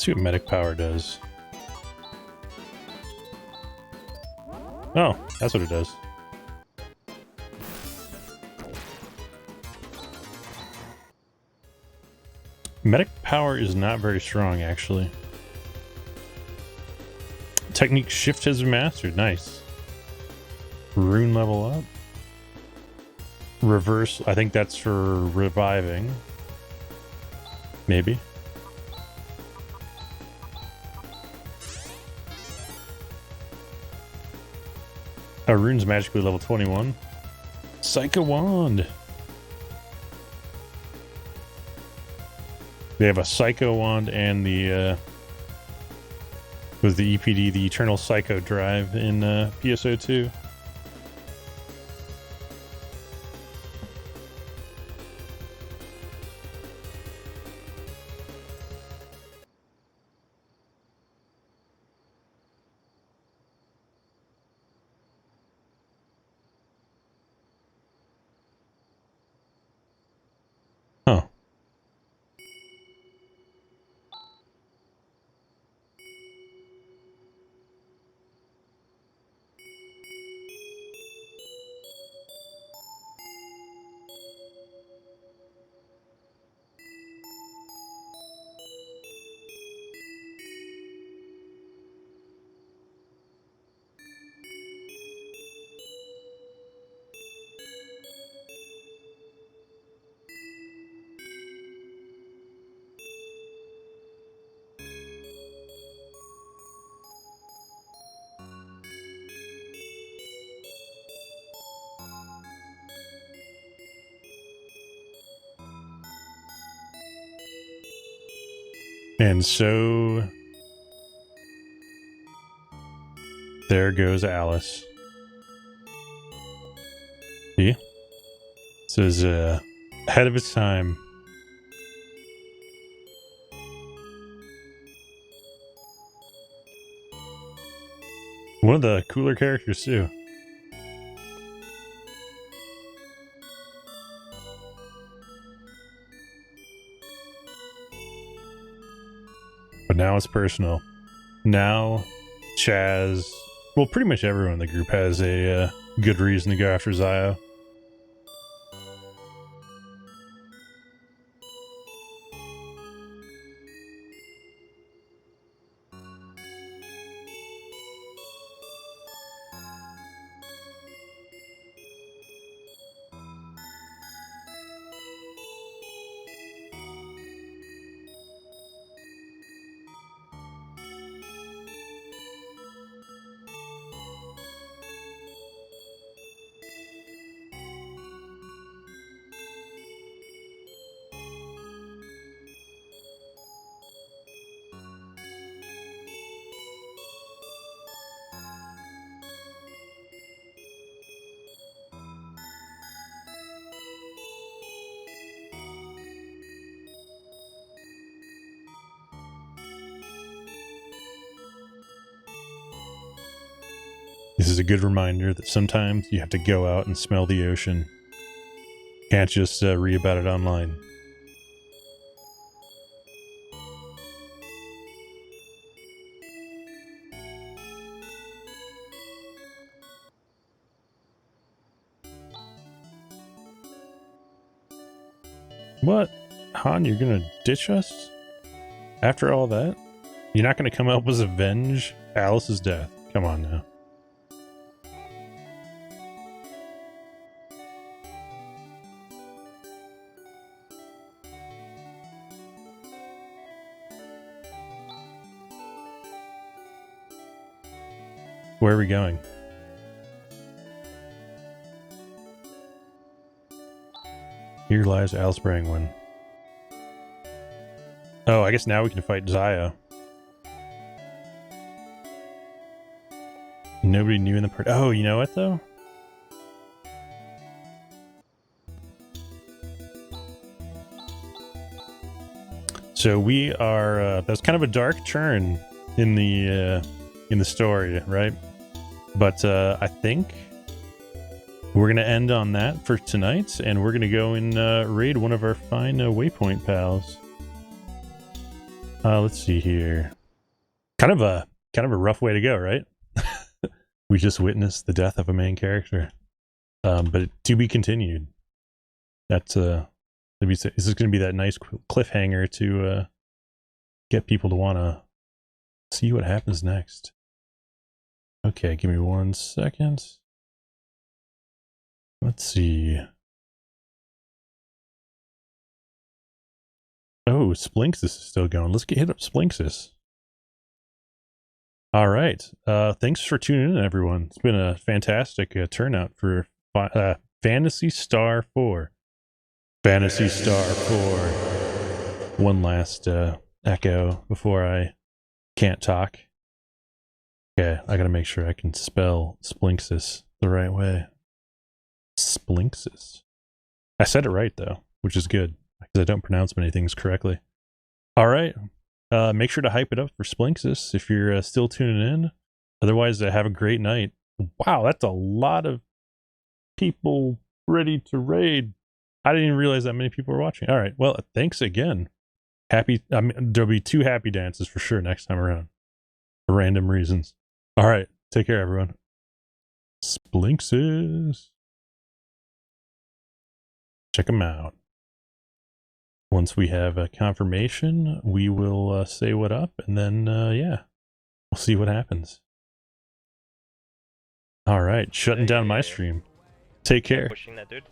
see what medic power does. Oh, that's what it does. Medic power is not very strong, actually. Technique shift has been mastered. Nice. Rune level up. Reverse, I think that's for reviving. Maybe. Our rune's magically level 21. Psycho Wand. They have a Psycho Wand and the with the EPD, the Eternal Psycho Drive in PSO 2. Huh. And so there goes Alice. See? This is ahead of its time. One of the cooler characters too. But now it's personal. Now Chaz, well, pretty much everyone in the group has a good reason to go after Zio. This is a good reminder that sometimes you have to go out and smell the ocean. Can't just read about it online. What? Han, you're gonna ditch us? After all that? You're not gonna come help us avenge Alice's death? Come on now. Where are we going? Here lies Alice Brangwyn. Oh, I guess now we can fight Zio. Nobody new in the part. Oh, you know what though? So we are. That's kind of a dark turn in the story, right? But I think we're gonna end on that for tonight, and we're gonna go and raid one of our fine Waypoint pals. Let's see here. Kind of a rough way to go, right? We just witnessed the death of a main character. But to be continued. That's this is going to be that nice cliffhanger to get people to want to see what happens next. Okay, give me 1 second. Let's see. Oh, Splinxus is still going. Let's hit up Splinxus. All right. Thanks for tuning in, everyone. It's been a fantastic turnout for Phantasy Star IV. Phantasy Star IV. One last echo before I can't talk. Okay, I gotta make sure I can spell Splinxus the right way. Splinxus. I said it right, though, which is good, because I don't pronounce many things correctly. All right. Make sure to hype it up for Splinxus if you're still tuning in. Otherwise, have a great night. Wow, that's a lot of people ready to raid. I didn't even realize that many people were watching. All right, well, thanks again. There'll be 2 happy dances for sure next time around, for random reasons. All right, take care, everyone. Splinxus. Check them out. Once we have a confirmation, we will say what up, and then, yeah, we'll see what happens. All right, shutting down my stream. Take care. Pushing that dude.